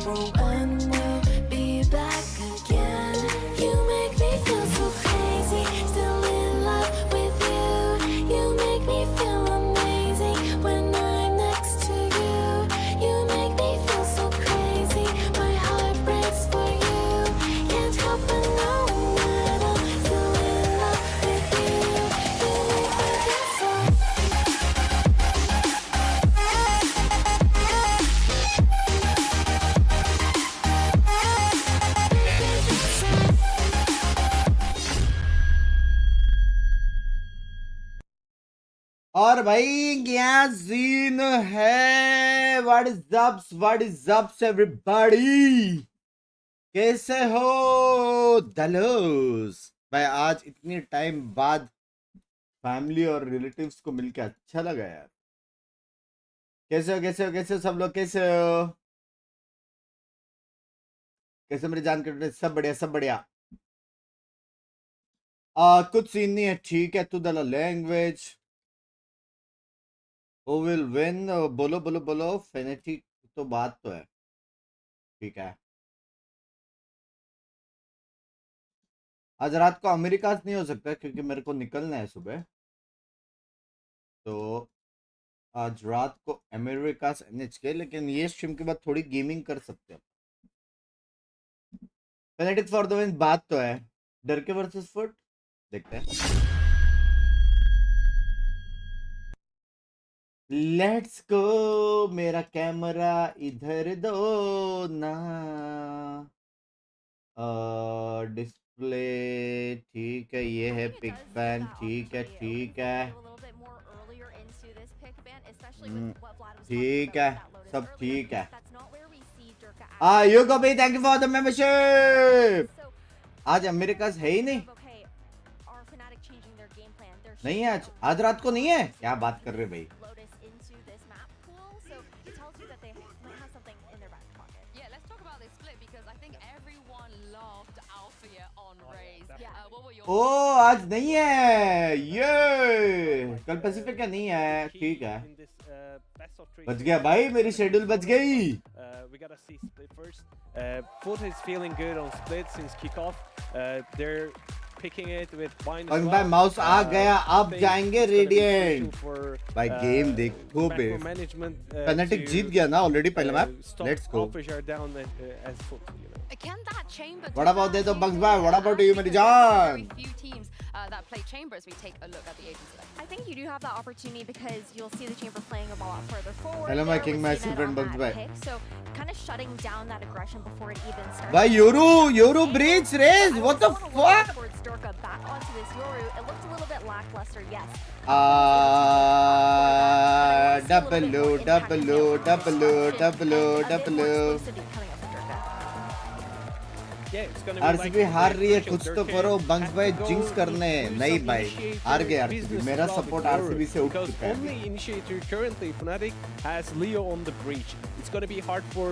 but when we'll be back again, you make me feel so crazy, still in love with you. You make me feel amazing when I'm next to you. You make me feel so crazy, my heart breaks for you. Can't help but know that I'm still in love with you. You make me feel so. और भाई क्या scene है? What is up everybody? कैसे हो दलोस? भाई आज इतनी time बाद फैमिली और रिलेटिव्स को मिलके अच्छा लगा यार। कैसे हो सब लोग? कैसे हो? कैसे मेरी जान कर? सब बढ़िया। कुछ सीन नहीं है, ठीक है। To the language Who will win? बोलो फेनेटिक तो बात तो है, ठीक है। आज रात को अमेरिका नहीं हो सकता क्योंकि मेरे को निकलना है सुबह, तो आज रात को अमेरिका NHK, लेकिन ये स्ट्रीम के बाद थोड़ी गेमिंग कर सकते हैं। फेनेटिक फॉर द विन बात तो है। डर के वर्सेस फुट देखते हैं। लेट्स गो, मेरा कैमरा इधर दो ना। डिस्प्ले ठीक है, ये है पिक बैन, ठीक है। ठीक है, सब ठीक है। योगो भाई, thank you for the membership. आज अमेरिका है ही नहीं है, आज रात को नहीं है। क्या बात कर रहे भाई? ओ आज नहीं है, ये कल पैसिफिक का नहीं है, ठीक है। बच गया भाई, मेरी शेड्यूल बच गई। Foot is feeling good on split since kickoff. They're picking it with Binks. और भाई माउस आ गया, अब जाएंगे रेडिएंट। भाई गेम देखो बे, फेनेटिक जीत गया ना ऑलरेडी पहला map. Let's go. What about दे दो बग्स भाई? What about you मेरी जान? That play chambers, we take a look at the agents today. I think you do have that opportunity because you'll see the chamber playing a ball out further forward. Hello my king, my friend Bugs bhai. So kind of shutting down that aggression before it even starts. Bhai Yoru breach raise, what the fuck? Towards Durka back onto this Yoru. It looked a little bit lackluster, yes. W. RCB हार रही है, कुछ तो करो bunks भाई, jinx करने नहीं भाई। हार गए आरसीबी, मेरा सपोर्ट आरसीबी से उठ चुका है। Only initiator currently Fnatic has Leo on the breach. It's going to be hard for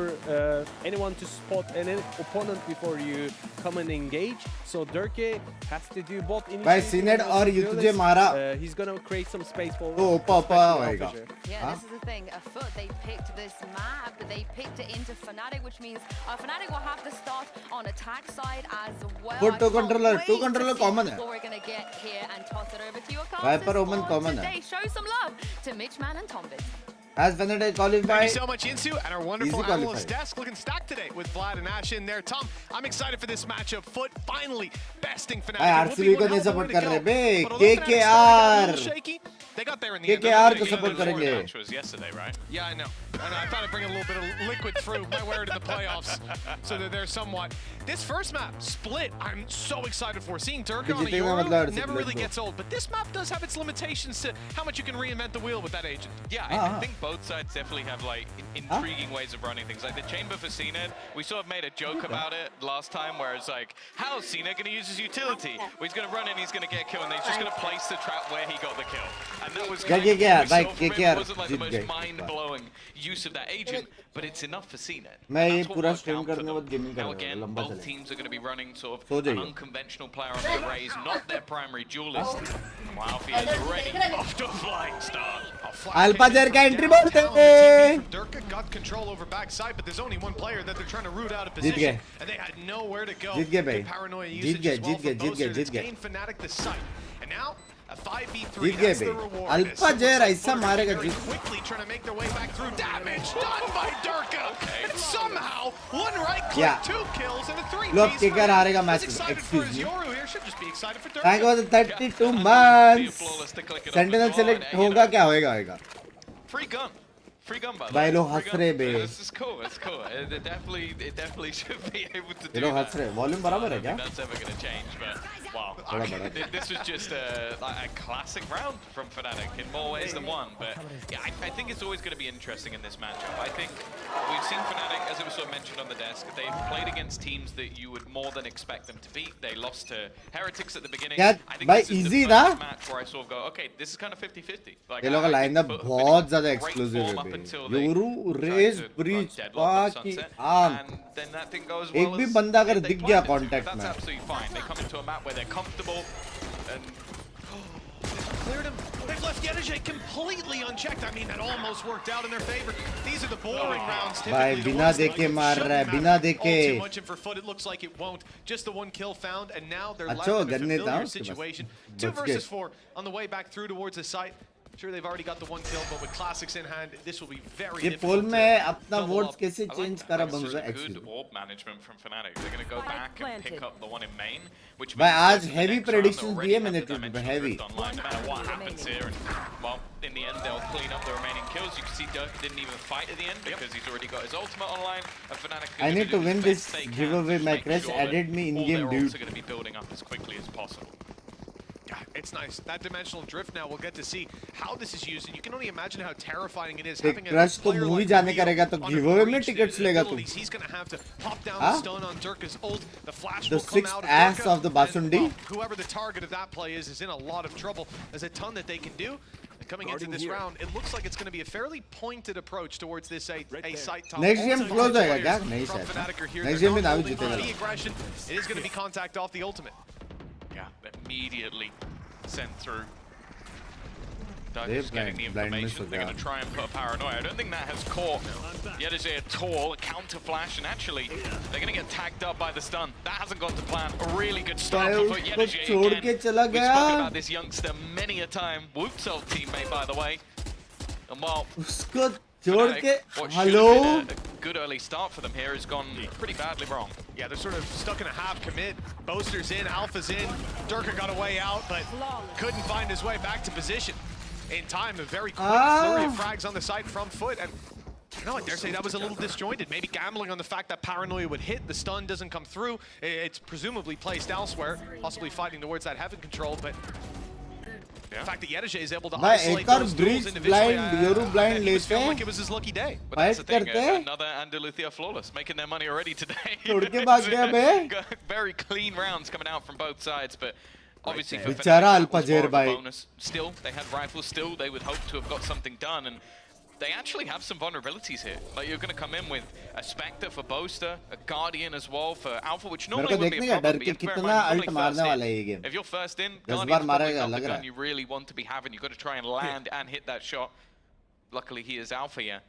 anyone to spot an opponent before you come and engage. So Durke has to do both initiator. भाई senate और ये तुझे मारा। He's going to create some space for. तो ओपा होएगा। Yeah, this is the thing. Foot, they picked this map, but they picked it into Fnatic, which means Fnatic will have to start on attack side as well. Put two controller common है। We're gonna get here and toss it over to your Viper Omen common है। today. Show some love to Mitchman and Tombit. As Fnatic qualified. Thank you so much, Insu, and our wonderful analyst desk looking stacked today with Vlad and Ash in there. Tom, I'm excited for this matchup. Foot finally besting Fnatic. RCB को नहीं support कर रहे बे, KKR। They got there in the end. KKR को support करेंगे। Match was yesterday, right? Yeah, I know. And I thought I'd bring a little bit of liquid through. Might wear it in the playoffs, so that they're somewhat. This first map, Split, I'm so excited for. Seeing Durka on a Euro never really gets old, but this map does have its limitations to how much you can reinvent the wheel with that agent. Yeah, I think both sides definitely have like intriguing ways of running things. Like the chamber for CNED, we sort of made a joke about it last time, where it's like, how is CNED going to use his utility? Well, he's going to run in, he's going to get killed, and he's just going to place the trap where he got the kill. And that was Yeah, kind of yeah, what we like, saw from him. KKR It wasn't like the Jeet most गए। mind-blowing use of that agent, but it's enough for CNET. मैं ये That's what पूरा worked stream out for करने them. के बाद gaming Now करूंगा, again, लंबा both चलेगा। teams are going to be running sort so of an जाइए। unconventional player on the Raze, not their primary duelist. Wow, he is ready off to a flying start. अल्पाजर का entry बोलते हैं। Durka got control over backside, but there's only one player that they're trying to root out of Jeet position, गए। and they had nowhere to go. जीत गए भाई। Good paranoia जीत usage गए, as well जीत गए, for जीत गए, Boaster. Jeet It's गए। gained Fnatic the site, and now a 5v3. जीत गए That's the भाई। reward. अल्पाजर ऐसा मारेगा Very Jeet. quickly trying to make their way back through. Damage done by Durka, and somehow one right click, Yeah. 2 kills, and a 3 लोग piece. KKR हारेगा match He's में, excited for excuse his me। Yoru here. Should just be excited for Durka. Thank you for the 32 Be months। flawless to click it up sentinel as well, select and, you होगा know, क्या होएगा? Free gun. Free gun, by the भाई way. लोग Free हंस gun. रहे बे। Yeah, this is cool. It's cool. It definitely should be able to ये do लोग that. हंस रहे। वॉल्यूम बराबर है I don't क्या? think that's ever going to change, but wow. थोड़ा बड़ा। This was just a classic round from Fnatic in more ways than one. But yeah, I think it's always going to be interesting in this matchup. I think we've seen Fnatic, as it was sort of mentioned on the desk, they've played against teams that you would more than expect them to beat. They lost to Heretics at the beginning. क्या I think भाई this is easy the था? first match where I sort of go, okay, this is kind of 50-50. Like, ये लोग का I think lineup Foot have been बहुत in ज्यादा great exclusive form है up बे। until they योरू tried Raze to run Breach Deadlock on बाकी Sunset, आम। and then that didn't go as एक well भी as बंदा अगर they दिख गया planned it to, but contact that's में। absolutely fine. They come into a map where they're comfortable and Cleared him. They've left Yedige completely unchecked. I mean, that almost worked out in their favor. These are the boring rounds. भाई Typically, the बिना ones that देखे मार shouldn't रहा है, matter बिना all देखे। too much, and for Foot, it looks like it won't. Just the one kill found, and now they're left अच्छा, in a गन्ने था familiar उसके पास। situation. 2 बच गए। versus 4 on the way back through towards the site. Sure, they've already got the 1 kill, but with classics in hand, this will be very ये difficult. पोल में अपना double vote up. कैसे I change like करा that. बंदा Good actually. orb management from Fnatic. They're going to go back and pick up the one in main, which भाई means आज that for the heavy next round, predictions they already दिए have मैंने the Twitter पे, dimension heavy। drift online, no matter what happens here. And well, in the end, they'll clean up the remaining kills. You can see Dirk didn't even fight at the end because he's already got his ultimate online. And Fnatic are I gonna need do to win the this best they can giveaway. to My make crush sure that added me all in-game, their ults dude. are going to be building up as quickly as possible. It's nice. That dimensional drift now, we'll get to see how this is used, and you can only imagine how terrifying it is देख, having a crush तो player movie like जाने Leo करेगा तो on a giveaway में breach, tickets the लेगा तू। abilities, he's going to have to pop down हाँ? the stun on Durka's ult. The flash The will come sixth out ass Durka, of the and, Basundi. well, whoever the target of that play is in a lot of trouble. There's a ton that they can do. And coming into this round, it looks like it's going to be a fairly pointed approach towards this A site top. Next All game six close होएगा players क्या? नहीं from शायद। Fnatic are here. Next They're game में not Navi holding जीतेगा। the aggression. It is going to be contact off the ultimate. Yeah, immediately sent through. Doug They is getting the blind miss information. हो They're गया। going to try and put a paranoia. I don't think that has caught Yedige at all. A counter flash, and actually, they're going to get tagged up by the stun. That hasn't gone to plan. A really good start for उसको Yedige छोड़ again. के चला We've गया। spoken about this youngster many a time. Woot's old teammate, by the way. And while उसको छोड़ Fnatic, के what should hello have been a good early start for them here has gone pretty badly wrong. Yeah, they're sort of stuck in a half commit. Boaster's in, Alpha's in. Durka got a way out, but couldn't find his way back to position in time. A very quick flurry of frags on the side from Foot. And you know, I dare say that was a little disjointed. Maybe gambling on the fact that paranoia would hit. The stun doesn't come through. It's presumably placed elsewhere, possibly fighting towards that heaven control. But the fact that Yedige is able to भाई isolate एक और those duels breach individually, blind Yoru blind he was लेते feeling हैं like it was his lucky day. But that's the fight thing, करते हैं another Andalusia flawless, making their money already today. छोड़ के भाग गया बे Very clean rounds coming out from both sides, but obviously for बेचारा Fnatic, that was अल्पाजेर more of a भाई। bonus. Still, they had rifles. Still, they would hope to have got something done, and they actually have some vulnerabilities here. Like, you're going to come in with a Spectre for Boaster, a Guardian as well for Alpha, which normally would be a देखने का problem. डर But के you have to bear in कितना mind, alt you're मारने probably वाला है ये first game. in. If you're first in, 10 Guardian's bar probably मारेगा not the लग रहा gun है। you really want to be having. You've got to try and land and hit that shot. Luckily, he is Alpha here.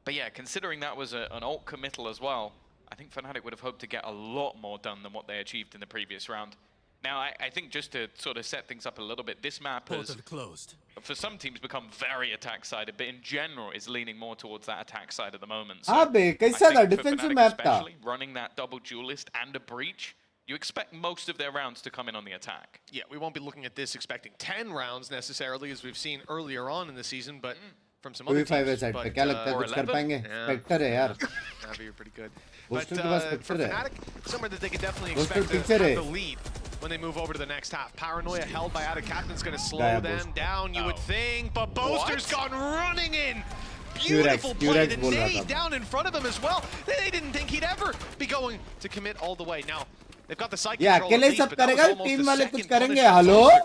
But yeah, considering that was an ult committal as well, I think Fnatic would have hoped to get a lot more done than what they achieved in the previous round. Now, I think just to sort of set things up a little bit, this map has, for some teams, become very attack-sided, but in general is leaning more towards that attack side at the moment. So हाँ बे I कैसा था think for defensive Fnatic map था especially, running that double duelist and a breach, you expect most of their rounds to come in on the attack. Yeah, we won't be looking at this expecting 10 rounds necessarily, as we've seen earlier on in the season, but from some other 2v5 है teams. Side पे But, क्या लगता है or कुछ कर 11? पाएंगे Yeah. Spectre है यार Navi, you're pretty good. Booster But के पास for Spectre है। Fnatic, somewhere that they could definitely Booster expect to picture have है। the lead when they move over to the next half. Paranoia held by Ada Captain's going to slow Gaya them Booster. down, you would think, but Boaster's gone running in. Q-Rex, Beautiful play, Q-Rex the बोल रहा nade था। down in front of him as well. They didn't think he'd ever be going to commit all the way. Now, they've got the site ये control at अकेले least, सब but that was करेगा almost team the वाले second कुछ करेंगे punishment. Hello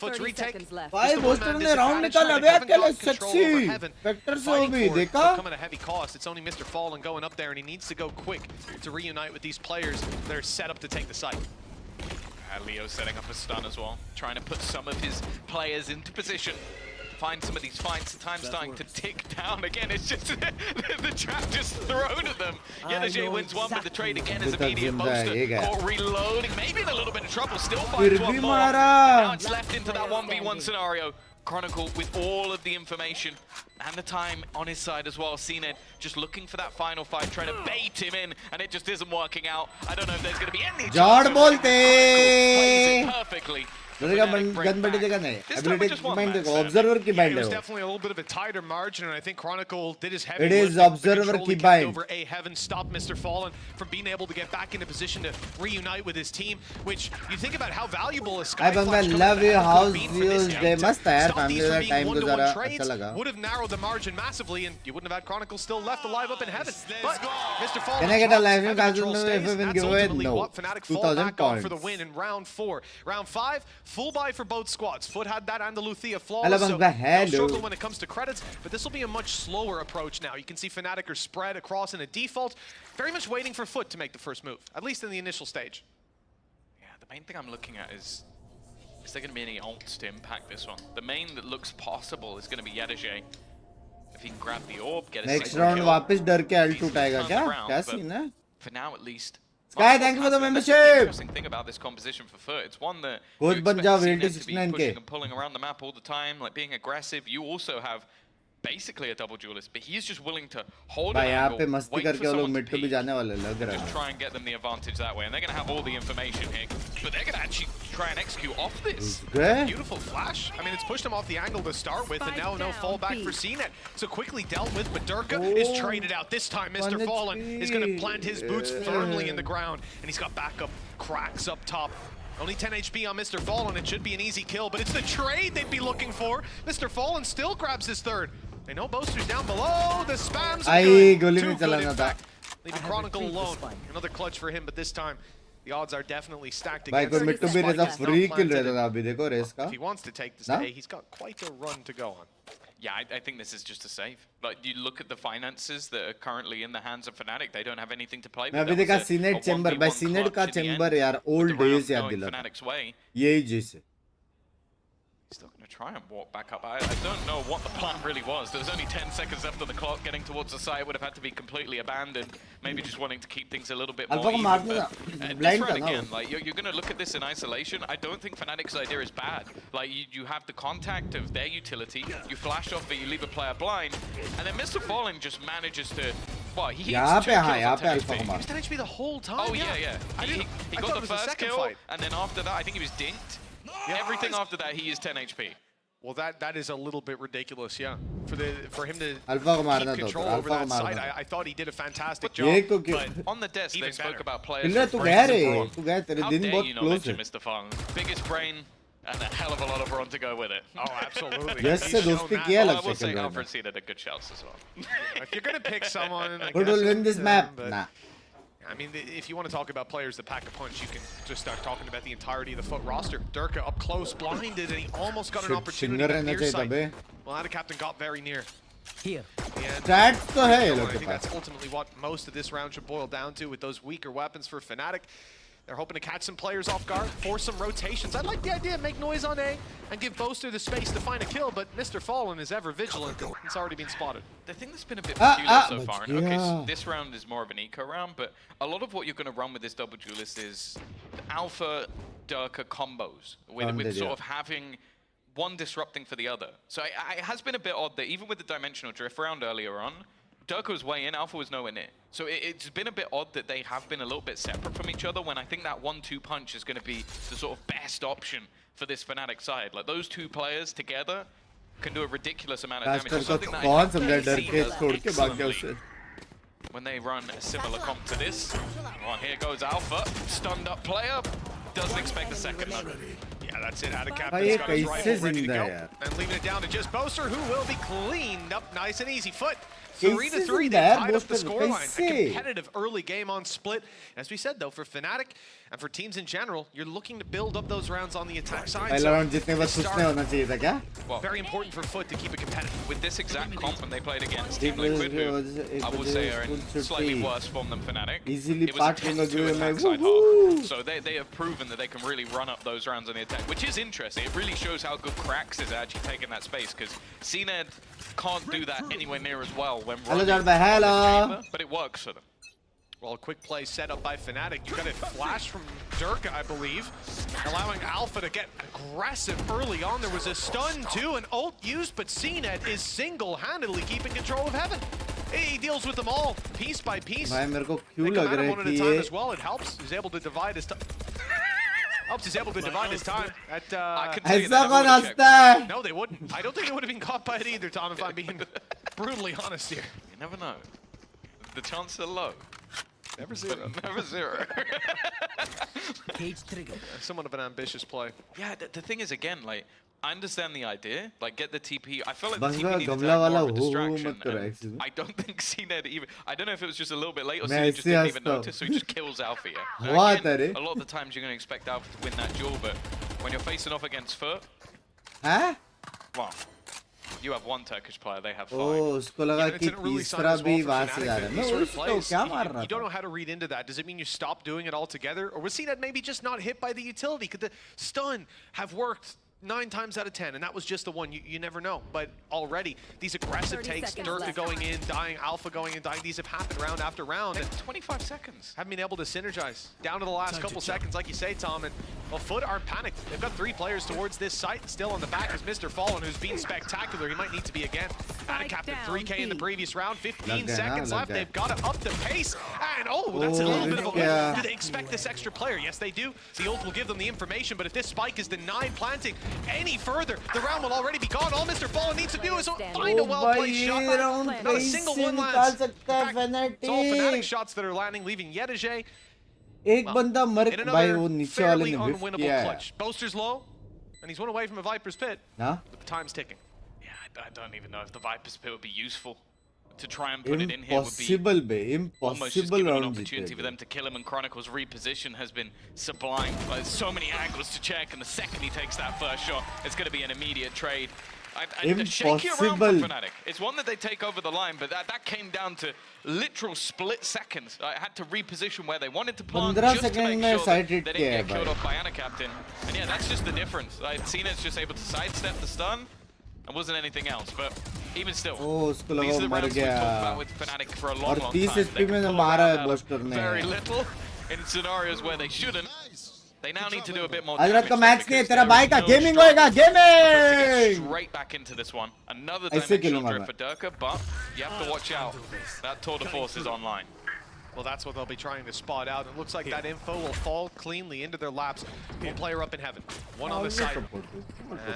Foot's 30 retake. seconds left. भाई Just a booster one-man ने round disadvantage. निकाला They बे haven't अकेले got control over sexy Heaven. Vector से Fighting भी for it, देखा but come at a heavy cost. It's only Mr. Fallen going up there, and he needs to go quick to reunite with these players that are set up to take the site. Leo setting up a stun as well, trying to put some of his players into position. Find some of these fights. Time starting to tick down again. It's just the trap just thrown at them. Yenergy wins one, but the trade again is immediate. Boaster caught reloading, maybe in a little bit of trouble. Still finds one more. And now it's left into that 1v1 scenario. Chronicle with all of the information and the time on his side as well. CNED just looking for that final fight, trying to bait him in, and it just isn't working out. I don't know if there's going to be any Jod chance. bolte. Plays it perfectly. Gun बड़ी जगह नहीं This time we ability just की won, bind man. देखो observer की It bind was है वो definitely a little bit of a tighter margin, and I think Chronicle did his heavy It is lifting. observer The control की he kept bind. over A Heaven stopped Mr. Fallen from being able to get back into position to reunite with his team, which you think about how valuable a Sky I Flash coming love back you could how have been for this views team. they To must है यार stop family these का from being time one-to-one गुजारा trades अच्छा लगा would have narrowed the margin massively, and you wouldn't have had Chronicle still left alive up in Heaven. But Mr. Fallen Can I get a live Heaven in control Kazan stays, if I've been and that's given away? ultimately No. what Fnatic fall 2000 back on for the points. win in round 4. Round 5, full buy for both squads. Foot had that and the Luthia Hello, flawless, so Bangla, no hello. struggle when it comes to credits, but this will be a much slower approach now. You can see Fnatic are spread across in a default, very much waiting for Foot to make the first move, at least in the initial stage. Yeah, the main thing I'm looking at is there going to be any ults to impact this one? The main that looks possible is going to be Yenergy. If he can grab the orb, get a next second round kill. वापस डर के alt Easily उठाएगा turns क्या around, क्या but scene है For now, at least. Sky, Multiple thank you for the passive. That's membership. the interesting thing about this composition for Foot. It's one that Coach you बन expect जाओ, CNED Reality to be 69K. pushing and pulling around the map all the time, like being aggressive. You also have basically a double duelist, but he's just willing to hold भाई an यहाँ angle, पे मस्ती wait करके for वो लोग someone to mid पे भी peek, जाने वाले लग रहा just है try and get them the advantage that way. And they're going to have all the information here, but they're going to actually try and execute off this. Okay. Beautiful flash. I mean, it's pushed him off the angle to start with, and now no fallback for CNET. So quickly dealt with, but Durka is traded out. This time, Mr. Fallen is going to plant his boots firmly in the ground, and he's got backup cracks up top. Only 10 HP on Mr. Fallen. It should be an easy kill, but it's the trade they'd be looking for. Mr. Fallen still grabs his third. They know Boaster's down below. The spams are I good. गोली Too में good, चलाना in था fact. Leaving Chronicle alone. Another clutch for him, but this time the odds are definitely stacked भाई against कोई him. Mid to भी Spike रेसा is not free kill planted, रहता and था अभी देखो रेस का if he wants to take this No? day, he's got quite a run to go on. Yeah, I think this is just a save. Like, you look at the finances that are currently in the hands of Fnatic, they don't have anything to play मैं with. अभी देखा senate chamber भाई senate का chamber यार old days याद दिला Fnatic's way. यही जैसे Still going to try and walk back up. I don't know what the plan really was. There was only 10 seconds left on the clock. Getting towards the site would have had to be completely abandoned. Maybe just wanting to keep things a little bit more Alpha को even. मारने But, था, this blind round था ना again, वो। like, you're going to look at this in isolation. I don't think Fnatic's idea is bad. Like, you have the contact of their utility, you flash off it, you leave a player blind, and then Mr. Fallen just manages to... Well, he यहाँ hits 2 पे हाँ kills यहाँ on पे 10 alpha को HP. He मार was 10 HP the whole time. Oh, yeah. I He thought got it the was the first second kill, fight. and then after that, I think he was dinked. Everything after that, he is 10 HP. Well, that is a little bit ridiculous, yeah. For him to alpha को मारना keep था control तो over alpha को that site, मारना I thought he did a fantastic ये job. को But On the desk, Even they spoke better. about players. Indira with तू brains गया and रे brawn. तू गया तेरे How दिन dare बहुत you not क्लोज mention है Mr. Fong? Biggest brain and a hell of a lot of brawn to go with it. oh, absolutely. Yes, He's से shown दोस्ती that. किया Well, I लग will say second Alfred round Seed had good shouts as well. If you're going to pick someone, I who guess will win this it's map them, but- nah I mean, if you want to talk about players that pack a punch, you can just start talking about the entirety of the Foot roster. Durka up close, blinded, and he almost got an opportunity singer at रहना near चाहिए sight. तबे Well, the captain got very near. Here. And stats तो है ये I लोग के think pass that's ultimately what most of this round should boil down to, with those weaker weapons for Fnatic. They're hoping to catch some players off guard, force some rotations. I like the idea of make noise on A and give Boaster the space to find a kill, but Mr. Fallen is ever vigilant. It's already been spotted. The thing that's been a bit peculiar so but far, and okay, yeah. so this round is more of an eco round, but a lot of what you're going to run with this double duelist is alpha Durka combos, with sort of having one disrupting for the other. So it has been a bit odd that even with the dimensional drift round earlier on, Durka was way in, Alpha was nowhere near. So it's been a bit odd that they have been a little bit separate from each other, when I think that 1-2 punch is going to be the sort of best option for this Fnatic side. Like, those two players together can do a ridiculous amount of damage. Raster It's को something that कौन I समझा haven't डर seen के us छोड़ के भाग गया excellently उससे when they run a similar comp to this. Well, here goes Alpha, stunned up player, doesn't expect the second. Yeah, that's it. Out of cap. भाई ये कैसे जिंदा है यार? And leaving it down to just Boaster, who will be cleaned up nice and easy. Foot. कैसे 3-3, they जिंदा है tied up the Boaster? scoreline. A कैसे? competitive early game on split. As we said, though, for Fnatic and for teams in general, you're looking to build up those rounds on the attack side. पहला round जितने बस start- उसने होना चाहिए था क्या? Well, Very important for Foot to keep it competitive. with this exact comp when they played against एक Team Liquid, बजे- who एक I would बजे say are in school slightly छुट्टी। worse form than Fnatic. Easily It was a part में 10-2 गए मैं, attack side woohoo! half. So they have proven that they can really run up those rounds on the attack, which is interesting. It really shows how good Krax is actually taking that space, because CNED can't do that anywhere near as well when Hello, running Jarba, hello. this chamber, but it works for them. Well, a quick play set up by Fnatic. You got a flash from Durka, I believe, allowing Alpha to get aggressive early on. There was a stun too, an ult used, but CNED is single-handedly keeping control of Heaven. He deals with them all, piece by piece. भाई मेरे को They क्यों come लग at रहा him है one at a कि time ये as well. It helps. He's able to divide his time. Helps he's able to divide his time. At, I can tell you ऐसा they never कौन would've checked. हंसता है? no, they wouldn't. I don't think they would have been caught by it either, Tom, if I'm being brutally honest here. You never know. The chances are low. Never zero. But never zero. Somewhat of an ambitious play. Yeah, the thing is, again, like, I understand the idea. Like, get the TP. I felt like बस the TP वो needed to गमला add वाला more of a हो distraction. मत करो and excuse me। I don't think CNED even... I don't know if it was just a little bit late or मैं CNED just ऐसे didn't even हंसता हूँ। notice, so he just kills Alpha. Yeah. What Again, are a lot of the times you're going to expect Alpha to win that duel, but when you're facing off against Foot, हैं? well, you have one Turkish player, they have 5. ओ उसको लगा Yeah, and it कि didn't really sound तीसरा as भी well for वहां से Fnatic जा that रहा है he मैं sort of उसको plays. क्या मार रहा You don't know था? how to read into that. Does it mean you stop doing it altogether? Or was CNED maybe just not hit by the utility? Could the stun have worked 9 times out of 10? And that was just the one. You never know. But already, these aggressive 30 takes, seconds Durka left. going in, dying, Alpha going in, dying, these have happened round after round. And 25 seconds. haven't been able to synergize. Down to the last couple seconds, like you say, Tom. And well, Foot aren't panicked. They've got 3 players towards this site. Still on the back is Mr. Fallen, who's been spectacular. He might need to be again. Out of captain, 3K in the previous round. 15 seconds left. They've got to up the pace. And oh, that's a little bit of a yeah. do they expect this extra player? Yes, they do. The ult will give them the information, but if this spike is denied planting any further, the round will already be gone. All Mr. Fallen needs to do is find a ओ भाई well-placed ये shot. Round Not a single कैसे one निकाल lands. सकता है It's all Fnatic Fnatic? shots that are landing, leaving Yedege एक बंदा मर in भाई वो another नीचे वाले fairly ने whiff unwinnable किया है clutch. Boaster's low, and he's 1 away from a Viper's pit. ना But the time's ticking. Yeah, I don't even know if the Viper's Pit would be useful. To try and put it in here would be impossible बे almost just impossible given an round opportunity for them to kill him, and Chronicle's reposition has been sublime. There's so many angles to check, and the second he takes that first shot, it's going to be an immediate trade. A shaky round from Impossible. Fnatic. It's one that they take over the line, but that came down to literal split seconds. I had to reposition where they wanted to plant 15 just to second make में sure side that hit they किया है didn't get killed भाई। off by Ana Captain. And yeah, that's just the difference. Cena's just able to sidestep the stun. It wasn't anything else, but even still, ओ उसको लगा these are वो the मर rounds we've talked गया about with Fnatic for a long, और long 30 time. They HP can में pull मारा it है out buster of ने very little in scenarios where they shouldn't. They now need to do a bit more आज रात damage. का though, match नहीं है because तेरा there भाई is का no गेमिंग struggle होएगा for us to get gaming straight back into this one. Another ऐसे dimensional खेलूंगा drift for Durka, but you have to watch out. That tour de force is online. Well, that's what they'll be trying to spot out. It looks like that info will fall cleanly into their laps. One player up in heaven, one on the side.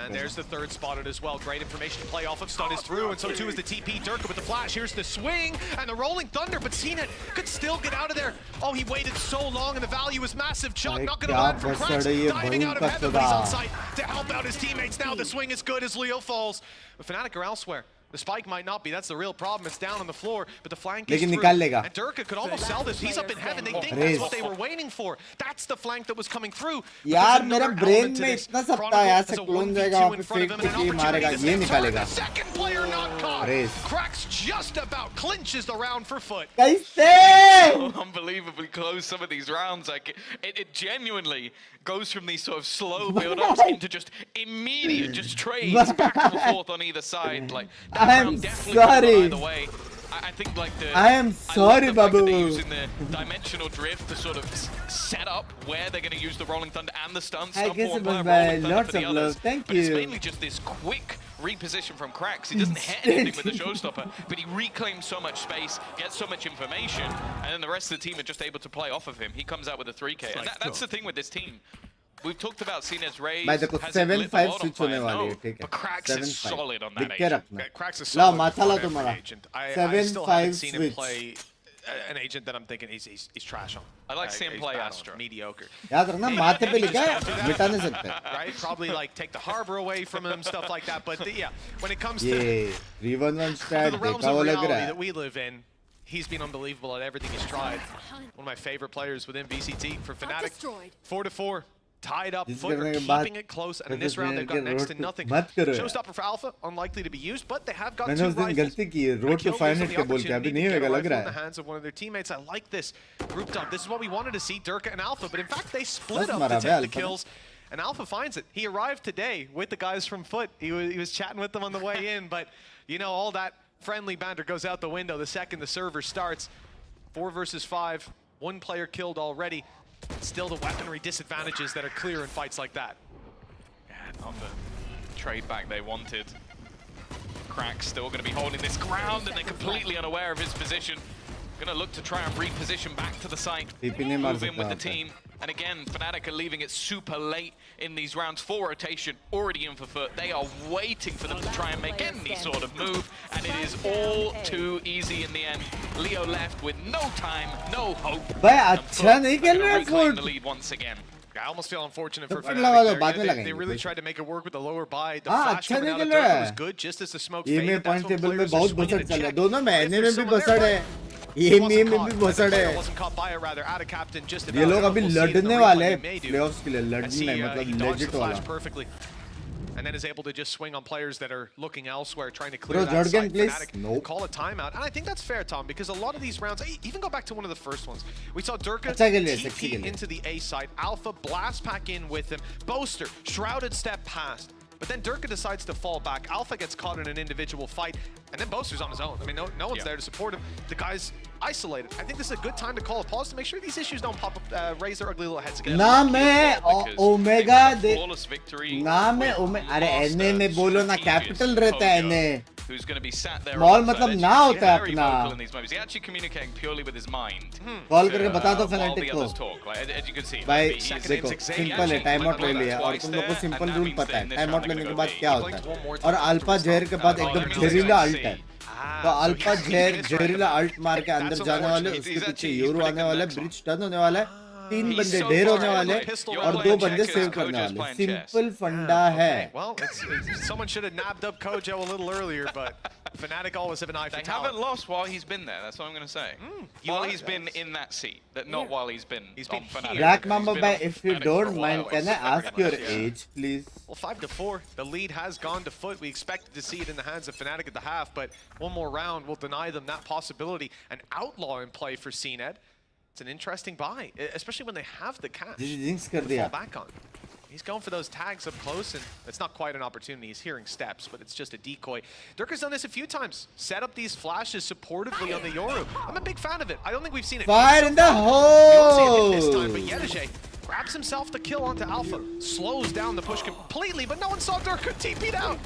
And there's the third spotted as well. Great information to play off of. Stun is through, and so too is the TP. Durka with the flash. Here's the swing and the rolling thunder, but CNED could still get out of there. Oh, he waited so long, and the value was massive. Chuck not going to land from Krax. Diving out of heaven, but he's on site to help out his teammates. Now the swing is good as Leo falls. But Fnatic are elsewhere. The spike might not be. That's the real problem. It's down on the floor, but the flank is लेकिन through. निकाल लेगा। And Durka could almost sell this. He's up in heaven. They think that's what they were waiting for. That's the flank that was coming through. But यार there's मेरा another brain element to में this. इतना सब था Chronicle यार has से a clone 1v2 जाएगा in वहाँ पे front of fake him and an टिकी मारेगा opportunity to ये stay निकालेगा turret. The second player not caught. Raze Krax just about clinches the round for Foot. कैसे Unbelievably close some of these rounds. Like it genuinely goes from these sort of slow build-ups into just immediate just trades back and forth on either side. Like that I am round definitely could have sorry. gone either way. I think like the I am sorry, love the fact that Babu. they're using the dimensional drift to sort of set up where they're going to use the rolling thunder and the stun. Hi, Stun guess for it one was player, by rolling thunder lots for the of others. love. Thank But it's you. mainly just this quick reposition from Krax. He doesn't hit anything with the showstopper, but he reclaims so much space, gets so much information, and then the rest of the team are just able to play off of him. He comes out with a 3K, and that's the thing with this team. We've talked about CNED's raise. भाई देखो 7-5 switch होने वाली है ठीक है But Krax is 7-5 solid on that लिख के agent. रखना Krax is ला solid माथा ला on every तुम्हारा agent. I still haven't 7-5 seen him switch play an agent that I'm thinking he's trash on. I like seeing him play Astra. Mediocre. याद रखना माथे पे लिखा है मिटा नहीं सकते. Right? Probably like take the harbor away from him, stuff like that. But yeah, when it comes ये 3-1-1 stat to the realms देखा of वो लग रहा reality है. that we live in, he's been unbelievable at everything he's tried. One of my favorite players within VCT for Fnatic. 4-4. Tied up, Foot are keeping it close, and in this round they've got next to nothing. Showstopper for Alpha, unlikely to be used, but they have got 2 rifles. Road to find it के बोल के अभी नहीं होगा लग रहा है. In the hands of one of their teammates. I like this grouped up. This is what we wanted to see, Durka and Alpha, but in fact they split up to take the kills. And Alpha finds it. He arrived today with the guys from Foot. He was chatting with them on the way in, but you know, all that friendly banter goes out the window the second the server starts. 4 versus 5, 1 player killed already. Still the weaponry disadvantages that are clear in fights like that. Yeah, not the trade back they wanted. Crack's still going to be holding this ground, and they're completely unaware of his position. Going to look to try and reposition back to the site. Move in with the team. And again, Fnatic are leaving it super late in these rounds. 4 rotation, already in for Foot. They are waiting for them to try and make any sort of move, and it is all too easy in the end. Leo left with no time, no hope. भाई अच्छा नहीं खेल रहा है reclaim the lead once again. I almost feel unfortunate for Fnatic. They really tried to make it work with the lower buy. The flash coming out of Durka was good, just as the smoke faded. That's when players are swinging to check. दोनों महीने में भी बसड़ है. EMEA में भी बसड़ है. Wasn't caught by it, rather out of captain. Just ये लोग अभी लड़ने वाले हैं playoffs के लिए. लड़ने मतलब legit वाला. Perfectly. And then is able to just swing on players that are looking elsewhere, trying to clear that Jorgen, site. please. Fnatic Nope. call a timeout. And I think that's fair, Tom, because a lot of these rounds, even go back to one of the first ones. We saw Durka TP into the A side. Alpha blast pack in with him. Boaster, shrouded step past. But then Durka decides to fall back. Alpha gets caught in an individual fight. And then Boaster's on his own. I mean, no one's there to support him. The guy's isolated. I think this is a good time to call a pause to make sure these issues don't pop up, raise their ugly little heads again. ना मैं omega दे Flawless victory. ना मैं omega अरे NA में बोलो ना capital रहता है NA. Who's going to be sat there? Mall मतलब ना होता है अपना. He's actually communicating purely with his mind. Call करके बता दो while Fnatic the को. others talk. Like, as you can see, भाई he's देखो सिंपल है टाइम आउट ले लिया और तुम लोग को सिंपल रूल पता है टाइम आउट लेने के बाद क्या होता है और अल्फा जहर के बाद एकदम जहरीला अल्ट है तो अल्फा जहरीला अल्ट मार के अंदर जाने वाले उसके पीछे यूरो आने वाला है ब्रिज टर्न होने वाला है 3 बंदे ढेर होने वाले और 2 बंदे सेव करने वाले सिंपल फंडा है. Well, someone should have nabbed up Kojo a little earlier, but Fnatic always have an eye for talent. They haven't lost while he's been there. That's what I'm going to say. While he's been in that seat, not while he's been on Fnatic. Black Mamba, bhai, if you don't mind, can I ask your age, please? Well, 5-4. The lead has gone to Foot. We expected to see it in the hands of Fnatic at the half, but one more round will deny them that possibility. An outlaw in play for CNED. It's an interesting buy, especially when they have the cash to fall back on. He's going for those tags up close, and it's not quite an opportunity. He's hearing steps, but it's just a decoy. Durka's done this a few times. Set up these flashes supportively on the Yoru. I'm a big fan of it. I don't think we've seen it. Fire in the hole! This time, but Yedege grabs himself the kill onto Alpha. Slows down the push completely, but no one saw Durka TP'd out.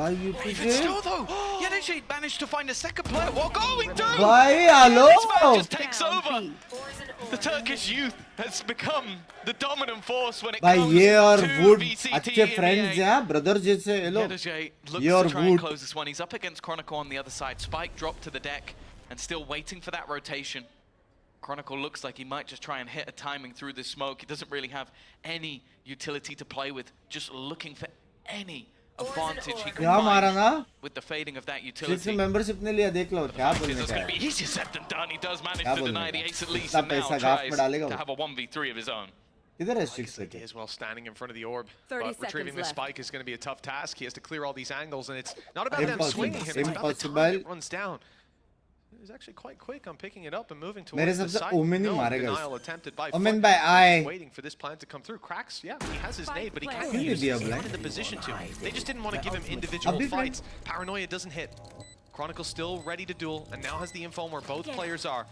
Even still, though, Yedege managed to find a second player while going down. This man just takes over. The Turkish youth has become the dominant force when it comes to VCT. अच्छे friends हैं, brothers जैसे ये लोग. Yedege looks to try and close this one. He's up against Chronicle on the other side. Spike dropped to the deck and still waiting for that rotation. Chronicle looks like he might just try and hit a timing through this smoke. He doesn't really have any utility to play with. Just looking for any advantage he can find with the fading of that utility. membership ने लिया देख लो क्या बोलने It's का going to be easier said than done. He does manage to deny the ace at least, and now tries to have a 1v3 of his own. किधर है Six He is well standing in front of the orb, but retrieving this spike is going to be a tough task. He has to clear all these angles, and it's not about them swinging him. It's about the time it runs down. He's actually quite quick on picking it up and moving towards the site. No denial attempted by Foot. Waiting for this plan to come through. Cracks, yeah, he has his nade, but he can't use it. He's not in the position to. They just didn't want to give him individual fights. Paranoia doesn't hit. Chronicle still ready to duel, and now has the info on where both players are.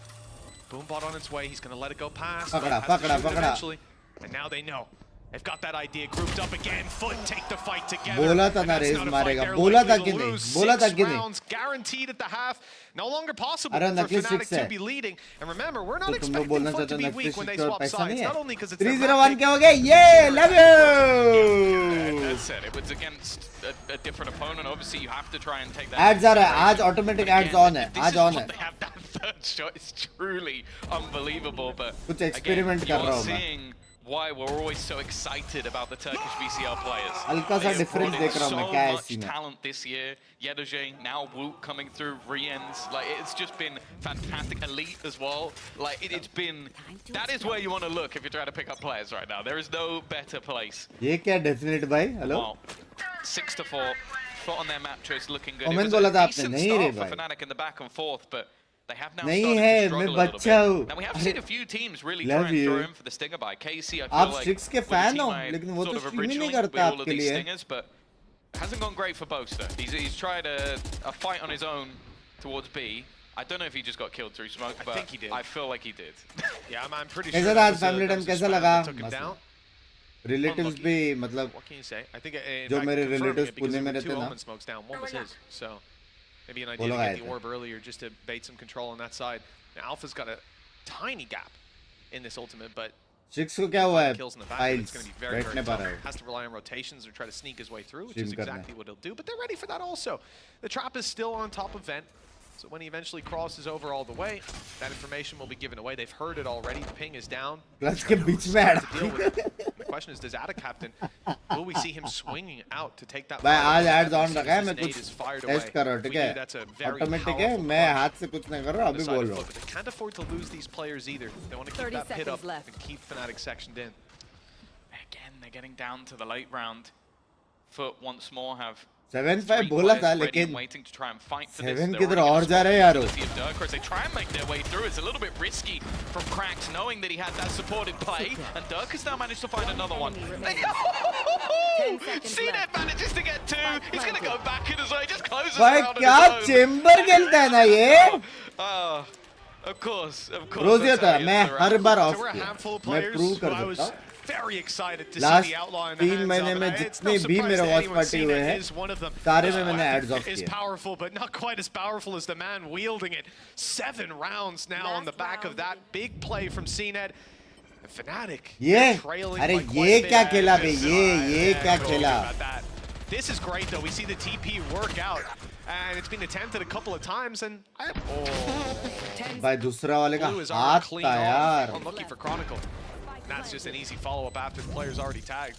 Boombot on its way. He's going to let it go past. Eventually. And now they know. They've got that idea grouped up again. Foot take the fight together. बोला था ना race मारेगा. बोला था कि नहीं. बोला था कि नहीं. Guaranteed at the half. No longer possible अरे for नक्की Fnatic 6 to है. be leading. And remember, we're तो not तुम लोग expecting बोलना Foot चाहते to हो be weak when they नक्की 6 swap पैसा sides. नहीं Not है. only because it's their 3-0-1 map के हो गए. ये love And you. that's it. It was against a different opponent. Obviously, you have to try and take that. Ads आ रहा है. आज automatic ads on है. आज on है. They have that third shot. It's truly unbelievable. But कुछ experiment again, कर रहा you're हूँ मैं. seeing why we're always so excited about the Turkish VCL players. हल्का सा They have difference brought in देख रहा हूँ मैं. so क्या है much सीन है. talent this year. Yedoje, now Woot coming through, Riens. Like, it's just been fantastic. Elite as well. Like, it's been... That is where you want to look if you're trying to pick up players right now. There is no better place. ये क्या definite भाई? Hello? Well, 6-4. Foot on their map choice looking good. Omen It was बोला था a आपने. decent नहीं रे start for भाई. Fnatic in the back and forth, but they have now नहीं started है, to struggle मैं a little बच्चा bit. हूँ. Now we have अरे, seen a few teams really love try and throw you. in for the stinger by. KC, I feel आप like 6 के was the fan हो, team I लेकिन वो sort तो of stream ही नहीं originally करता with all of आपके these लिए. stingers, but it hasn't gone great for Boaster. He's tried a fight on his own towards B. I don't know if he just got killed through smoke, but I think he did. I feel like he did. Yeah, I'm pretty sure. कैसा that था was family that time was a कैसा spam लगा? that took him down. Relatives Unlucky. भी मतलब What can you say? I think in जो fact, मेरे confirming relatives it because Pune there में were रहते two ना. Omen smokes down. One was his. So maybe an वो idea to लोग get आए the थे. orb earlier just to bait some control on that side. Now Alpha's got a tiny gap in this ultimate, but 6 को क्या हुआ है? kills in the back, but it's Files. going to be very, बैठने very पा tough. रहा है. Has to rely on rotations or try to sneak his way through, which Stream is करना exactly है. what he'll do. But they're ready for that also. The trap is still on top of Vent. So when he eventually crosses over all the way, that information will be given away. They've heard it already. The ping is down. Plus के बीच में add. To deal with it. The question is, does Ada Captain, will we see him swinging out to take that? भाई आज fight? ads on रखा है. This मैं nade कुछ is fired test away. कर रहा हूँ. We ठीक knew है? that's a very Automatic है. powerful मैं punch हाथ से कुछ नहीं कर रहा हूँ. on the अभी side बोल of रहा Foot, हूँ. but they can't afford to lose these players either. They want to keep 30 that pit up seconds left. and keep Fnatic sectioned in. Again, they're getting down to the late round. Foot once more have 7-5 बोला था लेकिन waiting to try and fight for this. 7 They're किधर already और gonna जा spot रहे हैं the यारो. ability of Dirk as they try and make their way through. It's a little bit risky from Cracks knowing that he had that supported play, and Dirk has now managed to find another one. CNET manages to get two. He's going to go back in as well. He just closes भाई around क्या on his own. Chamber खेलता है ना ये? Of course. रोज ये that's था how he मैं gets her around. Bar So of we're a किया. handful of मैं players प्रूव who कर I was सकता हूँ. very excited to Last see the outlaw in the 3 hands महीने of, में and it's जितने no भी surprise मेरे to watch anyone party seeing हुए it हैं is one of them. सारे में मैंने एड्स ऑफ Is किए. powerful, but not quite as powerful as the man wielding it. 7 rounds now on the back of that big play from CNET. And Fnatic ये trailing अरे by quite ये a bit. क्या खेला बे ये Yeah, क्या don't खेला. worry about that. This is great though. We see the TP work out. And it's been attempted a couple of times, and भाई दूसरा वाले का Blue is हाथ already clean था यार. off. Unlucky for Chronicle. That's just an easy follow-up after the player's already tagged.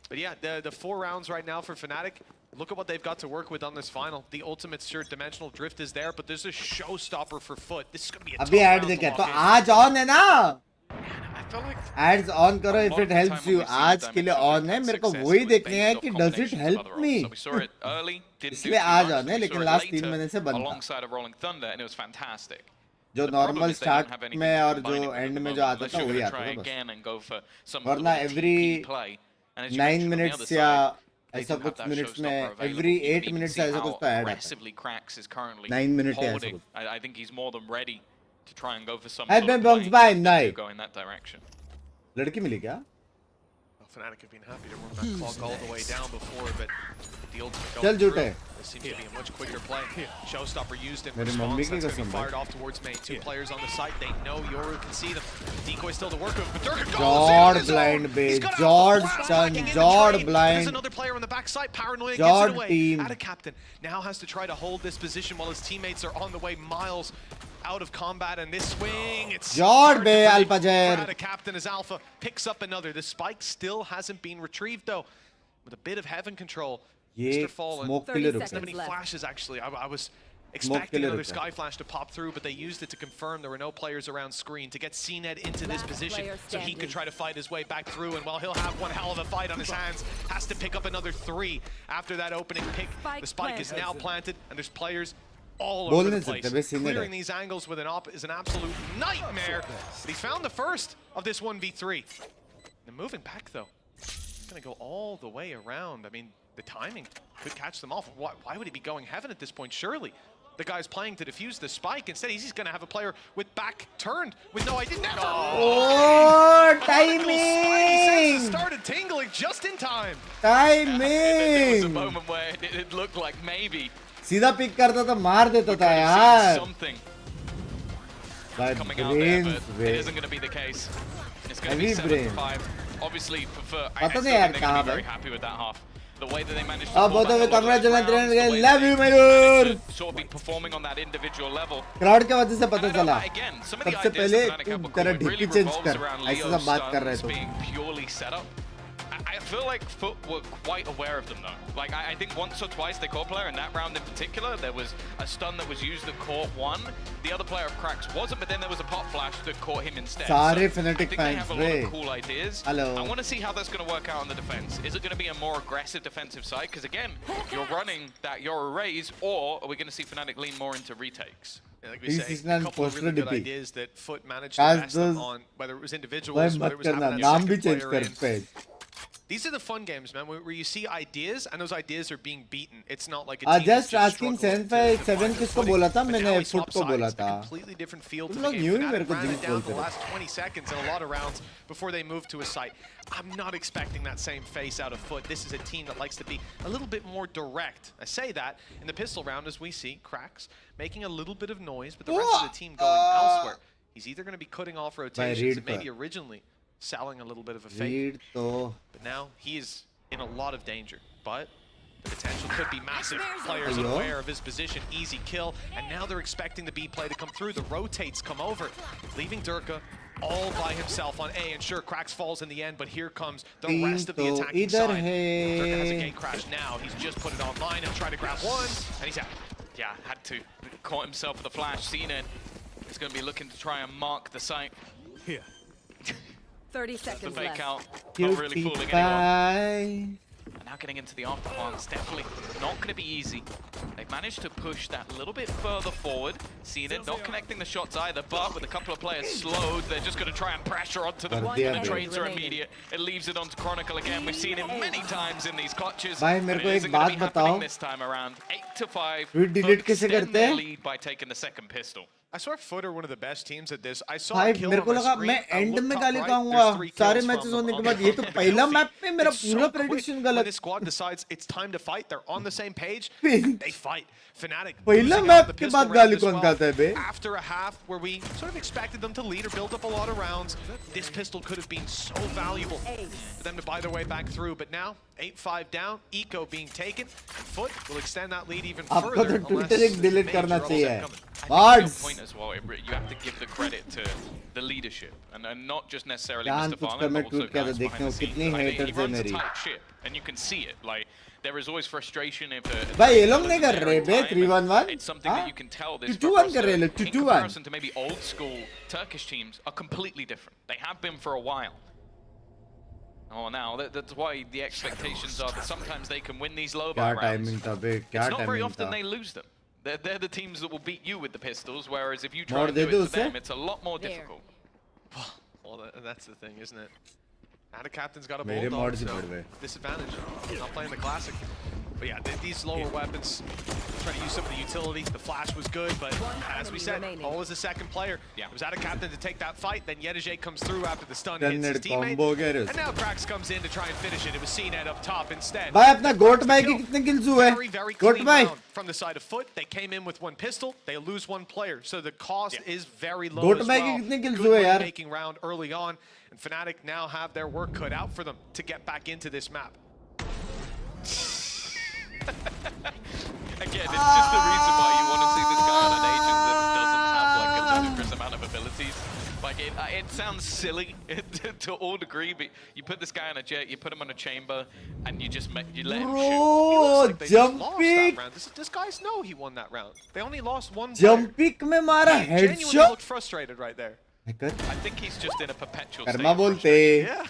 But yeah, the 4 rounds right now for Fnatic. Look at what they've got to work with on this final. The ultimate shirt dimensional drift is there, but there's a showstopper for Foot. This is going to be a tough अभी add round to देखे तो lock in. आज on है ना. I feel like ads on करो if it helps you. आज के लिए ऑन है. मेरे को वही देखने हैं कि does it help me. So we saw it early, didn't do इसलिए too आज much, ऑन है but we लेकिन saw it लास्ट 3 later महीने से बंद था. alongside a Rolling Thunder, and it was fantastic. जो The problem normal is they don't start have anything में to और combine जो it with and at the में moment, जो आता unless था you're वही gonna आता try था बस. again and go for some वरना sort of every TP play. And as you 9 mentioned on the minutes other या side, they ऐसा do have कुछ that मिनट्स showstopper में available. every You can 8 even minutes see ऐसा how कुछ तो add आता है. aggressively Cracks is currently 9 minutes या ऐसा holding. कुछ. I think he's more than ready to try and go for some Headphone sort of Binks play by to night. go in that direction. लड़की मिली क्या? Well, Fnatic have been happy to run that clock all the way down before, but the ultimate चल going झूठे. through. This seems to be a much quicker play. Showstopper used in मेरी response. Mummy That's की going to कसम be भाई. fired off towards May. 2 players on the site. They know Yoru can see them. Decoy still to work with, but Durga goes Jord in on his blind own. bait. He's got Jord Alpha Blast stun. backing in the Jord trade. blind. There's another player on the backside. Paranoia Jord gets it away. team. Ada Captain now has to try to hold this position while his teammates are on the way miles out of combat, and this swing, it's Jord hard to be predict Alpajer. for Ada Captain as Alpha picks up another. The spike still hasn't been retrieved though, with a bit of heaven control. ये Mr. Fallen. Smoke के लिए 30 रुक So many left. flashes actually. I was के expecting लिए another रुका. sky flash to pop through, but they used it to confirm there were no players around screen to get CNET into this Last position player so he could standing. try to fight his way back through. And while he'll have one hell of a fight on his hands, has to pick up another 3 after that opening pick. Spike The spike is planted. now planted, and there's players all बोल over the नहीं place. सकते, बस CNET Clearing है. these angles with is an absolute nightmare. But he's found the first of this 1v3. And moving back though, it's gonna go all the way around. I mean, the timing could catch them off. Why would he be going heaven at this point? Surely the guy's playing to defuse the spike. Instead, he's going to have a player with back turned with no idea. Oh, timing! Started tingling just in time. There was a Timing! moment where it looked like maybe सीधा pick करता तो मार देता we था could have यार. seen something By coming out there, brains, but it isn't going to be the case. It's going to be Heavy 7-5. Obviously, I पता still नहीं think यार they're going to कहाँ be very पे. happy with that half. The way that they managed to अब pull बोलते back हुए a lot of those congratulations, rounds, the way love they you, my managed dude. to sort of be performing on that individual level. Crowd के वजह से पता And I don't चला. know, again, some of the सबसे ideas पहले that Fnatic have तू were तेरा cool. It ढिक्की really change revolves कर. around ऐसे Leo's सब बात कर रहे stuns तो. being purely set up. I feel like Foot were quite aware of them though. Like I think once or twice they caught player in that round in particular, there was a stun that was used that caught one. The other player of Cracks wasn't, but then there was a pop flash that caught him instead. सारे So Fnatic I think they fans have a lot रे. of cool ideas. Hello. I want to see how that's going to work out on the defense. Is it going to be a more aggressive defensive side? Because again, you're running that Yoru raise, or are we going to see Fnatic lean more into retakes? Like we This say, is a not couple of really poster good DP. ideas that Foot managed to As best them those- on, whether it was भाई individuals, whether मत it was करना. having a नाम भी second change player कर in. पे. These are the fun games, man, where you see ideas and those ideas are being beaten. It's not like a team just that's asking struggling Senpai, to Seven find their किसको footing. बोला था? But मैंने now he Foot swapped को बोला sides. A था. completely different feel to तुम the लोग game. New ही Fnatic मेरे को ran it Jinx down बोलते the थे. last 20 seconds in a lot of rounds before they moved to a site. I'm not expecting that same face out of Foot. This is a team that likes to be a little bit more direct. I say that in the pistol round as we see Cracks making a little bit of noise, but the rest of the team going elsewhere. He's either going to be cutting off rotations read and maybe पर. originally selling a little bit of a fake. Read तो. But now he is in a lot of danger. But the potential could be massive. Players Ayo. aware of his position, easy kill, and now they're expecting the B play to come through. The rotates come over, leaving Durka all by himself on A. And sure, Cracks falls in the end, but here comes the rest of the तो attacking इधर side. Durka has a है. gate crash now. He's just put it online and tried to grab one, and he's out. Yeah, had to. Caught himself with a flash. Seen it. He's going to be looking to try and mark the site. 30 The seconds fake left. out. Not really Cutie fooling anyone. pie. And now getting into the after plants, definitely not going to be easy. They've managed to push that little bit further forward. Seen it, not connecting the shots either, but with a couple of players slowed, they're just going to try and pressure onto them. One enemy The trades are remaining. immediate. It leaves it onto Chronicle again. We've seen it many times in these clutches. भाई, but मेरे it को एक isn't gonna बात be happening बताओ. this time around. 8-5. Tweet delete Foot कैसे extend करते their हैं? lead by taking the second pistol. I swear Foot are one of the best teams at this. I saw भाई a kill मेरे on को my लगा screen. मैं I and looked में top गाली right, खाऊंगा there's 3 सारे kills मैचेस from होने them के on बाद the ये तो front. पहला Filthy. मैप पे मेरा It's पूरा so quick. प्रेडिक्शन When गलत. this squad decides it's time to fight, they're on the same page, फिर- they fight. Fnatic पहला losing मैप out the के pistol बाद round गाली as कौन well. खाता है बे? After a half where we sort of expected them to lead or build up a lot of rounds, this pistol could have been so valuable for them to buy their way back through. But now, 8-5 down, Eco being taken, and Foot will extend that lead even आपको further. तो Twitter एक delete करना चाहिए. I think Bards. your point as well, you have to give the credit to the leadership, and not just necessarily जान Mr. कुछ Farland, कर मैं but also tweet किया था guys देखने behind को the कितनी scenes. I mean, haters he है runs a मेरी. tight ship, and you can see it. Like there is always frustration if भाई ये लोग नहीं कर रहे बे 3-1-1. It's something that you can tell this 2-2-1 कर रहे हैं लोग, in 2-2-1. comparison to maybe old school Turkish teams are completely different. They have been for a while. Oh, now that's why the expectations are that sometimes they can win these low क्या bar rounds. Timing था बे? क्या It's not very timing often था? they lose them. They're the teams that will beat you with the pistols, whereas if you More try and do they it do, to them, sir. it's a lot more There. difficult. Well, that's the thing, isn't it? And a captain's got a मेरे bulldog, mods ही so बढ़ गए. disadvantage. Not playing the classic. But yeah, these lower weapons, trying to use some of the utility. The flash was good, but as we said, remaining. always a second player. Yeah. It was out of captain to take that fight. Then Yedije comes through after the stun Then hits his it teammate. combo getters. And now Cracks comes in to try and finish it. It was CNET up top instead. भाई अपना गोट भाई की कितने kills हुए? Very, very गोट clean भाई round from the side of Foot. They came in with one pistol. They lose one player. So the cost is very low Goat as bag की well. कितने kills Good हुए यार? making round early on. And Fnatic now have their work cut out for them to get back into this map. Again, it's just the reason why you want to see this guy on an agent that doesn't have like a ludicrous amount of abilities. Like it sounds silly to all degree, but you put this guy on a jet, you put him on a chamber, and you just you let him shoot. He Bro, looks like they just jump lost pick. that round. This guys know he won that round. They only lost one Jump player. pick में मारा He genuinely headshot. looked frustrated right there. Hacker I think he's just in a perpetual state Karma of बोलते. Yeah.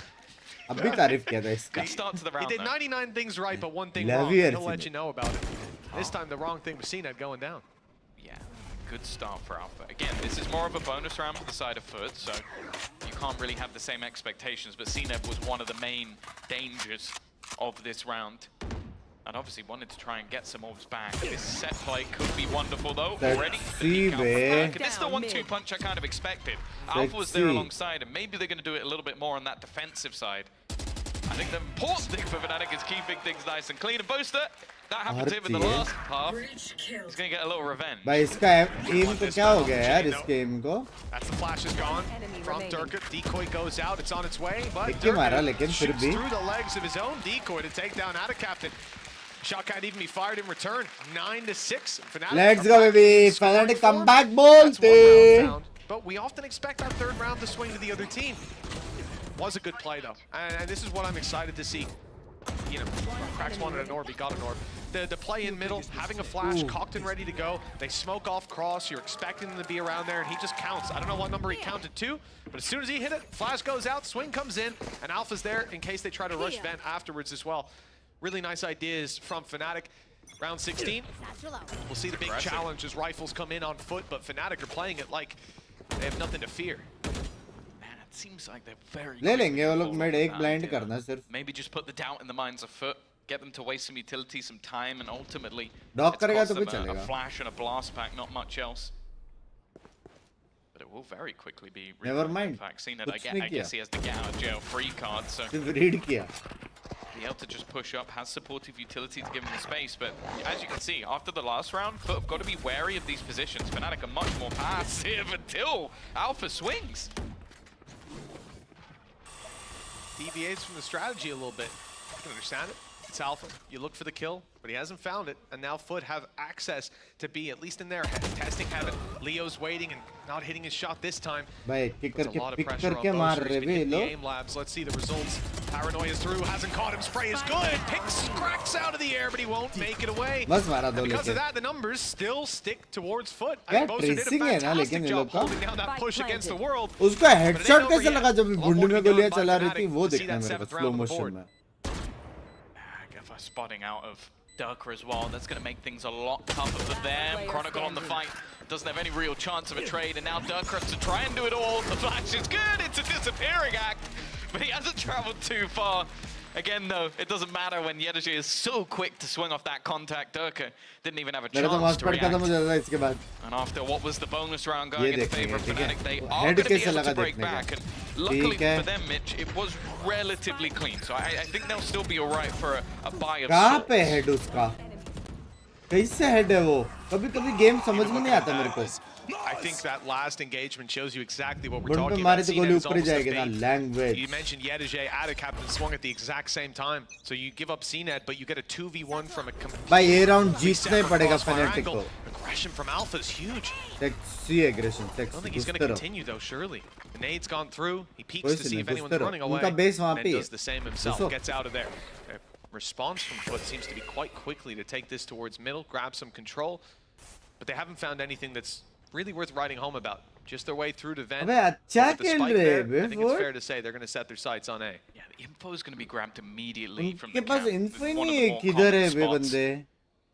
अब भी तारीफ किया था इसका. Good start to the He round did though. 99 things right, but one thing Love wrong. you, He'll Ersin. let you know about it. This time the wrong thing was CNET going down. Yeah, good start for Alpha. Again, this is more of a bonus round for the side of Foot, so you can't really have the same expectations, but CNET was one of the main dangers of this round. And obviously wanted to try and get some orbs back. This set play could be wonderful though. Let's Already. see, man. This is the 1-2 punch I kind of expected. Alpha was there alongside, and maybe they're going to do it a little bit more on that defensive side. I think the important thing for Fnatic is keeping things nice and clean. And Booster, that happened to him in the last half. He's going to get a little revenge. भाई इसका aim को क्या हो गया यार इसके aim को? That's the flash is gone from Durka. Decoy goes out. It's on its way, but इक्के मारा लेकिन फिर shoots भी. through the legs of his own decoy to take down Ada Captain. Shot can't even be fired in return. 9-6. Fnatic. Let's go, baby. Fnatic comeback bolte. But we often expect that third round to swing to the other team. Was a good play though, and this is what I'm excited to see. You know, Cracks wanted an orb, he got an orb. The play in middle, having a flash, cocked and ready to go. They smoke off cross, you're expecting them to be around there, and he just counts. I don't know what number he counted to, but as soon as he hit it, flash goes out, swing comes in, and Alpha's there in case they try to rush vent afterwards as well. Really nice ideas from Fnatic. Round 16, we'll see the big challenge as rifles come in on foot, but Fnatic are playing it like they have nothing to fear. Seems like they're very ले लेंगे वो लोग mid एक blind करना सिर्फ. Maybe just put the doubt in the minds of Foot, get them to waste some utility, some time, and ultimately Dog it's करेगा cost तो भी them a चलेगा. flash and a blast pack, not much else. But it will very quickly be. Never mind. In fact, seeing that कुछ I नहीं guess किया. he has the get out of jail free card, so सिर्फ read किया. be able to just push up, has supportive utility to give him the space. But as you can see, after the last round, Foot have got to be wary of these positions. Fnatic are much more passive until Alpha swings. Deviates from the strategy a little bit. I can understand it. It's Alpha. You look for the kill, but he hasn't found it. And now Foot have access to be at least in their testing heaven. Leo's waiting and not hitting his shot this time. भाई kick Puts a करके lot of pick pressure करके on मार Boaster. रहे He's been way hitting the लोग. aim labs. Let's see the results. Paranoia's through. Hasn't caught him. Spray is good. Picks cracks out of the air, but he won't make it away. बस मारा दो And because of लेकिन. that, the numbers still stick towards Foot. क्या And Boaster did a tracing है ना fantastic लेकिन ये job लोग का. holding down that push against the world. उसका But it headshot ain't कैसे over लगा yet. जब A lot बुंडू more में to be गोलियां done by चला रही थी Fnatic वो to see देखना that मेरे को seventh slow round on the motion board. में. Spotting out of Durka as well. That's going to make things a lot tougher for them. Chronicle on the fight. Doesn't have any real chance of a trade. And now Durka has to try and do it all. The flash is good. It's a disappearing act. But he hasn't traveled too far. Again, though, it doesn't matter when Yedaji is so quick to swing off that contact. Durka didn't even have a मेरा तो chance to watchparty खत्म हो react. जाएगा इसके बाद. And after what was the bonus round going in ये favor of देखेंगे, ठीक है. Fnatic, they वो are head going to be कैसे able लगा to break देखने का. back. And luckily ठीक है. for them, Mitch, it was relatively clean. So I think they'll still be all right for a buy of कहाँ sorts. पे head उसका? कैसे head है वो? कभी-कभी game समझ में नहीं आता मेरे को. I think that last engagement shows you exactly what we're Bundu talking पे about. मारे तो CNET गोली is ऊपर ही almost a जाएगी ना. bait. Language. You mentioned Yedaji, Ada Captain swung at the exact same time. So you give up CNET, but you get a 2v1 from a complete भाई ये round जीतना ही separate पड़ेगा crossfire Fnatic angle. को. Aggression from Alpha is huge. Sexy aggression. I don't Sexy. think he's going to continue though, surely. The nade's gone through. He peeks कोई to से see नहीं, if anyone's घुसते रहो. running away. उनका base वहाँ And पे ही does है. the same himself. घुसो. Gets out of there. Response from Foot seems to be quite quickly to take this towards middle, grab some control. But they haven't found anything that's really worth writing home about. Just their way through to vent. अबे अच्छा With the खेल spike रहे there, हैं I think it's bay. fair to say they're going to set their sights on A. Yeah, the info is going to be grabbed immediately from उनके the pass camp. info he It's one of नहीं the है more किधर है common वे spots. बंदे.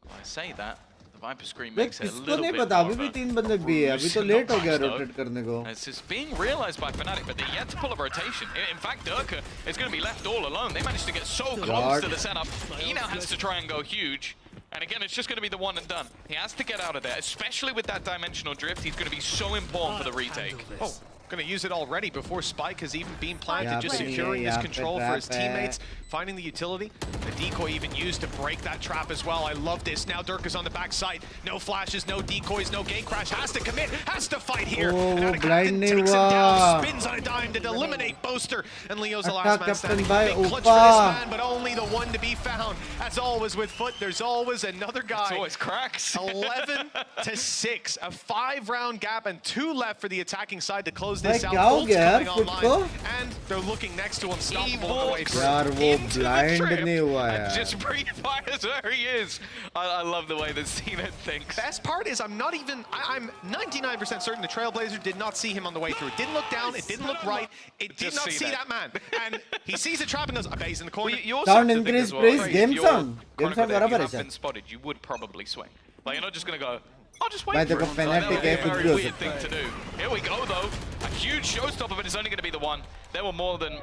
When I say that, the Viper screen way makes it a किसको little नहीं bit पता more अभी भी of a 3 बंदे भी है. अभी तो gruesome लेट हो गया though. rotate करने को. It's just being realized by Fnatic, but they're yet to pull a rotation. In fact, Durka is going to be left all alone. They managed to get so close to the setup. He now has to try and go huge. And again, it's just going to be the one and done. He has to get out of there, especially with that dimensional drift. He's going to be so important for the retake. Oh, going to use it already before Spike has even been planted, Yeah, just but securing yeah, this but control for his trap, teammates, finding the utility. The decoy even used to break that trap as well. I love this. Now Durka's on the backside. No flashes, no decoys, no gate crash. Has to commit, has to fight here. Oh, And Ada blind Captain नहीं takes him हुआ. down, spins on a dime to eliminate Boaster. And Leo's the अच्छा last man captain standing. भाई Big clutch for this ऊपर. man, but only the one to be found. As always with Foot, there's always another guy. It's always cracks. 11-6, a 5-round gap and 2 left for the attacking side to close भाई this out. क्या हो Bolt's गया यार coming Foot online, को? and they're looking next to unstoppable on the way through. यार वो Into the blind trip नहीं हुआ and यार. just pre-fires where he is. I love the way that CNET thinks. Best part is I'm 99% certain the Trailblazer did not see him on the way through. It didn't look down, it didn't look right, it did Just not see CNET. that man. And he sees a trap and goes, I bet he's in the corner. You also Sound have to think increase, as well, please. if Game you're sound. Game Chronicle sound there, बराबर you है have sir. been spotted, you would probably swing. Like, you're not just going to go, I'll just wait भाई for देखो it. Fnatic That would be है a कुछ भी very हो weird सकता thing है. to do. Here we go, though. A huge showstopper, but it's only going to be the one. There were more than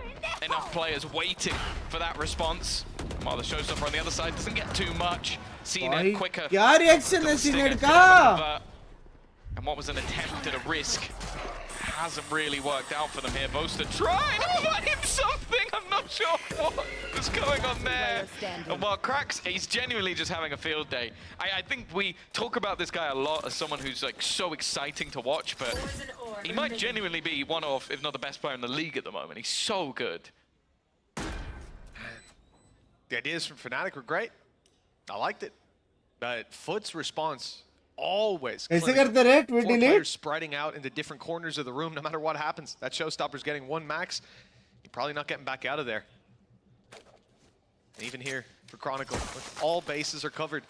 enough players waiting for that response. While the showstopper on the other side doesn't get too much. CNED quicker. क्या reaction है Stinger CNED could का? have maneuver. And what was an attempt at a risk hasn't really worked out for them here. Boaster trying to find him something. I'm not sure what was going on there. And while Cracks, he's genuinely just having a field day. I think we talk about this guy a lot as someone who's like so exciting to watch, but he might genuinely be one of, if not the best player in the league at the moment. He's so good. The ideas from Fnatic were great. I liked it. But Foot's response always ऐसे करते रहे four delete. players spreading out into different corners of the room, no matter what happens. That showstopper's getting one max. You're probably not getting back out of there. And even here for Chronicle, all bases are covered.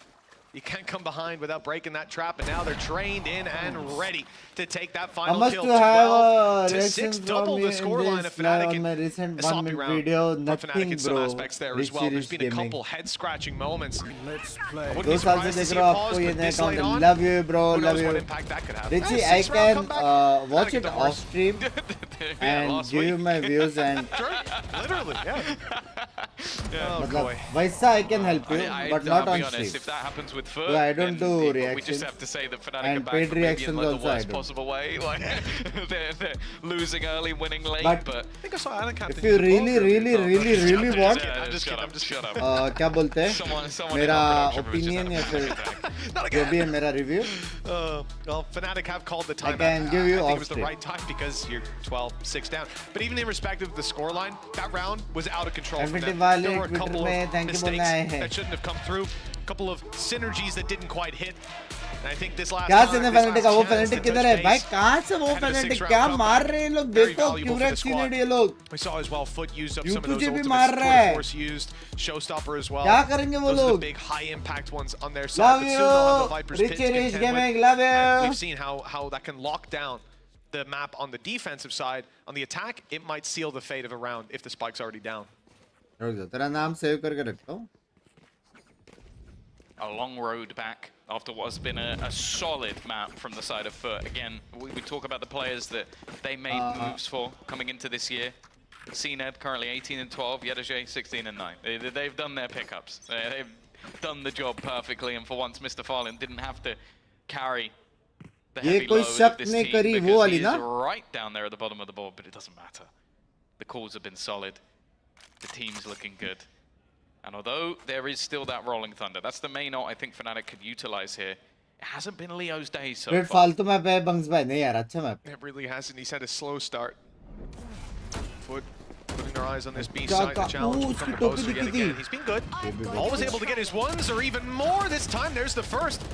You can't come behind without breaking that trap, and now they're trained in and ready to take that final must kill. to have 12 to 6, double the scoreline of Fnatic in my recent a sloppy 1 minute round video. from Fnatic Nothing, in some bro. aspects there as well. There's been a couple head-scratching moments. Let's play. I wouldn't 2 be साल से surprised to देख see रहा a हूँ pause, आपको ये but नया this late account. on, Love you, bro. who Love knows what you. impact that could have. Richie, Hey, I 6 round can comeback. watch it Fnatic off stream and last give you week. my views and Literally, yeah. Oh, मतलब boy. वैसा I can help you, but not I'll on be honest, stream. if that happens with Foot, I don't then do we just reactions have to say that Fnatic and are back paid from maybe in reactions like the also I worst do. possible way. Like they're losing early, winning late, But but I think I saw Alan Captain. if you really want shut up. क्या बोलते हैं Someone मेरा in our production was just opinion या having a फिर panic attack. जो भी है मेरा review Well, Fnatic have called the timeout. can give you I think off it was the stream. right time because you're 12-6 down. But even irrespective of the scoreline, that round was out of control from Infinity them. वाले There were a Twitter couple में of thank you बोलने mistakes आए हैं that shouldn't have come through. A couple of synergies that didn't quite hit. And I think this last क्या time, सीने this fanatic last का वो chance fanatic to किधर touch है भाई base, कहाँ से वो ahead of the fanatic six-round क्या comeback. मार रहे हैं लोग Very देखो valuable for क्यूरेक the squad. सीनेड ये लोग We saw as well, Foot used up You some of those तुझे भी ultimates. मार रहा है। Force used, Showstopper as well. क्या करेंगे वो Those are the लोग big high impact ones on their side. love But you still they'll have the Viper's pit to Richie Rich contend with. Gaming love And you we've seen how that can lock down the map on the defensive side. On the attack, it might seal the fate of a round if the spike's already down. रुक जा तेरा नाम save करके रखता हूँ A long road back after what has been a solid map from the side of Foot. Again, we talk about the players that they made moves for coming into this year. CNED currently 18 and 12, Yedajay 16 and 9. They've done their pickups. They've done the job perfectly, and for once, Mr. Farlin didn't have to carry the heavy कोई load of शक this नहीं team करी वो because वाली he is ना? right down there at the bottom of the board, but it doesn't matter. The calls have been solid. The team's looking good. And although there is still that rolling thunder, that's the main ult I think Fnatic could utilize here. It hasn't been Leo's day so red far. फालतू map है बंग्स भाई नहीं यार अच्छा map It really hasn't. He's had a slow start. Foot putting their eyes on this B क्या side. The का challenge will उसकी come to टोपी Boaster yet दिखी थी again. He's been good. Always able to get his ones or even more. This time there's the first.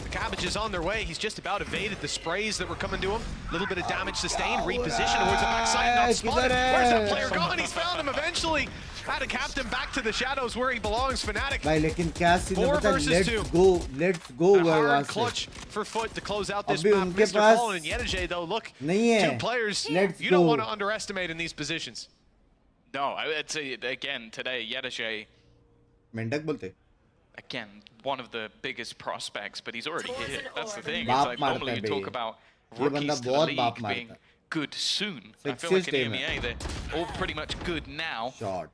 The Cabbage is on their way. He's just about evaded the sprays that were coming to him. A little bit of damage sustained. Reposition towards the backside. Not spotted. Where's that player gone? He's found him eventually. Had a captain back to the shadows where he belongs. Fnatic. भाई लेकिन क्या scene है 4 पता versus 2. Let's go A वहां hard से clutch for Foot to close out this अभी map. उनके Mr. Pass Fallen and Yedajay though, look, नहीं है two players Let's you don't go. want to underestimate in these positions. No, it's again today, Yedajay, मेंढक बोलते again, one of the biggest prospects, but he's already here. That's the thing. बाप It's like normally मारता you है talk bay. about ये बंदा rookies to the बहुत league बाप being मारता है good soon. I feel Sexiest like in team है। EMEA, they're all pretty much good now. Shot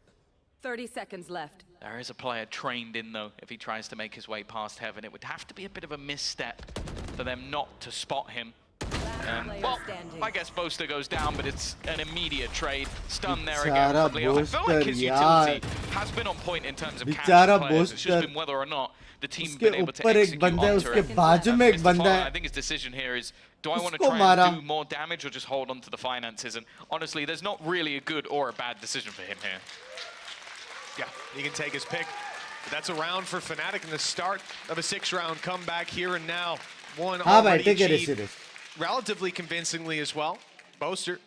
30 seconds left. There is a player trained in, though, if he tries to make his way past Heaven. It would have to be a bit of a misstep for them not to spot him. Well, I guess Boaster goes down, but it's an immediate trade. Stun there again Bichara from Leo. I feel like his Boaster, utility has been on point in terms of Bichara catching players. It's just Boaster. been whether or not the team उसके been able to ऊपर एक execute बंदा है onto उसके it. बाजू में एक Mr. बंदा Farlin, है I think his decision here is, do I want to उसको try मारा and do more damage or just hold on to the finances? And honestly, there's not really a good or a bad decision for him here. Yeah, he can take his pick. But that's a round for Fnatic in the start of a 6-round comeback here and now. One हाँ भाई already take it achieved serious relatively convincingly as well. Boaster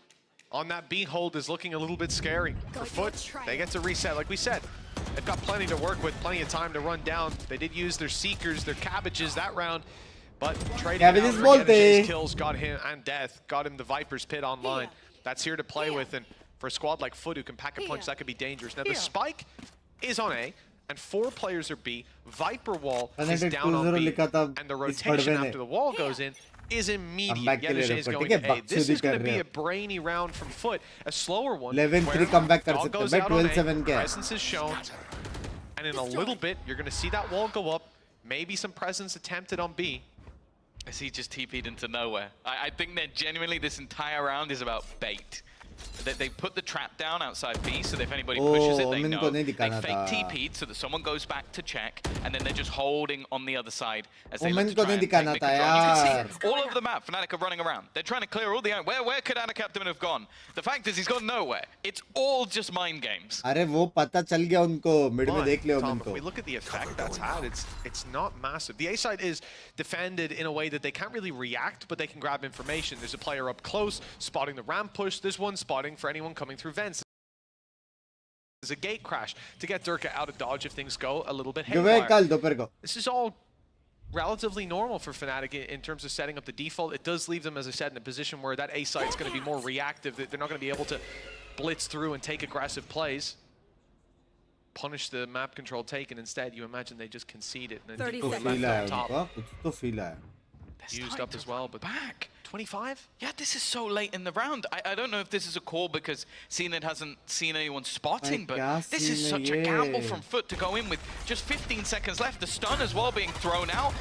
on that B hold is looking a little bit scary. For Foot, they get to reset. Like we said, they've got plenty to work with, plenty of time to run down. They did use their Seekers, their Cabbages that round, but trading it out Cabbages for bolte. Yedajay's kills got him, and death, got him the Viper's Pit online. That's here to play with, and for a squad like Foot who can pack a punch, that could be dangerous. Now the spike is on A, and 4 players are B. Viper wall is Fnatic down on 2-0 B, लिखा था and the इस rotation पड़वे ने after the wall goes in is immediate. Comeback के लिए Yedoje is report, going ठीक है, to A. This बकचोदी is going कर to रहे be हो। a brainy round from Foot. A slower one. 11-3 where comeback कर Dog सकते हैं goes भाई, out on A, 12-7 क्या है? presence is shown. And in a little bit, you're going to see that wall go up. Maybe some presence attempted on B. As he just TP'd into nowhere. I think that genuinely this entire round is about bait. They put the trap down outside B, so that if anybody pushes it, they Omen know. को नहीं They दिखाना fake था। TP'd so that someone goes back to check, and then they're just holding on the other side as they Omen look को to try नहीं and take दिखाना the था control. You यार। can see all over the map, Fnatic are running around. They're trying to clear all the... Where could Anacaptain have gone? The fact is he's gone nowhere. It's all just mind games. अरे वो पता चल गया उनको, mid में But, देख ले Tom, women if को। we look at the effect that's had, it's not massive. The A side is defended in a way that they can't really react, but they can grab information. There's a player up close, spotting the ramp push. There's one spotting for anyone coming through vents. There's a gate crash to get Durka out of dodge if things go a little bit गिवे haywire. कल दोपहर को। This is all relatively normal for Fnatic in terms of setting up the default. It does leave them, as I said, in a position where that A side is going to be more reactive. They're not going to be able to blitz through and take aggressive plays. Punish the map control take, and instead you imagine they just concede it. And then 30 just कुछ left feel आया up top. उनको, कुछ तो feel आया। They're Used starting up to as well, but back. 25? Yeah, this is so late in the round. I don't know if this is a call because CNED hasn't seen anyone spotting, but क्या this is scene है such a gamble ये? from Foot to go in with just 15 seconds left. The stun as well being thrown out.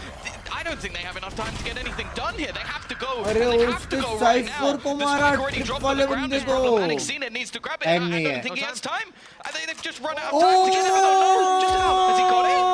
I don't think they have enough time to get anything done here. They have to go. अरे And they have उसके to go right now. Cypher को The मारा, spike already trip dropped on वाले the ground. बंदे Is को। problematic. CNED needs to grab it. Time I नहीं don't है। think he has time. I think they've just run out of time to get him in. No, just enough. Has he got it?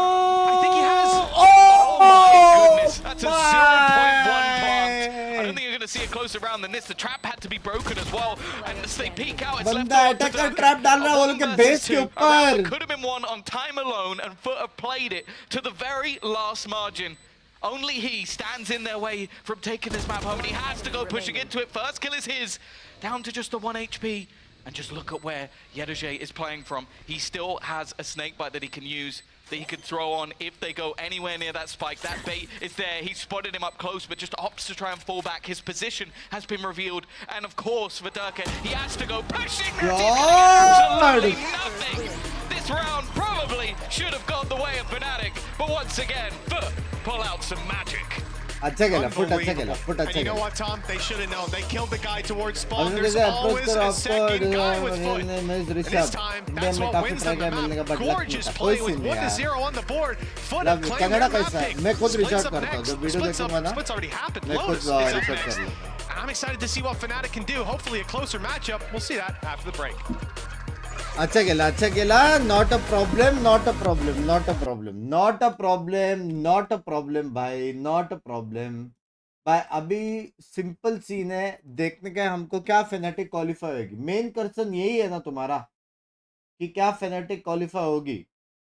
I think he has. Oh my goodness. That's a 0.1 plant. I don't think you're going to see a closer round than this. The trap had to be broken as well. And as they peek out, it's left बंदा over to attacker Durka. Trap डाल रहा है वो लोग के base के ऊपर। Could have been one on time alone, and Foot have played it to the very last margin. Only he stands in their way from taking this map home, and he has to go pushing into it. First kill is his, down to just the 1 HP. And just look at where Yedoje is playing from. He still has a snake bite that he can use, that he could throw on if they go anywhere near that spike. That bait is there. He spotted him up close, but just opts to try and fall back. His position has been revealed. And of course, for Durka, he has to go pushing. Absolutely nothing. This round probably should have gone the way of Fnatic. But once again, Foot pull out some magic. अच्छा खेला, foot अच्छा खेला, foot And अच्छा you know खेला। what, Tom? They should have known. They killed the guy towards spawn. और There's जैसे approach always करो a आपको second guy with Foot. मैं And Rishabh this time, India that's में what काफी wins ट्राई them किया the मिलने का map. बट लक नहीं Gorgeous था, कोई play with सीन नहीं 1-0 यार। on the board. Foot मतलब claimed कनाडा their कैसा है? map मैं खुद pick. रिचार्ज Splits up करता हूँ, next. जब वीडियो Splits देखूंगा up- ना, Splits already happened. मैं खुद Lotus is up recharge next. कर लूँगा। I'm excited to see what Fnatic can do. Hopefully a closer matchup. We'll see that after the break. अच्छा खेला, not a problem, not a problem, not a problem, not a problem, not a problem भाई, not a problem भाई। अभी simple scene है, देखने का हमको क्या फेनेटिक क्वालिफाई होगी। मेन कंसर्न यही है ना तुम्हारा, कि क्या फेनेटिक क्वालिफाई होगी,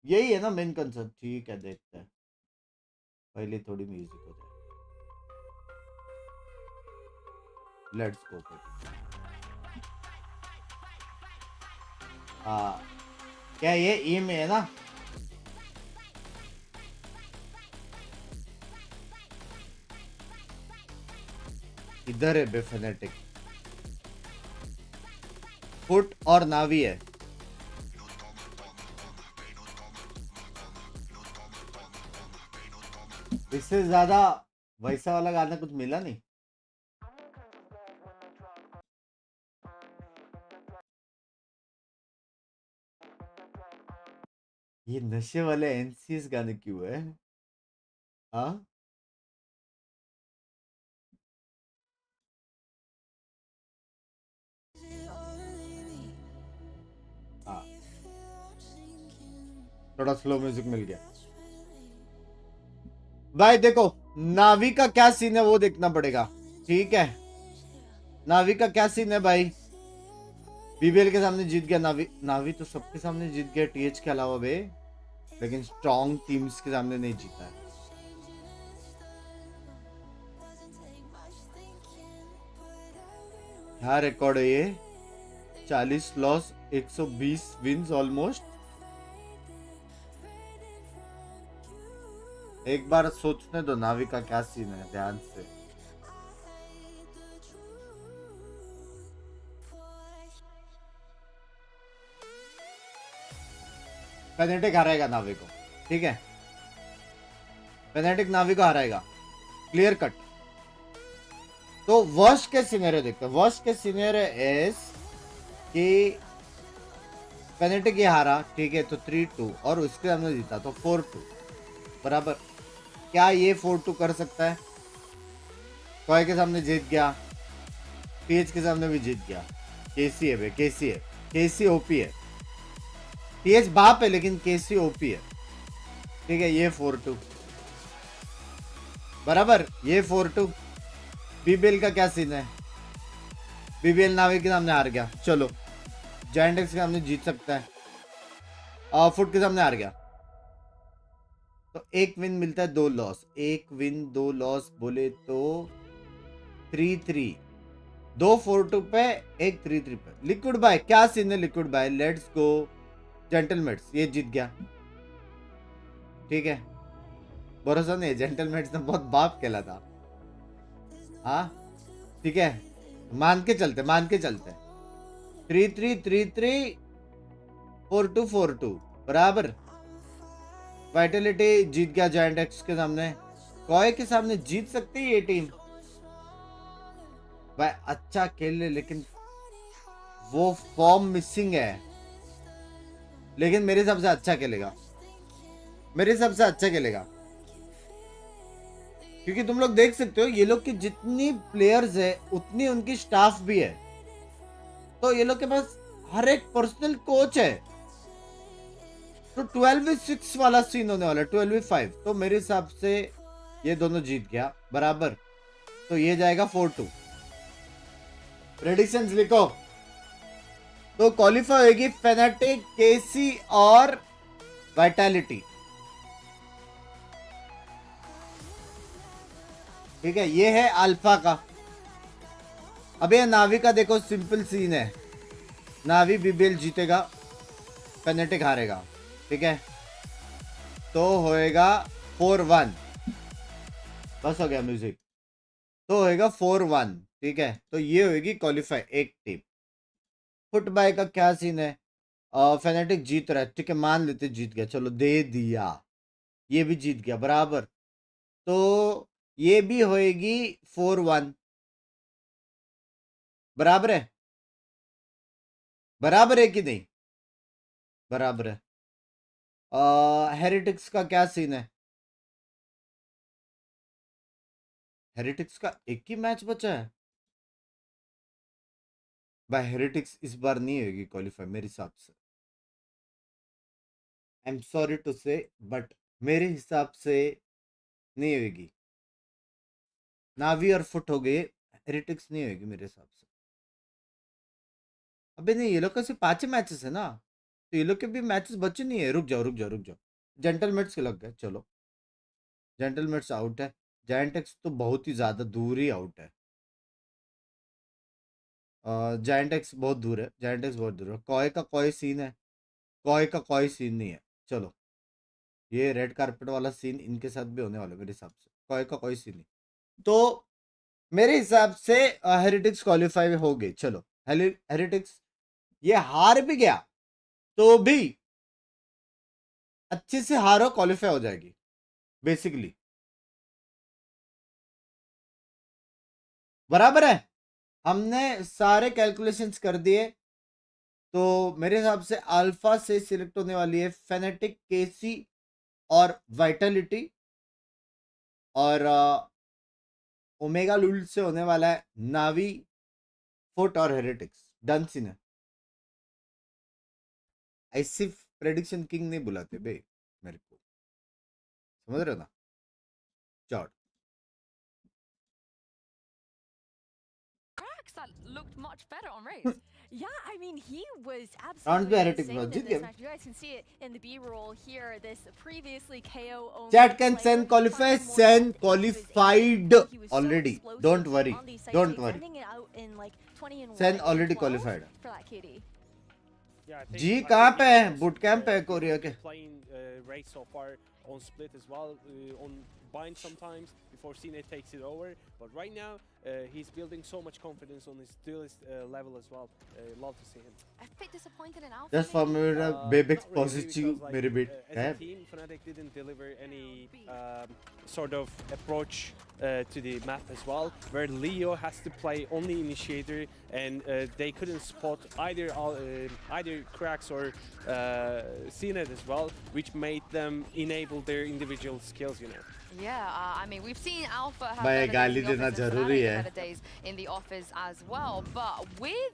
यही है ना मेन कंसर्न। ठीक है, देखते हैं, पहले थोड़ी म्यूजिक हो जाए। Let's go. हाँ, क्या ये ई में है ना? इधर है बेफनेटिक, फुट और नावी है। इससे ज्यादा वैसा वाला गाना कुछ मिला नहीं। ये नशे वाले एनसीएस गाने क्यों है? हाँ, थोड़ा स्लो म्यूजिक मिल गया भाई। देखो नावी का क्या सीन है वो देखना पड़ेगा, ठीक है? नावी का क्या सीन है भाई? बीबीएल के सामने जीत गया नावी। नावी तो सबके सामने जीत गया टीएच के अलावा बे, लेकिन स्ट्रॉन्ग टीम्स के सामने नहीं जीता है। क्या रिकॉर्ड है ये? 40 लॉस 120 विन्स ऑलमोस्ट। एक बार सोचने दो नावी का क्या सीन है ध्यान से। फेनेटिक हराएगा नावी को, ठीक है? फेनेटिक नावी को हराएगा, क्लियर कट। तो वर्स्ट के सिनेरियो देखते हैं. वर्स्ट के सिनेरियो इज कि पेनेटिक ये हारा, ठीक है, तो 3-2 और उसके हमने जीता तो 4-2 बराबर. क्या ये 4-2 कर सकता है? कोई के सामने जीत गया, पीएच के सामने भी जीत गया. केसी है भाई, केसी है, केसी ओपी है. पीएच बाप है लेकिन केसी ओपी है. ठीक है, ये 4-2 बराबर. ये 4-2. बीबीएल का क्या सीन है? बीबीएल नावी के सामने हार गया, चलो. जायंटेक्स के सामने जीत सकता है, फुट के सामने हार गया, तो 1 विन मिलता है 2 लॉस. 1 विन 2 लॉस बोले तो 3-3. 2 4-2 पे, 1 3-3 पे. लिक्विड बाय क्या सीन है? लिक्विड बाय लेट्स गो जेंटलमेट्स. ये जीत गया, ठीक है. भरोसा नहीं, जेंटलमेट्स ने बहुत बाप खेला था. हाँ ठीक है, मान के चलते 3-3 3-3 4-2 4-2 बराबर. वाइटलिटी जीत गया जायंटेक्स के सामने. कॉय के सामने जीत सकती है ये टीम भाई. अच्छा खेल ले लेकिन वो फॉर्म मिसिंग है. लेकिन मेरे हिसाब से अच्छा खेलेगा, मेरे हिसाब से अच्छा खेलेगा. क्योंकि तुम लोग देख सकते हो ये लोग की जितनी प्लेयर्स है उतनी उनकी स्टाफ भी है. तो ये लोग के पास हर एक पर्सनल कोच है. तो 12v6 वाला सीन होने वाला है, 12v5. तो मेरे हिसाब से ये दोनों जीत गया बराबर. तो ये जाएगा 4-2. प्रेडिक्शंस लिखो. तो क्वालिफाई होगी फेनेटिक, केसी और वाइटलिटी. ठीक है, ये है अल्फा का. अब ये नावी का देखो, सिंपल सीन है. नावी बीबीएल जीतेगा, फेनेटिक हारेगा. ठीक है, तो होएगा 4-1. बस हो गया म्यूजिक. तो होएगा 4-1. ठीक है, तो ये होएगी क्वालिफाई एक टीम. फुट बाय का क्या सीन है? फेनेटिक जीत रहा है, ठीक है, मान लेते जीत गया, चलो दे दिया. ये भी जीत गया बराबर. तो ये भी होएगी 4-1 बराबर है. बराबर है कि नहीं? बराबर है. हेरिटिक्स का क्या सीन है? हेरिटिक्स का एक ही मैच बचा है भाई. हेरिटिक्स इस बार नहीं होगी क्वालिफाई मेरे हिसाब से. आई एम सॉरी टू से बट मेरे हिसाब से नहीं होगी. नावी और फुट हो गए, हेरिटिक्स नहीं होगी मेरे हिसाब से. अबे नहीं, ये लोग का सिर्फ 5 मैचेस है ना, तो ये लोग के भी मैचेस बचे नहीं है. रुक जाओ रुक जाओ रुक जाओ. जेंटलमेट्स के लग गए, चलो. जेंटलमेट्स आउट है. जायंटेक्स तो बहुत ही ज्यादा दूर ही आउट है. जायंटेक्स बहुत दूर है, जायंटेक्स बहुत दूर है. कॉय का कोई सीन है? कॉय का कोई सीन नहीं है. चलो, ये रेड कारपेट वाला सीन इनके साथ भी होने वाला है मेरे हिसाब से. कॉय का कोई सीन नहीं. तो मेरे हिसाब से हेरिटिक्स क्वालिफाई हो गई. चलो, हेरिटिक्स ये हार भी गया तो भी अच्छे से हारो क्वालिफाई हो जाएगी बेसिकली. बराबर है, हमने सारे कैलकुलेशंस कर दिए. तो मेरे हिसाब से अल्फा से सिलेक्ट होने वाली है फेनेटिक, केसी और वाइटलिटी. और ओमेगा लूल से होने वाला है नावी, फुट और हेरिटिक्स. डन सीन है. ऐसी प्रेडिक्शन किंग नहीं बुलाते बे मेरे को, समझ रहे हो ना? चौड़. Cracks that looked much better on Raze. Yeah, I mean, he was Round पे absolutely heretic insane bro, in Jeet this गए. match. You guys can see it in the B-roll here. This previously KO only Chat can player send qualify, finding more send depth into his qualified aim. He was so already. explosive Don't worry, on these sites, don't like worry. sending it out in like 20 and Send what, already 12 qualified. for that KD. जी कहाँ पे है? Boot camp पे है Korea के. Playing Raze so far on split as well, on bind sometimes before Cine takes it over. But right now He's building so much confidence on his duelist level as well. Love to see him. A bit disappointed in Alpha. Just for me, Bebex Not really, positive because, मेरे बेट as है. a team, Fnatic didn't deliver any sort of approach to the map as well, where Leo has to play only initiator, and they couldn't spot either cracks or CNET as well, which made them enable their individual skills, you know. Yeah, I mean, we've seen Alpha have भाई better गाली days in the देना office and जरूरी Fnatic है. have better days in the office as well. But with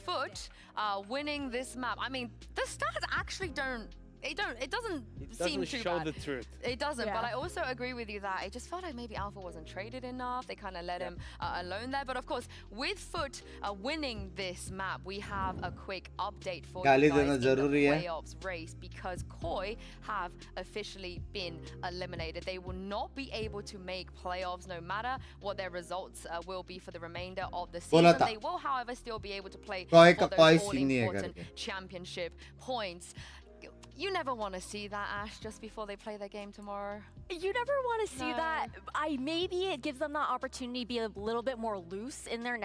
Foot winning this map, I mean, the stats actually don't. It doesn't seem too show bad. the truth. It doesn't, Yeah. but I also agree with you that it just felt like maybe Alpha wasn't traded enough. They kind of let him alone there. But of course, with Foot winning this map, we have a quick update for गाली you guys देना in the जरूरी है. playoffs race because Koi have officially been eliminated. They will not be able to make playoffs no matter what their results will be for the remainder of the बोला season. था. They will, however, still be able to play कोई for का कोई those scene नहीं है all-important करके. championship points. You never want to see that, Ash, just before they play their game tomorrow. You never want to see No. that. Maybe it gives them that opportunity to be a little bit more loose in their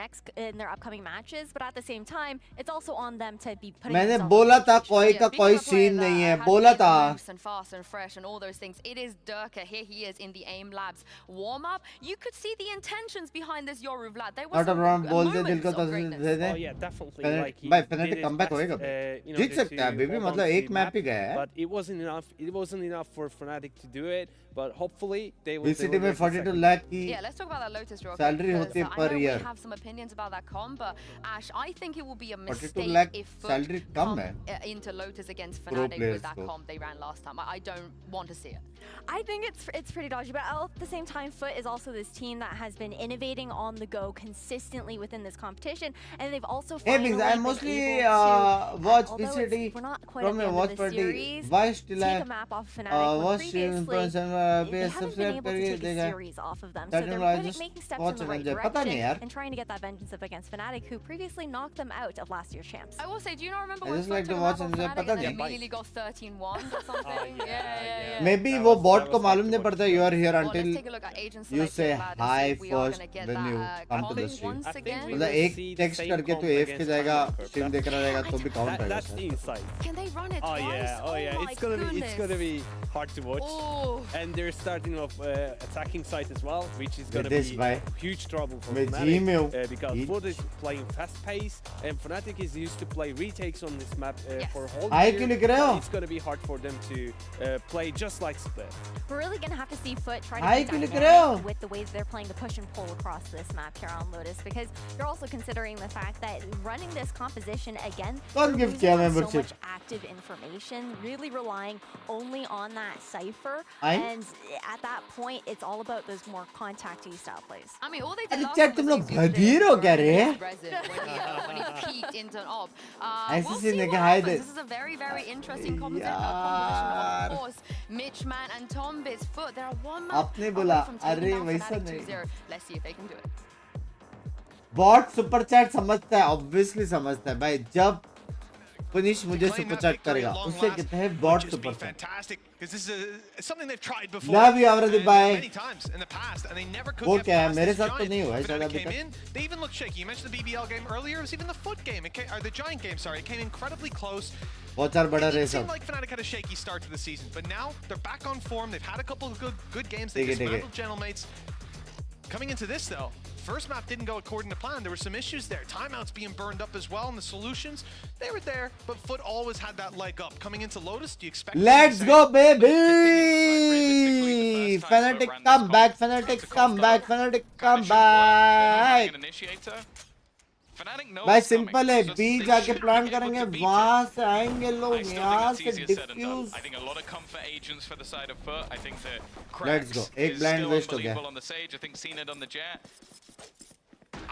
upcoming matches, but at the same time, it's also on them to be putting. मैंने themselves बोला in a था situation. कोई का speaking कोई of players scene that नहीं है. has बोला been था. loose and fast and fresh and all those things. It is Durka. Here he is in the AIM Labs warm-up. You could see the intentions behind this Yoru Vlad. There was Not some around बोल दे दिल moments को of तस्वीर greatness. They they. Oh yeah, definitely. Fnatic- Like he भाई, did Fnatic his comeback best, होएगा. in Jeet order सकते हैं to अभी भी, hold मतलब on to एक the मैप map, ही गया है. But it wasn't enough. It wasn't enough for Fnatic to do it. But hopefully they will. VCT में deliver the 42 second. लाख की Yeah, let's talk about that Lotus draw. Salary because, होती है I per know year. we have some opinions about that comp, but Ash, I think it will be a 42 mistake lakh if Foot salary come come है. into Lotus against Pro Fnatic players with that को. comp they ran last time. I don't want to see it. I think it's pretty dodgy, but at the same time, Foot is also this team that has been innovating on the go consistently within this competition, and they've also Hey finally Binks, I been mostly able to, watch although VCT we're not quite from at a the watch end of the party. series, Why still take I a map off Fnatic when watch previously they haven't been subscribe able to करके take a देखा. series off of them. So That they're time I making just steps in watch the it right and just पता नहीं direction यार. and trying to get that vengeance up against Fnatic, who previously knocked them out of last year's champs. I will say, do you not remember I when just Foot like to took a watch map off and Fnatic पता and then नहीं. immediately got 13-1 or something? Yeah. Maybe That वो was- bot that को was मालूम hard नहीं to पड़ता watch. you are here Well, until let's take a look at agent you select say here, lad, and see hi if we are first gonna get when you that come to the comp stream. once I think again. we मतलब will एक see the text same करके comp तो AF के against जाएगा, Timeout. stream देख रहा रहेगा तो भी count That, रहेगा that's the शायद. insight. Can they run it Oh twice? yeah, oh yeah. my It's gonna be hard to watch. Oh. And they're starting off attacking site as well, which is gonna this be भाई. huge trouble for मैं Fnatic, G में हूँ. because G. Foot is playing fast pace, and Fnatic is used to play retakes on this map Yes. for whole Hi, year. क्यों लिख रहे but हो? It's gonna be hard for them to play just like Split. We're really going to have to see Foot try to Hi, be क्यों लिख रहे dynamic हो? with the ways they're playing the push and pull across this map here on Lotus, because you're also considering the fact that running this composition again, Don't they're give losing Kia on so membership. much active information, really relying only on that cipher, Hi. and at that point, it's all about those more contacty style plays. I mean, all they did अरे last chat time तुम was लोग use usage बधिर हो for क्या रे? Resin when he peaked into an op. ऐसे We'll scene see है what कि हाय happens. They. This is a very, very interesting composition. यार. Of course, Mitchman and Tombit's Foot. They're one man आपने away बोला, from taking अरे down वैसा Fnatic नहीं. 2-0. Let's see if they can do it. Bot super chat समझता है, obviously समझता है भाई. जब पुनिश मुझे सुपर चैट करेगा उससे कहते हैं bot super chat. Fantastic, because this is something they've tried before. Love you, Avradhi and, bhai. many times in the past, and they never could वो get क्या है? past मेरे this साथ तो giant. नहीं हुआ है शायद Fnatic अभी came तक. in, they even looked shaky. You mentioned the BBL game earlier. It was even the Foot game. It came, or the Giant game, sorry. It came incredibly close. बहुत सारा बड़ा It race seemed अब. like Fnatic had a shaky start to the season, but now they're back on form. They've had a couple of good games. They Take it. dismantled Gentlemates. Coming into this though, first map didn't go according to plan. There were some issues there. Timeouts being burned up as well, and the solutions, they were there, but Foot always had that leg up. Coming into Lotus, do you expect? Let's the go same? baby. Realistically, the first time Fnatic Foot ran come this back. comp, Fnatic it's a come cost back. up. Fnatic Kinda come should work. They're not back. using an initiator. Fnatic knows भाई it's coming, simple है. so B they जाके should plan be able करेंगे, to beat वहां it. से आएंगे I लोग, still यहाँ think it's से easier said than done. Defuse. I think a lot of comfort agents for the side of Foot. I think the Let's cracks go. एक is blind still waste हो गया. unbelievable on the Sage. I think Zenith on the Jet.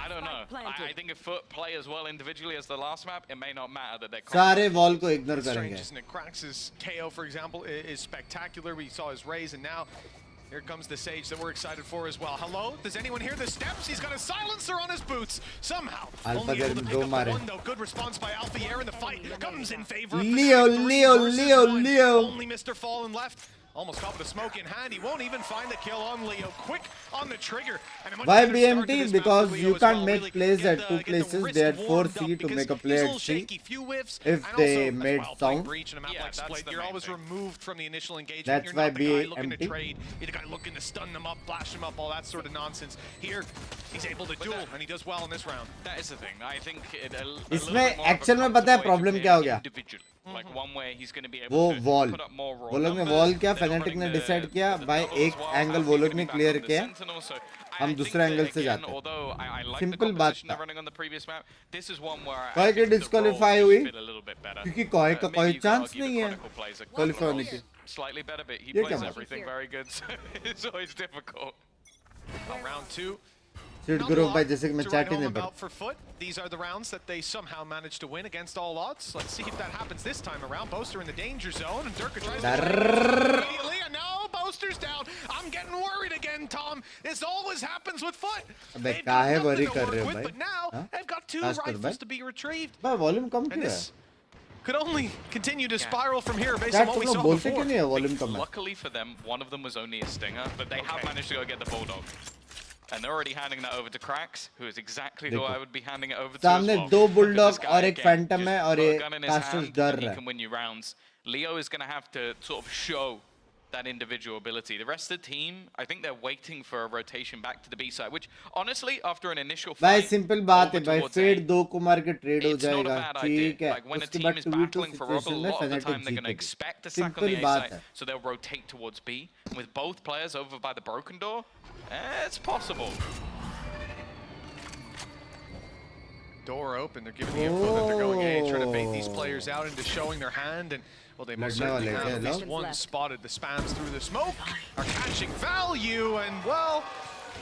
I don't know. I think if Foot play as well individually as the last map, it may not matter that they're सारे wall को ignore Strange, करेंगे. isn't it? Krax's KO, for example, is spectacular. We saw his raise, and now here comes the Sage that we're excited for as well. Hello? Does anyone hear the steps? He's got a silencer on his boots. Somehow. Alpha Only able to Del pick up Domare. the one, though. Good response by Alpha Air, and the fight comes in favor of Leo, Fnatic. 3 Leo, versus Leo, 1. Leo. Only Mr. Fallen left. Almost caught with a smoke in hand. He won't even find the kill on Leo. Quick on the trigger. And a much Why better start to BMT? this Because map for Leo you as can't well. make Really plays get at the- two get the places. wrist They had warmed 4C up to because make a he's play little at C. shaky, few whiffs, If and they also, made as well, playing sound. breach in a map Yeah, like that's Split, the you're main always thing. removed from the initial engagement. That's You're why not the guy BMT. looking to trade. You're the guy looking to stun them up, flash them up, all that sort of nonsense. Here, he's able to duel, and he does well in this round. That is the thing. I think इसमें actual में पता है problem क्या हो गया? Like one way he's going to be वो able to wall. put up more raw वो लोग ने numbers. wall किया, They're not Fnatic ने running the- decide किया, the भाई double as एक well. angle Alfie's वो लोग gonna ने be clear back on the किया, Sentinel, so I हम think दूसरे that angle से again, जाते हैं. although I like Simple the बात composition they're था. running on the previous map, this is one where I कोई की think the disqualify roles हुई, just fit a little bit better. क्योंकि कोई का Maybe कोई you could chance argue नहीं the है Chronicle plays a qualify couple होने roles की. slightly better, but he ये plays क्या बात? everything very good, so it's always difficult. Round two. Seat Not a करो lot भाई जैसे कि मैं to chat write he home नहीं पढ़ता. about for Foot. These are the rounds that they somehow managed to win against all odds. Let's see if that happens this time around. Boaster in the danger zone, and Durka tries to immediately, and now Boaster's down. I'm getting worried again, Tom. This always happens with Foot. अबे They've got काहे nothing worry to कर work रहे हो with, भाई? but now हाँ? they've got two Task कर rifles भाई. to be retrieved. भाई वॉल्यूम कम And क्यों है? this could only continue to spiral from here based Chat on what तुम we लोग saw बोलते before. क्यों नहीं है वॉल्यूम कम है? Luckily for them, one of them was only a stinger, but they have managed to go get the Bulldog. And they're already handing that over to Cracks, who is exactly who देखो. I would be handing it over to सामने as well. दो Look at bulldog this guy और एक again, Phantom just है और put a ये gun in his casters hand, डर and he रहा है. can win you rounds. Leo is going to have to sort of show that individual ability. The rest of the team, I think they're waiting for a rotation back to the B side, which honestly, after an initial भाई fight, simple बात है over भाई, towards fade A, दो को मार के trade हो it's not a जाएगा, bad idea. ठीक है. Like when a उसके team बाद is 2v2 battling for Robo, a situation में lot of the Fnatic time they're going to जीतेगी. expect to sack on simple the A बात side, है. so they'll rotate towards B. And with both players over by the broken door, it's possible. Door open. They're giving the info that they're going A, trying to bait these players out into showing their hand. And, well, they most लड़ने certainly वाले have क्या at least लोग? one spotted. The spams through the smoke are catching value. And, well,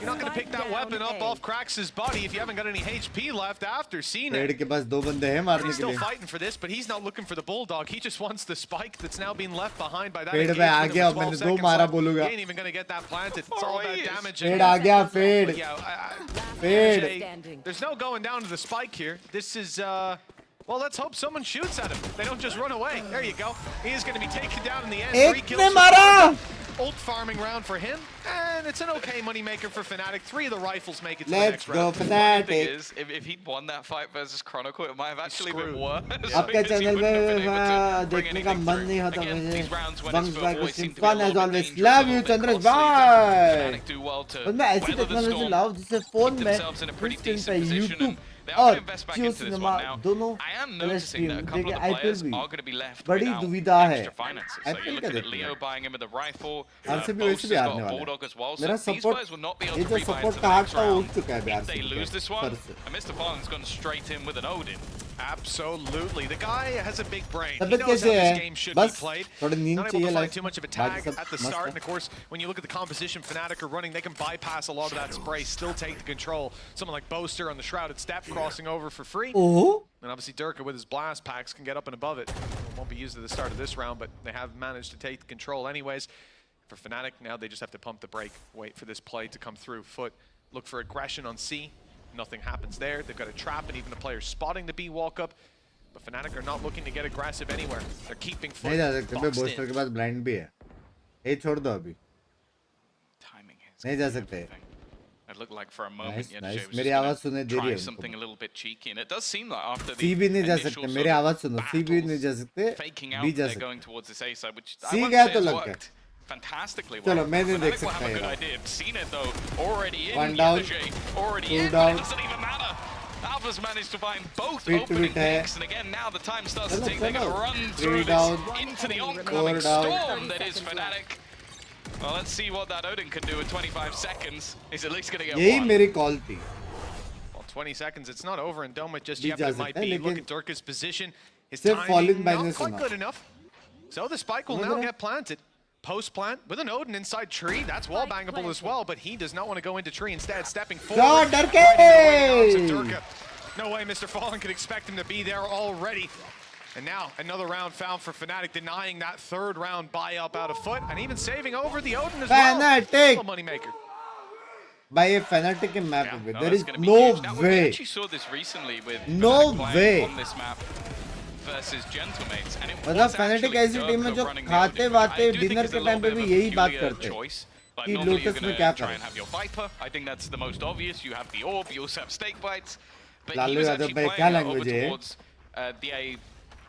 you're not going to pick that weapon up off Krax's body if you haven't got any HP left after seeing Fade it. के पास दो बंदे हैं मारने He's के still लिए. fighting for this, but he's not looking for the Bulldog. He just wants the spike that's now being left behind by that Fade engagement. पे आ with गया, 12 मैंने दो seconds मारा left. बोलूंगा. He ain't even going to get that planted. It's all about damage. Fade आ गया, fade. But yeah, Fade. MJ, there's no going down to the spike here. This is, well, let's hope someone shoots at him. They don't just run away. There you go. He is going to be taken down in the end. 3 एक kills ने for मारा. Ult farming round for him. And it's an okay moneymaker for Fnatic. 3 of the rifles make it to the Let's next go round. The thing Fnatic. is, if he'd won that fight versus Chronicle, it might have actually been Screwed. worse. आपके because he channel wouldn't have been able पे to bring देखने का anything मन through. नहीं होता Again, मुझे. these rounds when Bunks it's भाई for को boys seem to be a fun as little bit always. dangerous, Love a you little bit Chandresh costly. भाई. Fnatic do well to बस मैं ऐसी weather the टेक्नोलॉजी storm, लाओ जिससे phone keep में themselves in a pretty instant decent पे position, YouTube and they are और going to invest back Jio into this cinema one now. दोनों I am plus noticing that a couple of the IPL players भी are going to be left बड़ी without दुविधा है. extra finances. So IPL you're का looking at देखना Leo है. buying him with a rifle. हमसे भी वैसे Boast भी has हारने got a वाला Bulldog as well. है. So मेरा these support players will not be able ये to जो rebuy support into the card next था वो round. उठ चुका है If बिहार they से. lose this one, and Mr. Fallen's gone straight in with an Odin. Absolutely. The guy has a big brain. He तबीयत knows how कैसे this है? game should be बस played. थोड़ी नींद Not able चाहिए to life find too much of a tag सब at the मस्त start. है. And of course, when you look at the composition Fnatic are running, they can bypass a lot of that spray, still take the control. Someone like Boaster on the Shrouded Step crossing over for free. Oh And obviously Durka with his blast packs can get up and above it. Won't be used at the start of this round, but they have managed to take the control anyways. For Fnatic, now they just have to pump the brake, wait for this play to come through. Foot, look for aggression on C. Nothing happens there. They've got a trap and even the players spotting the B walk up. But Fnatic are not looking to get aggressive anywhere. They're keeping Foot नहीं जा सकते भाई. boxed booster in. के पास blind भी है. ये छोड़ दो अभी. Timing is नहीं gonna जा be सकते. everything. It looked like for a moment Nice, Yedge nice. was मेरी just आवाज gonna सुने दे रही try है something उनको. a little bit cheeky, and it does seem like after the सी भी नहीं जा initial सकते. sort मेरी of आवाज सुनो. सी भी नहीं जा सकते. faking बी out जा they're सकते. going towards this A side, which I C won't गया say तो has लग गया. worked fantastically चलो, well. मैं नहीं देख Fnatic will सकता have a ये good बात. idea. Seen it though, already in. One down, Yedge already two in, but down. it doesn't even matter. Alpha's managed to find both Tweet, opening tweet है. picks, and again now the time starts to चलो, tick. They're going to चलो. run Three through down, this into the four oncoming down. storm that is Fnatic. Well, let's see what that Odin can do in 25 seconds. He's at least going to get यही one. मेरी call थी. Well, 20 seconds, it's not over and done with just भी yet, जा but it might सकता है, be. Look लेकिन at Durka's position. His सिर्फ falling timing by not ने quite सुना. good enough. So the spike will समझ now रहे? get planted. Post plant with an Odin inside tree. That's wall bangable as well, but he does not want to go into tree. Instead, stepping forward. Shot, Durka! right in the way of Durka. No way Mr. Fallen could expect him to be there already. And now another round found for Fnatic, denying that third round buy up out of Foot, and even saving over the Odin as well. Fnatic! A moneymaker. भाई ये Fnatic के map पे there that's is gonna be no huge. Now, we way. actually saw this recently with No Fnatic playing way. on this map. versus Gentlemates. And it मतलब was fanatic actually ऐसी team है जो Durka running the खाते audit, which वाते I do think dinner is के a time पे little भी bit of a यही बात peculiar करते हैं choice. Like कि normally you're लोटस में gonna क्या try करें. and have your Viper. I think that's the most obvious. You have the Orb, you also have Snake Bites. But he Lalu was Yadav actually भाई क्या playing over language है towards the A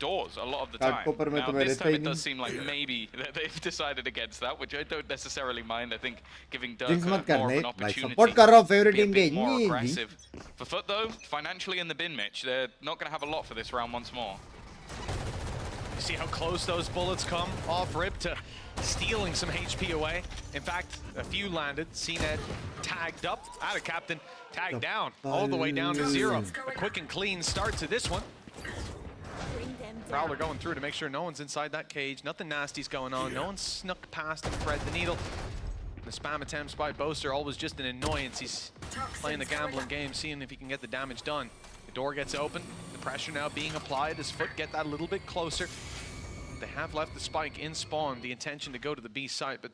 doors a lot of the time. Copper में Now तो मैं this रहता time he it does नहीं. seem like maybe that they've decided against that, which I don't necessarily mind. I think giving Jinx Durka मत more of करने an भाई opportunity support कर रहा हूँ to favourite be a team के bit more ये aggressive. For Foot though, financially in the bin, Mitch, they're not going to have a lot for this round once more. You see how close those bullets come off rip to stealing some HP away. In fact, a few landed. CNED tagged up, out of captain, tagged down, all the way down to 0. A quick and clean start to this one. Prowler going through to make sure no one's inside that cage. Nothing nasty's going on. No one snuck past and thread the needle. The spam attempts by Boaster, always just an annoyance. He's playing the gambling game, seeing if he can get the damage done. The door gets open. The pressure now being applied as Foot get that a little bit closer. They have left the spike in spawn, the intention to go to the B site, but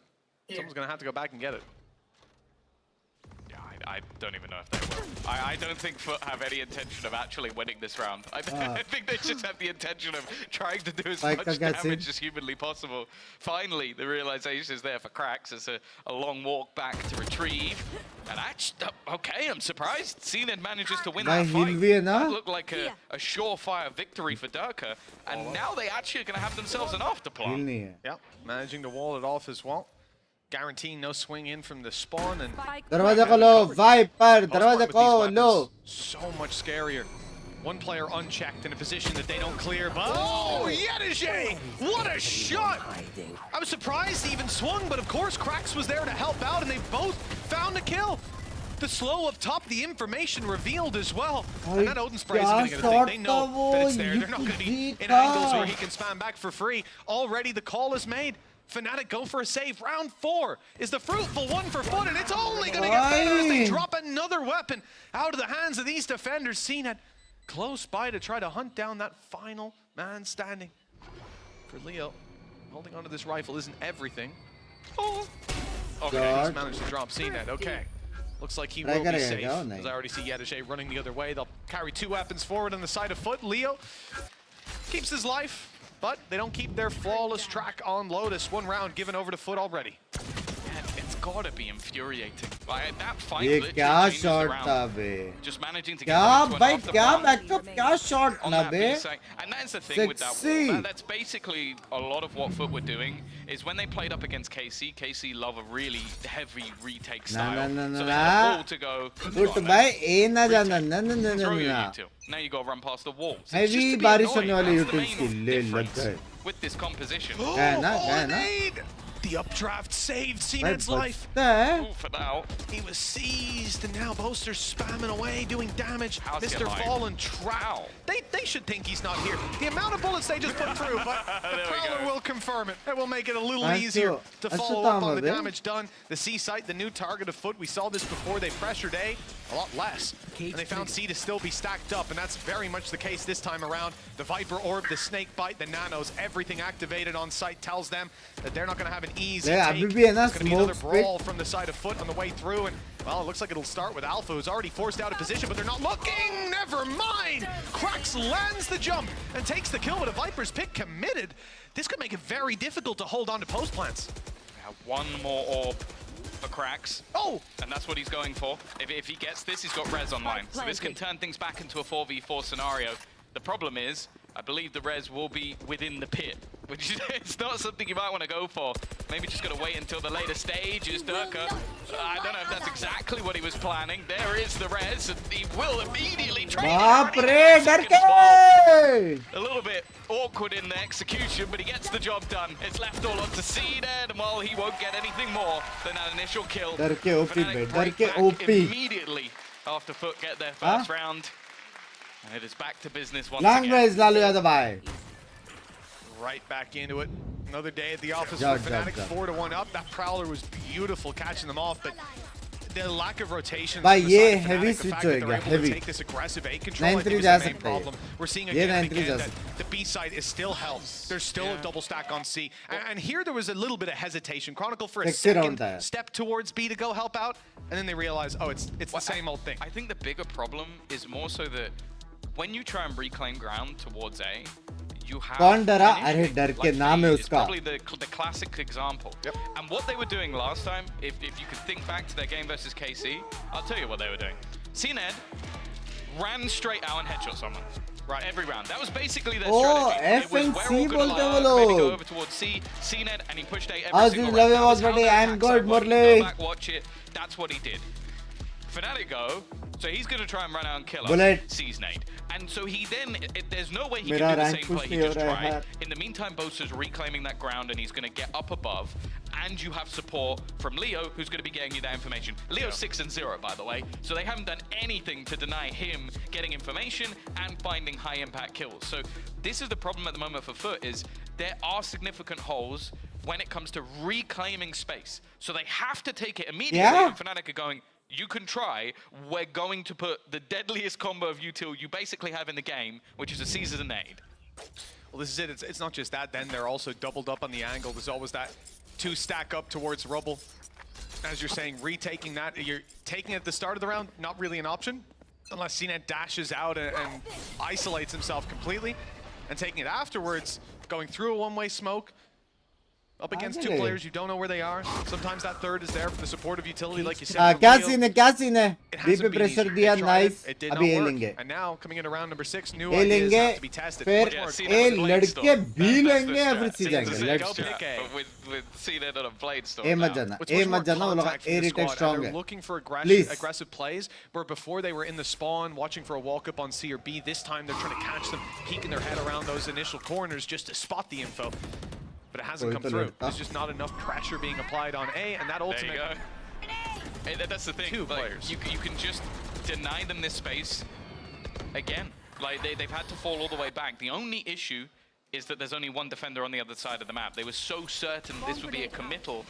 someone's going to have to go back and get it. Yeah, I don't even know if they will. I don't think Foot have any intention of actually winning this round. I think they just have the intention of trying to do as much damage as humanly possible. Finally, the realization is there for Cracks. It's a long walk back to retrieve. And actually, okay, I'm surprised. CNED manages to win that fight. That looked like a surefire victory for Durka. And now they actually are going to have themselves an afterplan. Yep, managing to wall it off as well. Guaranteeing no swing in from the spawn. And दरवाजा खोलो Viper दरवाजा खोलो. So much scarier. One player unchecked in a position that they don't clear. But oh, Yedije! What a shot! I was surprised he even swung, but of course Cracks was there to help out, and they both found a kill. The slow up top, the information revealed as well. And that Odin spray isn't going to get a thing. They know that it's there. They're not going to be in angles where he can spam back for free. Already the call is made. Fnatic go for a save. Round 4 is the fruitful one for Foot, and it's only going to get better as they drop another weapon out of the hands of these defenders. CNED close by to try to hunt down that final man standing. For Leo, holding onto this rifle isn't everything. Oh, okay, he's managed to drop CNED. Okay, looks like he will be safe. As I already see Yedije running the other way. They'll carry 2 weapons forward on the side of Foot. Leo keeps his life, but they don't keep their flawless track on Lotus. 1 round given over to Foot already. It's gotta be infuriating. Like, that fight ये literally क्या changes the shot round. था बे. Just managing to get क्या into an भाई after क्या plan backup क्या shot on ना that बे. B-side. And that's the thing with that wall. That's basically a lot of what Foot were doing is when they played up against KC love a really heavy retake style. So they had a wall to go. Foot भाई ए ना जाना ना ना ना ना. Now you gotta run past the wall. So Heavy बारिश होने वाली यूट्यूब की ले लग गए. With this composition. है ना The updraft saved CNED's life. Ooh, for now. He was seized, and now Boaster's spamming away, doing damage. Mr. Fallen trapped. They should think he's not here. The amount of bullets they just put through, but the Prowler will confirm it. It will make it a little easier to follow up on the damage done. The C site, the new target of Foot. We saw this before. They pressured A a lot less, and they found C to still be stacked up, and that's very much the case this time around. The Viper Orb, the Snake Bite, the Nanos, everything activated on site tells them that they're not going to have an easy take. It's going to be another brawl from the side of Foot on the way through, and well, it looks like it'll start with Alpha, who's already forced out of position, but they're not looking. Never mind. Cracks lands the jump and takes the kill with a Viper's pick committed. This could make it very difficult to hold on to post plants. One more orb for Cracks. Oh! And that's what he's going for. If he gets this, he's got Res online. So this can turn things back into a 4v4 scenario. The problem is, I believe the Res will be within the pit, which is not something you might want to go for. Maybe just got to wait until the later stages. Durka, I don't know if that's exactly what he was planning. There is the Res, and he will immediately trade it. A little bit awkward in the execution, but he gets the job done. It's left all up to CNED, and while he won't get anything more than that initial kill, Fnatic break back immediately after Foot get their first round. And it is back to business once again. Lalu Yadav भाई. Right back into it. Another day at the office for Fnatic, 4-1 up. That Prowler was beautiful catching them off, but the lack of rotation. भाई ये heavy switch होएगा, heavy. Take this aggressive A control, 9-3 जा सकता है. problem. We're seeing again and again that the B side is still held. There's still a double stack on C. And here there was a little bit of hesitation. Chronicle for a second step towards B to go help out, and then they realize, oh, it's the same old thing. I think the bigger problem is more so that when you try and reclaim ground towards A, you have कौन डरा? an अरे issue. डर के Like नाम है Faye is उसका. probably the classic example. Yep. And what they were doing last time, if you could think back to their game versus KC, I'll tell you what they were doing. CNED ran straight out and headshot someone. Right, every round. That was basically their strategy. It was, FNC we're all gonna बोलते वो lurk, maybe go लोग. over towards CNED, and he pushed A every आज single दिन round. लवे That was how Watchparty their and attacks God were working. Morley. Go back, watch it. That's what he did. Fnatic go, so he's going to try and run out and kill us. Bullet. Sees nade. And so he then, there's no way he मेरा can do the rank same push play he नहीं हो just रहा है tried. यार. In the meantime, Bosa's reclaiming that ground and he's going to get up above. And you have support from Leo, who's going to be getting you that information. Leo's 6-0, by the way. So they haven't done anything to deny him getting information and finding high impact kills. So this is the problem at the moment for Foot, is there are significant holes when it comes to reclaiming space. So they have to take it immediately. Yeah. And Fnatic are going, you can try. We're going to put the deadliest combo of util you basically have in the game, which is a Caesar and nade. Well, this is it. It's not just that. Then they're also doubled up on the angle. There's always that 2 stack up towards rubble. As you're saying, retaking that. You're taking it at the start of the round, not really an option. Unless CNED dashes out and isolates himself completely. And taking it afterwards, going through a one-way smoke. Up against 2 players, you don't know where they are. Sometimes that third is there for the supportive utility, like you said. from क्या Leo. Scene है? क्या scene है? It B पे hasn't been pressure easy. दिया, They tried it, nice. it did अभी not A work. लेंगे. And now coming in around number 6, new A ideas लेंगे, have to be tested. फिर Much more see, A that's लड़के Blade भी Storm. लेंगे या फिर It's सी the जाएंगे. same Let's concept, go. but with CNED on a Blade Storm A now. मत जाना. It's ए much मत more जाना. वो लोग contact from the A squad, rated and strong they're है. looking for Please. aggressive plays, where before they were in the spawn watching for a walk up on C or B. This time they're trying to catch them, peeking their head around those initial corners just to spot the info. But it hasn't come through. There's just not enough pressure being applied on A, and that There you ultimate. go. Hey, that's the thing. 2 like, players. You can just deny them this space again. Like they've had to fall all the way back. The only issue is that there's only one defender on the other side of the map. They were so certain this would be a committal.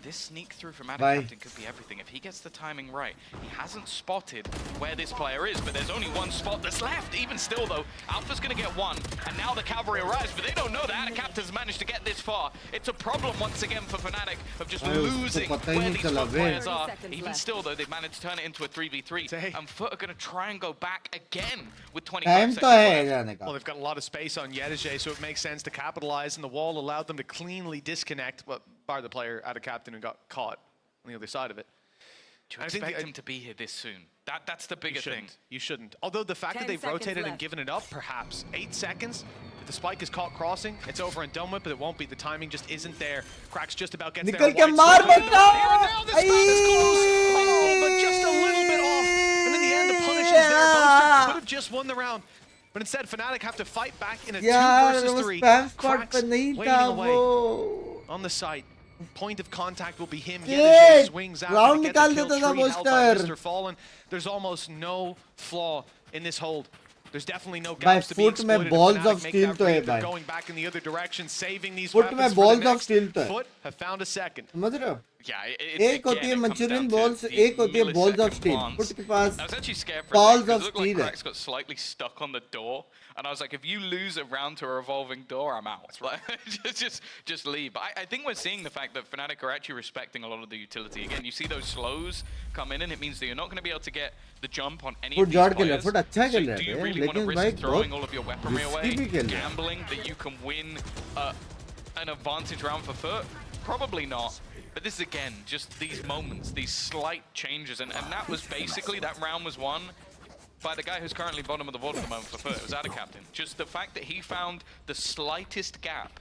This sneak through from Antec Captain could be everything. If he gets the timing right, he hasn't spotted where this player is, but there's only one spot that's left. Even still, though, Alpha's going to get one, and now the cavalry arrives, but they don't know that. Captain's managed to get this far. It's a problem once again for Fnatic of just losing where these top players are. Even still, though, they've managed to turn it into a 3v3, and Foot are going to try and go back again with 25 seconds left. Well, they've got a lot of space on Yedije, so it makes sense to capitalize, and the wall allowed them to cleanly disconnect, well, bar the player out of Captain who got caught on the other side of it. Do you expect him to be here this soon? That's the bigger thing. You shouldn't. Although the fact that 10 they've seconds rotated and left. given it up, perhaps. 8 seconds. If the spike is caught crossing, it's over and done with, but it won't be. The timing just isn't there. Cracks just about gets there. निकल के मार बेटा. Oh, but just a little bit off. And in the end, the punish is there. Boaster could have just won the round. But instead, Fnatic have to fight back in a 2 versus 3. Cracks waiting away on the site. Point of contact will be him. Yedije swings out round to get the निकाल kill. देता था 3 held by Boaster. Mr. Fallen. There's almost no flaw in this hold. There's definitely no भाई gaps to be foot में exploited. balls Fnatic of make steel that तो है read. They're भाई. going back in the other direction, saving these Foot weapons में for balls the of next. steel तो है. Foot have found a second. समझ रहे हो? Yeah, एक होती है मंचूरियन बॉल्स, एक होती है balls of steel. Foot के पास I was actually scared for balls a second, of 'cause it looked like steel है. Cracks got slightly stuck on the door, and I was like, if you lose a round to a revolving door, I'm out. Like, just leave. But I think we're seeing the fact that Fnatic are actually respecting a lot of the utility. Again, you see those slows come in, and it means that you're not going to be able to get the jump on any Foot of these जोड़ के ले, players. Foot अच्छा So खेल रहे do you थे, really want to लेकिन risk भाई throwing बहुत all of your weaponry away, risky भी खेल रहे हैं. gambling that you can win an advantage round for Foot? Probably not. But this is, again, just these moments, these slight changes. And that was basically, that round was won by the guy who's currently bottom of the board at the moment for Foot. It was AORUS Captain. Just the fact that he found the slightest gap.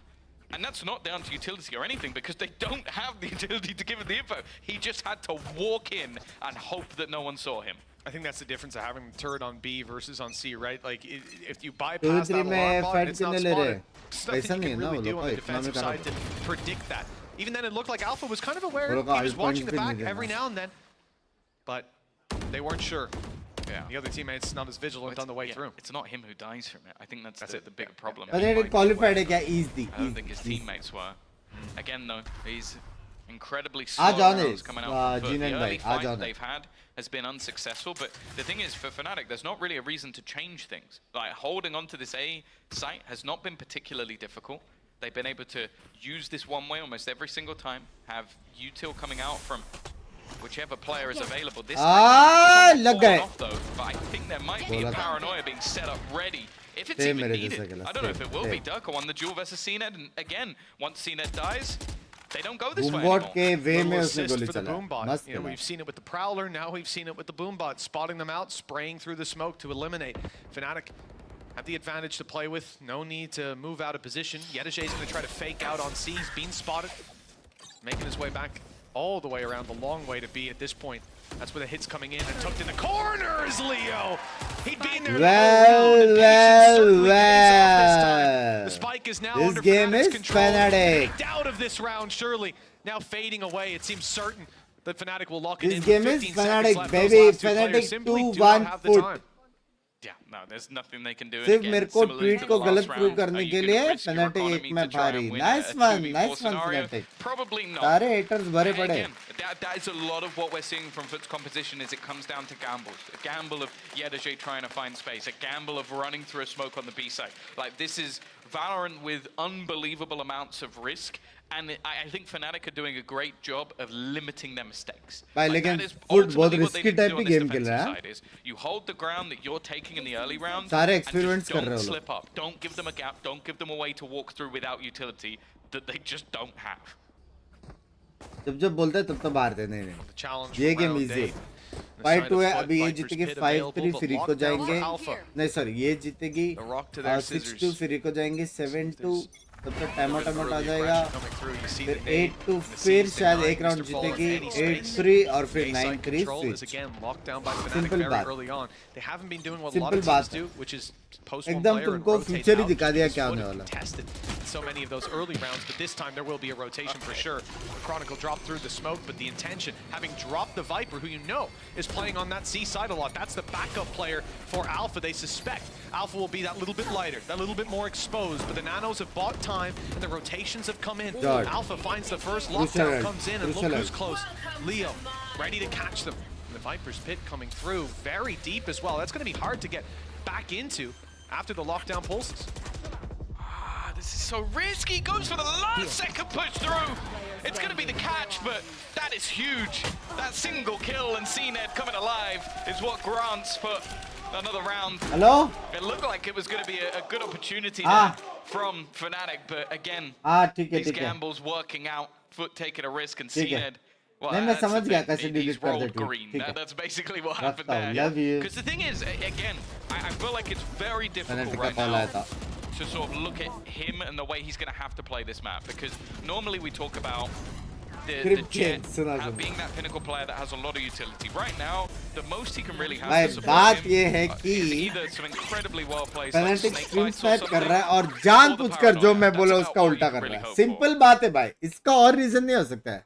And that's not down to utility or anything, because they don't have the utility to give him the info. He just had to walk in and hope that no one saw him. I think that's the difference of having the turret on B versus on C, right? Like, if you bypass that alarm bot and it's not spotted, there's nothing you can really do on the defensive side to predict that. Even then, it looked like Alpha was kind of aware. He was watching the back every now and then, but they weren't sure. Yeah. The other teammates not as vigilant on the way through. It's not him who dies from it. I think that's the bigger problem. अरे ये qualified है क्या? Easy. I don't think his teammates were. Again, though, he's incredibly uh slow जाओ rounds ने, coming out from Foot. The Jinan early भाई, आ fight जाओ that ने. they've had has been unsuccessful, but the thing is, for Fnatic, there's not really a reason to change things. Like, holding on to this A site has not been particularly difficult. They've been able to use this one way almost every single time, have util coming out from whichever player is available. This Ah, time, लग गए. off though, but I think there might be a paranoia being set up ready If it's Same even मेरे needed. जैसा खेला, I don't know if same, it will be. same. Durka won the duel versus CNED, and again, once CNED dies, they don't go this way Boombot anymore. के वे में Little उसने assist गोली for the चला Boombot. मस्त You know, खेला we've seen it with the Prowler, now we've seen it with the Boombot, spotting them out, spraying through the smoke to eliminate. Fnatic have the advantage to play with, no need to move out of position. Yedeje is going to try to fake out on C, he's been spotted, making his way back all the way around, the long way to be at this point. That's where the hit's coming in, and tucked in the corner is Leo. He'd been there the whole round, and patience certainly pays off this time. The spike is now This under game Fnatic's is control. Fnatic. Faked out of this round, surely. Now fading away, it seems certain that Fnatic will lock it in. This with game is 15 seconds Fnatic, left. baby. Those last two Fnatic players simply do 2-1 not have the foot. time. Yeah, no, there's nothing they can do. And सिर्फ again, मेरे को similarly tweet to को the गलत last prove round, करने are you के gonna लिए risk your Fnatic economy एक में to try and भारी win nice a one 2v4 nice one scenario? Fnatic Probably not. सारे haters भरे And पड़े again, that is a lot of what we're seeing from Foot's composition is it comes down to gambles. A gamble of Yedeje trying to find space, a gamble of running through a smoke on the B side. Like, this is Valorant with unbelievable amounts of risk, and I think Fnatic are doing a great job of limiting their mistakes. भाई Like, लेकिन that is Foot बहुत ultimately what they risky need to type do की on this game खेल रहा defensive है side is you hold the ground that you're taking in the early round सारे and experiments just कर रहे don't हो लोग slip up. Don't give them a gap, don't give them a way to walk through without utility that they just don't have. जब जब बोलते हैं तब तब हारते नहीं नहीं The challenge ये for game round easy eight. है The fight side to of है Foot, अभी ये Viper's जीतेगी Pit 5-3 available, but फ्री को lockdown जाएंगे for Alpha. नहीं सॉरी ये जीतेगी The rock to their 6-2 scissors. Free को जाएंगे 7-2 तब तक टाइम आउट आ Early जाएगा aggression coming through. You see फिर the nade, 8-2 the फिर C's, the शायद nine, एक राउंड Mr. Fallen, जीतेगी any space. 8-3 और फिर A-side 9-3 control is switch again locked down by Fnatic Simple very बात। early on. They haven't been doing what a lot Simple of बात teams है। do, which is post one एकदम player and तुमको rotate future ही out. दिखा दिया Just क्या would होने have वाला contested so many of those early rounds, but this time there will be a rotation for sure. Chronicle dropped through the smoke, but the intention, having dropped the Viper, who you know is playing on that C side a lot, that's the backup player for Alpha. They suspect Alpha will be that little bit lighter, that little bit more exposed, but the Nanos have bought time and the rotations have come in. God. Alpha finds the first Crucial lockdown, alert. comes in, and Crucial look who's alert. close. Leo, ready to catch them. The Viper's pit coming through, very deep as well. That's going to be hard to get back into after the lockdown pulses. Ah, this is so risky. Goes for the last second push through. It's going to be the catch, but that is huge. That single kill and CNED coming alive is what grants for another round. Hello It looked like it was going to be a good opportunity Ah. there from Fnatic, but again, हाँ ठीक है these ठीक है gambles working out, Foot taking a risk, and ठीक है। CNED. Well, नहीं, मैं that's the समझ गया thing. कैसे delete He's कर rolled देती हूँ। green. ठीक है। That's basically what रखता happened हूँ, there. love you। Because the thing is, again, I feel like it's very difficult Fnatic का right कॉल now आया था to sort of look at him and the way he's going to have to play this map. Because normally we talk about the Crypt Jet Jet, सुना सुना। being that pinnacle player that has a lot of utility. Right now, the most he can really have भाई to support बात him ये है is कि either some incredibly well played Fnatic snake stream fights or snipe कर something, रहा है और or the जानबूझकर जो paranoia. मैं That's बोला about उसका all you उल्टा can कर really रहा है hope for. सिंपल बात है भाई इसका और रीजन नहीं हो सकता है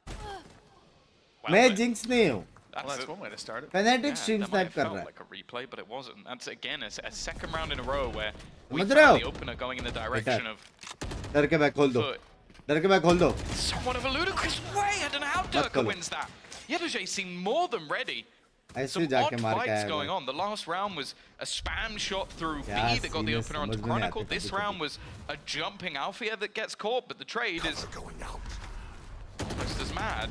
Well, मैं but जिंक्स नहीं हूँ Well, that's one way to start it. Fnatic yeah, stream that might snipe have कर felt रहा है like a replay, but it wasn't. That's again a second round in a row where we समझ रहे हो? found the opener going in the direction of डर के bag खोल दो Foot. डर के बैग खोल दो Somewhat of a ludicrous way. I don't know how Durka खोलो। wins that. Yedeje seemed more than ready. ऐसे Some जाके odd मार के fights आया going वो on. The last round was a spam shot through B क्या that got the scene है, opener onto समझ में नहीं Chronicle. आते This कभी-कभी। round was a jumping Alfia that gets caught, but the trade is almost as mad.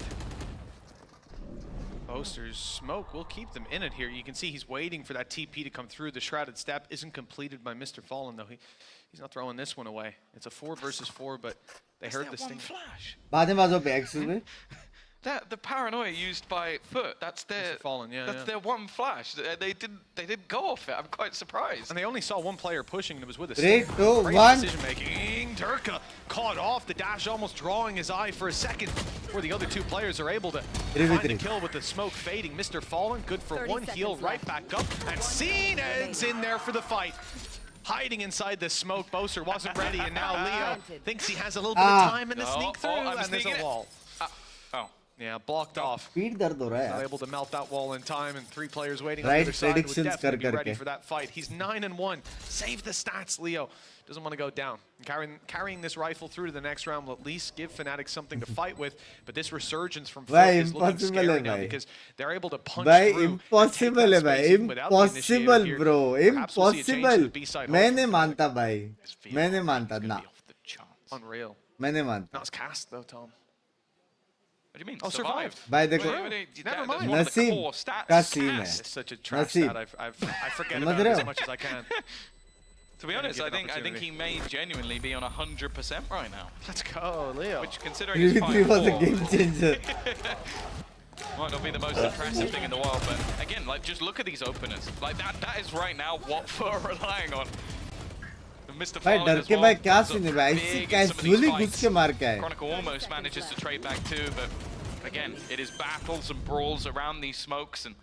Boaster's smoke will keep them in it here. You can see he's waiting for that TP to come through. The shrouded step isn't completed by Mr. Fallen, though. He's not throwing this one away. It's a 4 versus 4, but they Is heard that the one sting. flash? बाद में बाजू पे excuse me The paranoia used by Foot, that's their Fallen, yeah, that's yeah. their one flash. They didn't go off it. I'm quite surprised. And they only saw one player pushing, and it was with a 3, stick. 2, Great 1 decision making. Durka caught off the dash, almost drawing his eye for a second, where the other two players are able to 3v3. find the kill with the smoke fading. Mr. Fallen, good for 30 one heal, seconds right left. back up, and CNED's in there for the fight. Hiding inside the smoke, Boaster wasn't ready, and now Leo thinks he has a little bit of time in the No. sneak through, I'm and there's sneaking a it. wall. Oh. Yeah, blocked off. पीठ दर्द हो रहा है Not यार able to melt that wall in time, and 3 players waiting on Right the other side would predictions definitely be कर ready करके। for that fight. He's 9-1. Save the stats, Leo. Doesn't want to go down. And carrying this rifle through to the next round will at least give Fnatic something to fight with. But this resurgence from Foot भाई is looking impossible scary है now भाई because they're able to punch भाई through. and take impossible that है भाई space even without the initiator impossible here. bro Perhaps we'll see a change to impossible the B-side मैं ult नहीं from मानता Fnatic. भाई This feels मैं नहीं like मानता it's gonna ना be off the charts. Unreal. मैं नहीं मानता Not as cast though, Tom. What do you mean? Oh, survived. भाई देखो Never mind. One of the नसीब core stats. का सीन है It's such a trash Nasiib. stat. I forget समझ about रहे it हो? as much as I can. To be honest, I think he may genuinely be on 100% right now. Let's go, Leo. Which, considering his 3v3 was a 5-4, game changer. might not be the most impressive thing in the world, but again, like, just look at these openers. Like, that is right now what we're relying on. Mr. भाई Fallen डर as के well भाई क्या comes up scene है भाई ऐसी big in some of these casually घुस fights. के मार के आए Chronicle almost manages to trade back too, but again, it is battles and brawls around these smokes, and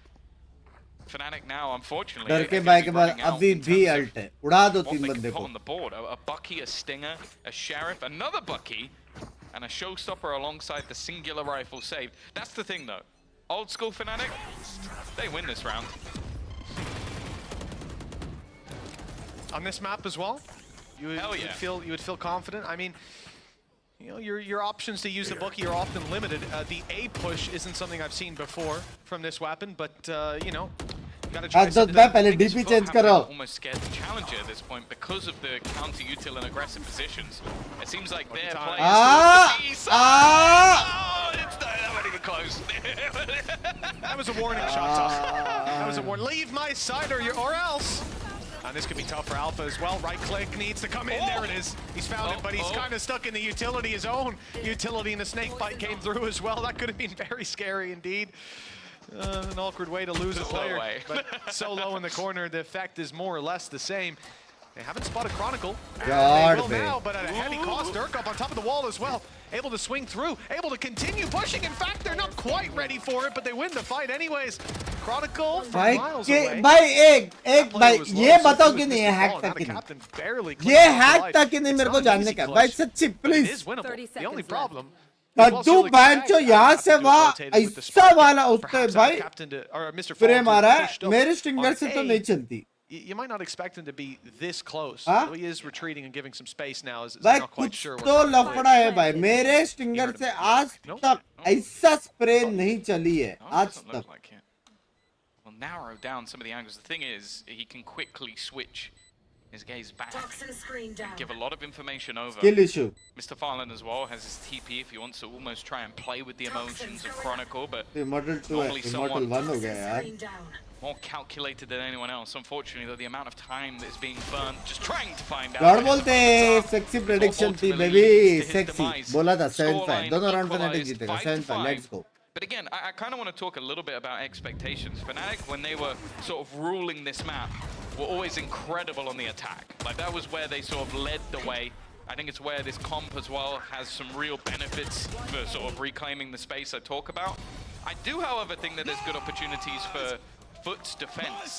Fnatic now, unfortunately, डर are के gonna भाई be के बाद running out अभी in भी terms of अल्ट है उड़ा दो what तीन they बंदे can put को on the board. A Bucky, a Stinger, a Sheriff, another Bucky, and a Showstopper alongside the singular rifle saved. That's the thing though. Old school Fnatic, they win this round. On this map as well, you would feel confident. I mean, you know, your options to use the Bucky are often limited. The A push isn't something I've seen before from this weapon, but you know, you gotta try something. मैं पहले Binks DP got change having करो almost scared the challenger at this point because of the counter-util and aggressive positions. It seems like they're playing Ah! towards the east Ah! side. Oh, it's not even close. That was a warning shot, Tough. That was a warning. Leave my side or else. And this could be tough for Alpha as well. Right click needs to come in. There it is. He's found it, but he's kind of stuck in the utility. His own utility, and the snake bite came through as well. That could have been very scary indeed. An awkward way to lose a player. But so low in the corner, the effect is more or less the same. They haven't spotted Chronicle. They will now, but at a heavy cost. Dirk up on top of the wall as well. Able to swing through, able to continue pushing. In fact, they're not quite ready for it, but they win the fight anyways. Chronicle from भाई miles के away. भाई एक भाई ये बताओ कि नहीं है हैक था कि नहीं ये हैक था कि नहीं मेरे को जानने का भाई सच्ची प्लीज The only problem कद्दू बैंचो यहाँ से वहाँ ऐसा वाला उसका भाई फ्रेम मारा है मेरे स्टिंगर से तो नहीं चलती You might not expect him to be this close. Huh? He is retreating and giving some space now. Is भाई not quite कुछ sure. तो लफड़ा है भाई मेरे स्टिंगर से आज तक ऐसा स्प्रे नहीं चली है No, it आज doesn't तक look like it. We'll narrow down some of the angles. The thing is, he can quickly switch his gaze back and give a lot of information over. Skill issue Mr. Farland as well has his TP if he wants to almost try and play with the emotions of Chronicle, but immortal 2 है immortal 1 हो गया यार more calculated than anyone else. Unfortunately, though, the amount of time that is being burnt just trying to find out. Lord बोलते sexy prediction थी baby sexy बोला था 7-5 दोनों round Fnatic जीतेगा 7-5 let's go. But again, I kind of want to talk a little bit about expectations. Fnatic, when they were sort of ruling this map, were always incredible on the attack. Like, that was where they sort of led the way. I think it's where this comp as well has some real benefits for sort of reclaiming the space I talk about. I do, however, think that there's good opportunities for Foot's defense.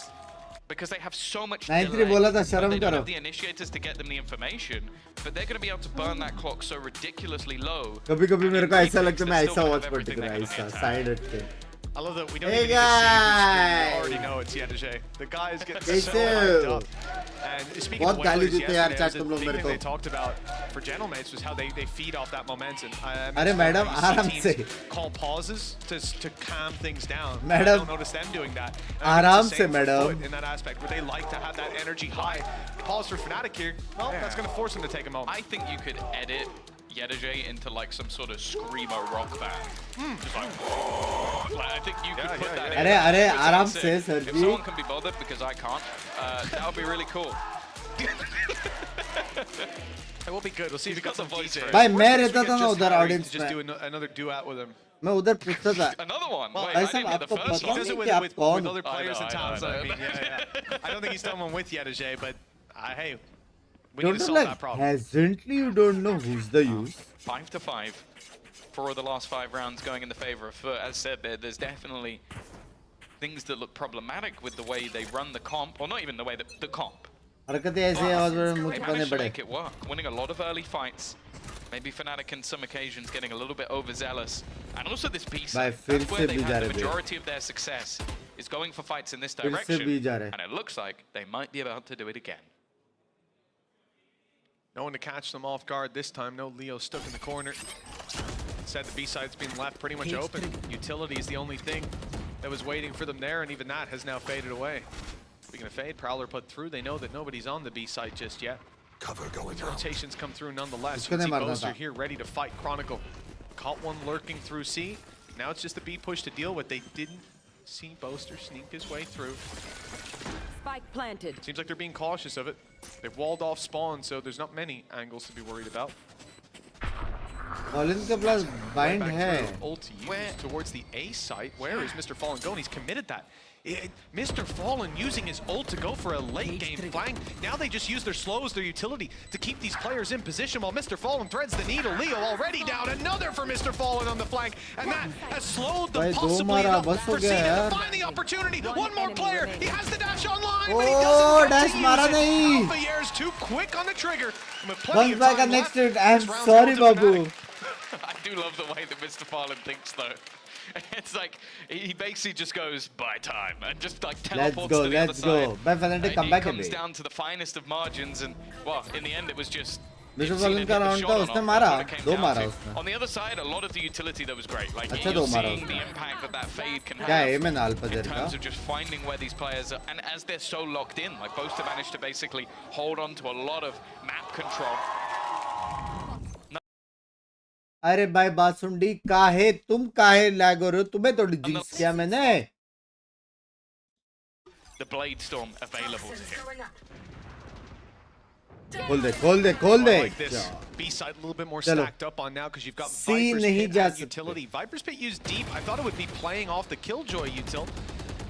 Because they have so much delay, बोला था शर्म they don't करो have the initiators to get them the information, but they're going to be able to burn that clock so ridiculously low. कभी-कभी मेरे को ऐसा लगता है मैं ऐसा वॉच पढ़ती हूँ ऐसा साइड हट के. I love that we don't Hey even need to see who's screaming. guys! We already know it's DeathAdder. The guys get so कैसे hyped हो? up. And speaking बहुत of गाली wailers देते यार yesterday, chat the तुम लोग big मेरे thing को. they talked about for Gentlemates was how they feed off that momentum. अरे मैडम You see आराम teams से. call pauses to calm things down. I madam, don't notice them doing that. And आराम it's the से same for madam. Foot in that aspect where they like to have that energy high. Pause for Fnatic here. Well, that's going to force them to take a moment. I think you could edit Yedajay into like some sort of screamo rock band. Just like I think you could put that in. अरे Which आराम sounds से sick. Sir If ji. someone can be bothered because I can't, that would be really cool. It will be good. We'll see if we got some voice here. भाई मैं रहता था ना उधर audience Just do में another duet with him. मैं उधर पूछता था Another one. Well, Wait, भाई I साहब didn't hear the आपको first पता one. He does नहीं it कि आप with कौन other players I in know, towns. I I know. mean, yeah. I don't think he's done one with Yedajay, but hey, we need don't to know solve like that problem. hasn't you don't know who's the use 5-5 for the last 5 rounds going in the favor of Foot. As said, there's definitely things that look problematic with the way they run the comp, or not even the way that the comp. हरकतें ऐसे हैं और They मुझ पने managed to बड़े make it work, winning a lot of early fights. Maybe Fnatic in some occasions getting a little bit overzealous. And also this B side, फिर that's से where they भी जा had the रहे थे. majority of their success, is going for fights in this फिर से direction. भी जा रहे. And it looks like they might be about to do it again. No one to catch them off guard this time. No Leo stuck in the corner. Said the B-side's been left pretty much open. Utility is the only thing that was waiting for them there, and even that has now faded away. Speaking of fade, Prowler put through. They know that nobody's on the B-side just yet. Cover going out. Rotations come through nonetheless. इसको You नहीं see मारना Boaster था. here ready to fight Chronicle. Caught one lurking through C. Now it's just the B push to deal with. They didn't see Boaster sneak his way through. Spike planted. Seems like they're being cautious of it. They've walled off spawn, so there's not many angles to be worried about. Fallen के पास bind है. Ult to use towards the A site. Where is Mr. Fallen going? He's committed that. Mr. Fallen using his ult to go for a late game flank. Now they just use their slows, their utility to keep these players in position while Mr. Fallen threads the needle. Leo already down. Another for Mr. Fallen on the flank. And that has slowed them possibly enough for Cena to find the opportunity. One more player. He has the dash online, but he doesn't get to use it. Alpha Year's too quick on the trigger. Once back at next turn. I'm sorry, Babu. I do love the way that Mr. Fallen thinks, though. It's like he basically just goes buy time and just like teleports to the other side. By Fnatic come back comes down to the finest of margins, and well, in the end, it was just. Mr. Fallen का round था उसने मारा, दो मारा उसने. On the other side, a lot of the utility that was great. Like अच्छा you're दो मारा seeing the impact that that fade can have. क्या है मैं नाल पर in terms of just finding where these players are, and as they're so locked in, like Boaster managed to basically hold on to a lot of map control. अरे भाई बात सुन D काहे तुम काहे लैग हो रहे हो तुम्हें थोड़ी जिंक्स किया मैंने The Blade Storm available to him. खोल दे Like this B side a little bit more stacked up on now because you've got Viper's Pit and utility. Viper's Pit used deep. I thought it would be playing off the Killjoy util,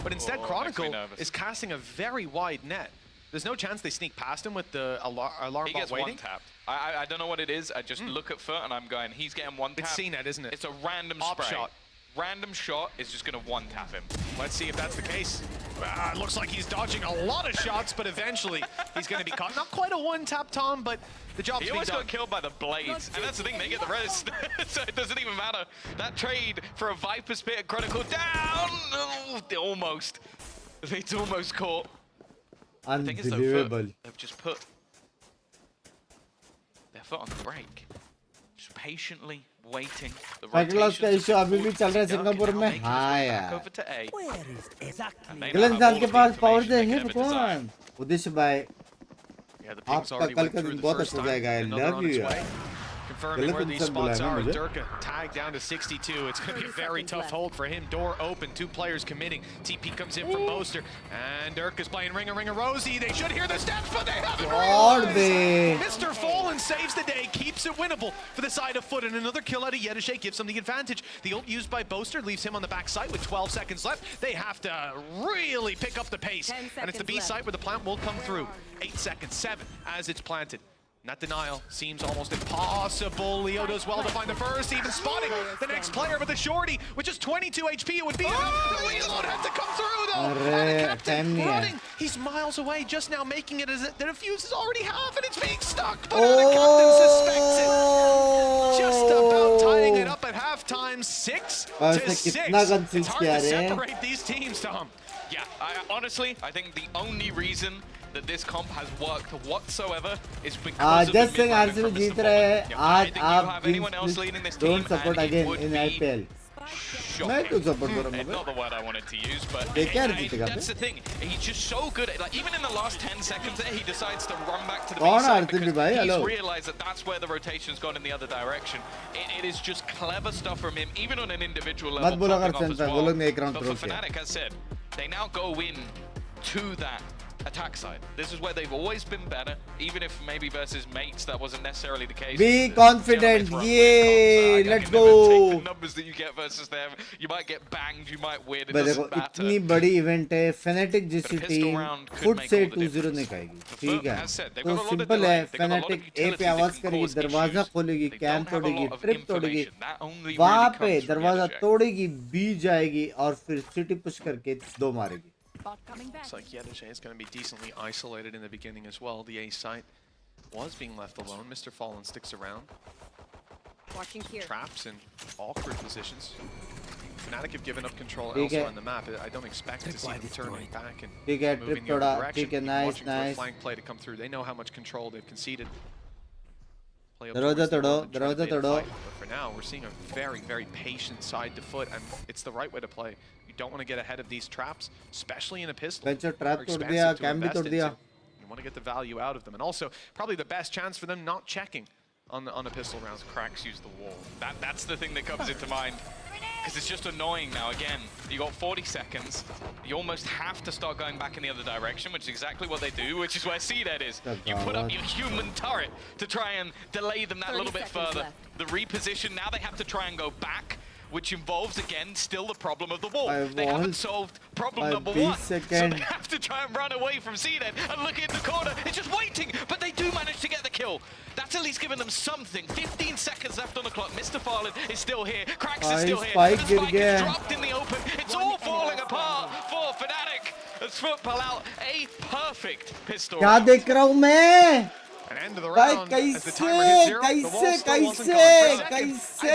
but instead Chronicle is casting a very wide net. There's no chance they sneak past him with the alarm He bot gets waiting. one tapped. I don't know what it is. I just look at foot and I'm going, he's getting one tap. It's CNET, isn't it? It's a random Op spray. shot. Random shot is just going to one tap him. Let's see if that's the case. It looks like he's dodging a lot of shots, but eventually he's going to be caught. Not quite a one-tap Tom, but the job's He being almost done. got killed by the blades, and that's the thing, they get the rest. So it doesn't even matter. That trade for a Viper's Pit and Chronicle down! Oh, almost. It's almost caught. The thing is, though, they've just put their foot on the brake. Just patiently waiting. The का issue अभी भी चल रहा है Singapore में हाँ यार गलत के पास पावर देंगे तो कौन उद्देश्य भाई आपका कल का दिन बहुत अच्छा जाएगा I love you यार Confirming where these spots are. Durka tagged down to 62. It's going to be a very tough hold for him. Door open. Two players committing. TP comes in from Boaster. And Durka's playing Ringer Rosie. They should hear the steps, but they haven't realized. Mr. Fallen saves the day. Keeps it winnable for the side of Foot. And another kill out of Yedishe gives them the advantage. The ult used by Boaster leaves him on the back side with 12 seconds left. They have to really pick up the pace. And it's the B site where the plant will come through. 8 seconds. 7 as it's planted. That denial seems almost impossible. Leo does well to find the first, even spotting the next player with a shorty, with just 22 HP. It would be enough. The reload had to come through, though. And the captain running. He's miles away, just now making it as the defuse is already half, and it's being stuck. But the captain suspects it. Just about tying it up at halftime. 6-6. It's hard to separate these teams, Tom. Yeah, honestly, I think the only reason that this comp has worked whatsoever is because of the mid-round from Mr. Fallen. I think you have anyone else leading this team support and it again would in be IPL. shocking. Not the word I wanted to use, but that's the thing. He's just so good at, like, even in the last 10 seconds there, he decides to run back to the B side because he's realized that that's where the rotation's gone in the other direction. It is just clever stuff from him, even on an individual level, popping off as well. But for Fnatic, as said, they now go in to that attack side. This is where they've always been better, even if maybe versus mates that wasn't necessarily the case. Be confident, yeah, let's go. Take the numbers that you get versus them. You might get banged, you might win, it doesn't matter. इतनी बड़ी event है Fnatic जैसी team खुद से 2-0 निकालेगी ठीक है तो सिंपल है Fnatic ए पे आवाज करेगी दरवाजा खोलेगी कैंप तोड़ेगी ट्रिप तोड़ेगी वहाँ पे दरवाजा तोड़ेगी बी जाएगी और फिर सिटी पुश करके 2 मारेगी. Looks like Yedishe is going to be decently isolated in the beginning as well. The A site was being left alone. Mr. Fallen sticks around. Watching here. Traps in awkward positions. Fnatic have given up control elsewhere on the map. I don't expect to see them turning back and moving the other direction. Watching for a flank play to come through. They know how much control they've conceded. दरवाजा तोड़ो. But for now, we're seeing a very, very patient side to Foot, and it's the right way to play. You don't want to get ahead of these traps, especially in a pistol. Trap तोड़ दिया camp भी तोड़ दिया. You want to get the value out of them, and also probably the best chance for them not checking on the pistol rounds. Cracks use the wall. That's the thing that comes into mind. because it's just annoying now. Again, you got 40 seconds. You almost have to start going back in the other direction, which is exactly what they do, which is where CHUMMI is. You put up your human turret to try and delay them that little bit further. The reposition, now they have to try and go back, which involves, again, still the problem of the wall. They haven't solved problem number one. So they have to try and run away from CNED and look in the corner. It's just waiting, but they do manage to get the kill. That's at least given them something. 15 seconds left on the clock. Mr. Farland is still here. Cracks is still here. The spike is dropped in the open. It's all falling apart for Fnatic. As Foot pull out a perfect pistol. क्या देख रहा हूँ मैं? An end of the round as the timer hits 0. The wall still wasn't gone. For a second, I thought Mr.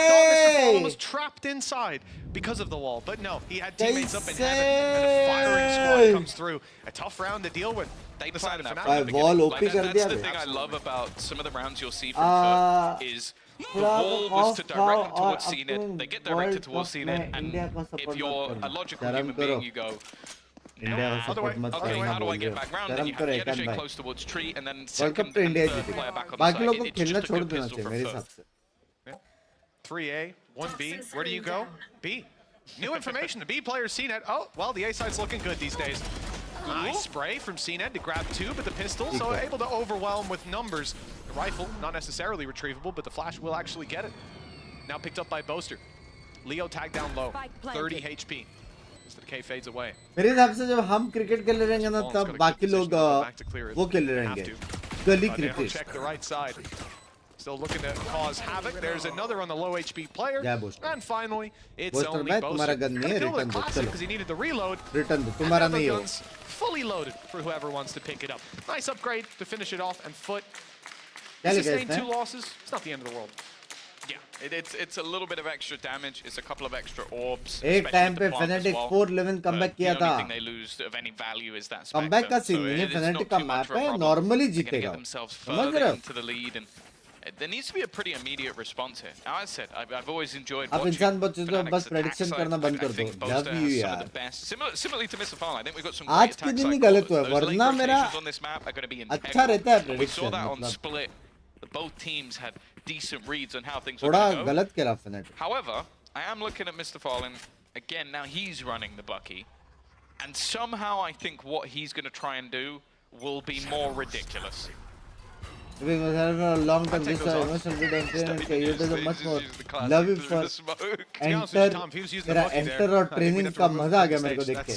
Fallen was trapped inside because of the wall, but no, he had teammates up in heaven, and a firing squad comes through. A tough round to deal with. They planned that from the beginning. That's the thing I love about some of the rounds you'll see from Foot is the wall was to direct them towards CNED. They get directed towards CNED, and if you're a logical human being, you go, okay, how do I get back round? Then you have Yedeje close towards tree, and then second and third player back on the side. It's just a good pistol from Foot. 3A, 1B, where do you go? B. New information, the B players CNED. Oh, well, the A side's looking good these days. Nice spray from CNED to grab 2, but the pistol, so able to overwhelm with numbers. The rifle, not necessarily retrievable, but the flash will actually get it. Now picked up by Boaster. Leo tagged down low, 30 HP. As the decay fades away. मेरे हिसाब से जब हम cricket खेल रहेंगे ना तब बाकी लोग वो खेल रहेंगे गली cricket. Check the right side. Still looking to cause havoc. There's another on the low HP player. And finally, it's only Boaster. Kill the classic because he needed the reload. तुम्हारा नहीं हो. Fully loaded for whoever wants to pick it up. Nice upgrade to finish it off, and Foot sustained 2 losses. It's not the end of the world. Yeah, it's a little bit of extra damage. It's a couple of extra orbs. एक time पे Fnatic 4-11 comeback किया था. The only thing they lose of any value is that Spectre. Comeback का scene नहीं है. Fnatic का map है. Normally जीतेगा. समझ रहे हो? Into the lead, and there needs to be a pretty immediate response here. Now, as I said, I've always enjoyed watching. आप इंसान बस prediction करना बंद कर दो. Love you यार. Similarly to Mr. Farland, I think we've got some आज के दिन ही गलत हुआ. वरना मेरा अच्छा रहता है prediction. We saw that on split. Both teams had decent reads on how things were going to go. गलत करा Fnatic. However, I am looking at Mr. Farland again. Now he's running the Bucky, and somehow I think what he's going to try and do will be more ridiculous. We was having a long time this emotional redemption and you do much more love you for enter और training का मजा आ गया मेरे को देख के.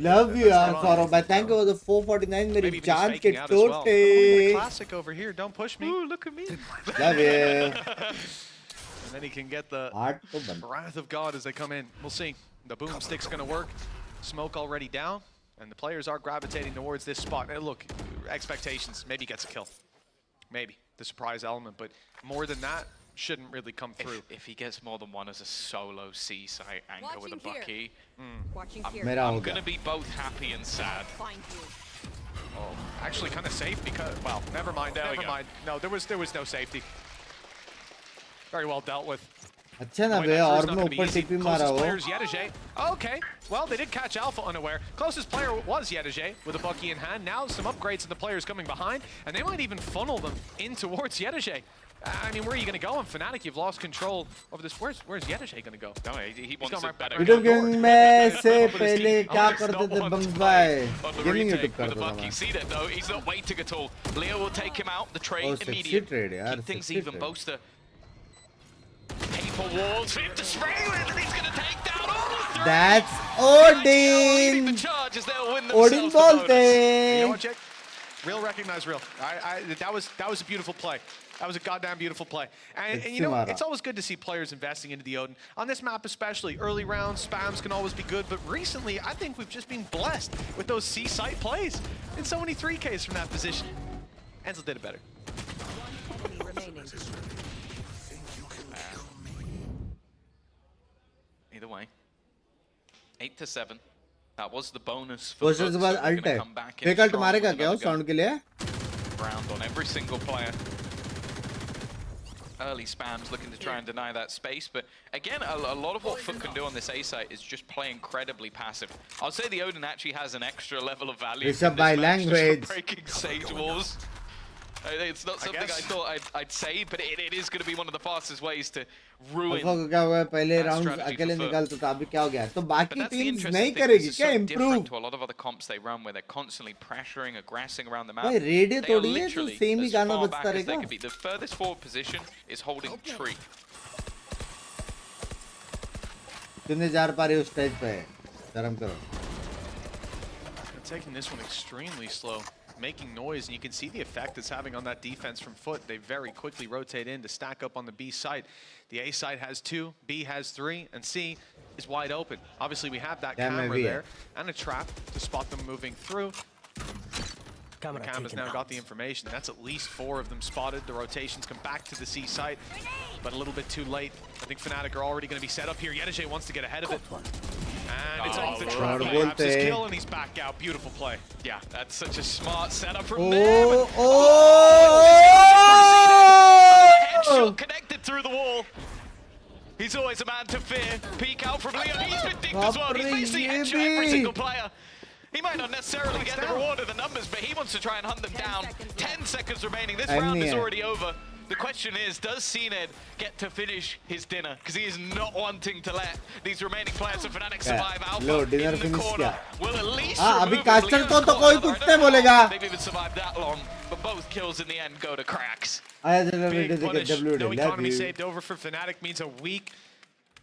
Love you यार सौरभ भाई. Thank you for the 449 मेरी जान के टोटे. Classic over here. Don't push me. Ooh, look at me. Love you. And then he can get the wrath of God as they come in. We'll see. The boomstick's going to work. Smoke already down, and the players are gravitating towards this spot. And look, expectations. Maybe he gets a kill. Maybe the surprise element, but more than that shouldn't really come through. If he gets more than one as a solo C site anchor with a Bucky, I'm gonna be both happy and sad. Oh, actually kind of safe because, well, never mind. Never mind. No, there was no safety. Very well dealt with. अच्छा ना भैया और मैं ऊपर टिपी मारा हो. Okay, well they did catch Alpha unaware. Closest player was Yedeje with a Bucky in hand. Now some upgrades to the players coming behind, and they might even funnel them in towards Yedeje. I mean, where are you going to go in Fnatic? You've lost control over this. Where's Yedeje going to go? No, he wants it better. Video game में से पहले क्या करते थे Binks भाई? Gaming YouTube करता था. See that though, he's not waiting at all. Leo will take him out. The trade immediate. Keep things even. Boaster. Paper walls, hit the spray with, and he's going to take down all 3. That's Odin. The charges, they'll win Odin bolte. You know what, Jake? Real recognize real. That was a beautiful play. That was a goddamn beautiful play. And you know, it's always good to see players investing into the Odin. On this map especially, early rounds, spams can always be good, but recently I think we've just been blessed with those C-site plays. And so many 3Ks from that position. Ansel did it better. Either way, 8-7. That was the bonus for Boaster के बाद ult है. Fake ult मारेगा क्या वो sound के लिए? Round on every single player. Early spams looking to try and deny that space, but again, a lot of what Foot can do on this A site is just play incredibly passive. I'll say the Odin actually has an extra level of value. It's a by language. Breaking Sage walls. It's not something I thought I'd say, but it is going to be one of the fastest ways to ruin. Alpha को क्या हुआ है पहले round अकेले निकालता था अभी क्या हो गया तो बाकी टीम्स नहीं करेगी क्या improve to a lot of other comps they run where they're constantly pressuring, aggressing around the map. भाई रेडियो They are थोड़ी है तो literally सेम ही as गाना far बजता back as they रहेगा could be. The furthest forward position is holding tree. तूने जा पा रहे उस स्टेज पे शर्म करो Taking this one extremely slow, making noise, and you can see the effect it's having on that defense from Foot. They very quickly rotate in to stack up on the B side. The A side has 2, B has 3, and C is wide open. Obviously, we have that camera there and a trap to spot them moving through. The camera's now got the information. That's at least 4 of them spotted. The rotations come back to the C site, but a little bit too late. I think Fnatic are already going to be set up here. Yedeje wants to get ahead of it. And it's off the trap. He grabs his kill and he's back out. Beautiful play. Yeah, that's such a smart setup from oh them. Headshot connected through the wall. He's always a man to fear. Peek out from Leon. He's been digged as well. He's basically headshot every single player. He might not necessarily get the reward of the numbers, but he wants to try and hunt them down. 10 seconds remaining. This round is already over. The question is, does CNED get to finish his dinner? Because he is not wanting to let these remaining players of Fnatic survive Alpha in the corner. Will at least remove They've even survived that long, but both kills in the end go to cracks. Big punish. No economy saved over for Fnatic means a week,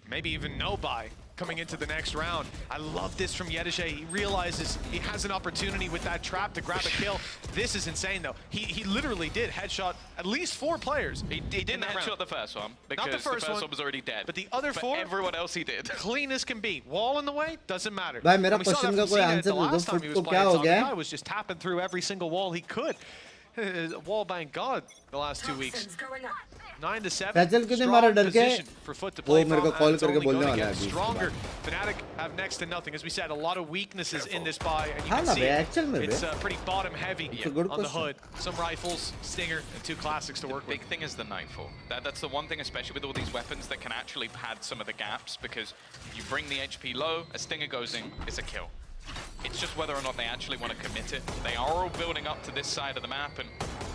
maybe even no buy coming into the next round. I love this from Yedeje. He realizes he has an opportunity with that trap to grab a kill. This is insane, though. He literally did headshot at least 4 players. He didn't headshot the first one because the first one was already dead. But the other 4, everyone else he did. Clean as can be. Wall in the way, doesn't matter. भाई मेरा question का कोई answer दे दो foot को क्या हो गया The guy was just tapping through every single wall he could. Wall bang god the last 2 weeks. 9 to 7. Faizal कितने मारा डर के for Foot to play वो मेरे को कॉल करके बोलने वाला है अभी stronger. Fnatic have next to nothing. As we said, a lot of weaknesses in this buy, and you हाँ can ना see बे एक्चुअल में it's bay pretty bottom heavy on the hood. Some rifles, Stinger, and 2 classics to work with. Big thing is the Nightfall. That's the one thing, especially with all these weapons, that can actually pad some of the gaps, because you bring the HP low, a Stinger goes in, it's a kill. It's just whether or not they actually want to commit it. They are all building up to this side of the map, and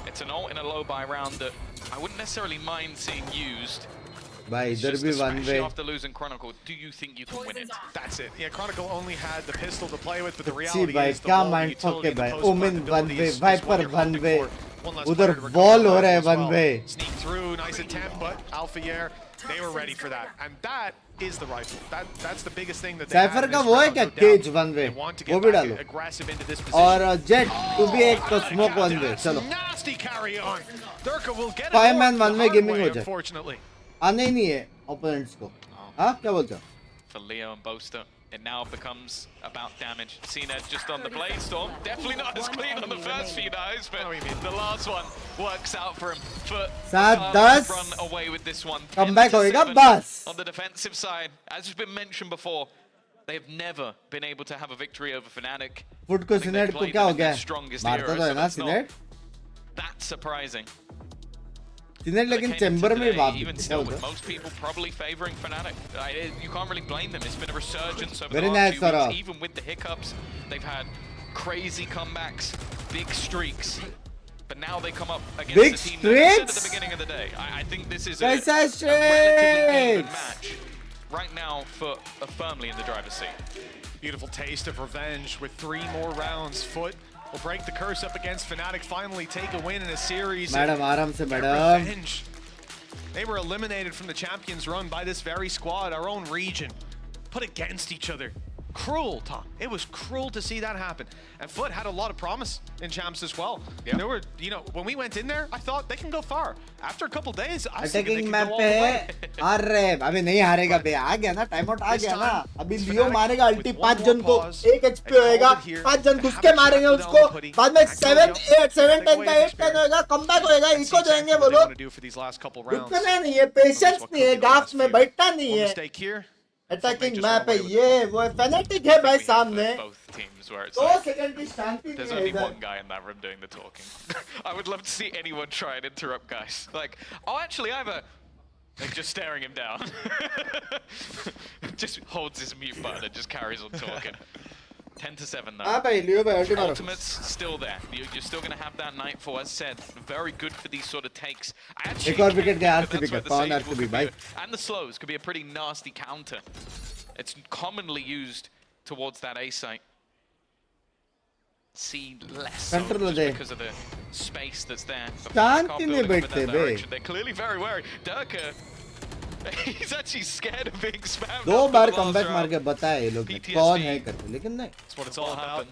it's an ult in a low buy round that I wouldn't necessarily mind seeing used. भाई इधर भी one way After losing Chronicle, do you think you can win it? That's it. Yeah, Chronicle only had the pistol to play with, but the सी reality भाई is the क्या wall mind fuck है utility, भाई the post Omen one way abilities is Viper what you're one hunting way for. One less उधर player to wall recover हो रहा है as one well. Way Sneak through, nice attempt, but Alpha Yair, they were ready for that, and that is the rifle. That's the biggest thing that they cipher have का in वो this है round, क्या no doubt. Cage one way They want to वो get भी back डालो aggressive into this position. और jet तू भी एक तो स्मोक वन वे चलो Nasty carry on. Durka will get it 5 man the one way hard gaming way, हो जाए unfortunately. आने ही नहीं है ओपोनेंट्स को हाँ क्या बोलते हो For Leo and Boaster, it now becomes about damage. CNED just on the Blade Storm. Definitely not as clean on the first few dives, but the last one works out for him. For 7-10 run away with this one. Comeback 10 to होएगा 7 बस on the defensive side. As has been mentioned before, they have never been able to have a victory over Fnatic. Foot को Senate को क्या हो गया मारता तो है ना सिनेट That's surprising. सिनेट लेकिन चैम्बर में बात Even still, with most people probably favoring Fnatic, you can't really blame them. It's been a resurgence over Very the nice, last 2 Sarah. weeks. Even with the hiccups, they've had crazy comebacks, big streaks. But now they come up against Big the team that I said at streaks? the beginning of the day. I think this is a कैसा relatively even streaks match right now for firmly in the driver's seat. Beautiful taste of revenge with 3 more rounds. Foot will break the curse up against Fnatic, finally take a win in a series. Madam आराम से madam Revenge. They were eliminated from the champions run by this very squad, our own region, put against each other. Cruel, Tom. It was cruel to see that happen. And Foot had a lot of promise in champs as well. Yeah. There were, when we went in there, I thought they can go far. After a couple days, I was thinking they attacking can map go all पे the है way. अरे अबे नहीं हारेगा बे आ गया ना time out uh This गया ना time, अभी Fnatic लियो मारेगा with अल्टी one 5 more जन को pause, 1 they एचपी होएगा called it here. 5 जन घुस Have के a chat मारेंगे with उसको Alpha बाद में Putty. 7 8 7 Take 10 away का the 8 10 होएगा कमबैक होएगा And see इको exactly जाएंगे what वो they लोग want to do for these last couple rounds. रुकना नहीं है पेशेंस नहीं है गाफ में बैठना नहीं One है mistake here. Attacking just map run है away with ये वो फैनेटिक है भाई सामने Both teams where it's 2 like, second की शांति there's नहीं है only इधर one guy in that room doing the talking. I would love to see anyone try and interrupt guys. Like, oh, actually, I have a... Like, just staring him down. Just holds his mute button and just carries on talking. 10-7 though. हाँ भाई लियो भाई ulti मारो. Ultimate's still there. You're still going to have that Nightfall, as said. Very good for these sort of takes. एक और wicket गया RCB का. कौन RCB भाई? And the slows could be a pretty nasty counter. It's commonly used towards that A site. See less so just because of the space that's there. शांति नहीं बैठते बे. They're clearly very wary. Durka, he's actually scared of being spammed. 2 bar comeback मार के बताया ये लोग कौन है करके, लेकिन नहीं. That's what it's all about.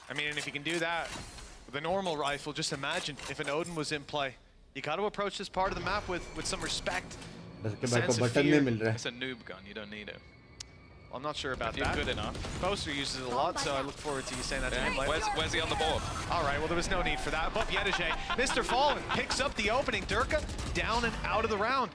I mean, and if you can do that with a normal rifle, just imagine if an Odin was in play. You got to approach this part of the map with some respect. उसके बाद को button नहीं मिल रहा है. It's a noob gun. You don't need it. I'm not sure about You're that. good enough. Boaster uses it a lot, so I look forward to you saying that to him later. Where's he on the board? All right, well, there was no need for that. But Yedije, Mr. Fallen picks up the opening. Durka down and out of the round.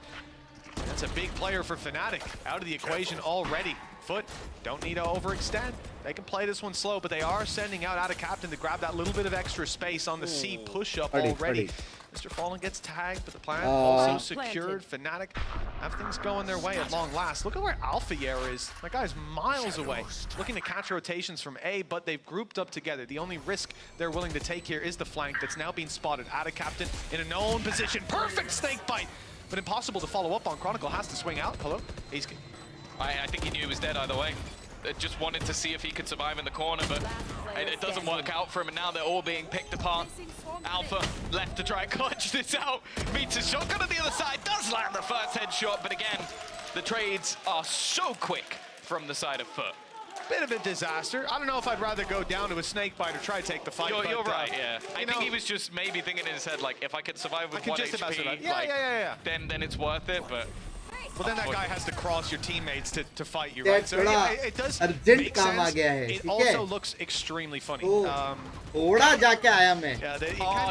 That's a big player for Fnatic. Out of the equation already. Foot, don't need to overextend. They can play this one slow, but they are sending out a captain to grab that little bit of extra space on the C push-up already. Mr. Fallen gets tagged, but the plan also secured. Fnatic have things going their way at long last. Look at where Alphayer is. That guy's miles away. Looking to catch rotations from A, but they've grouped up together. The only risk they're willing to take here is the flank that's now being spotted. Ada captain in a known position. Perfect snake bite, but impossible to follow up on. Chronicle has to swing out. Hello? I think he knew he was dead either way. Just wanted to see if he could survive in the corner, but it doesn't work out for him, and now they're all being picked apart. Alpha left to try and clutch this out. Meets a shotgun on the other side, does land the first headshot, but again, the trades are so quick from the side of Foot. Bit of a disaster. I don't know if I'd rather go down to a snake bite or try to take the fight. You're right, yeah. I think he was just maybe thinking in his head, like, if I could survive with 1 HP, then it's worth it, but... Well, then that guy has to cross your teammates to fight you, That's right? So right. it does Urgent make काम आ sense. गया है, It ठीक also है? looks extremely funny. थोड़ा जाके आया मैं.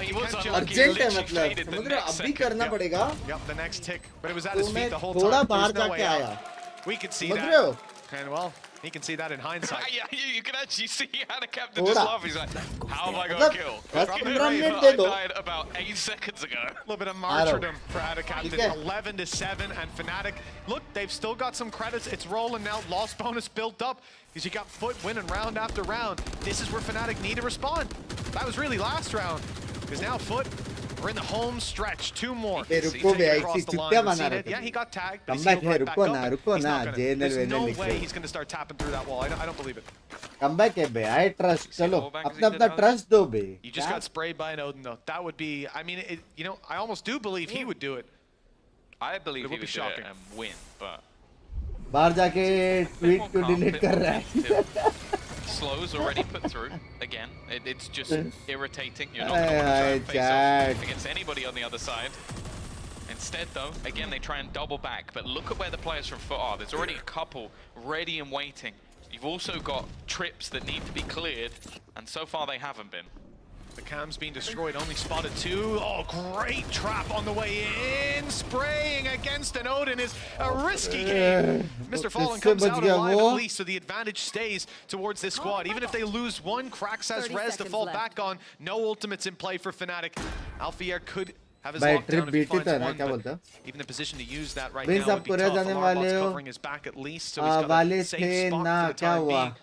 he was Urgent है मतलब. समझ रहे हो? अभी करना पड़ेगा. Yep, the next tick. But it was at his तो feet मैं the whole थोड़ा time. बाहर There's no way जाके out. आया. We could see समझ that. रहे हो? And well, he can see that in hindsight. Yeah, you can actually see how the captain just laughed. He's like, how am I going to kill? 10-15 minute they I दो. died about 8 seconds ago. A little bit of martyrdom for Ada Captain. 11-7 and Fnatic. Look, they've still got some credits. It's rolling now. Loss bonus built up because you got Foot winning round after round. This is where Fnatic need to respond. That was really last round because now Foot, we're in the home stretch. 2 more. रुको बे ऐसी चुत्तियां बना रहे थे. Yeah, he got tagged. Comeback है, रुको ना, रुको ना. There's no way he's going to start tapping through that wall. I don't believe it. Comeback है बे. I trust. चलो, अपना trust दो बे. You just got sprayed by an Odin though. That would be, I mean, you know, I almost do believe he would do it. I believe he would do it and win, but... बाहर जाके tweet को delete कर रहा है. Slows already put through. Again, it's just irritating. You're not going to try and face off against anybody on the other side. Instead, though, again, they try and double back. But look at where the players from Foot are. There's already a couple ready and waiting. You've also got trips that need to be cleared, and so far they haven't been. The cam's being destroyed, only spotted 2. Oh, great trap on the way in. Spraying against an Odin is a risky game. Mr. Fallen comes out alive at least, so the advantage stays towards this squad. Even if they lose one, Krax has res to fall back on. No ultimates in play for Fnatic. Alphayer could have his lockdown if he finds one, but even the position to use that right now would be tough. Alarmbot's covering his back at least, so he's got a safe spot for the time being.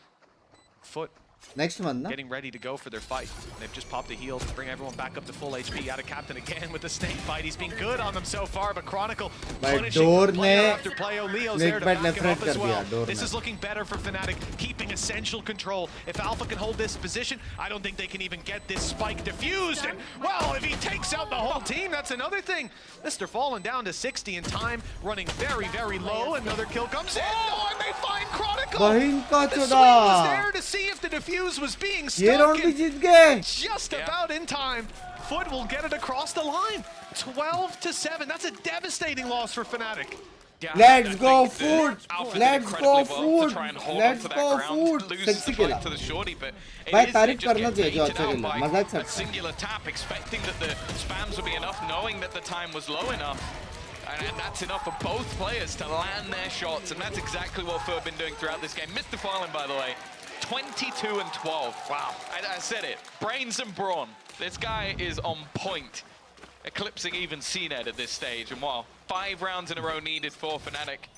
Foot. Next one, na? Getting ready to go for their fight. They've just popped a heal to bring everyone back up to full HP. Out of captain again with the snake bite. He's been good on them so far, but Chronicle punishing player after player. Leo's there to back him up as well. This is looking better for Fnatic, keeping essential control. If Alpha can hold this position, I don't think they can even get this spike diffused. And, well, if he takes out the whole team, that's another thing. Mr. Fallen down to 60 in time, running very, very low. Another kill comes in. Oh, and they find Chronicle. The swing was there to see if the diffuse was being stuck in just about in time. Foot will get it across the line. 12-7. That's a devastating loss for Fnatic. Yeah, Let's go Foot! Let's go Foot! Let's go Foot! Sexy खेला. भाई तारीफ करना चाहिए जो अच्छा खेला. मजाक सकता. Singular tap, expecting that the spams would be enough, knowing that the time was low enough. And that's enough for both players to land their shots, and that's exactly what Foot have been doing throughout this game. Mr. Fallen, by the way, 22-12. Wow. I said it. Brains and brawn. This guy is on point. Eclipsing even CNED at this stage. And wow, 5 rounds in a row needed for Fnatic.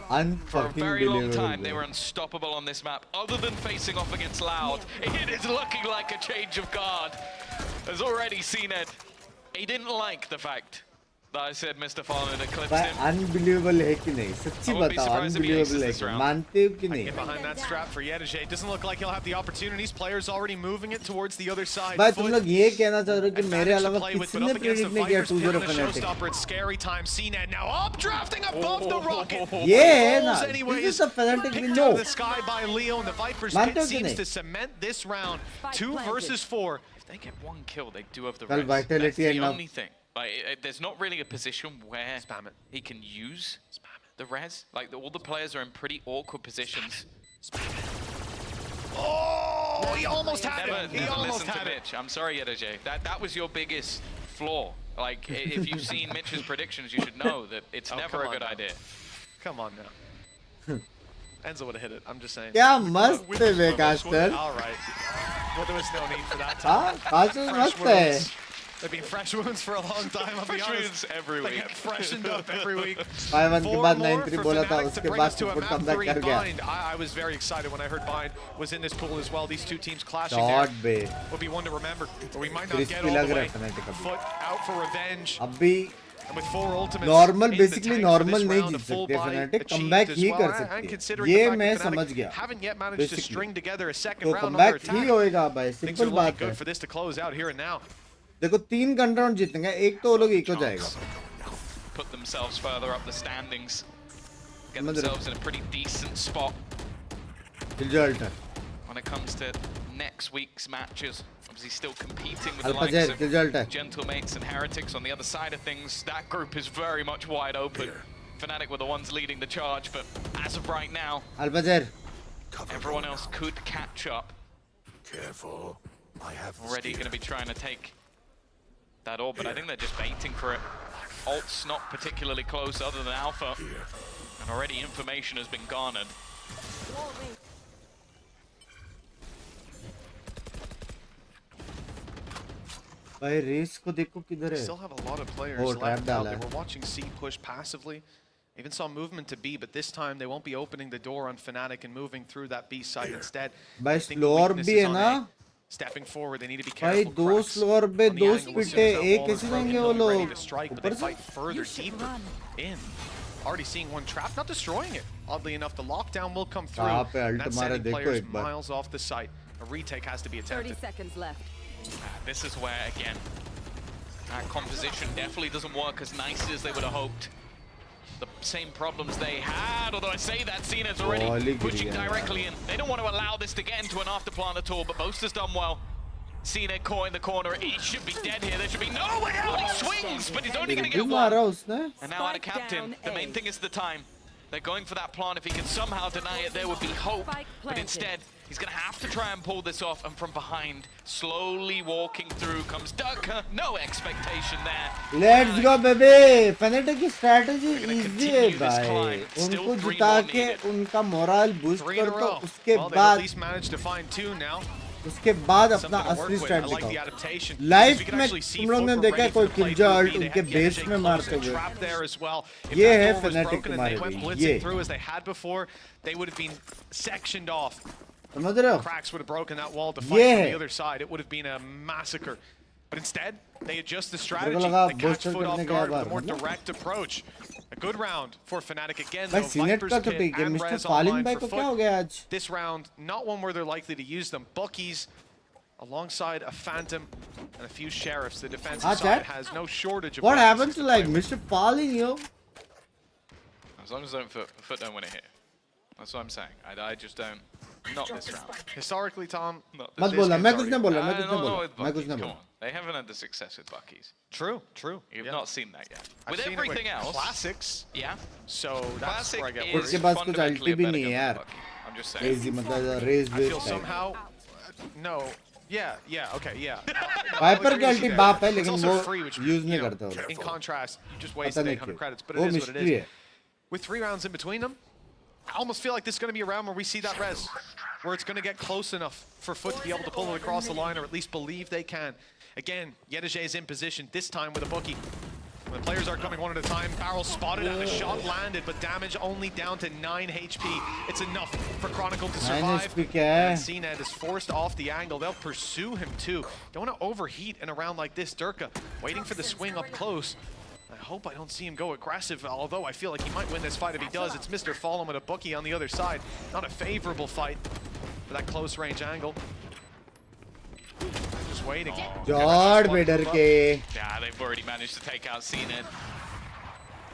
For a very long time, they Unfucking were unstoppable on this map. Other than facing off against Loud, it is looking like a change of guard. Has already seen it. He didn't like the fact that I said Mr. Fallen eclipsed भाई him. unbelievable है कि नहीं सच्ची I wouldn't be बताओ surprised if he aces unbelievable है this कि round. मानते हो कि नहीं Get behind that strap for Yedije. Doesn't look like he'll have the opportunities. Players already moving it towards the other side. भाई तुम लोग ये कहना चाह रहे हो कि Advantage मेरे to अलावा play with, but किसी ने up against the प्रेडिक्ट नहीं किया Vipers, pin 2-0 on the Fnatic showstopper. It's scary time. CNET now updrafting above the rocket. ये है ना Falls anyways. this is the Fnatic we Picked know out of the sky by Leo, and the Vipers मानते pit हो कि seems नहीं to cement this round. 2 planted. versus 4. If they get one kill, they do have the Well, res. That's vitality the enough. only thing. Like, there's not really a position where Spam it. he can use the res. Like, all the players are in pretty awkward positions. Oh, he almost had Never, it. He never almost listen to had it. Mitch. I'm sorry, Yedije. That was your biggest flaw. Like, if you've seen Mitch's predictions, you should know that it's Oh, never come a on good now. idea. Come on now. Enzo would have hit it. I'm just saying. क्या मस्त है वे caster All right. Well, there was no need for that. हाँ caster Fresh मस्त है wounds. They've been fresh wounds for a long time. I'll be Fresh honest. wounds every They week. get freshened up every week. 5-1 के 4 बाद more 9-3 for बोला था Fnatic to उसके bring बाद us to a super map comeback 3 कर गया bind. I was very excited when I heard Bind was in this pool as well. These two teams clashing shot there बे will be one to remember. But we might not Crispy get all लग the रहा way. है Fnatic अभी Foot out for revenge. अभी And with 4 ultimates normal in the basically tank for normal this नहीं round, Jeet a full सकते buy Fnatic achieved comeback as ही well. कर And सकती है considering ये the fact मैं that समझ Fnatic गया haven't yet managed to basically string together a second तो round on their comeback he attack. होएगा भाई Things are सिंपल looking बात है good for this to close out here and now. देखो 3 कंट्राउंड जीतेंगे एक तो वो लोग इको जाएगा Put themselves further up the standings. Get समझ रहे हो? themselves in a pretty decent spot result है when it comes to next week's matches. Obviously still competing with the alpha likes जेर of रिजल्ट है Gentlemates and Heretics on the other side of things. That group is very much wide open. Fnatic were the ones leading the charge, but as of right now, alpha जेर everyone else could catch up. Careful. I have Already going to be trying to take that orb, but I think they're just baiting for it. Alt's not particularly close other than Alpha, and already information has been garnered. भाई race को देखो किधर है Still have a lot of players Oh, trap left out डाला there. है We're watching C push passively. Even saw movement to B, but this time they won't be opening the door on Fnatic and moving through that B side instead. भाई I think the slower weakness भी is है on ना A. Stepping forward, they need to be भाई careful. दो Cracks slower पे on the दो angle. As soon स्पिटे as that एक wall is कैसे broken, देंगे वो they'll be ready लोग to strike, but ऊपर they से fight further deeper in. Already seeing one trap, not destroying it. Oddly enough, the lockdown will come through. कहाँ पे and alt that's मारा sending देखो players एक बार miles off the site. A retake has to be 30 attempted. seconds left. This is where, again, that composition definitely doesn't work as nicely as they would have hoped. The same problems they had, although I say that Cena's already Holy pushing Gideon. directly in. They don't want to allow this to get into an afterplan at all, but Boaster's done well. Cena caught in the corner. He should be dead here. There should be no way out. He swings, but he's only going to क्यों get मारा one. उसने And now out of Spike captain, down the main A. thing is the time. They're going for that plan. If he can somehow deny it, there would be hope. Spike But planted. instead, he's going to have to try and pull this off. And from behind, slowly walking through comes Ducker. No expectation there. Let's go baby Fnatic की strategy They're gonna easy है continue this भाई climb. Still उनको 3 जिता more के needed. उनका moral boost 3 in कर a दो row. उसके Well, they've at बाद least managed to find 2 now. उसके बाद अपना Something to work असली with. I strategy like the दिखाओ adaptation. लाइफ We can में actually see तुम लोग ने Foot were देखा है ready कोई for the play Killjoy through ult B. They उनके had बेस Yedije में close मारते and हुए trapped there as well. If ये that है door was Fnatic broken and they तुम्हारे went लिए, blitzing ये। through as they had before, they would have been sectioned off. समझ रहे हो Cracks would have broken that wall to ये fight from है। the other side. It would have been a massacre. But instead, they adjust the मेरे strategy. को लगा They catch booster Foot off करने के guard with बाद a more मतलब direct approach. A good round for Fnatic again, भाई though. Senate Vipers का तो kit ठीक है and मिस्टर Rez फालिन online भाई for को क्या हो Foot. गया आज This round, not one where they're likely to use them. Bucky's alongside a Phantom and a few Sheriffs. The defensive Ah, side Chad? has no shortage of what weapons happened to play like with. Mr. Falling yo As long as Foot don't win it here. That's what I'm saying. I just don't. Not this round. Historically, Tom, Not मत this बोलना game's मैं कुछ already- नहीं बोला मैं I कुछ don't नहीं know बोला with मैं कुछ Bucky's, नहीं come बोला on. They haven't had the success with Bucky's. true. You've Yeah. not seen that yet. I've With seen it everything else, classics. yeah. So that's Classic where I get is worried. उसके पास कुछ fundamentally ulti भी a better नहीं है gun यार than Bucky. I'm just saying. crazy मतलब Raze I feel base type somehow, no, yeah, okay, yeah. Viper की ulti बाप है It's लेकिन also वो free, which, यूज you नहीं know, करता वो in contrast, you just पता wasted नहीं 800 क्यों credits, but वो it is what it mystery is. है With 3 rounds in between them, I almost feel like this is going to be a round where we see that res, where it's going to get close enough for Foot to be able to pull it across the line, or at least believe they can. Again, Yedije is in position, this time with a bookie. The players are coming one at a time. Barrel spotted and the shot landed, but damage only down to 9 HP. It's enough for Chronicle to survive. And CNED is forced off the angle. They'll pursue him too. Don't want to overheat in a round like this. Durka waiting for the swing up close. I hope I don't see him go aggressive, although I feel like he might win this fight if he does. It's Mr. Fallon with a bookie on the other side. Not a favorable fight for that close range angle. Just waiting. God, better ke. Yeah, they've already managed to take out CNED.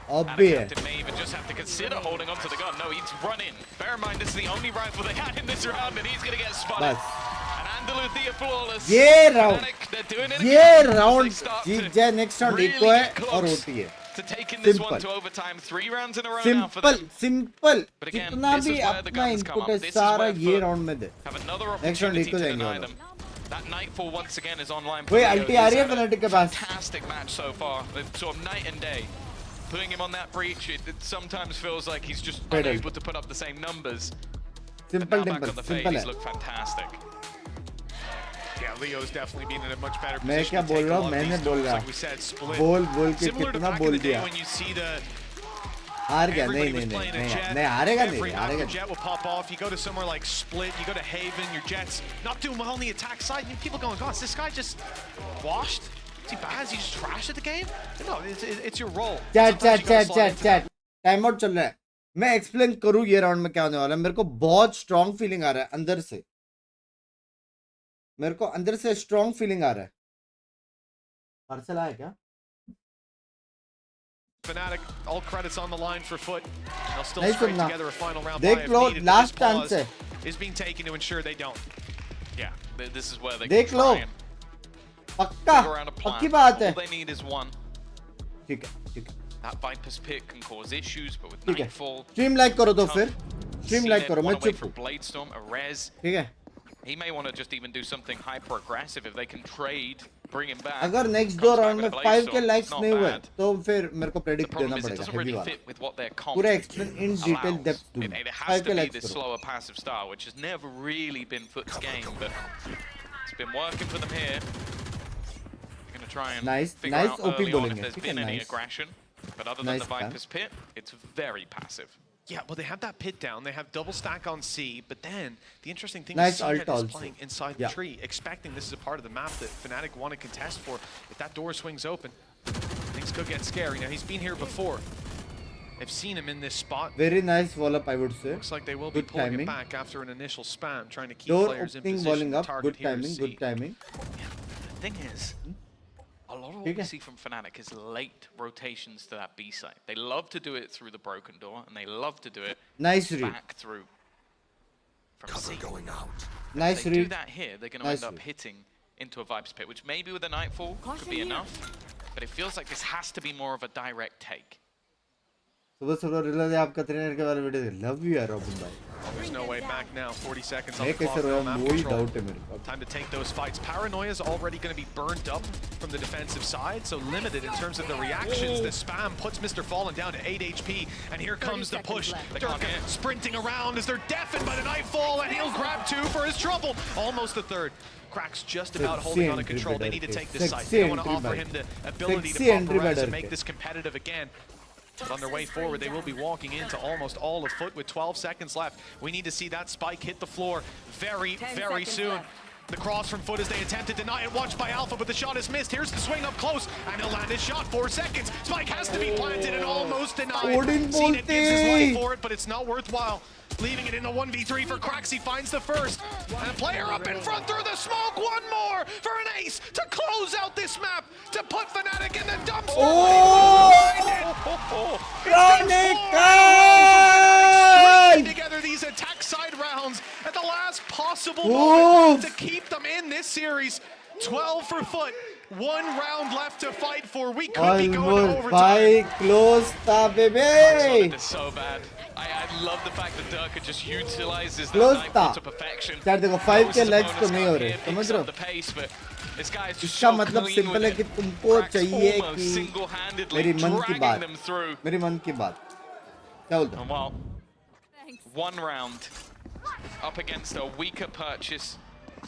Obvious. Captain may even just have to consider holding on to the gun. No, he's run in. Bear in mind, this is the only rifle they had in this round, and he's going to get spotted. And Andaluthia flawless. ये round. They're doing it ये again. round. They start Jeet to जाए next round really एक को है get और close होती है. to taking this one Simple. to overtime. 3 rounds in a row now for them. Simple. But again, जितना this भी is where the अपना guns come input up. है This is सारा where ये Foot round में दे. have another Next round opportunity एक को to जाएंगे deny वो them. That Nightfall once again is online. वही ulti आ रही है Fnatic के पास. Fantastic match so far. It's sort of night and day. Putting him on that breach, it sometimes feels like he's just unable to put up the same numbers. Simple, Back on the fade, simple he's है. looked fantastic. Yeah, Leo's definitely been in a much better मैं position क्या to बोल take रहा a हूँ lot of मैंने these बोल doors, रहा like we said, split. बोल के Similar to कितना back in बोल the day दिया. when you see the हार गया नहीं everybody नहीं was नहीं playing a नहीं jet. नहीं हारेगा Every नहीं map हारेगा your jet will pop off. You go to somewhere like Split, you go to Haven, your Jets not doing well on the attack side. And people going, gosh, this guy just washed. Is he bad? Is he just trash at the game? No, it's your role. Chat time out चल रहा है. मैं explain करूँ ये round में क्या होने वाला है. मेरे को बहुत स्ट्रॉन्ग फीलिंग आ रहा है अंदर से. मेरे को अंदर से स्ट्रॉन्ग फीलिंग आ रहा है. पार्सल आया क्या? Fnatic, all credits on the line for Foot. They'll still नहीं scrape सुनना. together a final round देख buy if low needed, but last this chance pause है. is being taken to ensure they don't. Yeah, this is where they देख can low. try and पक्का figure out a plan. पक्की बात है. All they need is one. ठीक है ठीक है That Viper's Pit can cause issues, but with ठीक है. Nightfall, स्ट्रीम लाइक करो तो फिर. स्ट्रीम लाइक CNED करो मैं one away चुप from हूँ. Bladestorm, a res. ठीक है. He may want to just even do something hyper aggressive if they can trade, bring him back. अगर नेक्स्ट comes दो back राउंड with में a 5 के Bladestorm, लाइक्स it's not नहीं हुए bad. तो फिर मेरे को The प्रेडिक्ट problem देना is it पड़ेगा doesn't हेवी really वाला. fit with what their comp पूरा explain in detail allows. Depth It दूंगा. has 5 to के be लाइक्स this करो. slower passive style, which has never really been Foot's game, but it's been working for them here. They're going to try and Nice, figure nice out OP early on bowling if है. there's ठीक है, been any nice. aggression. But other Nice than the plan. Viper's Pit, it's very passive. Yeah, well, they have that pit down. They have double stack on C, but then the interesting thing Nice is ult CNED is also. playing inside Yeah. the tree, expecting this is a part of the map that Fnatic want to contest for. If that door swings open, things could get scary. Now, he's been here before. I've seen him in this spot. Very nice wall up I would say. Looks like they will be Good pulling timing. it back after an initial spam, trying to keep Door players in opening position. walling The up. target Good here is timing. C. Good timing. The thing is, a lot of what ठीक we है. see from Fnatic is late rotations to that B site. They love to do it through the broken door, and they love to do it Nice read. back through from C. Cover going out. Nice If they do read. that here, they're going to Nice end up read. hitting into a Vibes Pit, which maybe with a Nightfall could be enough, but it feels like this has to be more of a direct take. सुबह सुबह रिला दे आपका trainer के बारे में video love you यार robin भाई. There's no way back now. 40 seconds on मैं the कैसे clock. रोया No map वही control. डाउट है मेरे को. Time to take those fights. Paranoia is already going to be burned up from the defensive side, so limited in terms of the reactions. The spam puts Mr. Fallen down to 8 HP, and here comes the push. Durka sprinting around as they're deafened by the Nightfall, and he'll grab 2 for his trouble. Almost the third. Cracks just about holding on to control. They need to take this side. They want to offer him the ability to pop around and make this competitive again. But on their way forward, they will be walking into almost all of Foot with 12 seconds left. We need to see that spike hit the floor very, very soon. The cross from Foot as they attempt to deny it. Watched by Alpha, but the shot is missed. Here's the swing up close, and he'll land his shot. 4 seconds. Spike has to be planted and almost denied. Odin CNED gives his bolte. life for it, but it's not worthwhile. Leaving it in the 1v3 for Cracks. He finds the first. And a player up in front through the smoke. One more for an ace to close out this map, to put Fnatic in the dumpster. Stringing together these attack side rounds at the last possible moment to keep them in this series. 12 for Foot. 1 round left to fight for. We could be going to Almost भाई overtime. close था baby. It's so bad. I love the fact that Durka just utilizes Close that था. Nightfall to perfection. यार देखो 5 के Knows his likes तो opponent's नहीं got हो रहे. here, समझ picks रहे up हो? the pace, but this guy is just इसका so मतलब clean सिंपल है with कि it. तुमको Cracks चाहिए almost कि single-handedly मेरी मन की dragging बात. them through. मेरी मन की बात. क्या बोलता? And well, 1 round up against a weaker purchase.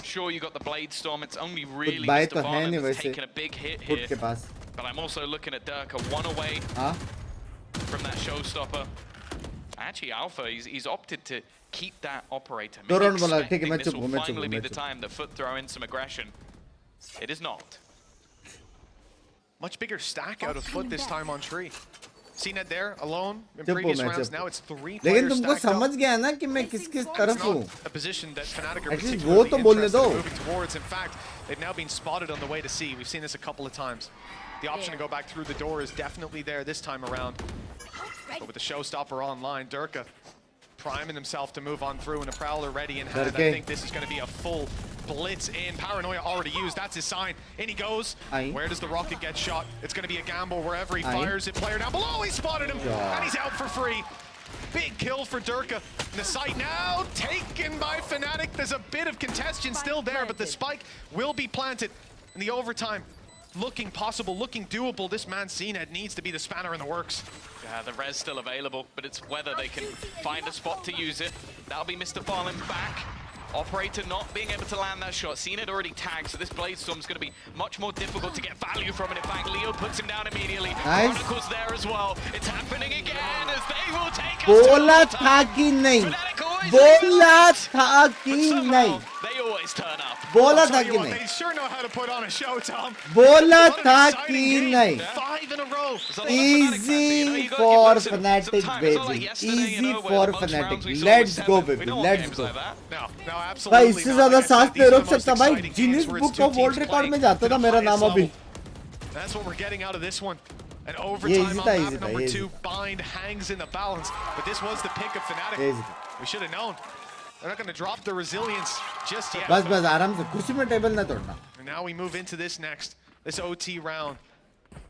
Sure, you got the Blade Storm. It's only really by Mr. तो है Varnum नहीं that's वैसे. taken a big hit foot here. के पास. But I'm also looking at Durka, one away from that showstopper. Actually, Alpha, he's opted to keep that operator. Maybe expecting this will finally be the time that Foot throw in some aggression. It is not. Much bigger stack out of Foot this time on tree. Seen it there alone in previous rounds. Now it's 3 players stacked up. It's not a position that Fnatic are particularly interested in moving towards. In fact, they've now been spotted on the way to C. We've seen this a couple of times. The option to go back through the door is definitely there this time around. But with the showstopper online, Durka priming himself to move on through and a Prowler ready in hand. I think this is going to be a full blitz in. Paranoia already used. That's his sign. In he goes. Where does the rocket get shot? It's going to be a gamble wherever he fires it. Player down below. He spotted him. And he's out for free. Big kill for Durka. The site now taken by Fnatic. There's a bit of congestion still there, but the spike will be planted in the overtime. Looking possible, looking doable. This man CNED needs to be the spanner in the works. Yeah, the res still available, but it's whether they can find a spot to use it. That'll be Mr. Fallen back. Operator not being able to land that shot. CNED already tagged, so this Blade Storm's going to be much more difficult to get value from it. In fact, Leo puts him down immediately. Nice. Chronicles there as well. It's happening again as they will take us बोला to था कि नहीं Fnatic always बोला leads, था कि but somehow नहीं they always turn up. बोला था Tell कि you what, नहीं they sure know how to put on a show, Tom. बोला What an था exciting कि game. नहीं 5 in a row. easy for Fnatic baby easy for Fnatic let's go baby let's go No, absolutely. भाई इससे ज्यादा सांस नहीं रोक सकता भाई Exciting Guinness games where book it's of two world teams record में playing जाता to था the मेरा highest नाम अभी level. That's what we're getting out of this one. An overtime on map number 2. Bind hangs in the balance, but this was the pick of Fnatic. We should have known. They're not going to drop the resilience just yet. बस बस आराम से कुर्सी में table ना तोड़ना And now we move into this next, this OT round.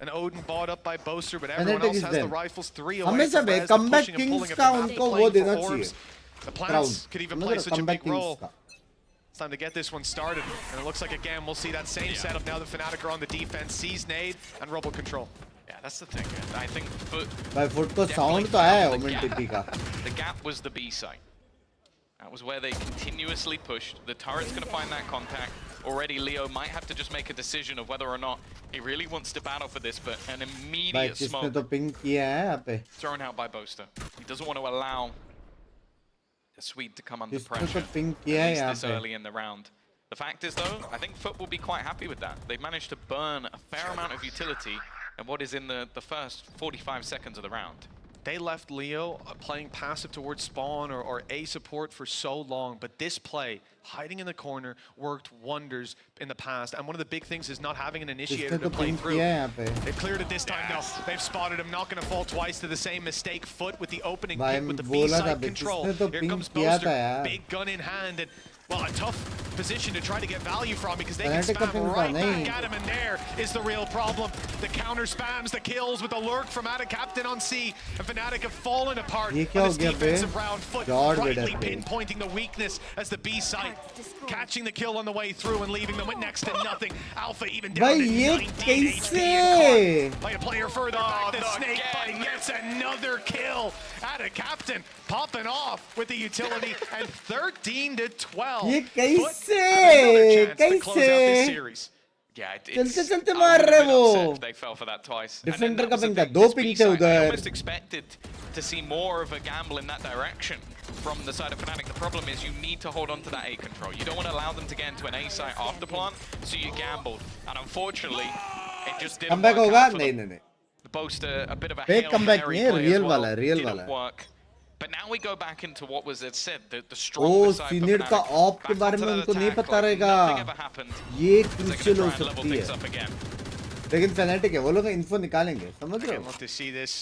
And Odin bought up by Boaster, but everyone else has the rifles 3 away. हमेशा from way Rez, comeback pushing and pulling Kings at का the map, उनको वो playing देना for चाहिए AORUS. The plants could even play such a comeback big role. Kings का It's time to get this one started. And it looks like again we'll see that same setup now that Fnatic are on the defense. Sees nade and robo control. Yeah, that's the thing. I think Foot भाई foot को sound तो आया है women TP का The gap was the B site. That was where they continuously pushed. The turret's going to find that contact. Already Leo might have to just make a decision of whether or not he really wants to battle for this, but an भाई immediate किसने smoke तो ping किया है यहाँ पे thrown out by Boaster. He doesn't want to allow the Swede to come under किसने तो pressure, ping at किया है least यहाँ this पे early in the round. The fact is though, I think Foot will be quite happy with that. They've managed to burn a fair amount of utility in what is in the first 45 seconds of the round. They left Leo playing passive towards spawn or A support for so long, but this play, hiding in the corner, worked wonders in the past. And one of the big things is not having an initiator किसने to तो play ping through. किया है यहाँ पे They've cleared it this time, no. They've spotted him, not going to fall twice to the same mistake. Foot with the opening भाई pick with the बोला था B-side बे, control. किसने तो Here पिंग comes किया था Boaster, यार big gun in hand, and well, a tough position to try to get value from because they can Fnatic का spam ping था right नहीं back at him, and there is the real problem. The counter spams the kills with a lurk from Attic Captain on C, and Fnatic have fallen apart ये on क्या हो this गया बे defensive round. Foot जॉर्ड rightly बेटा पे pinpointing the weakness as the B site, catching the kill on the way through and leaving them with next to nothing. Alpha even down भाई to ये 19 HP कैसे and caught by a player further back. The snake bite gets another kill. Attic Captain popping off with the utility and 13 to 12. ये Foot कैसे have another chance to close out this कैसे series. Yeah, चलते चलते I मार would रहे have been वो upset if they fell for that twice. And then defender that का was the ping था thing, दो this पिंग थे B-side, I उधर almost expected to see more of a gamble in that direction from the side of Fnatic. The problem is you need to hold on to that A control. You don't want to allow them to get into an A site after plant, so you gambled. And unfortunately, it just didn't comeback work होगा out for नहीं them. नहीं नहीं The Boaster, a bit of a Fake Hail comeback Mary नहीं, play real as well. वाला है, real Didn't वाला है। work. But now we go back into what was it said, the ओ strongest side for senior का Fnatic. Op के Back बारे onto में that उनको नहीं attack पता like रहेगा nothing ever happened. ये They're क्रूशियल gonna हो try and level सकती things है up again. लेकिन फैनेटिक है वो लोग इन्फो निकालेंगे समझ रहे Again, हो look to see this.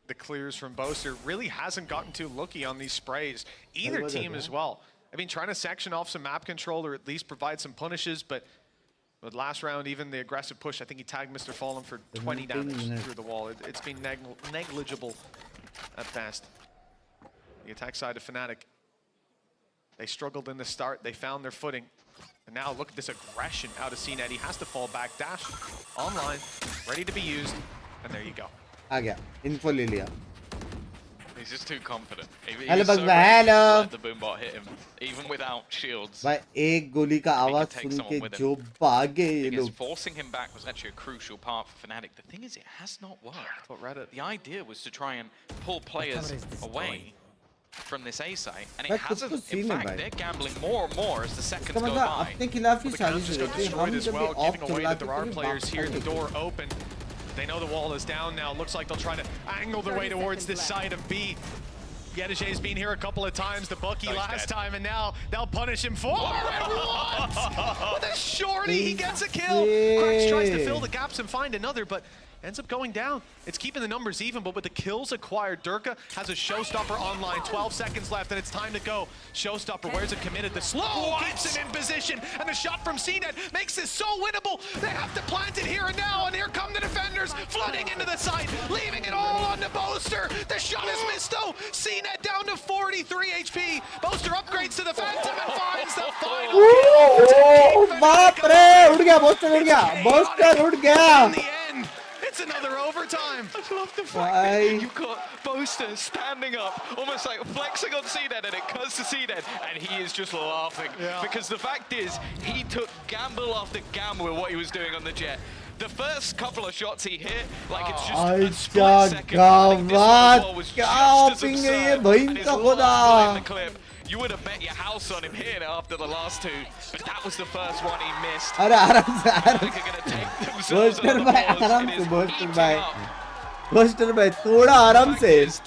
The clears from Boaster really hasn't gotten too lucky on these sprays. Either team as well. I mean, trying to section off some map control or at least provide some punishes, but last round, even the aggressive push, I think he tagged Mr. Fallen for 20 damage through the wall. It's been negligible at best. The attack side of Fnatic. They struggled in the start. They found their footing. And now look at this aggression out of CNED. He has to fall back. Dash online, ready to be used. And there you go. आ गया info ले लिया They He's just too confident. Hello, He's so Bugman, ready to hello. let the boombot hit him, even without shields. भाई एक गोली का आवाज take सुन someone के with him. जो भागे ये Thing is, लोग. forcing him back was actually a crucial part for Fnatic. The thing is, it has not worked. The idea was to try and pull players away from this A site, and it But hasn't. कुछ तो In scene है fact, भाई. they're gambling more and more as the seconds इसका go मतलब by. अपने खिलाफ ही The साजिश counters got रहती है. destroyed हम as जब well, भी ऑफ giving away that चलाते there are हैं players बात here, the करते door open. They know the wall is down now. Looks like they'll try to angle their way 30 towards this seconds side of B. Yedajay's been here a couple of times, the bookie last time, and now they'll punish him for what? With a shorty, he gets a kill. Cracks tries to fill the gaps and find another, but ends up going down. It's keeping the numbers even, but with the kills acquired, Durka has a showstopper online. 12 seconds left, and it's time to go. Showstopper, where's it committed? The slow keeps him in position, and the shot from CNET makes this so winnable. They have to plant it here and now, and here come the defenders, flooding into the site, leaving it all on the Boaster. The shot is missed, though. CNET down to 43 HP. Boaster upgrades to the Phantom and finds the final kill. बाप रे उड़ गया booster उड़ गया booster उड़ गया. In the end, it's another overtime. I love the fact Bye. that you've got Boaster standing up, almost like flexing on CNET, and it cuts to CNET, and he is just laughing. Yeah. Because the fact is, he took gamble after gamble with what he was doing on the jet. The first couple of shots he hit, like it's just a split second. I think this one as well was just as absurd, and his last goal in the clip. You would have bet your house on him hitting it after the last two, but that was the first one he missed. अरे आराम से I think they're gonna take themselves booster on the भाई pause. आराम It से is booster heating भाई up. Booster भाई थोड़ा आराम Fact से. is,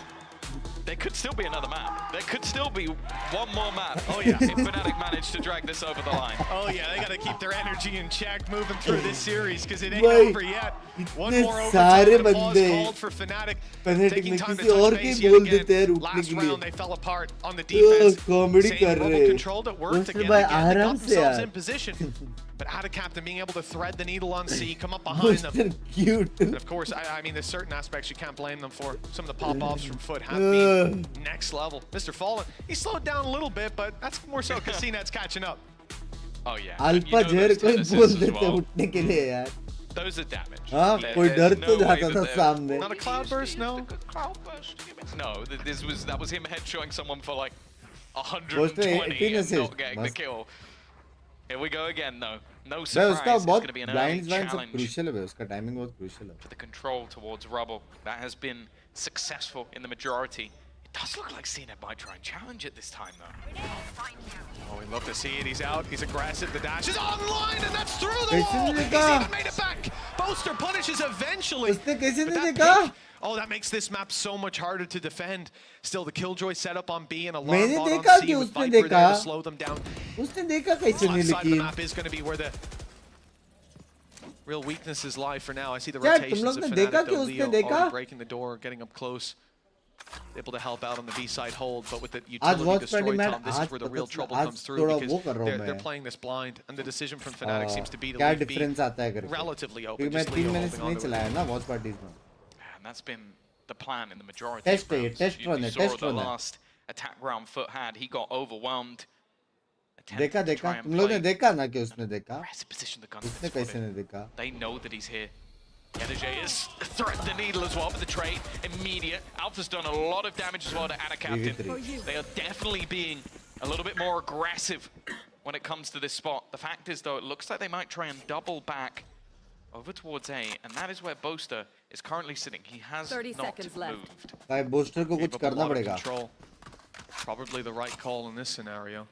there could still be another map. There could still be one more map. Oh, yeah. If Fnatic managed to drag this over the line. Oh yeah, they got to keep their energy in check moving through this series because it ain't Wait, over yet. One इतने more सारे overtime. The pause बंदे called for Fnatic. Fnatic Taking में time to किसी और touch की base yet बोल देते हैं again. रुकने Last के लिए. round they fell apart on the defense. Comedy Same कर bubble रहे. control that worked booster again. भाई They आराम got से themselves यार. in position. But out of captain being able to thread the needle on C, come up behind them. Booster cute. And of course, I mean, there's certain aspects you can't blame them for. Some of the pop-offs from Foot have been next level. Mr. Fallen, he slowed down a little bit, but that's more so because CNET's catching up. Oh yeah. Alpa जहर कोई बोल देते उठने के लिए यार. Those are damage. हाँ कोई डर तो जाता था सामने. Not a cloudburst, no. No, that was him headshotting someone for like Boaster 120 and assist. not getting the Must. kill. Here we go again though. No भाई surprise. उसका It's बहुत going to be an blind early blind सब challenge crucial है भाई. उसका timing बहुत crucial है. for the control towards Rubble. That has been successful in the majority. It does look like CNET might try and challenge it this time though. Oh, we love to see it. He's out. He's aggressive. The dash is online, and that's through the कैसे wall. नहीं He's देखा? even made it back. Boaster punishes eventually. उसने कैसे But नहीं that देखा? pick, oh, that makes this map so much harder to defend. Still, the Killjoy set up on B and alarm मैंने bot देखा on कि C with उसने Viper there देखा. to slow them down. उसने देखा कैसे नहीं Left side of the लेकिन. map is going to be where the real weaknesses lie for now. I see the क्या तुम rotations लोग of ने देखा Fnatic, कि though. उसने Leo देखा? already breaking the door, getting up close. Able to help out on the B side hold, but with the आज utility Watchparty destroy man Tom, this आज is where the real पता trouble आज comes through थोड़ा because वो कर रहा हूँ they're मैं. playing this blind, and the decision from Fnatic seems to be to क्या leave B डिफरेंस आता है करके. relatively open. क्योंकि मैं Just 3 Leo मिनट holding नहीं onto it. चलाया ना वॉच पार्टीज में. And that's been the plan in the majority Test of है, rounds. test You run है, saw test the run है. last attack round Foot had. He got overwhelmed. देखा Attempted to देखा try and तुम लोग ने play देखा ना कि उसने देखा. aggressive position the gun उसने कैसे नहीं देखा. They know that he's here. Yedajay has threaded the needle as well with the trade. Immediate. Alpha's done a lot of damage as well to Anna Captain. They are definitely being a little bit more aggressive when it comes to this spot. The fact is, though, it looks like they might try and double back over towards A, and that is where Boaster is currently sitting. He has 30 not seconds left. moved. भाई booster को Gave कुछ up a करना lot of पड़ेगा. control. Probably the right call in this scenario.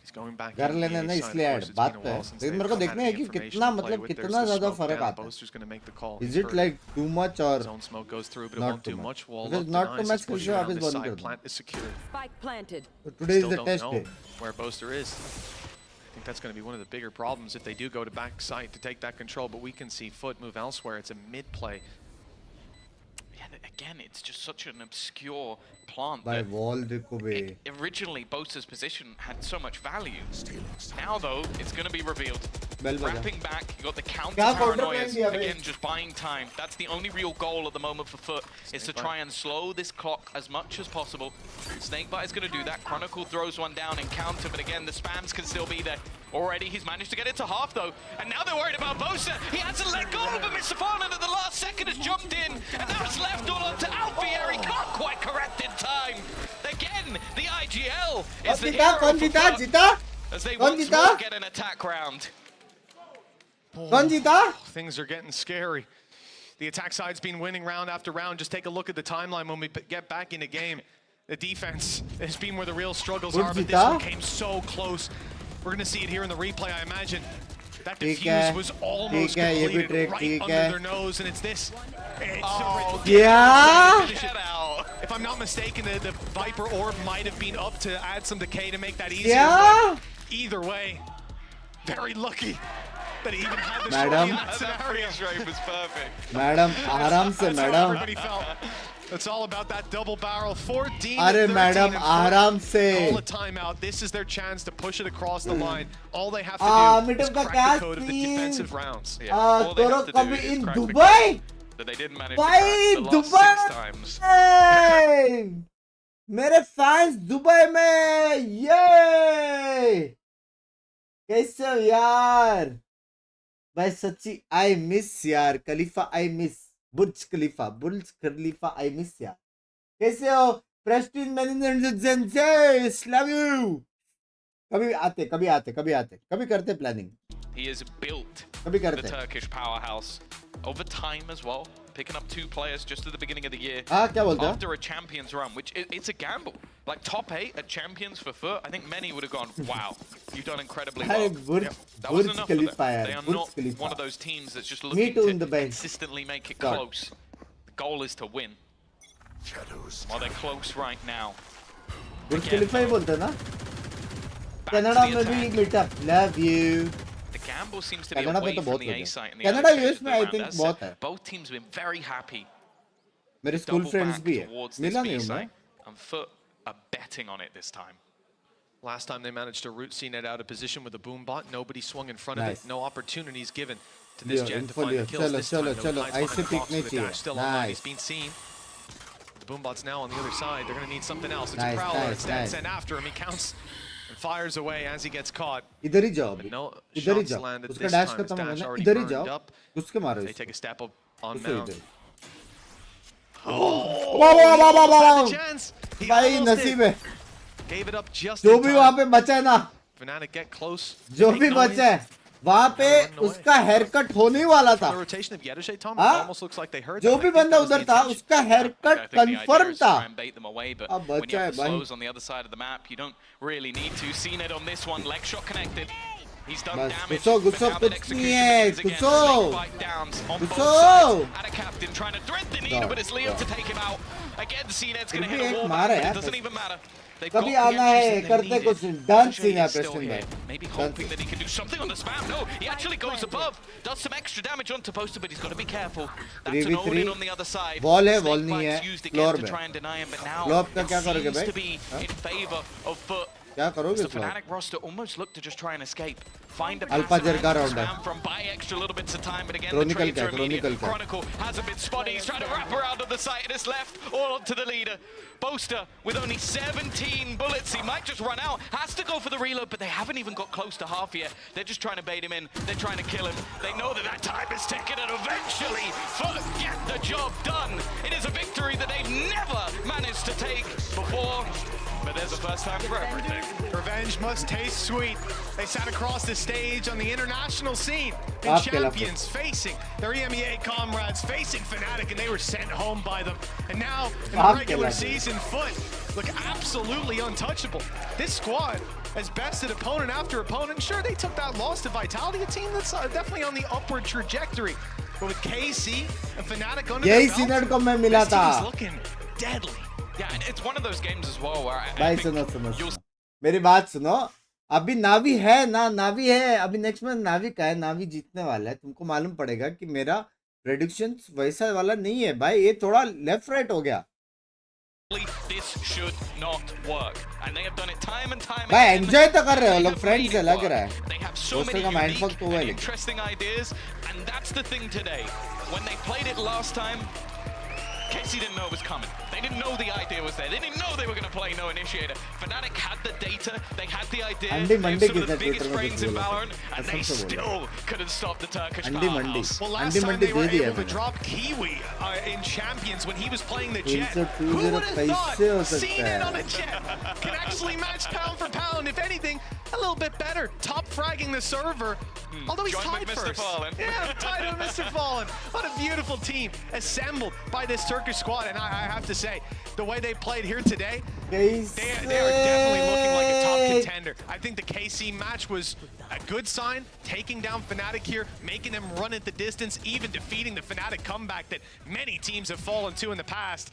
He's going back कर into the लेने A ना side. Of इसलिए course, it's बात been a पे है. while since लेकिन they've मेरे को had देखना the है कि information कितना to play मतलब with. There's कितना the ज़्यादा smoke फर्क down. आता है. Boaster's gonna make the call. Is He's it hurt. like too much or Zone smoke goes through, but it not won't too do much? much. Wall If up it's not too denies, much, it's pushing फिर around वापस this बंद side. कर दो. Plant is secure. Spike planted. So today is Still the don't test know day. where Boaster is. I think that's going to be one of the bigger problems if they do go to back site to take that control, but we can see Foot move elsewhere. It's a mid play. Yeah, again, it's just such an obscure plant भाई that wall देखो बे. originally Boaster's position had so much value. Now, though, it's going to be revealed. Bell बजा. Wrapping back, you got the counter क्या counter paranoias. plan दिया बे? Again, just buying time. That's the only real goal at the moment for Foot, is to try and slow this clock as much as possible. Snakebite is going to do that. Chronicle throws one down in counter, but again, the spams can still be there. Already, he's managed to get it to half, though. And now they're worried about Boaster. He hasn't let go, but Mr. Farland at the last second has jumped in. And now it's left all onto Alfieri. Can't is the जीता? hero कौन for जीता? FUT जीता? as they कौन once जीता? more get an attack round. कौन जीता? Things are getting scary. The attack side's been winning round after round. Just take a look at the timeline when we get back in the game. The defense has been where the real struggles are, but this one came so close. We're going to see it here in the replay, I imagine. That defuse was almost completed right under their nose, and it's this. It's Yeah. Get out. If I'm not mistaken, the Viper orb might have been up to add some decay to make that easier. Yeah. But either way, very lucky that he even had the Madam. shot in that That scenario. freeze rate was perfect. Madam आराम से That's how madam. everybody felt. It's all about that double barrel. 14 अरे and 13 madam and आराम से. call a timeout. This is their chance to push it across the line. All they have to do is MITM का crack क्या the code of the scene? defensive rounds. Yeah, all they तोरो have to do कभी is in crack the Dubai? code that they didn't manage to भाई crack the last Dubai. 6 times. मेरे fans Dubai में ये कैसे हो यार भाई सच्ची आई मिस यार खलीफा I miss Burj Khalifa I miss यार कैसे हो प्रेस्टीज मैनेजमेंट लव यू कभी करते प्लानिंग He is built कभी the करते Turkish powerhouse over time as well, picking up 2 players just at the beginning of the year. हाँ क्या बोलते हो After a Champions run, which it's a gamble. Like top 8 at Champions for FUT, I think many would have gone, wow, you've done incredibly अरे well. Burj That wasn't enough for them. खलीफा यार They are Burj not Khalifa one of those teams that's just Me looking too to in the bench. consistently make it God. close. The goal is to win. Shadows. Well, they're close right now. बुर्ज खलीफा ही बोलते हैं ना Back to Canada the में भी attack. Meetup love you The gamble seems to be Canada away में तो from बहुत the होता A है site and the Canada early US stages of में the I round. Think As बहुत said, है both teams have been very happy. मेरे school Double friends back भी है towards मिला this नहीं B हूँ मैं site, and FUT are betting on it this time. Last time they managed to root CNET out of position with a boom bot. Nobody swung in front of Nice. it. No opportunities given to this Leo, Jet to info find the Leo. kills Chalo, this chalo, time. chalo. Hides ऐसे behind the box पीकने with a चाहिए. dash still online. Nice. He's been seen. The boom bot's now on the other side. They're going to need something else. It's Nice, a Prowler. nice, Instead, nice. sent after him. He counts and fires away as he gets caught. इधर ही जाओ But अभी no इधर ही shots जाओ landed उसका this dash time. His खत्म होगा dash ना already इधर ही burned जाओ up. उसके मारो They take a step up on इसको Mount. इधर Oh, वाह, वाह, वाह, वाह, he almost had वाह. the chance. He भाई almost नसीब did. है Gave it up just जो in भी वहाँ time. पे बचा है ना Fnatic get close. जो Make भी noise. बचा है वहाँ पे उसका हेयर कट होने ही वाला था The rotation of Yedushay, Tom, हाँ? almost looks like they heard जो that. भी I think बंदा that was the उधर था intention. उसका hair I cut think the idea confirm is to था try and bait them away, but अब when you बचा है have the भाई slows on the other side of the map, you don't really need to. CNET on this one, leg shot connected. He's done बस damage, गुस्सो but गुस्सो now that कुछ execution नहीं है begins again. गुस्सो Snake bite downs on both गुस्सो sides. And a captain trying to thread the needle, God, but it's Leo God. to take him out. Again, CNET's going to फिर hit भी a एक wall मार back, है but it यार doesn't even matter. They've कभी got आना the है entries that they करते needed. कुछ डांस Jay सीन है is still प्रेस्टन here, भाई maybe hoping that he can do something on the spam. No, he actually goes above, does some extra damage onto poster, but he's got to be careful. That's an 3v3 all-in on the other side. Wall है, Snake wall नहीं bites है, used floor again to में। try and deny him, but now Floor का it क्या करोगे seems भाई? to be हाँ? in favor of FUT. क्या करोगे The इस बार Fnatic roster almost look to just try and escape. Find a Alpha passive Jer का angle round है। spam from buy extra little bits of time, but again Chronicle the trades का, are immediate. Chronicle का। Chronicle hasn't been spotted. He's trying to wrap around on the site and it's left all onto the leader. Boaster with only 17 bullets. He might just run out. Has to go for the reload, but they haven't even got close to half yet. They're just trying to bait him in. They're trying to kill him. They know that that time is ticking, and eventually FUT get the job done. It is a victory that they've never managed to take before. But there's a first time for everything. Revenge must taste sweet. They sat across the stage on the international scene. Been Aap kya champions facing their EMEA comrades, facing Fnatic, and they were sent home by them. And now, in the Aap kya regular lagta hai? season, FUT look absolutely untouchable. This squad has bested opponent after opponent. Sure, they took that loss to Vitality, a team that's definitely on the upward trajectory. But with KC and Fnatic under यही their सीनर belt, को मैं मिला this था team's looking deadly. Yeah, and it's one of those games as well where I भाई think सुनो सुनो you'll सुनो मेरी बात सुनो अभी नावी है ना नावी है अभी नेक्स्ट में नावी का है नावी जीतने वाला है तुमको मालूम पड़ेगा कि मेरा प्रेडिक्शन वैसा वाला नहीं है भाई ये थोड़ा लेफ्ट राइट हो गया this should not work, and they have done it time and time भाई again. एंजॉय तो कर रहे हो They लोग have फ्रेंड्स made है it लग work. रहा है They have so दोस्तों many का माइंड unique फक तो हुआ and है interesting ideas, and that's the thing today. When they played it last time, KC didn't know it was coming. They didn't know the idea was there. They didn't know they were going to play no initiator. Fnatic had the data. They had the idea. Andy They have Monday some of the किसने biggest Twitter में brains कुछ in बोला था? Valorant, and they कसम से बोला। still couldn't stop the Turkish Andy Monday, powerhouse. Well, last Andy time Monday they were दे दिया able to मैंने। drop Kiwi in Champions when he was playing the Jet. 320 Who would have कैसे हो thought सकता seeing it है? on a Jet can actually match pound for pound? If anything, a little bit better. Top fragging the server. Although he's Joined tied with Mr. first. Fallen. Yeah, tied with Mr. Fallen. What a beautiful team assembled by this Turkish squad. And I have to say, the way they played here today, they are definitely looking like a top contender. I think the KC match was a good sign, taking down Fnatic here, making them run at the distance, even defeating the Fnatic comeback that many teams have fallen to in the past.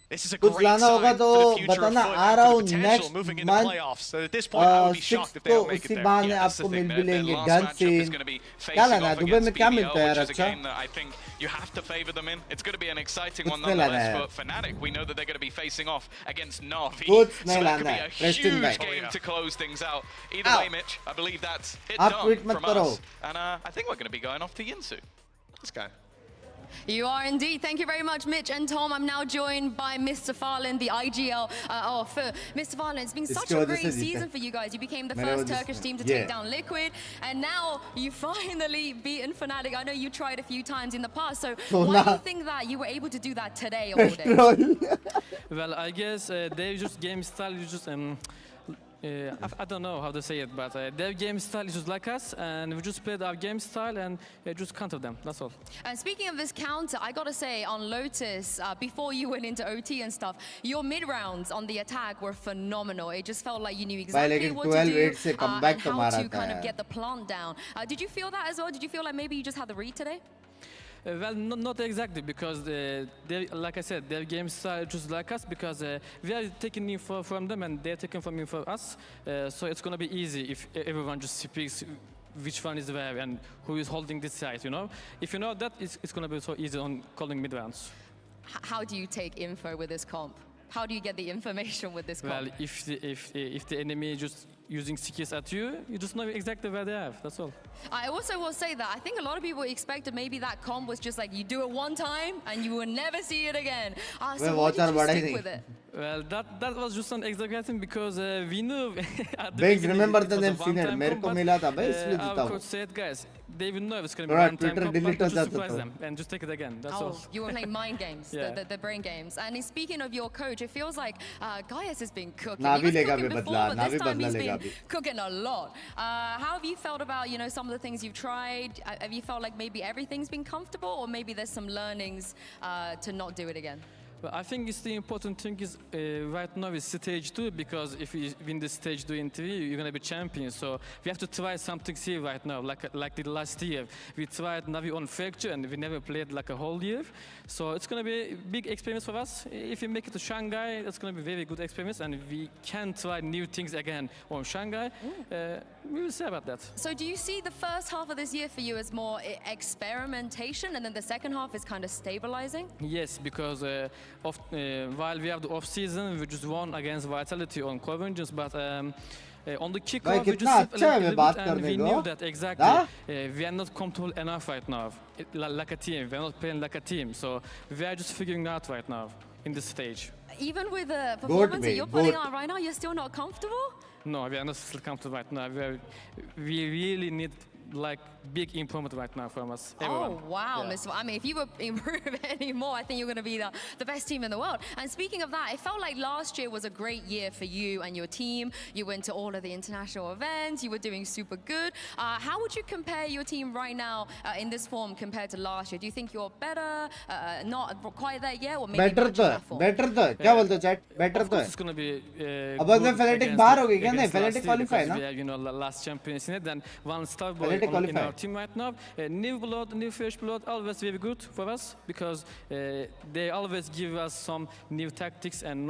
This is a कुछ great लाना होगा sign तो for the future of बताना Foot uh and रहा for हूँ the potential next moving into month playoffs. So at this point, I would be 6 shocked if they को don't make उसी it there. बहाने Yeah, that's आपको the thing. मिल भी Their लेंगे last gun matchup is scene going to be क्या facing लाना है off Dubai में against क्या BBL, मिलता है यार which is a अच्छा game that I think you have to favor them in. It's going to be an exciting one कुछ नहीं लाना nonetheless है for Fnatic. We know that they're going to be facing off against Navi. कुछ So नहीं that could लाना be है a Preston huge भाई game to close things out. Either Ow. way, Mitch, I believe that's it आप done tweet मत from करो us. And I think we're going to be going off to Yinsu. This guy. You are indeed. Thank you very much, Mitch and Tom. I'm now joined by Mr. Farland, the IGL. For Mr. Farland, it's been such इसकी a वजह great से जीते। season for you guys. You became the मेरे first वजह से। Turkish team to Yeah. take down Liquid, and now you finally beaten Fnatic. I know you tried a few times in the past, so why do you think that you were able to do that today all day? Petrol Well, I guess their just game style is just I don't know how to say it, but their game style is just like us, and we just played our game style and just counter them. That's all. And speaking of this counter, I gotta say, on Lotus, before you went into OT and stuff, your mid rounds on the attack were phenomenal. It just felt like you knew exactly लेकिन what to 12 do 8 से comeback and तो how मारा to था kind of यार। get the plant down. Did you feel that as well? Did you feel like maybe you just had the read today? Well, not exactly, because like I said, their game style is just like us, because we are taking info from them and they're taking from info us. So it's gonna be easy if everyone just speaks which one is where and who is holding this side. You know, if you know that, it's gonna be so easy on calling mid rounds. How do you take info with this comp? How do you get the information with this comp? Well, if the enemy is just using skills at you, you just know exactly where they are. That's all. I also will say that I think a lot of people expected maybe that comp was just like you do it one time and you will never see it again. So why did you stick with it? Well, that was just an exaggerating, because we knew at the Binks, beginning remember it the was a name Sinner? one-time मेरे comp, को but, मिला था भाई इसलिए जीता our हूँ। coach said, guys, they will know it's going to be Alright, one-time Twitter comp, delete but हो just जाता surprise था। them and just take it again. That's Oh, all. you were playing mind games, Yeah. the brain games. And speaking of your coach, it feels like Gaius has been cooking. Navi He was लेगा cooking भी before, बदला, but this Navi time he's बदला been लेगा भी। cooking a lot. How have you felt about, you know, some of the things you've tried? Have you felt like maybe everything's been comfortable, or maybe there's some learnings to not do it again? Well, I think it's the important thing is right now is stage 2, because if you win the stage 2 interview, you're gonna be champion. So we have to try something here right now, like the last year. We tried Navi on Fracture and we never played like a whole year. So it's gonna be a big experience for us. If we make it to Shanghai, it's gonna be very good experience, and we can try new things again on Shanghai. We will see about that. So do you see the first half of this year for you as more experimentation, and then the second half is kind of stabilizing? Yes, because while we have the off-season, we just won against Vitality on Convergence, but on the भाई kickoff, we कितना just अच्छा है वे बात and करने we को। knew that exactly. हाँ? We are not comfortable enough right now, like a team. We are not playing like a team, so we are just figuring out right now in this stage. Even with the performance that mate, you're putting good. on right now, you're still not comfortable? No, we are not still comfortable right now. We really need like big improvement right now from us. Everyone. Oh, wow, Yeah. Mr. I mean, if you were improve any more, I think you're going to be the best team in the world. And speaking of that, it felt like last year was a great year for you and your team. You went to all of the international events. You were doing super good. How would you compare your team right now in this form compared to last year? Do you think you're better, not quite there yet, or maybe better matching तो है that form? Better तो है क्या बोलते हो chat better Of तो course, है it's gonna be. अब अगर good Fnatic against बाहर the- हो गई क्या नहीं against last Fnatic year, qualify because ना we are, you know, last champions in it. Then one star boy Fnatic in qualify. our team right now. New blood, new fresh blood, always very good for us, because they always give us some new tactics and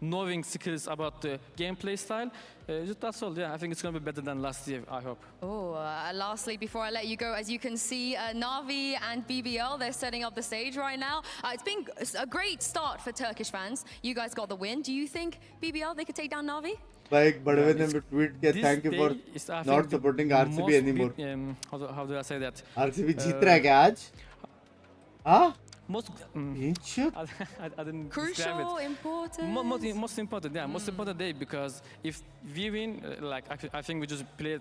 knowing skills about the gameplay style. That's all. Yeah, I think it's gonna be better than last year. I hope. Oh, lastly, before I let you go, as you can see, Navi and BBL, they're setting up the stage right now. It's been a great start for Turkish fans. You guys got the win. Do you think BBL, they could take down Navi? भाई एक बड़वे ने tweet किया This thank you day for is, I not think, the supporting RCB most anymore how do I say that? RCB जीत रहा है क्या आज हाँ most Inch? I didn't describe Crucial, it. important. Most important, yeah, most important day, because if we win, like I think we just play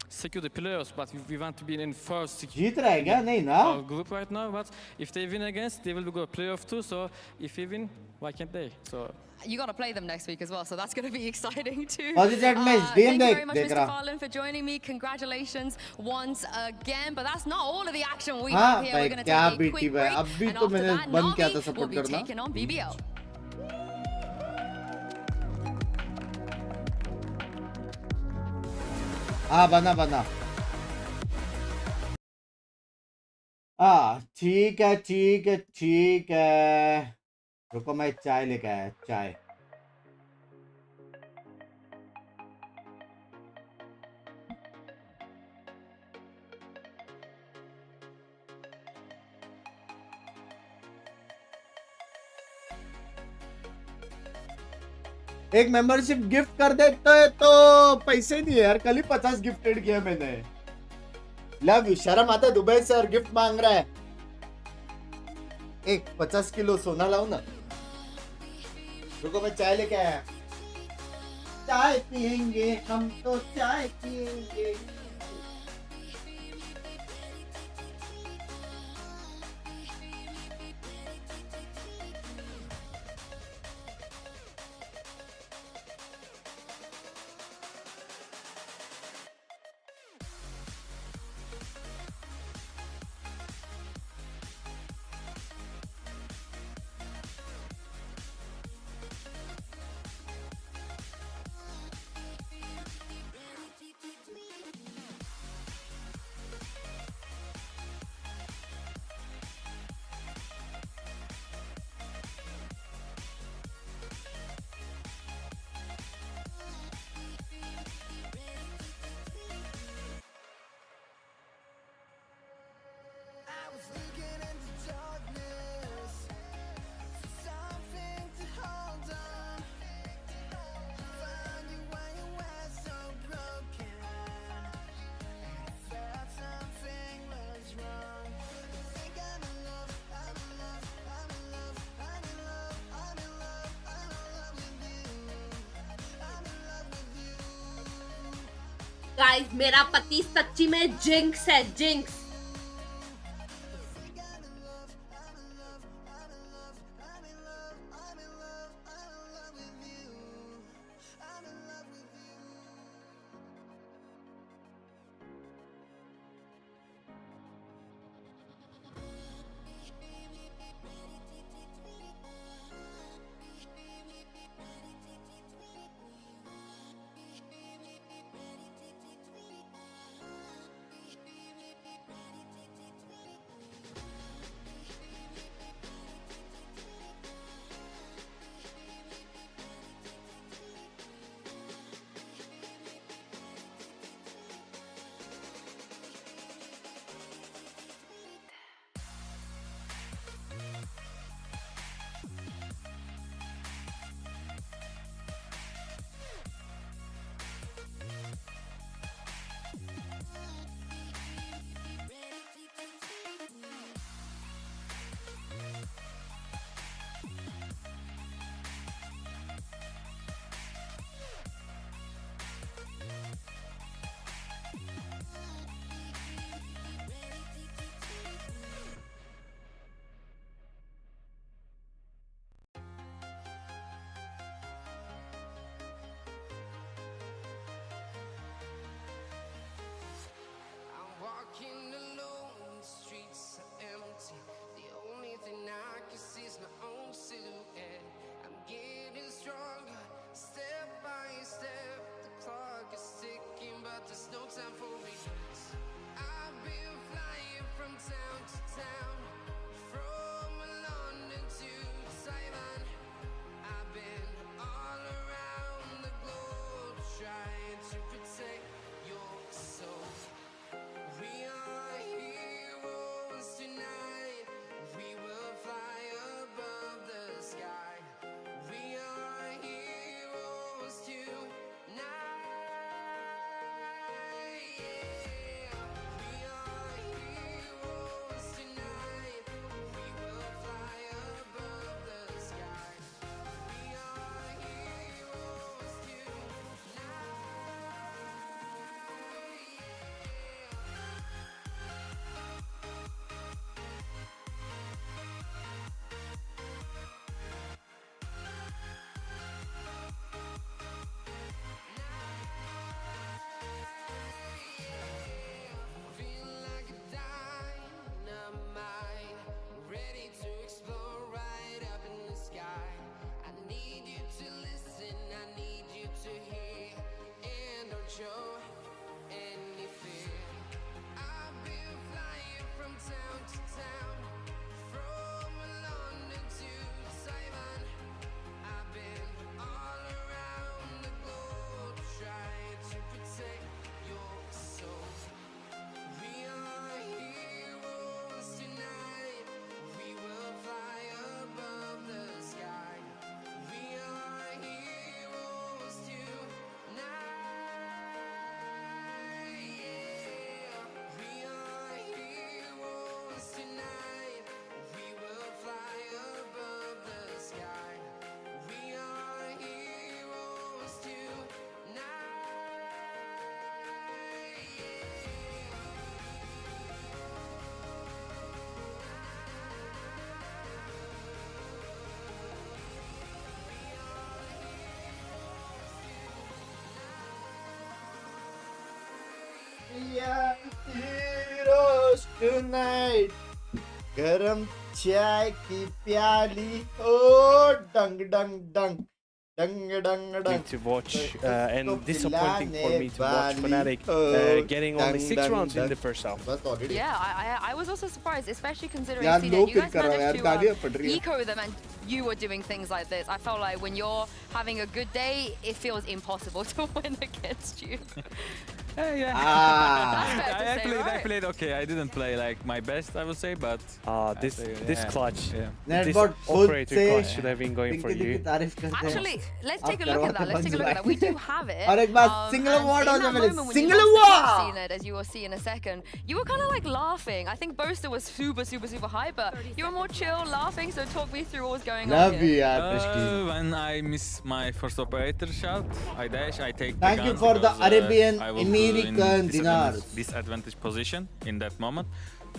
secure the players, but we want to be in first जीत रहा है क्या? नहीं ना? our group right now. But if they win against, they will go playoff too. So if we win, why can't they? So. You got to play them next week as well, so that's going to be exciting too. Positive chat में DM Thank you देख very much, देख Mr. रहा. Farland, for joining me. Congratulations once again. But that's not all of the action we हाँ have here. भाई We're going to क्या take a BT quick भाई. break. अभी And तो after मैंने that, बंद किया था Navi will सपोर्ट be करना. taking on BBL. हाँ बना. ठीक है. रुको मैं चाय लेके आया. चाय. एक मेंबरशिप गिफ्ट कर देते तो पैसे नहीं है यार. कल ही 50 गिफ्टेड किया मैंने. Love you. शर्म आता है दुबई से और गिफ्ट मांग रहा है. एक 50 किलो सोना लाओ ना. रुको मैं चाय लेके आया. चाय पियेंगे हम तो चाय पियेंगे. गाइस मेरा पति सच्ची में जिंक्स है. Jinx. tonight. Garam chai ki pyali. Oh, dung dung dung. Need to watch and disappointing for me to watch Fnatic getting only 6 rounds in the first half. Yeah, I was also surprised, especially considering यार you लोग guys कर रहा है यार managed गालियाँ to पड़ रही है eco them and you were doing things like this. I felt like when you're having a good day, it feels impossible to win against you. Yeah. That's fair to say, I right? played okay. I didn't play like my best, I would say, but This clutch, Yeah. this Netbot operator से clutch should have been going for Pinky दी की you. तारीफ करते हैं Actually, let's take a आप look at करवाते that. Let's take a look at that. We do have it. और एक बार single and award in हो जाए that मेरे moment when you single lost the award cup, Zenit, as you will see in a second, you were kind of like laughing. I think Boaster was super high, but you were more chill, laughing. So talk me through what was going on love here. you यार Tashkeen. When I miss my first operator shot, I dash, I take Thank the you gun for the because, Arabian I was American in dinars. disadvantage position in that moment.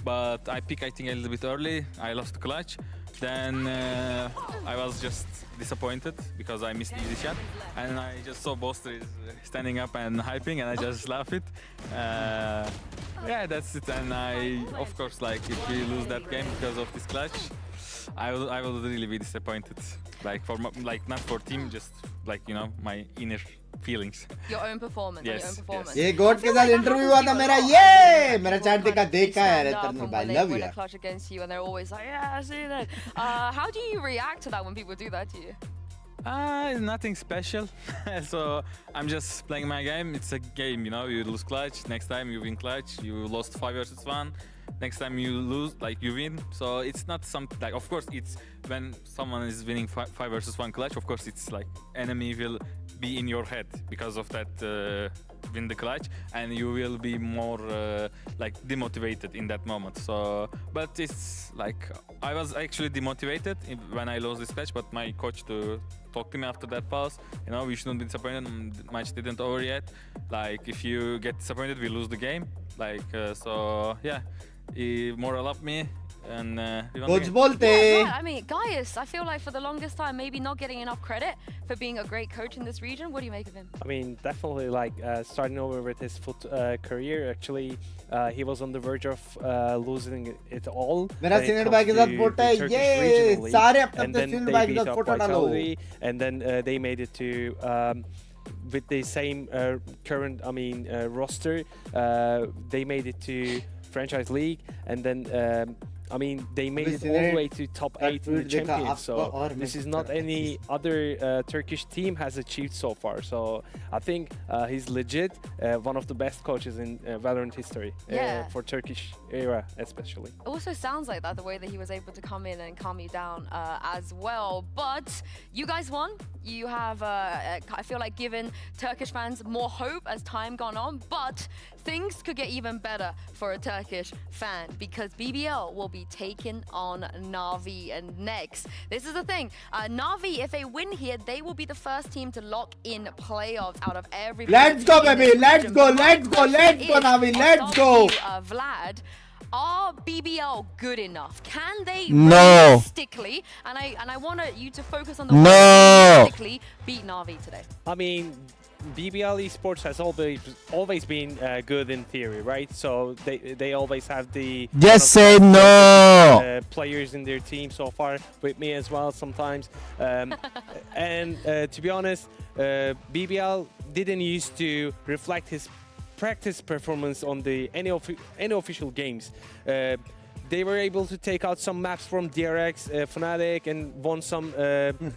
But I pick, I think, a little bit early. I lost the clutch. Then I was just disappointed because I missed the easy shot. And I just saw Boaster is standing up and hyping, and I just laughed it. Yeah, that's it. And I, of course, like, if we lose that game because of this clutch, I will really be disappointed. Like like not for team, just like my inner feelings. Your own performance. Yes, Your own performance. ये गोट के I feel साथ like that interview happens हुआ था to you a मेरा lot ये with मेरा people chat who देखा kind of देखा है stand up रतन and भाई when they love win you a यार clutch against you and they're always like, yeah, I see that. How do you react to that when people do that to you? Nothing special. So I'm just playing my game. It's a game, you lose clutch, next time you win clutch, you lost 5 versus 1, next time you lose, like you win. So it's not something like, of course, it's when someone is winning 5 versus 1 clutch, of course it's like enemy will be in your head because of that win the clutch, and you will be more like demotivated in that moment. So, but it's like I was actually demotivated when I lost this clutch, but my coach talked to me after that pause. We shouldn't be disappointed. The match didn't over yet. Like if you get disappointed, we lose the game. Like so, yeah. He moral up me. And we won the कुछ game. बोलते Yeah, right. I mean, Gaius, I feel like for the longest time, maybe not getting enough credit for being a great coach in this region. What do you make of him? I mean, definitely like starting over with his career. Actually, he was on the verge of losing it all. मेरा when it senior comes भाई के to साथ the vote है Turkish ये regional league. सारे अपने And अपने then senior they भाई के beat साथ up फोटो डालो Vitality, and then they made it to with the same current, roster. They made it to franchise league, and then I mean, they made it all the way to top 8 in the champions. So this is not any other Turkish team has achieved so far. So I think he's legit one of the best coaches in Valorant history for Turkish era, especially. It also sounds like that, the way that he was able to come in and calm you down as well. But you guys won. You have, I feel like, given Turkish fans more hope as time gone on. But things could get even better for a Turkish fan because BBL will be taking on Na'Vi. And next, this is the thing, Na'Vi, if they win here, they will be the first team to lock in playoffs out of every. Let's go, baby. Let's go. Let's go. Let's go, Na'Vi. Let's go. Vlad, are BBL good enough? Can they No. realistically, and I want you to focus on the No. realistically beat Na'Vi today? I mean, BBL Esports has always been good in theory, right? So they always have the Just say no. Players in their team so far, with me as well sometimes. And to be honest, BBL didn't used to reflect his practice performance on any official games. They were able to take out some maps from DRX, Fnatic, and won some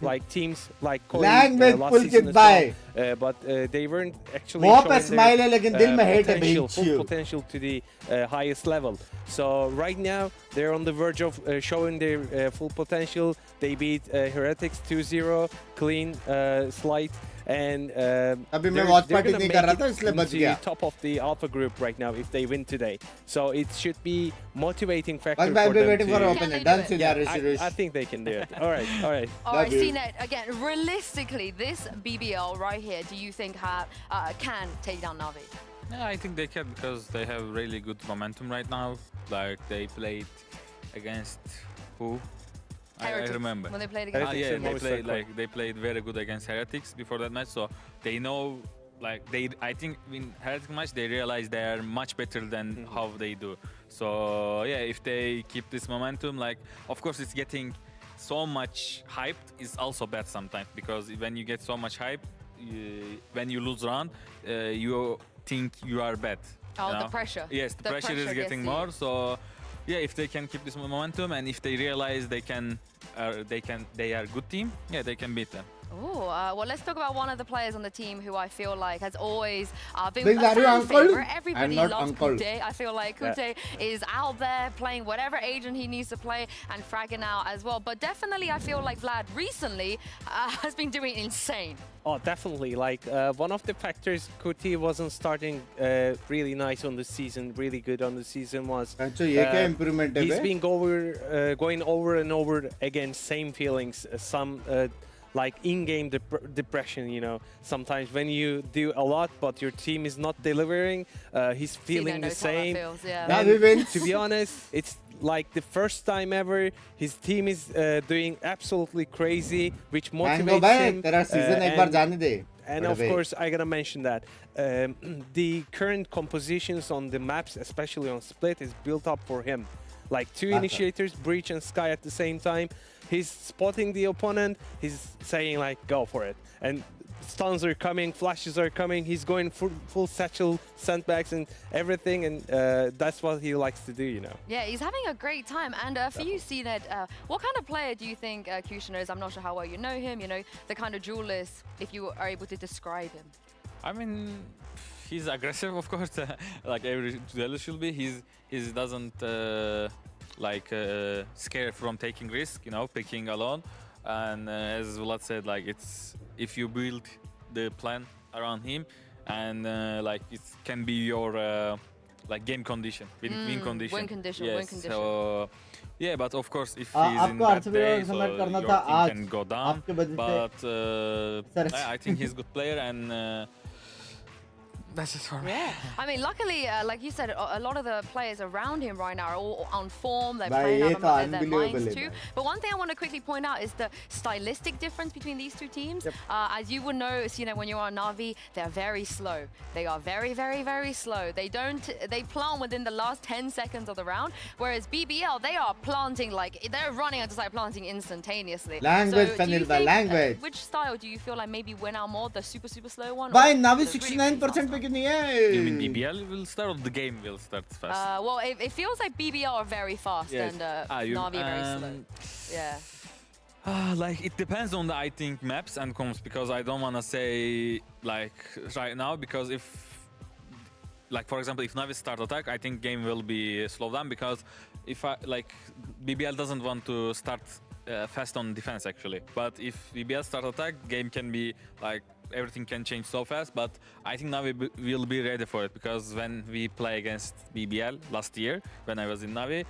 like teams like Language last season as well. But they weren't actually showing their full potential to the highest level. So right now they're on the verge of showing their full potential. They beat Heretics 2-0, clean slide. And अभी मैं they're Watchparty gonna नहीं make कर रहा it था इसलिए बच into गया top of the alpha group right now if they win today. So it should be motivating factor I'll for be them waiting to... for open. Done, Siddharth. I think they can do it. All right. All right, Love you. CNET, again, realistically, this BBL right here, do you think can take down Na'Vi? Yeah, I think they can because they have really good momentum right now. Like they played against who? I remember. When they played against they played very good against Heretics before that match, so they know like I think in Heretic match they realize they are much better than how they do. So yeah, if they keep this momentum, like of course it's getting so much hyped is also bad sometimes, because when you get so much hype, when you lose round, you think you are bad. Oh, you know? the pressure. Yes, the pressure is getting more. So yeah, if they can keep this momentum and if they realize they are good team, yeah, they can beat them. Oh, well, let's talk about one of the players on the team who I feel like has always been Binks, a are you fan uncle? favorite. Everybody I'm not loves uncle. Kute. I feel like Kute is out there playing whatever agent he needs to play and fragging out as well. But definitely, I feel like Vlad recently has been doing insane. Oh, definitely. Like, one of the factors Kuti wasn't starting really nice on the season, really good on the season was he's been going over and over again, same feelings, some like in-game depression, you know. Sometimes when you do a lot, but your team is not delivering, he's feeling the same. And to be honest, it's like the first time ever his team is doing absolutely crazy, which motivates him. And of course, I gotta mention that the current compositions on the maps, especially on Split, is built up for him. Like two initiators, Breach and Sky at the same time. He's spotting the opponent, he's saying like, go for it. And stuns are coming, flashes are coming, he's going full satchel, sandbags and everything, and that's what he likes to do, you know. Yeah, he's having a great time. And for you, CNED, what kind of player do you think Kushner is? I'm not sure how well you know him, you know, the kind of duelist, if you are able to describe him. I mean, he's aggressive, of course, like every duelist should be. He doesn't scared from taking risk, you know, picking alone. And as Vlad said, like it's if you build the plan around him, and like it can be your like game condition, win condition. Win condition, yes, win condition. So yeah, but of course if he's in bad day, so your team can go down. But I think he's a good player, and that's it for me. Yeah, I mean, luckily, like you said, a lot of the players around him right now are all on form. They're playing out of their minds too. But one thing I want to quickly point out is the stylistic difference between these two teams. As you would know, you know, when you're on Na'Vi, they're very slow. They are very, very, very slow. They plant within the last 10 seconds of the round, whereas BBL, they are planting like, they're running and just like planting instantaneously. Language, so Fanil, language. Which style do you feel like maybe win out more, the super, super slow one? By Na'Vi 69% you mean BBL will start or the game will start fast? Well, it feels like BBL are very fast and Na'Vi very slow. Yeah. Like it depends on the I think maps and comps, because I don't want to say like right now, because if like for example if Na'Vi start attack, I think game will be slowed down, because if BBL doesn't want to start fast on defense actually, but if BBL start attack, game can be like everything can change so fast. But I think Na'Vi will be ready for it, because when we play against BBL last year, when I was in Na'Vi,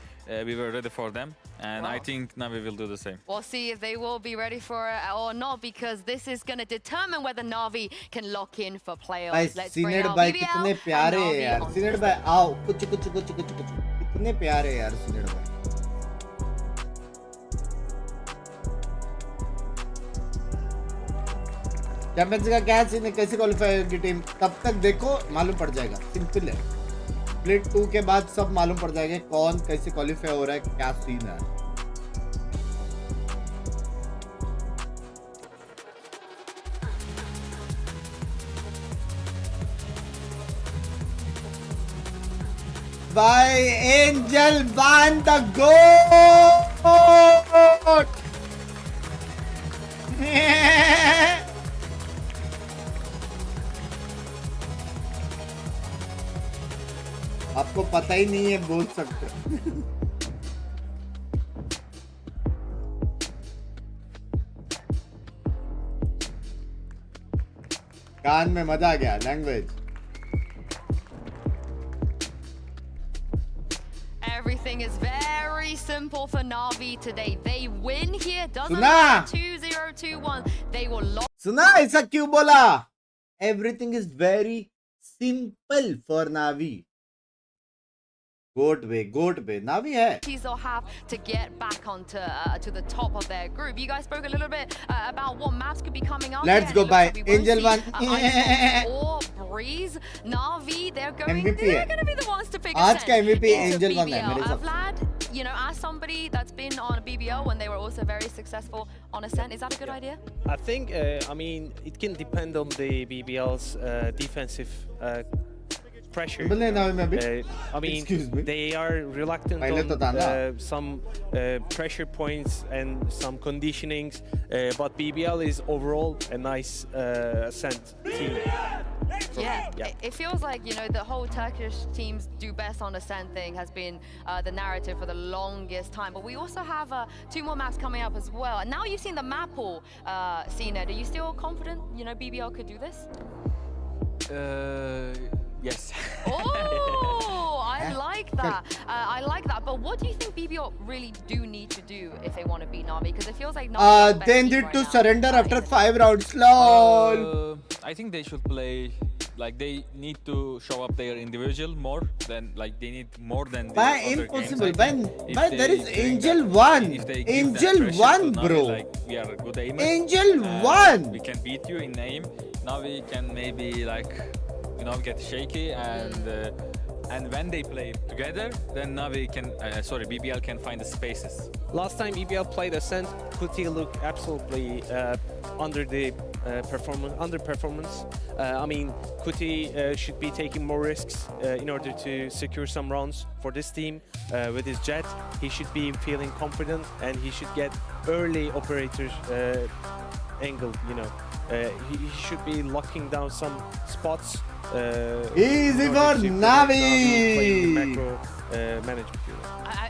we were ready for them, and I think Na'Vi will do the same. We'll see if they will be ready for it or not, because this is going to determine whether Na'Vi can lock in for playoffs. Let's bring out BBL and Na'Vi. CNED bhai, आओ कुछ कितने प्यारे यार CNED bhai. Champions का क्या scene है, कैसे qualify होगी टीम, तब तक देखो मालूम पड़ जाएगा. सिंपल है. स्प्लिट 2 के बाद सब मालूम पड़ जाएगा कौन कैसे क्वालिफाई हो रहा है, क्या सीन है. By Angel Van the Goat. आपको पता ही नहीं है, बोल सकते. कान में मजा आ गया. Language. Everything is very simple for Na'Vi today. They win here. Doesn't matter. 2-0-2-1. They will lock. सुना ऐसा क्यों बोला? Everything is very simple for Na'Vi. Goat way. Na'Vi hai. They'll have to get back onto to the top of their group. You guys spoke a little bit about what maps could be coming up. Let's go by Angel One. Or Breeze, Na'Vi, they're going MVP to be the ones to pick आज ascent का MVP into Angel One है BBL. मेरे हिसाब से. Vlad, you know, as somebody that's been on BBL when they were also very successful on Ascent, is that a good idea? I think, I mean, it can depend on the BBL's defensive pressure. बोले ना मैं भी. I mean, Excuse me. they are reluctant पहले तो था ना. on some pressure points and some conditionings, but BBL is overall a nice Ascent team. Yeah, it feels like, you know, the whole Turkish teams do best on Ascent thing has been the narrative for the longest time. But we also have 2 more maps coming up as well. And now you've seen the map pool, CNED. Are you still confident, you know, BBL could do this? Yes. Oh, I like that. I like that. But what do you think BBL really do need to do if they want to beat Na'Vi? Because it feels like Na'Vi They need to surrender after 5 rounds. Lol. I think they should play, like they need to show up their individual more than, like they need more than the Why other impossible? games. Why there is Angel One? Angel One, bro. Like we are good aimers. Angel One. We can beat you in aim. Now we can maybe like, you know, get shaky and when they play together, then Navi can, BBL can find the spaces. Last time BBL played Ascent, Kuti looked absolutely underperformance. I mean, Kuti should be taking more risks in order to secure some rounds for this team. With his jet, he should be feeling confident and he should get early operators angle, you know. He should be locking down some spots. Easy for Navi! Macro management.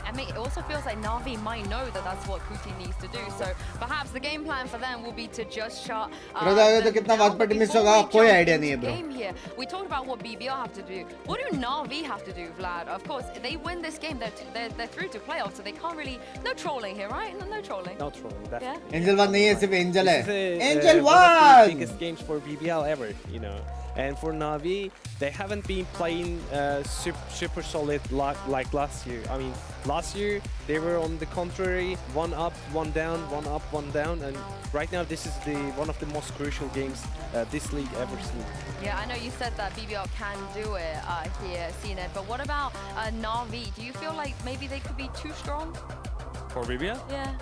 I mean, it also feels like Na'Vi might know that that's what Kuti needs to do. So perhaps the game plan for them will be to just shut कितना Watchparty miss होगा कोई idea नहीं है bro. Game here. We talked about what BBL have to do. What do Na'Vi have to do, Vlad? Of course, they win this game. They're through to playoffs, so they can't really. No trolling here, right? No trolling. No trolling. Definitely. Yeah. Angel One नहीं है, सिर्फ Angel है. Angel One of the One. biggest games for BBL ever, you know. And for Na'Vi, they haven't been playing super solid like last year. I mean, last year they were on the contrary, 1 up, 1 down, 1 up, 1 down, and right now this is one of the most crucial games this league ever seen. Yeah, I know you said that BBL can do it here, CNED, but what about Na'Vi? Do you feel like maybe they could be too strong? For BBL? Yeah.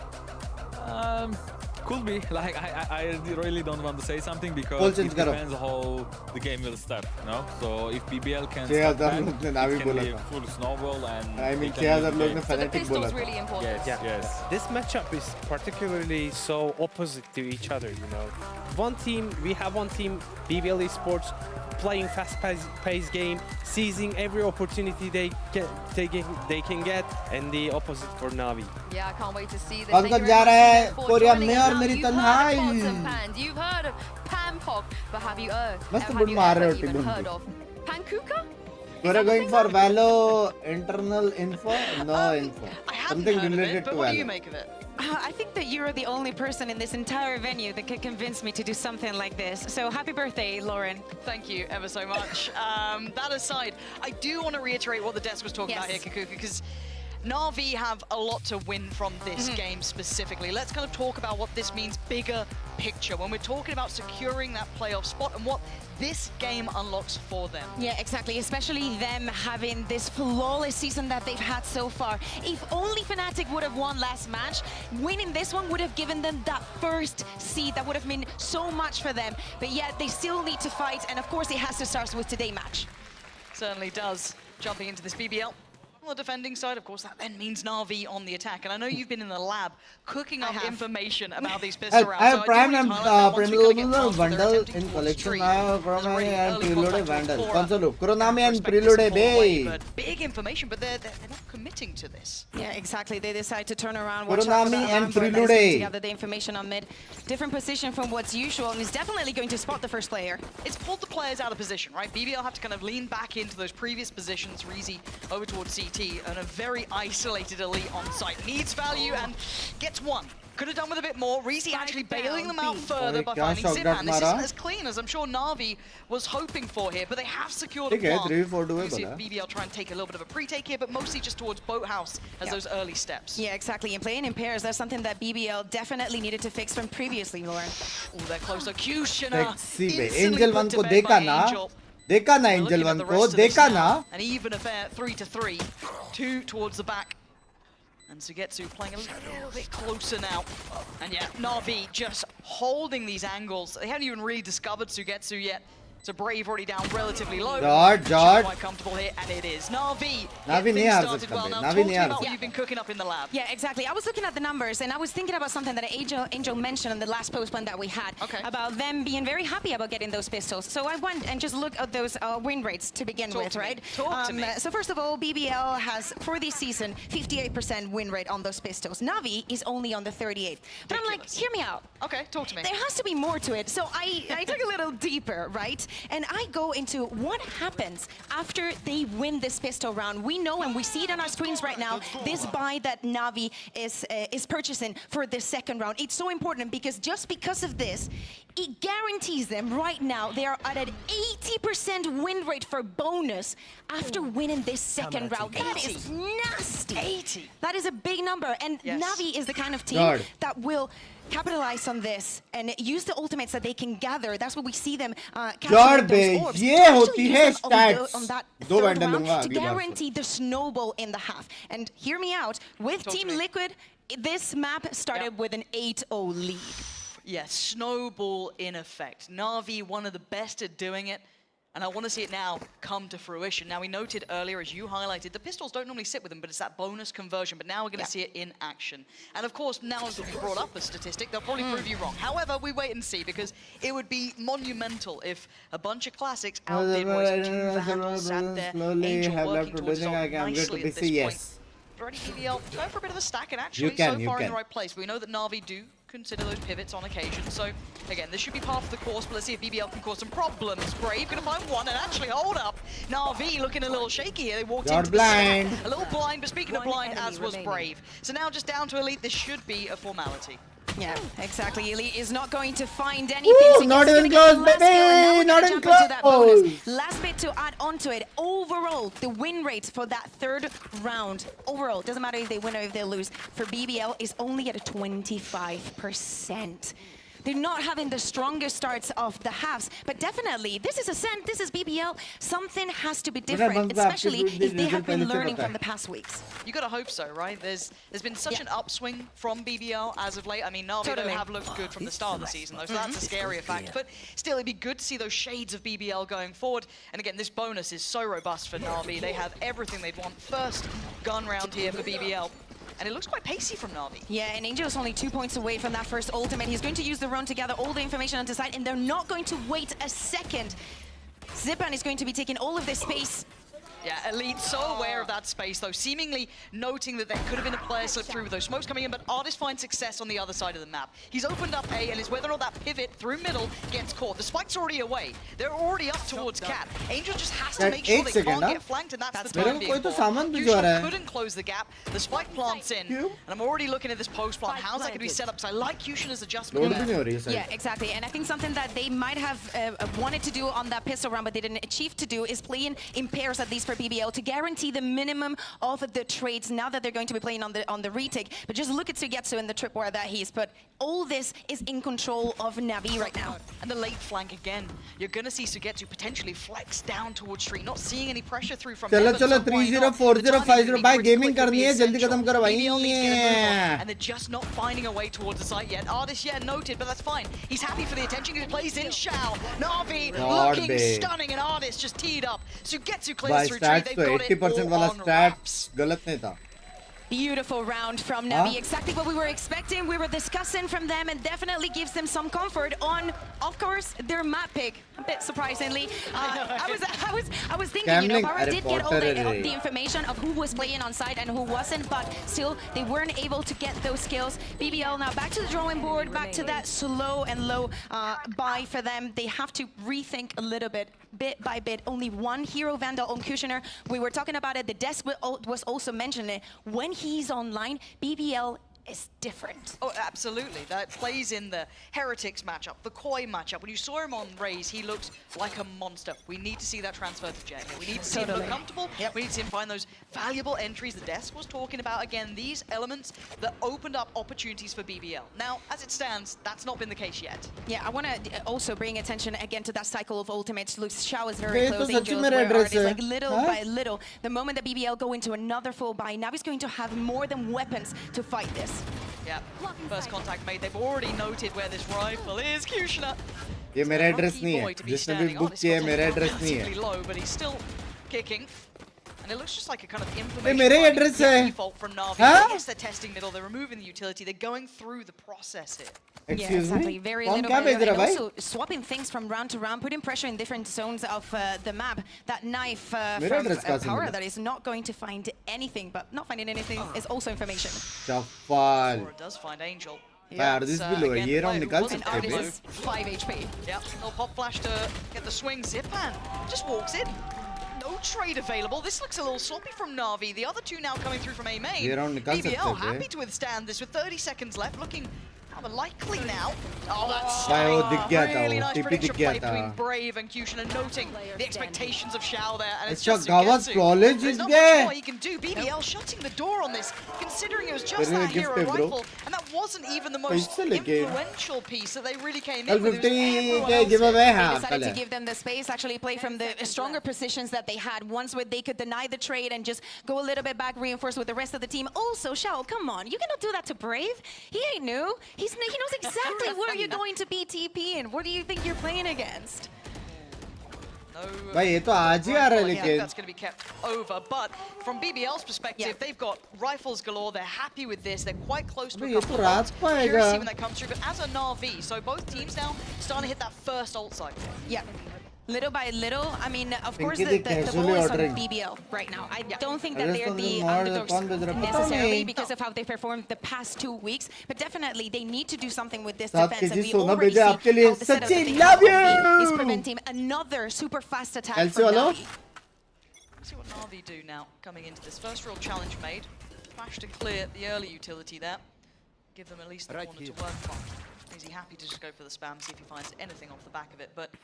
Could be. Like I really don't want to say something because it depends how the game will start, you know. So if BBL can start back, it can be a full snowball and I mean 6000 लोग ने fanatic बोला. Really important. Yes. This matchup is particularly so opposite to each other, you know. We have one team, BBL Esports, playing fast-paced game, seizing every opportunity they can get, and the opposite for Na'Vi. Yeah, I can't wait to see this. कौन कौन जा रहा है? Korea में और मेरी तन्हाई. You've heard of Panpok, but have you मस्त बुल मार रहे हो even heard of Pankuka? We're going for Valo internal info? No info. Something related to Valo. What do you make of it? I think that you're the only person in this entire venue that could convince me to do something like this. So happy birthday, Lauren. Thank you ever so much. That aside, I do want to reiterate what the desk was talking about here, Kakuka, because Na'Vi have a lot to win from this game specifically. Let's kind of talk about what this means bigger picture when we're talking about securing that playoff spot and what this game unlocks for them. Yeah, exactly. Especially them having this flawless season that they've had so far. If only Fnatic would have won last match, winning this one would have given them that first seed. That would have meant so much for them. But yet they still need to fight, and of course it has to start with today's match. Certainly does. Jumping into this BBL. On the defending side, of course, that then means Na'Vi on the attack. And I know you've been in the lab cooking up information about these pistol rounds. I have Prime and Vandal in collection. I have Chronami and Prelude Vandal. Console Chronami and Prelude Bay. But big information, but they're not committing to this. Yeah, exactly. They decide to turn around. Chronami and Prelude. Together the information on mid. Different position from what's usual, and is definitely going to spot the first player. It's pulled the players out of position, right? BBL have to kind of lean back into those previous positions. Reezy over towards CT. And a very isolated elite on site. Needs value and gets one. Could have done with a bit more. Reezy actually bailing them out further by finding Zidman. This isn't as clean as I'm sure Na'Vi was hoping for here, but they have secured a plant. We'll see if BBL try and take a little bit of a pre-take here, but mostly just towards Boathouse as those early steps. Yeah, exactly. And playing in pairs, that's something that BBL definitely needed to fix from previously, Lauren. Oh, they're closer. Q-Shina. Angel One को देखा ना? देखा ना We're looking angel at one the को, rest of this देखा now. ना. An even affair, 3-3. 2 towards the back. And Sugetsu playing a little bit closer now. And yeah, Na'Vi just holding these angles. They haven't even really discovered Sugetsu yet. So Brave already down relatively low. Jord. Quite comfortable here, and it is Na'Vi. Na'Vi नहीं हार सकता Well, bay, now Na'Vi talk to नहीं me हार about what सकता. you've been cooking up in the lab. Yeah, exactly. I was looking at the numbers and I was thinking about something that Angel mentioned in the last postman that we had about them being very happy about getting those pistols. So I went and just looked at those win rates to begin with, right? Talk to me. So first of all, BBL has for this season 58% win rate on those pistols. Na'Vi is only on the 38. But I'm like, hear me out. Okay, talk to me. There has to be more to it. So I took a little deeper, right? And I go into what happens after they win this pistol round. We know and we see it on our screens right now, this buy that Na'Vi is purchasing for the second round. It's so important because just because of this, it guarantees them right now they are at an 80% win rate for bonus after winning this second round. That is nasty. 80. That is a big number. And Yes. Na'Vi is the kind of team God. that will capitalize on this and use the ultimates that they can gather. That's what we see them capturing Jord those बे, orbs. ये To actually होती use है them on the- stats. on that दो third bundle round दूंगा to अगली बार से. guarantee the snowball in the half. And hear me out, with Talk to Team me. Liquid, this map started with an 8-0 lead. Yes, snowball in effect. Na'Vi, one of the best at doing it, and I want to see it now come to fruition. Now, we noted earlier, as you highlighted, the pistols don't normally sit with them, but it's that bonus conversion, but now we're going to see it in action. And of course, now as we brought up a statistic, they'll probably prove you wrong. However, we wait and see, because it would be monumental if a bunch of classics outdid what is two Vandals sat there, Slowly Angel have left working to towards doing it again. I'm going nicely to at be this say point. yes. Already BBL going for a bit of a stack, and actually You can, so you far in the can. right place. We know that Na'Vi do consider those pivots on occasion. So again, this should be part of the course, but let's see if BBL can cause some problems. Brave gonna find one and actually hold up. Na'Vi looking a little shaky here. They walked You're into the blind. site. A little blind, but speaking of blind, as was Brave. So now just down to Elite, this should be a formality. Yeah, exactly. Elite is not going to find anything. Woo, So not he's even gonna get the close, last kill, and now baby, we're not gonna even jump into that bonus. close. Last bit to add on to it. Overall, the win rate for that third round, overall, doesn't matter if they win or if they lose, for BBL is only at a 25%. They're not having the strongest starts of the halves, but definitely, this is Ascent, this is BBL. Something has to be different, especially if they have been learning from the past weeks. You gotta hope so, right? There's been such an upswing from BBL as of late. I mean, Na'Vi Totally. have looked good from the start of the season, though, so that's a scarier fact. But still, it'd be good to see those shades of BBL going forward. And again, this bonus is so robust for Na'Vi. They have everything they'd want. First gun round here for BBL. And it looks quite pacey from Na'Vi. Yeah, and Angel is only 2 points away from that first ultimate. He's going to use the run to gather all the information on the side, and they're not going to wait a second. Zipan is going to be taking all of this space. Yeah, Elite so aware of that space, though, seemingly noting that there could have been a player slip through with those smokes coming in, but Artist finds success on the other side of the map. He's opened up A, and it's whether or not that pivot through middle gets caught. The spike's already away. They're already up towards Cat. Angel just has to That make sure 8 they can't second, get flanked, and that's the मेरे time को being कोई तो bought. सामान भिजवा रहा है. couldn't close the gap. The spike plants in, and I'm already looking at this post plant. How's that going to be set up? Because I like Yushin's adjustment load भी नहीं there. हो रही है Yeah, शायद. exactly. And I think something that they might have wanted to do on that pistol round, but they didn't achieve to do, is playing in pairs, at least for BBL, to guarantee the minimum of the trades now that they're going to be playing on the retake. But just look at Sugetsu in the tripwire that he's put. All this is in control of Na'Vi right now. And the late flank again. You're going to see Sugetsu potentially flex down towards street, not seeing any pressure through from चलो heaven, चलो so why 3-0 not? 4-0 The timing 5-0 would भाई be gaming critical, करनी would है be जल्दी essential. खत्म करो भाई. BBL needs to get a move on, and they're just not finding a way towards the site yet. Artist, yeah, noted, but that's fine. He's happy for the attention. He plays in Shao. Na'Vi God, looking babe. stunning, and Artist just teed up. Sugetsu भाई clears through tree. stats They've तो got it 80% all वाला on stats गलत नहीं था. Beautiful round from Na'Vi. Exactly what we were expecting. We were discussing from them, and definitely gives them some comfort on, of course, their map pick. A bit surprisingly. I was thinking, you know, Gambling, Bara did get all reporter. the information of who was playing on site and who wasn't, but still, they weren't able to get those kills. BBL now back to the drawing board, back to that slow and low buy for them. They have to rethink a little bit by bit. Only one hero Vandal on Kushner. We were talking about it. The desk was also mentioning it. When he's online, BBL is different. Oh, absolutely. That plays in the Heretics matchup, the Koi matchup. When you saw him on Raze, he looked like a monster. We need to see that transfer to Jay. We need to see him look comfortable. We need to see him find those valuable entries the desk was talking about. Again, these elements that opened up opportunities for BBL. Now, as it stands, that's not been the case yet. Yeah, I want to also bring attention again to that cycle of ultimates. Looks Xiao is very close. तो सच में मेरा Angels, address है. like little by little. The moment that BBL go into another full buy, Navi's going to have more than weapons to fight this. Yeah, first contact made. They've already noted where this rifle is. Kushner. ये मेरा address नहीं है जिसने भी book किया है मेरा address नहीं है low, but he's still kicking. And it looks just like a kind of ये information मेरा ही एड्रेस है default from Navi. हाँ Yes, they're testing middle, they're removing the utility, they're going through the process here. Excuse me? Very कौन little क्या भेज by रहा little, है and also swapping things from round to round, putting pressure in different zones of the map. That knife from Power that is not going to find anything, but not finding anything is also information. Chappal Or it does find Angel. यार this भी लो है ये round निकाल सकते हैं बे 5 HP. Yep, little pop flash to get the swing. Zipan just walks in. No trade available. This looks a little sloppy from Na'Vi. The other two now coming through from A main. ये round निकाल सकते BBL हैं happy to withstand this with 30 seconds left. Looking rather likely now. Oh, that's भाई वो दिख गया था really वो nice टीपी prediction दिख गया play था between Brave and Kushner, noting the expectations of Xiao there. And it's इसका just गावा Sugetsu. flawless There's Jeet not गए much more he can do. BBL shutting the door on this, considering it was just Very that gift hero है, bro. rifle. And that wasn't even the most पैसे लेके influential piece that they really came कल in with. It was 50 everyone के else give away They हाँ decided कल to है give them the space, actually play from the stronger positions that they had. Ones where they could deny the trade and just go a little bit back, reinforce with the rest of the team. Also, Xiao, come on, you cannot do that to Brave. He ain't new. He knows exactly where you're going to be TP and what do you think you're playing against? No, भाई ये तो आज ही आ रहा है yeah, लेकिन that's going to be kept over. But from BBL's perspective, they've got rifles galore. They're happy with this. They're quite close to a ये couple तो of रात ults. पाएगा Curious to see when that comes through. But as a Na'Vi, so both teams now starting to hit that first ult cycle. Yeah. Little by little, I mean, of course, Pinky the Dick ball is on ordering. BBL right now. I don't think that Rest they're of the them are underdogs कौन भेज रहा है? पता necessarily नहीं। because of how they performed the past 2 weeks, but definitely they need to do something with this सात defense. And KG we सोना already see भेजा आपके लिए how the setup that Sachin they love have is you preventing another super fast attack LC from वालों Navi. Let's see what Na'Vi do now coming into this first real challenge made. Flash to clear the early utility there. Give them at least the corner to work from. Is he happy to just go for the spam, see if he finds anything off the back of it? But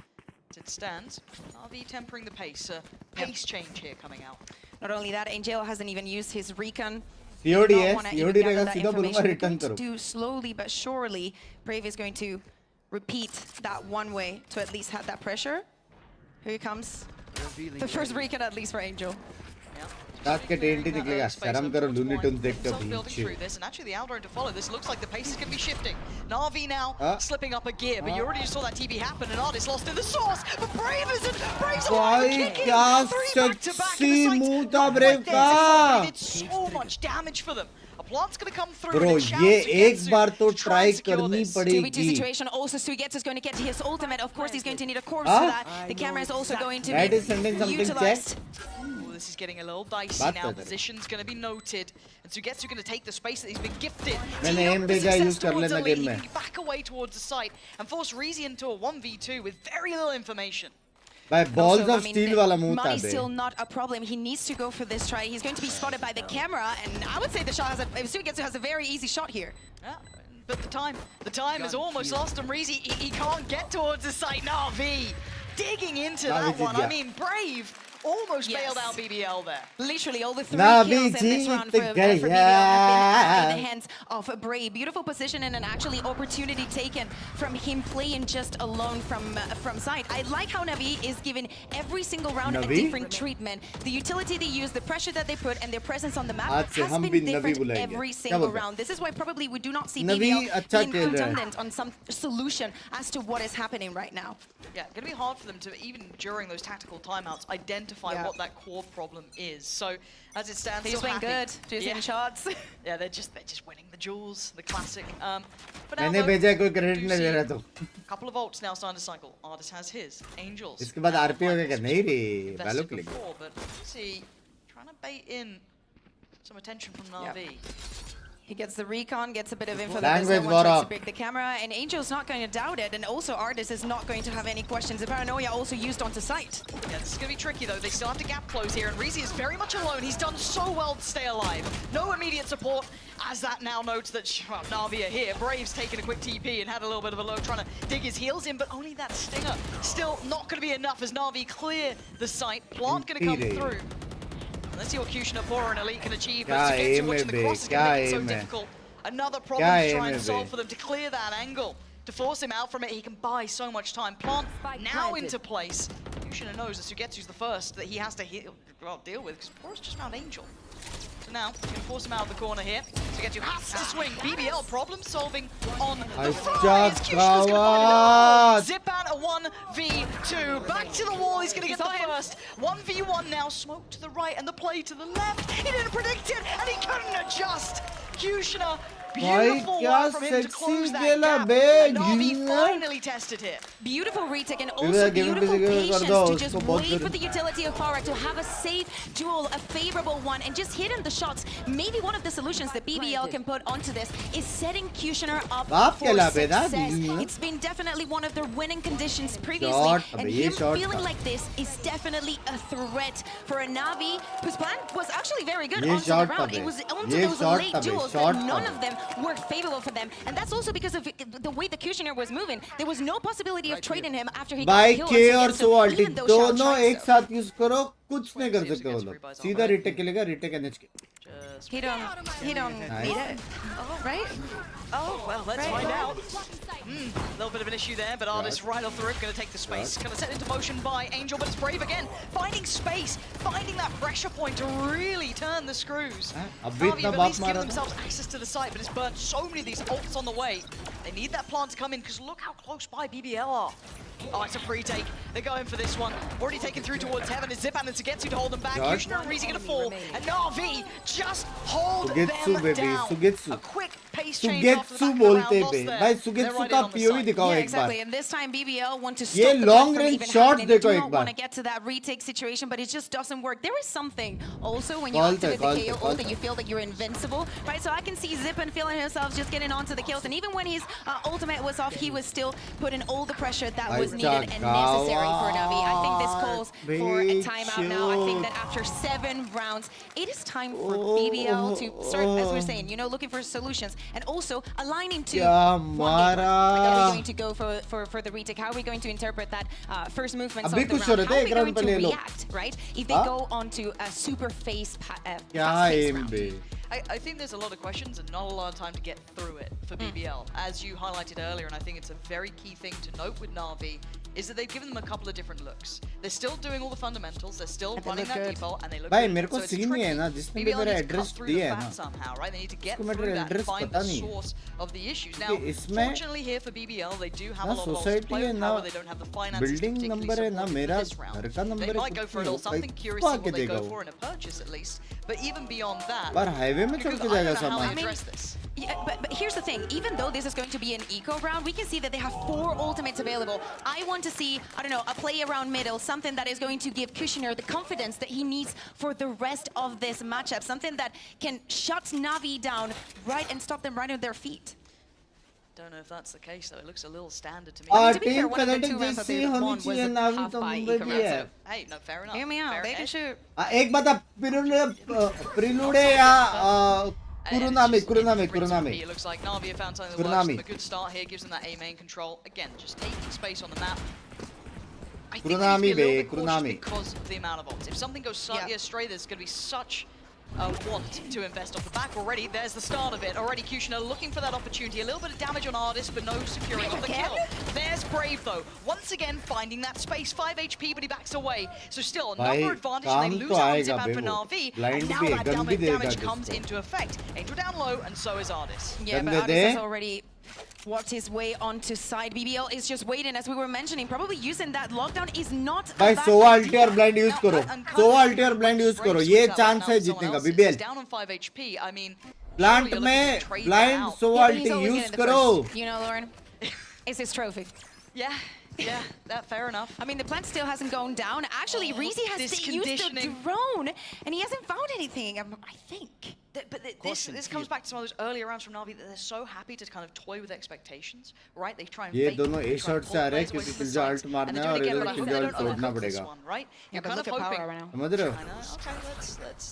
as it stands, Na'Vi tempering the pace. Pace change here coming out. Not only that, Angel hasn't even used his recon. COD है wanna COD even रहेगा gather that सीधा बोलूँगा information. Return Going करो to do slowly but surely. Brave is going to repeat that one way to at least have that pressure. Here he comes. The first recon at least for Angel. रात के TNT निकलेगा शर्म करो Luni twin देखते हो Building through this, and actually the Aldrin to follow. This looks like the pace is going to be shifting. Na'Vi now slipping up a gear, but you already saw that TB happen, and Artist lost in the source. But Brave isn't. Brave's alive and भाई kicking. क्या 3 back-to-back in sexy the move sight. था Not Brave like this. का It did so much damage for them. A plant's going to come through. Bro and it ये shouts एक Sugetsu बार तो to try try and secure करनी this. 2v2 पड़ेगी situation. Also, Sugetsu is going to get his ultimate. Of course, he's going to need a corpse for that. The camera is also going to That be is sending something utilized. Ooh, this is getting a little dicey बात now. कर रहे हैं। Position's going to be noted. And Sugetsu going to take the space that he's been gifted. मैंने Team aim up the भेजा, success use कर towards लेना the lead. game He में। can back away towards the site and force Reezy into a 1v2 with very little information. भाई balls Also, of steel वाला मुंह था money's bay still not a problem. He needs to go for this try. He's going to be spotted by the camera, and I would say the shot has Sugetsu has a very easy shot here. Yeah, but the time is almost lost and Reezy, he can't get towards the site. Na'Vi digging into Na'Vi that one. Jeet I गया। mean, Brave almost bailed out BBL there. Literally, all the 3 Na'Vi kills in this round for Jeet BBL गया। have been in the hands of Brave. Beautiful position and an actually opportunity taken from him playing just alone from side. I like how Na'Vi is given every single round a Na'Vi? different treatment. The utility they use, the pressure that they put, and their presence on the map आज से has हम been भी Na'Vi different बुलाएंगे। every क्या single बोलते हैं? round. This is why probably we do not see Na'Vi BBL अच्छा being खेल रहा है। contendant on some solution as to what is happening right now. Yeah, going to be hard for them to, even during those tactical timeouts, identify what that core problem is. So, as it stands, He's still playing happy. good, just hitting shots. Yeah, they're just winning the jewels, the classic. But now मैंने though, भेजा कोई credit do नहीं दे see रहा तो a couple of ults now starting to cycle. Artist has his. Angels. इसके बाद RP हो गया नहीं रे वैलो Invested click before, but see, trying to bait in some attention from Na'Vi. He gets the recon, gets a bit of info that Language there's no war one tries to up. break the camera, and Angel's not going to doubt it, and also Artis is not going to have any questions. The paranoia also used onto site. Yeah, this is going to be tricky though. They still have to gap close here, and Reezy is very much alone. He's done so well to stay alive. No immediate support, as that now notes that well, Na'Vi are here. Brave's taken a quick TP and had a little bit of a low, trying to dig his heels in, but only that stinger still not going to be enough as Na'Vi clear the site. Plant going to come through. Let's see what Kushner, Pora, and Elite can achieve. But to get to watching the crosses can make it so difficult. Another problem to try and solve for them to clear that angle. To force him out from it, he can buy so much time. Plant now into place. Kushner knows that Sugetsu's the first that he has to deal with, because Pora's just found Angel. So now, he's going to force him out of the corner here. Sugetsu has to swing. BBL problem solving on the fly. Kushner's going to find it. Zipan a 1v2. Back to the wall. He's going to get the first. 1v1 now. Smoke to the right and the play to the left. He didn't predict it and he couldn't adjust. Kushner, beautiful one from him to close that gap. And Na'Vi finally tested it. Beautiful retake and also beautiful patience to just wait for the utility of Farah to have a safe duel, a favorable one, and just hit in the shots. Maybe one of the solutions that BBL can put onto this is setting Kushner up for success. It's been definitely one of their winning conditions previously, and him feeling like this is definitely a threat for a Na'Vi whose plan was actually very good onto the round. It was onto those late duels that none of them were favorable for them, and that's also because of the way the Kushner was moving. There was no possibility of trading him after he got killed. K और SOALT दोनों एक साथ use करो, कुछ नहीं कर सकते वो लोग. सीधा retake खेलेगा, retake NHK. He don't need it, right? Oh, well, let's find out. A little bit of an issue there, but Artis right off the rip going to take the space. Kind of set into motion by Angel, but it's Brave again. Finding space, finding that pressure point to really turn the screws. Na'Vi have at least given themselves access to the site, but it's burnt so many of these ults on the way. They need that plant to come in, because look how close by BBL are. Oh, it's a free take. They're going for this one. Already taken through towards heaven. It's Zipan and Sugetsu to hold them back. Kushner and Reezy going to fall. And Na'Vi just hold them down. A quick pace change after the back of the round lost there. They're right in on the side. Yeah, exactly. And this time BBL want to stop ये the long from range even shots happening. They देखो do एक not bar. want to get to that retake situation, but it just doesn't work. There is something also when you activate the KO ult that you feel that you're invincible, right? So I can see Zipan feeling himself just getting onto the kills, and even when his ultimate was off, he was still putting all the pressure that was needed and necessary for Na'Vi. I think this calls for a timeout now. I think that after 7 rounds, it is time for BBL to start, as we're saying, you know, looking for solutions and also aligning to one game. Like, are we going to go for the retake? How are we going to interpret that first movements of the round? How are we going to react, right? If they go onto a super fast-paced round. I think there's a lot of questions and not a lot of time to get through it for BBL. As you highlighted earlier, and I think it's a very key thing to note with Na'Vi, is that they've given them a couple of different looks. They're still doing all the fundamentals, they're still running that default, and they look भाई good. मेरे को scene नहीं है ना जिसने भी मेरा address दिया है ना somehow, right? They need to get इसको through मेरा that and एड्रेस find पता the नहीं है source of the issues. Now, इसमें fortunately here for BBL, they do have a ना lot of holes to society play है with. ना However, they don't have the finances to building particularly number है ना support मेरा this round. घर का They number है might go for it all, something curious to see what they go for in a purchase at least. But even beyond that, पर highway में चढ़ के जाएगा सामान. Yeah, but here's the thing. Even though this is going to be an eco round, we can see that they have 4 ultimates available. I want to see, I don't know, a play around middle, something that is going to give Kushner the confidence that he needs for the rest of this matchup, something that can shut Na'Vi down right and stop them right on their feet. Don't know if that's the case though. It looks a little standard to me. To be fair, one of the 2 rounds that they won was a half by eco round. So, hey, no, fair enough. hear me out. They can shoot. एक बता प्रिलुडे या Kurunami. It looks like Na'Vi have found something that works. A good start here gives them that A main control. Again, just taking space on the map. I think they need to be a little bit cautious because of the amount of ults. If something goes slightly astray, there's going to be such want to invest off the back already. There's the start of it. Already Kushner looking for that opportunity. A little bit of damage on Artis, but no securing of the kill. There's Brave though. Once again finding that space. 5 HP, but he backs away. So still another advantage. And they lose out on Zipan for Na'Vi. And now that damage comes into effect. Angel down low, and so is Artis. Yeah, but Artis has already worked his way onto side. BBL is just waiting, as we were mentioning, probably using that lockdown is not भाई सोवा अल्टी और blind use करो सोवा अल्टी और blind use करो ये chance है जीतने का BBL down on 5 HP. I mean, plant में ब्लाइंड सोवा अल्टी यूज करो. You know, Lauren, it's his trophy. Yeah, that fair enough. I mean, the plant still hasn't gone down. Actually, Reezy has used the drone, and he hasn't found anything, I think. But this comes back to some of those earlier rounds from Na'Vi that they're so happy to kind of toy with expectations, right? They try and ये fake दोनों it, A they try and shot pull से आ रहे हैं players away क्योंकि from the Killjoy sides, ult मारना and है they're और doing it again, इधर but I hope they killjoy don't तोड़ना overcook this पड़ेगा one, right? Yeah, You're but kind of look at hoping. power right now. समझ रहे हो Okay,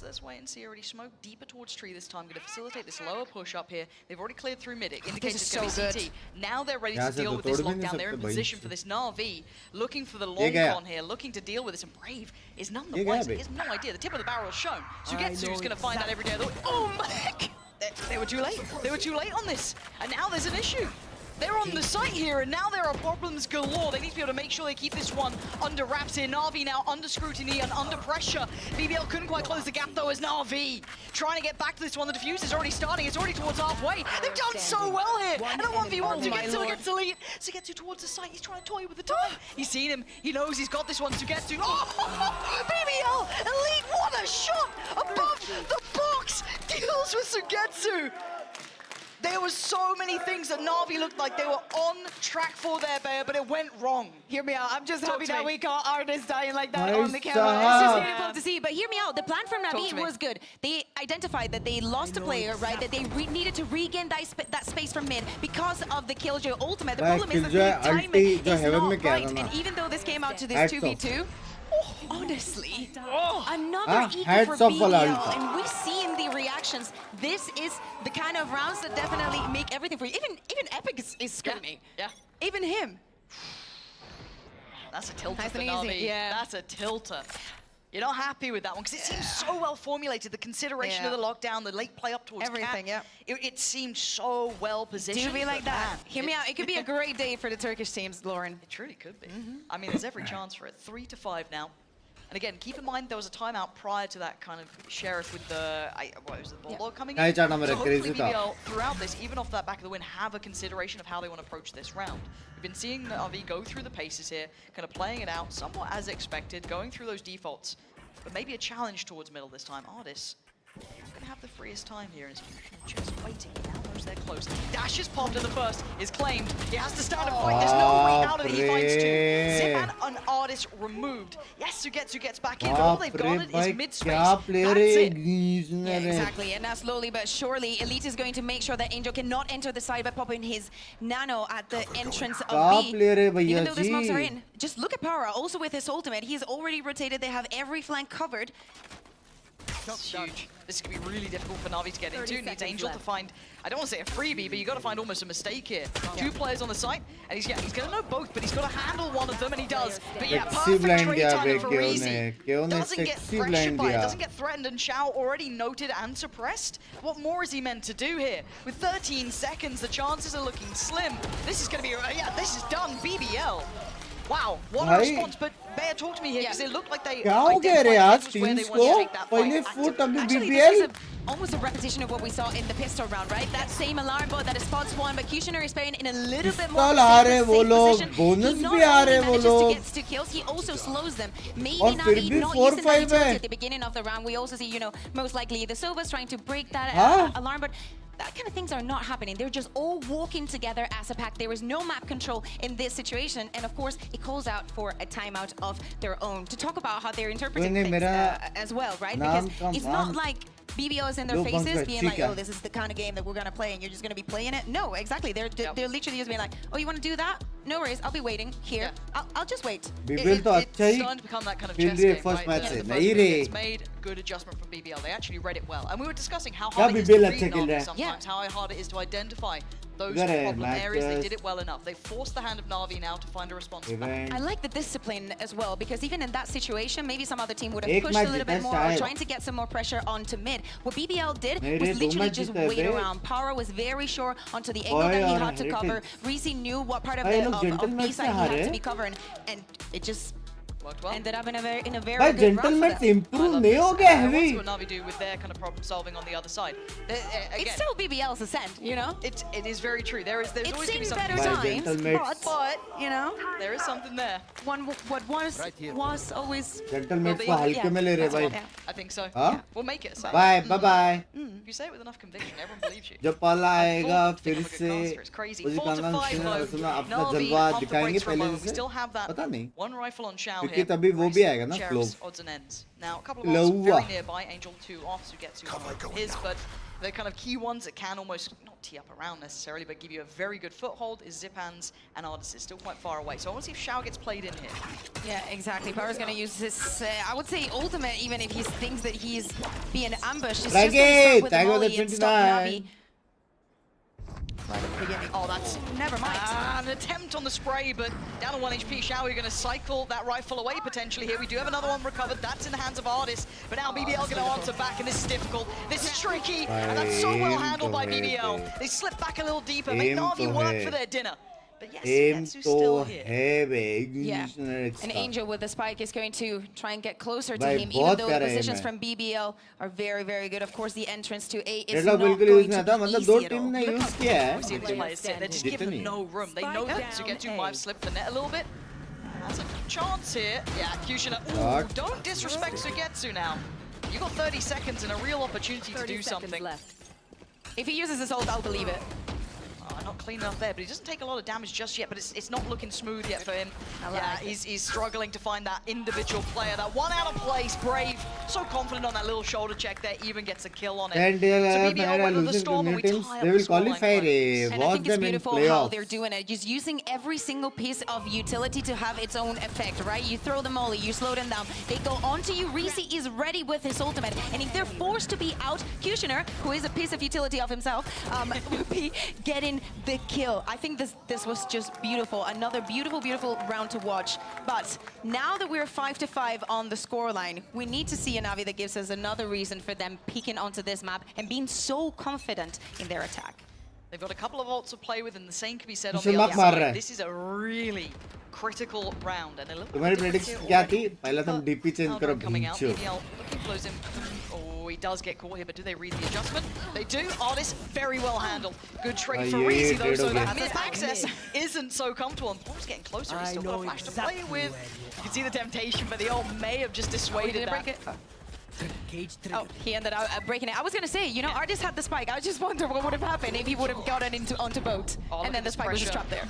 let's wait and see. Already smoke deeper towards tree this time. Going to facilitate this lower push up here. They've already cleared through mid. It indicates is it's going to so be CT. Now they're ready यहाँ to से deal तो with this तोड़ भी नहीं lockdown. They're in सकते भाई position for this Na'Vi, looking for the ये long गया con here, looking to deal with this. And Brave is none the ये गया wiser. भाई He has no idea. The tip of the barrel is shown. I Sugetsu is know going to find that every day of the week. Oh my! They were too late. They were too late on this. And now there's an issue. They're on the site here, and now there are problems galore. They need to be able to make sure they keep this one under wraps here. Na'Vi now under scrutiny and under pressure. BBL couldn't quite close the gap, though, as Na'Vi trying to get back to this one. The defuse is already starting. It's already towards halfway. They've done so well here. And a 1v1 to get to against Elite. To get to towards the site. He's trying to toy with the time. He's seen him. He knows he's got this one to get to. Oh, BBL! Elite, what a shot! Above the box! Deals with Sugetsu. There were so many things that Na'Vi looked like they were on track for there, Bayer, but it went wrong. Hear me out. I'm just Talk happy to that me. we caught artists dying like that Nice on the camera. It's just job. beautiful to see. But hear me out. The plan from Talk to Na'Vi me. was good. They identified that they lost a player, right? That they needed to regain that space from mid because of the Killjoy ultimate. The भाई problem is that Killjoy the timing ulti जो is heaven not में क्या right. था ना And even though this came out to this Hats off. 2v2, honestly, another हाँ, eco hats for off वाला BBL. ulti. And we see in the reactions, this is the kind of rounds that definitely make everything for you. Even Epic is screaming. Yeah. Even him. That's a tilter Nice for and easy, Na'Vi. yeah. That's a tilter. You're not happy with that one because it seems so well formulated. The consideration Yeah. of the lockdown, the late play up towards Everything, Cat, yeah. it seemed so well positioned. Do be like but that. man, Hear me out. It could be a great day for the Turkish teams, Lauren. It truly could be. I mean, there's every chance for it. 3-5 now. And again, keep in mind there was a timeout prior to that kind of sheriff with the what was the bulldog coming in. नहीं चाहना मेरा So hopefully crazy था BBL throughout this, even off that back of the win, have a consideration of how they want to approach this round. We've been seeing RV go through the paces here, kind of playing it out somewhat as expected, going through those defaults, but maybe a challenge towards middle this time. Artis going to have the freest time here, and he's just waiting. He now knows they're close. Dash is popped at the first, is claimed. He has to stand and fight. There's no way out of it. He finds two. Zipan and Artis removed. Yes, Sugetsu gets back in, but all they've got is mid-space. That's it. Yeah, exactly. And now slowly but surely, Elite is going to make sure that Angel cannot enter the side by popping his nano at the entrance of B. Even though the smokes are in. Just look at Power. Also with his ultimate, he's already rotated. They have every flank covered. It's huge. This is going to be really difficult for Na'Vi to get into. Needs Angel to find, I don't want to say a freebie, but you got to find almost a mistake here. Two players on the site, and he's going to know both, but he's got to handle one of them, and he does. But yeah, perfect trade timing for Easy. Doesn't get pressured by it, doesn't get threatened, and Shao already noted and suppressed. What more is he meant to do here? With 13 seconds, the chances are looking slim. This is going to be, yeah, this is done. BBL. Wow, what a response, but Bayer, talk to me here, because it looked like they क्या हो गया रे आज teams को पहले foot अभी Actually, BBL this is almost a repetition of what we saw in the pistol round, right? That same alarm bot that is spot spawn, but Kushner is playing in a little bit more Pistol आ रहे safe वो लोग position. bonus He not भी आ रहे only वो manages to लोग get 2 kills, he also slows them. Maybe और not फिर even भी not 4-5 using that utility है at the beginning of the round. We also see, you know, most likely the Silvas trying to break that हाँ alarm, but that kind of things are not happening. They're just all walking together as a pack. There is no map control in this situation. And of course, it calls out for a timeout of their own to talk about how they're interpreting things as well, right? Because it's not like BBO is in their faces being like, oh, this is the kind of game that we're going to play and you're just going to be playing it. No, exactly. They're literally just being like, oh, you want to do that? No worries. I'll be waiting here. I'll just wait. BBL तो अच्छा ही starting to become that kind of खेल chess रही है game, first right? match से The नहीं first रे it's made good adjustment from BBL. They actually read it well. And we were discussing how क्या hard it is to BBL read अच्छा खेल रहा है sometimes, how hard it is to identify those इधर है problem areas. They matches did it well enough. They forced the hand of Na'Vi now to find a response back. event I like the discipline as well, because even in that situation, maybe some other team would have एक pushed a match little bit जीतना more or शायद trying to get some more pressure onto mid. What BBL did नहीं रे was दो literally match just जीता है wait bay around. Power was very sure onto the angle Boy that he और had to cover. Heritage Reezy knew what part of भाई the लोग gentleman B से side he हारे had to be covering, and it just Worked well. ended up in a very भाई good round for gentleman them. improve नहीं हो गया Let's heavy see what Na'Vi do with their kind of problem solving on the other side. It's Again, still BBL's ascent, you know? it is very true. There's It's always going to be seen something. better By times, gentlemates. but, you know, There is something there. what was always... gentleman Well, को हल्के में ले रहे भाई I think so. हाँ We'll make it so. bye bye bye If you say it with enough conviction, everyone believes you. जब पाला आएगा फिर It's से crazy. उसी 4 to कांगन 5 से though. सुना अपना Na'Vi जलवा pump the दिखाएंगे brakes for a पहले moment. We से still have that पता नहीं one rifle on Shao here. उसके तभी वो भी आएगा ना flow. Odds and ends. Now, a couple of ults very nearby. Angel 2 off, Sugetsu his, but the kind of key ones that can almost not tee up around necessarily, but give you a very good foothold is Zipan's and AORUS is still quite far away. So I want to see if Shao gets played in here. Yeah, exactly. Power's going to use his, I would say, ultimate, even if he thinks that he's being ambushed. He's just going to start with the molly and stop Navi. Right at the beginning. Oh, that's never mind. An attempt on the spray, but down to 1 HP. Shao, you're going to cycle that rifle away potentially here. We do have another one recovered. That's in the hands of AORUS. But now BBL going to answer back, and this is difficult. This is tricky, and that's so well handled by BBL. They slip back a little deeper, make Na'Vi work for their dinner. But yes, Sugetsu's still here. Yeah, and Angel with the spike is going to try and get closer to him, even though the positions from BBL are very, very good. Of course, the entrance to A is not going to be easy at all. We see these players sit, they're just giving them no room. They know that Sugetsu might have slipped the net a little bit. That's a chance here. Yeah, Kushina, ooh, don't disrespect Sugetsu now. You got 30 seconds and a real opportunity to do something. If he uses his ult, I'll believe it. Not clean enough there, but he doesn't take a lot of damage just yet, but it's not looking smooth yet for him. Yeah, he's struggling to find that individual player. That one out of place, Brave, so confident on that little shoulder check there, even gets a kill on it. And so BBL weather the storm, and we tie up they will qualify. And I think it's beautiful how they're doing it, just using every single piece of utility to have its own effect, right? You throw the molly, you slow them down, they go onto you. Reezy is ready with his ultimate, and if they're forced to be out, Kushner, who is a piece of utility of himself, will be getting the kill. I think this was just beautiful. Another beautiful round to watch. But now that we're 5-5 on the scoreline, we need to see a Na'Vi that gives us another reason for them peeking onto this map and being so confident in their attack. They've got a couple of ults to play with, and the same can be said on the other side. This is a really critical round, and a little तुम्हारी prediction क्या थी? पहला तुम DP change करो. Coming out, BBL looking for those. Oh, he does get caught here, but do they read the adjustment? They do. AORUS very well handled. Good trade for Reezy though, so that mid access isn't so comfortable. And Paul's getting closer. He's still got a flash to play with. You can see the temptation, but the ult may have just dissuaded that. Oh, he ended up breaking it. I was going to say, you know, AORUS had the spike. I just wonder what would have happened if he would have gotten onto boat. And then the spike was just trapped there.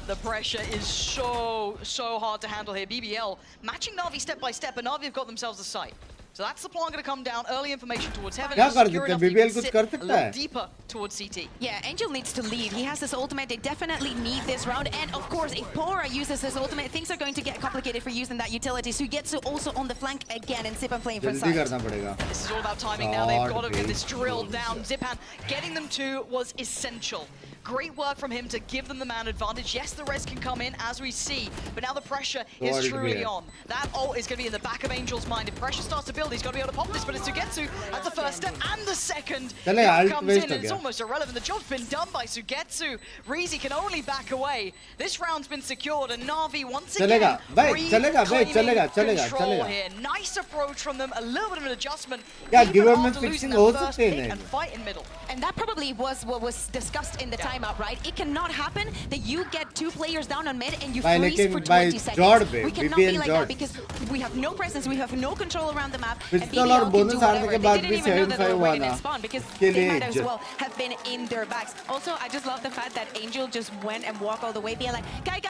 The pressure is so hard to handle here. BBL matching Na'Vi step by step, and Na'Vi have got themselves a sight. So that's the plan going to come down. Early information towards Heaven. BBL कुछ कर सकता है? Deeper towards CT. Yeah, Angel needs to lead. He has his ultimate. They definitely need this round. And of course, if Pora uses his ultimate, things are going to get complicated for using that utility. Sugetsu also on the flank again, and Zipan playing for side. This is all about timing now. They've got to get this drilled down. Zipan getting them to was essential. Great work from him to give them the man advantage. Yes, the rest can come in, as we see, but now the pressure is truly on. That ult is going to be in the back of Angel's mind. If pressure starts to build, he's got to be able to pop this, but it's Sugetsu at the first step and the second. That comes in, and it's almost irrelevant. The job's been done by Sugetsu. Reezy can only back away. This round's been secured, and Na'Vi once again reclaiming control here. Nice approach from them, a little bit of an adjustment. Even after losing that first pick and fight in middle. And that probably was what was discussed in the timeout, right? It cannot happen that you get 2 players down on mid and you freeze for 20 seconds. We cannot be like that because we have no presence, we have no control around the map, and BBL can do whatever. They didn't even know that they were waiting in spawn because they might as well have been in their backs. Also, I just love the fact that Angel just went and walked all the way, being like, guys,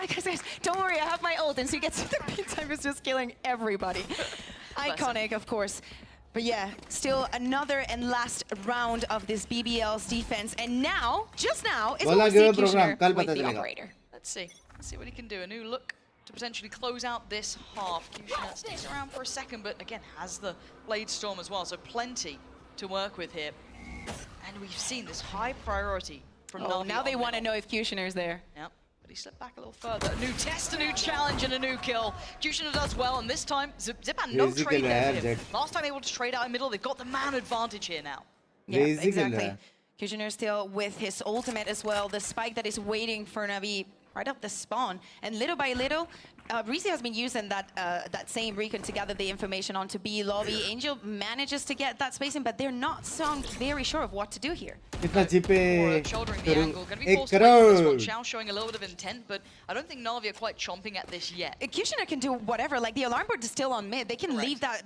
don't worry, I have my ult, and so he gets to the pin time, is just killing everybody. Iconic, of course. But yeah, still another and last round of this BBL's defense. And now, just now, it's Kushner with the operator. Let's see what he can do. A new look to potentially close out this half. Kushner sticks around for a second, but again, has the Blade Storm as well. So plenty to work with here. And we've seen this high priority from Na'Vi. Now they want to know if Kushner's there. Yep. But he slipped back a little further. A new test, a new challenge, and a new kill. Kushner does well, and this time, Zipan, no trade there for him. Last time able to trade out in middle, they've got the man advantage here now. Yeah, exactly. Kushner still with his ultimate as well. The spike that is waiting for Na'Vi right up the spawn. And little by little, Reezy has been using that same recon to gather the information onto B lobby. Angel manages to get that spacing, but they're not very sure of what to do here. Shouldering the angle, going to be forced to wait for this one. Chao showing a little bit of intent, but I don't think Na'Vi are quite chomping at this yet. Kushner can do whatever. Like, the alarm board is still on mid. They can leave that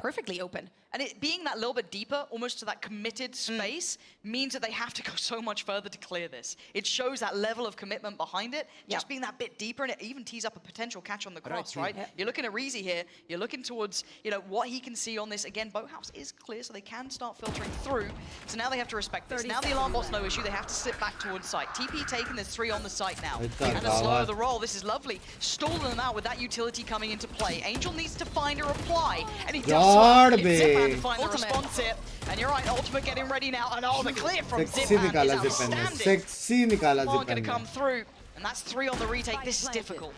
perfectly open. And it being that little bit deeper, almost to that committed space, means that they have to go so much further to clear this. It shows that level of commitment behind it, just being that bit deeper, and it even tees up a potential catch on the cross, right? You're looking at Reezy here, you're looking towards, you know, what he can see on this. Again, Boathouse is clear, so they can start filtering through. So now they have to respect this. Now the alarm bot's no issue, they have to sit back towards site. TP taken, there's 3 on the site now. And a slow of the roll, this is lovely. Stalling them out with that utility coming into play. Angel needs to find a reply, and he does so. Zipan to find the response here. And you're right, Ultimate getting ready now, and all the clear from Zipan is outstanding. Sexy nikala Aren't going to Zipan come through, and that's 3 on the retake. This is difficult.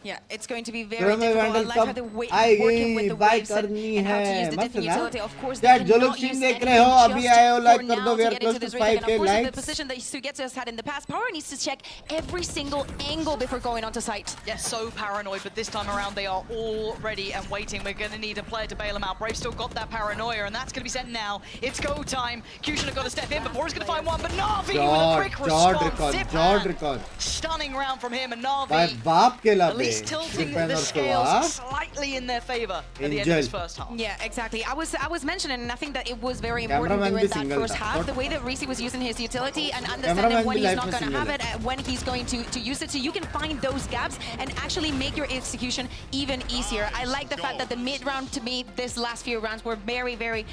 Yeah, it's going to be very difficult. I like how they're working with the waves and how to use the different utility. Of course, they cannot use anything just for now to get into this retake. And of course, in the position that Sugetsu has had in the past, Power needs to check every single angle before going onto site. Yes, so paranoid, but this time around they are all ready and waiting. We're going to need a player to bail them out. Brave still got that paranoia, and that's going to be sent now. It's go time. Cushion have got to step in, but Boris going to find one, but Na'Vi with a quick response. Zipan, stunning round from him, and Na'Vi least tilting the scales slightly in their favor at the end of this first half. Yeah, exactly. I was mentioning, and I think that it was very important during that first half, the way that Reezy was using his utility and understanding when he's not going to have it, when he's going to use it, so you can find those gaps and actually make your execution even easier. I like the fact that the mid-round, to me, this last few rounds were very, very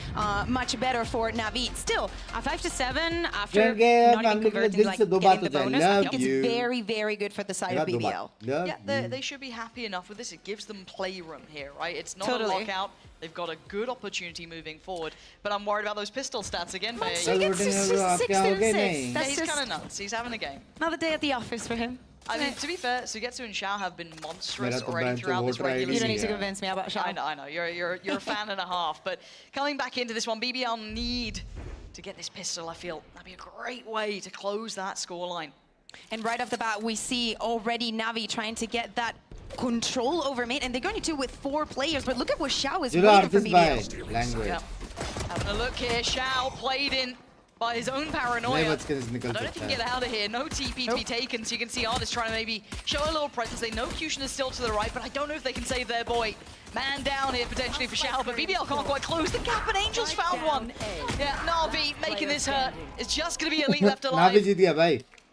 much better for Na'Vi. Still, a 5-7 after not even converting, like getting the bonus, I think it's very, very good for the side of BBL. Yeah, they should be happy enough with this. It gives them playroom here, right? It's not a lockout. They've got a good opportunity moving forward. But I'm worried about those pistol stats again. He's 6-6. He's kind of nuts. He's having a game. Another day at the office for him. I mean, to be fair, Sugetsu and Xiao have been monstrous already throughout this regular season. You don't need to convince me about Xiao. I know. You're a fan and a half. But coming back into this one, BBL need to get this pistol. I feel that'd be a great way to close that scoreline. And right off the bat, we see already Na'Vi trying to get that control over mid, and they're going to do with 4 players. But look at what Xiao is waiting for BBL. Yep. Having a look here, Xiao played in by his own paranoia. I don't know if he can get out of here. No TP to be taken, so you can see Artist trying to maybe show a little presence. They know Cushion is still to the right, but I don't know if they can save their boy. Man down here potentially for Xiao, but BBL can't quite close the gap, and Angels found one. Yeah, Na'Vi making this hurt. It's just going to be Elite left alive.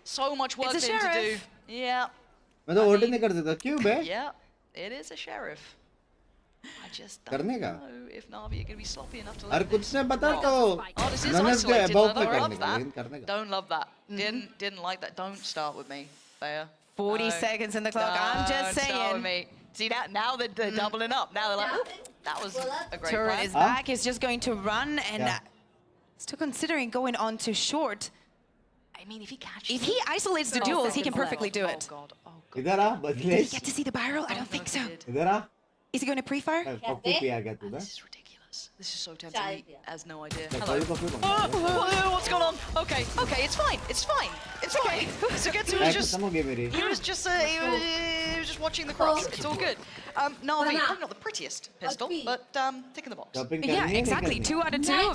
So much work for him to do. Yeah. Yeah, it is a sheriff. I just don't know if Na'Vi are going to be sloppy enough to let this rock. Oh, this is isolated. Don't love that. Don't love that. Didn't like that. Don't start with me. There. 40 seconds in the clock. I'm just saying. Start with me. See that? Now they're doubling up. Now they're like, that was a great Turret plan. is back. He's just going to run and still considering going on to short. I mean, if he isolates the duels, he can perfectly do it. Oh God. Did he get to see the barrel? I don't think so. Is he going to pre-fire? This is ridiculous. This is so tempting. He has no idea. Hello. Oh, what's going on? Okay, it's fine. It's fine. Sugetsu was just he was just watching the cross. It's all good. Na'Vi, probably not the prettiest pistol, but tick in the box. Yeah, exactly. 2 out of 2.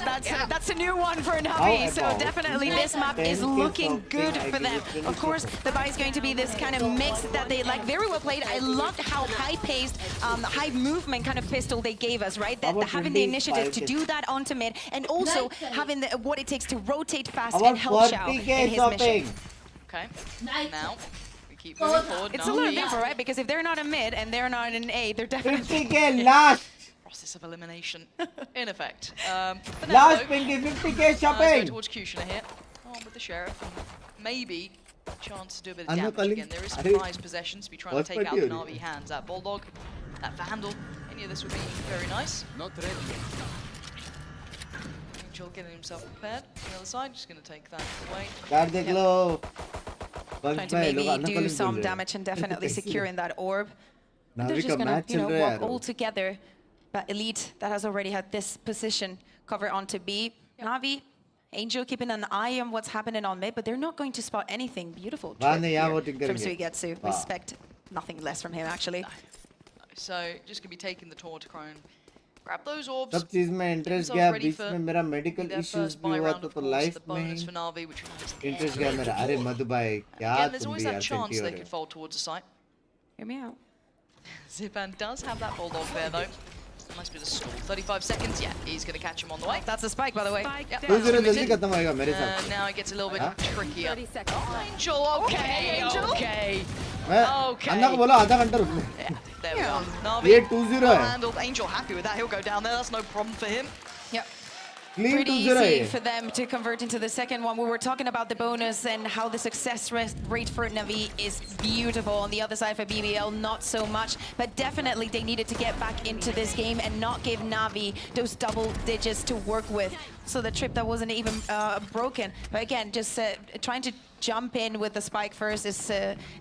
That's a new one for Na'Vi. So definitely this map is looking good for them. Of course, the buy is going to be this kind of mix that they like. Very well played. I loved how high-paced, high movement kind of pistol they gave us, right? That having the initiative to do that onto mid, and also having what it takes to rotate fast and help Xiao in his mission. Okay. Now we keep moving forward. It's a little different, right? Because if they're not a mid and they're not an A, they're definitely process of elimination in effect. Last Pinky 50k shopping. Towards Cushion here. On with the sheriff. Maybe a chance to do a bit of damage again. There is some prized possessions to be trying to take out the Na'Vi hands. That Bulldog, that Vandal. Any of this would be very nice. Not ready. Angel getting himself prepared. On the other side, just going to take that away. Trying to maybe do some damage and definitely securing that orb. They're just going to walk all together. But Elite, that has already had this position covered onto B. Na'Vi, Angel keeping an eye on what's happening on mid, but they're not going to spot anything. Beautiful trip here from Suigetsu. Expect nothing less from him, actually. So, just going to be taking the taunt Crone. Grab those orbs. सब चीज में interest गया बीच में मेरा medical issues भी हुआ तो life में इंटरेस्ट गया मेरा अरे मधु भाई क्या तुम भी यार chance they could fold towards the site. Hear me out. Zipan does have that bulldog there though. Nice bit of stall. 35 seconds. Yeah, he's going to catch him on the way. That's a spike, by the way. Yep. 2-0 जल्दी खत्म होएगा मेरे साथ. Now it gets a little bit trickier. 30 seconds left. Angel, okay, okay. मैं Okay. अन्ना को बोला आधा घंटा रुकने. There we are. Navi ये 2-0 है. handled. Angel happy with that. He'll go down there. That's no problem for him. Yep. Clean Pretty 2-0 है easy ये. for them to convert into the second one. We were talking about the bonus and how the success rate for Navi is beautiful. On the other side for BBL, not so much. But definitely they needed to get back into this game and not give Navi those double digits to work with. So the trip that wasn't even broken. But again, just trying to jump in with the spike first is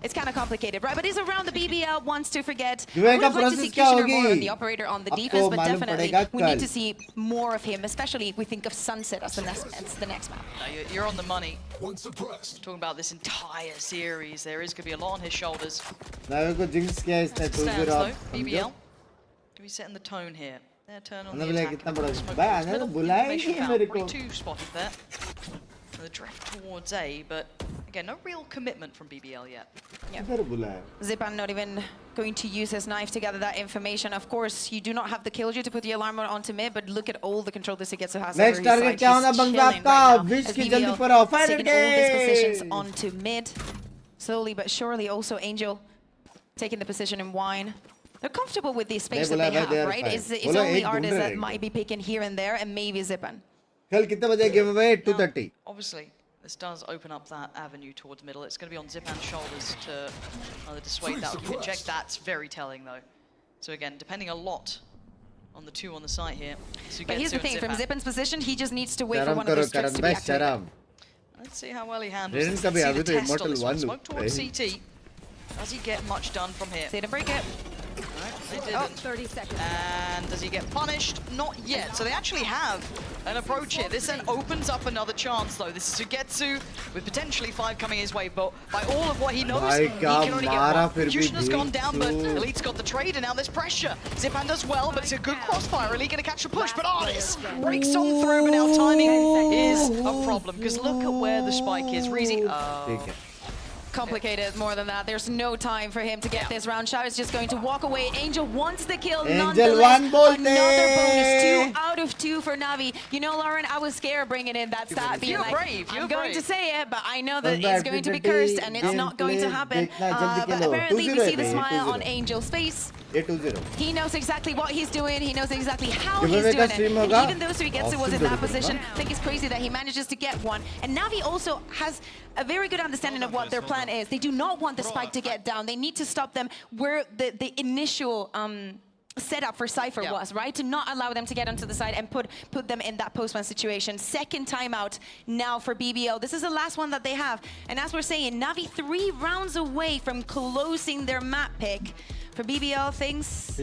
it's kind of complicated, right? But it's around the BBL wants to forget. I would have liked to see Kushner more on the operator on the defense, but definitely we need to see more of him, especially if we think of Sunset as the next map. You're on the money. Talking about this entire series, there is going to be a lot on his shoulders. नावे को jinx किया इसने 2-0 though, BBL. Do we setting the tone here? Their turn on the attack. कितना बड़ा भाई आने तो बुलाया ही नहीं मेरे को. Two spotted there. The drift towards A, but again, no real commitment from BBL yet. किधर बुलाया? Zipan not even going to use his knife to gather that information. Of course, you do not have the killjoy to put the alarm onto mid, but look at all the control this he gets to has. Next target क्या होना बंगाल का? Wish की जल्दी पर आओ. Fire taking all these positions onto mid, slowly but surely. Also Angel taking the position in wine. They're comfortable with the space that they have, right? It's only artists that might be picking here and there, and maybe Zipan. कल कितने बजे giveaway? 2:30. Obviously, this does open up that avenue towards middle. It's going to be on Zipan's shoulders to either dissuade that or keep it checked. That's very telling, though. So again, depending a lot on the two on the site here. But here's the thing, from Zipan's position, he just needs to wait for one of those strips to be activated. Let's see how well he handles this. Let's see the test on this one. Smoke towards CT. Does he get much done from here? They didn't break it. They didn't. 30 seconds. And does he get punished? Not yet. So they actually have an approach here. This then opens up another chance, though. This is Sugetsu with potentially 5 coming his way, but by all of what he knows, he can only get one. Kushner's gone down, but Elite's got the trade, and now there's pressure. Zipan does well, but it's a good crossfire. Elite going to catch the push, but Artis breaks on through, but now timing is a problem, because look at where the spike is. Reezy, complicated more than that. There's no time for him to get this round. Shao is just going to walk away. Angel wants the kill. Angel one bolt. Another bonus. 2 out of 2 for Navi. You know, Lauren, I was scared bringing in that stat. Being like, brave. I'm going to say it, but I know that it's going to be cursed and it's not going to happen. But apparently we see the smile on Angel's face. He knows exactly what he's doing. He knows exactly how he's doing it. And even though Suigetsu was in that position, I think it's crazy that he manages to get one. And Navi also has a very good understanding of what their plan is. They do not want the spike to get down. They need to stop them where the initial setup for Cypher was, right? To not allow them to get onto the side and put them in that post-one situation. Second timeout now for BBL. This is the last one that they have. And as we're saying, Navi 3 rounds away from closing their map pick. For BBL, things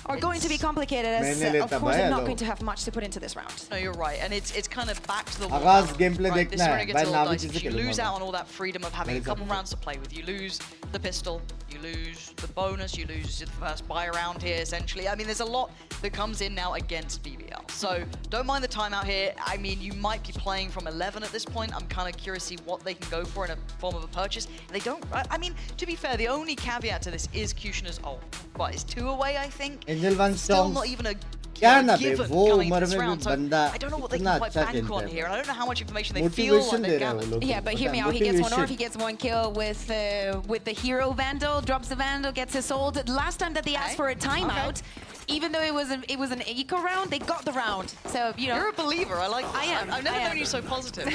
are going to be complicated, as of course they're not going to have much to put into this round. No, you're right, and it's kind of back to the wall. Gameplay right, this is when it gets a little dicey. You lose out on all that freedom of having a couple rounds to play with. You lose the pistol, you lose the bonus, you lose the first buy round here, essentially. I mean, there's a lot that comes in now against BBL. So don't mind the timeout here. I mean, you might be playing from 11 at this point. I'm kind of curious to see what they can go for in a form of a purchase. They don't, I mean, to be fair, the only caveat to this is Kushner's ult. But it's 2 away, I think. Angel one still not even a given coming into this round. So I don't know what they can quite bank on here. And I don't know how much information they feel like they've gathered. Yeah, but hear me out. He gets one orb, he gets 1 kill with the hero Vandal, drops the Vandal, gets his ult. Last time that they asked for a timeout, even though it was an eco round, they got the round. So, you know. You're a believer. I like this. I am. I've never known you so positive.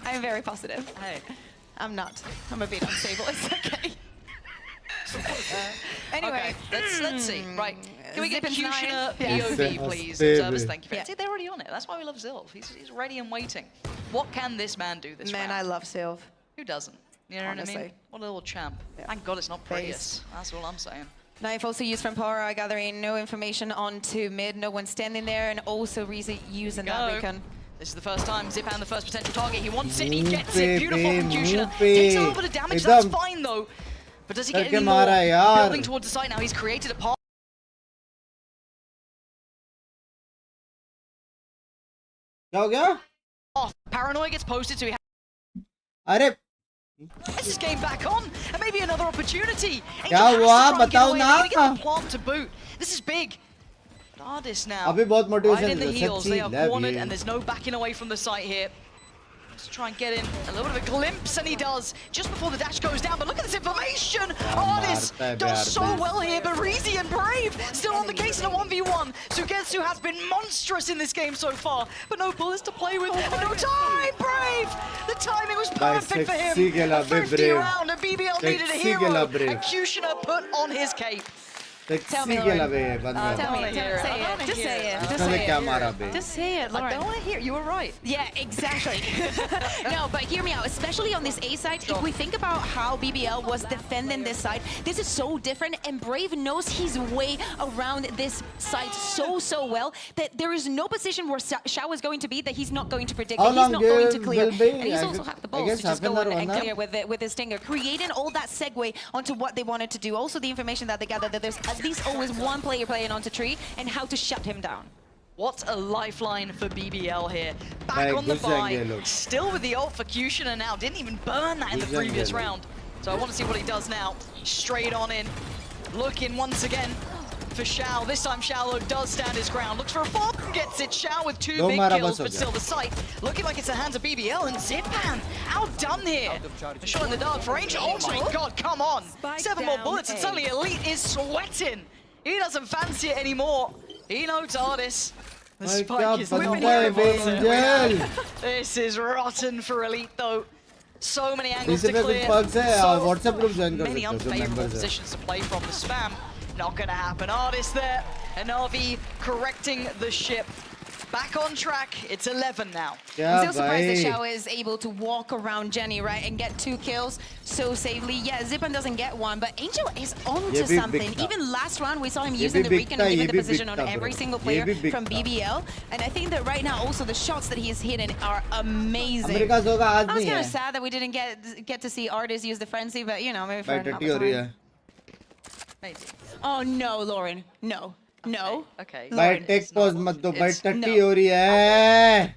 I am very positive. Hey. I'm not. I'm a bit unstable. It's okay. Anyway, okay, let's see. Right, can we get Kushner Yeah. POV, please? Observers, thank you. See, they're already on it. That's why we love Zilv. He's ready and waiting. What can this man do this round? Man, I love Zilv. Who doesn't? You know Honestly. what I mean? What a little champ. Thank God it's not Prius. That's all I'm saying. Knife also used from Power, gathering no information onto mid. No one standing there, and also Reezy using that recon. This is the first time Zipan, the first potential target. He wants it, he gets it. Beautiful from Kushner. Takes a little bit of damage, that's fine though. But does he get any more? Building towards the site now, he's created a path. Paranoia gets posted, so he has this game back on, and maybe another opportunity. Kya hua? Batao na. Get the plant to boot. This is big. AORUS now. अभी बहुत motivation right in the है, heels. सच्ची They are love cornered ये. and there's no backing away from the site here. Let's try and get in a little bit of a glimpse, and he does just before the dash goes down. But look at this information. AORUS does so well here, but Reezy and Brave still on the case in a 1v1. Sugetsu has been monstrous in this game so far, but no bullets to play with, and no time. Brave, the timing was perfect for him. A 50 round, and BBL needed a hero, and Kushner put on his cape. Tell me, Lauren. Tell me, say it. Just say it. Just say it. Just say it, Lauren. I don't want to hear it. You were right. Yeah, exactly. No, but hear me out. Especially on this A side, if we think about how BBL was defending this side, this is so different, and Brave knows his way around this side so well that there is no position where Xiao is going to be that he's not going to predict, that he's not going to clear. And he's also had the balls to just go on and clear with his stinger, creating all that segue onto what they wanted to do. Also, the information that they gathered that there's at least always one player playing onto tree and how to shut him down. What a lifeline for BBL here. Back on the buy, still with the ult for Kushner now. Didn't even burn that in the previous round. So I want to see what he does now. Straight on in. Looking once again for Xiao. This time Xiao does stand his ground. Looks for a bomb, gets it. Xiao with 2 big kills, but still the sight looking like it's the hands of BBL, and Zipan outdone here. A shot in the dark for Angel. Oh my god, come on. 7 more bullets and suddenly Elite is sweating. He doesn't fancy it anymore. He knows AORUS. The spike is whipping here. This is rotten for Elite though. So many angles to clear. So many unfavorable positions to play from. The spam not gonna happen. AORUS there. And Navi correcting the ship. Back on track. It's 11 now. I'm still surprised that Xiao is able to walk around Jenny, right, and get 2 kills so safely. Yeah, Zipan doesn't get one, but Angel is onto something. Even last round, we saw him using the recon and giving the position on every single player from BBL. And I think that right now, also, the shots that he is hitting are amazing. I was kind of sad that we didn't get to see AORUS use the frenzy, but, you know, maybe for another time. Maybe. Oh, no, Lauren. No. No. Okay. भाई take pause मत दो भाई टट्टी हो रही है.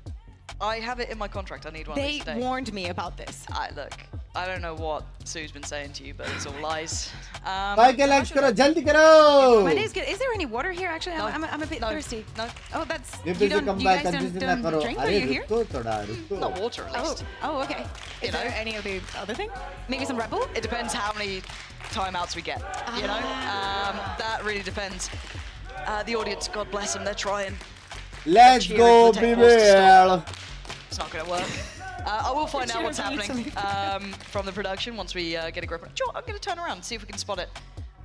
I have it in my contract. I need one. They warned me about this. Look, I don't know what Sue's been saying to you, but it's all lies. भाई के लाइक्स करो जल्दी करो. My day's good. Is there any water here? Actually, no. I'm a bit thirsty. No. Oh, that's. You guys don't drink while you're here? Not water, at least. Oh, okay. Is there any of the other thing? Maybe some Red Bull? It depends how many timeouts we get. You know, that really depends. The audience, God bless them, they're trying. Let's go, BBL. It's not going to work. I will find out what's happening from the production once we get a grip on it. Sure, I'm going to turn around and see if we can spot it.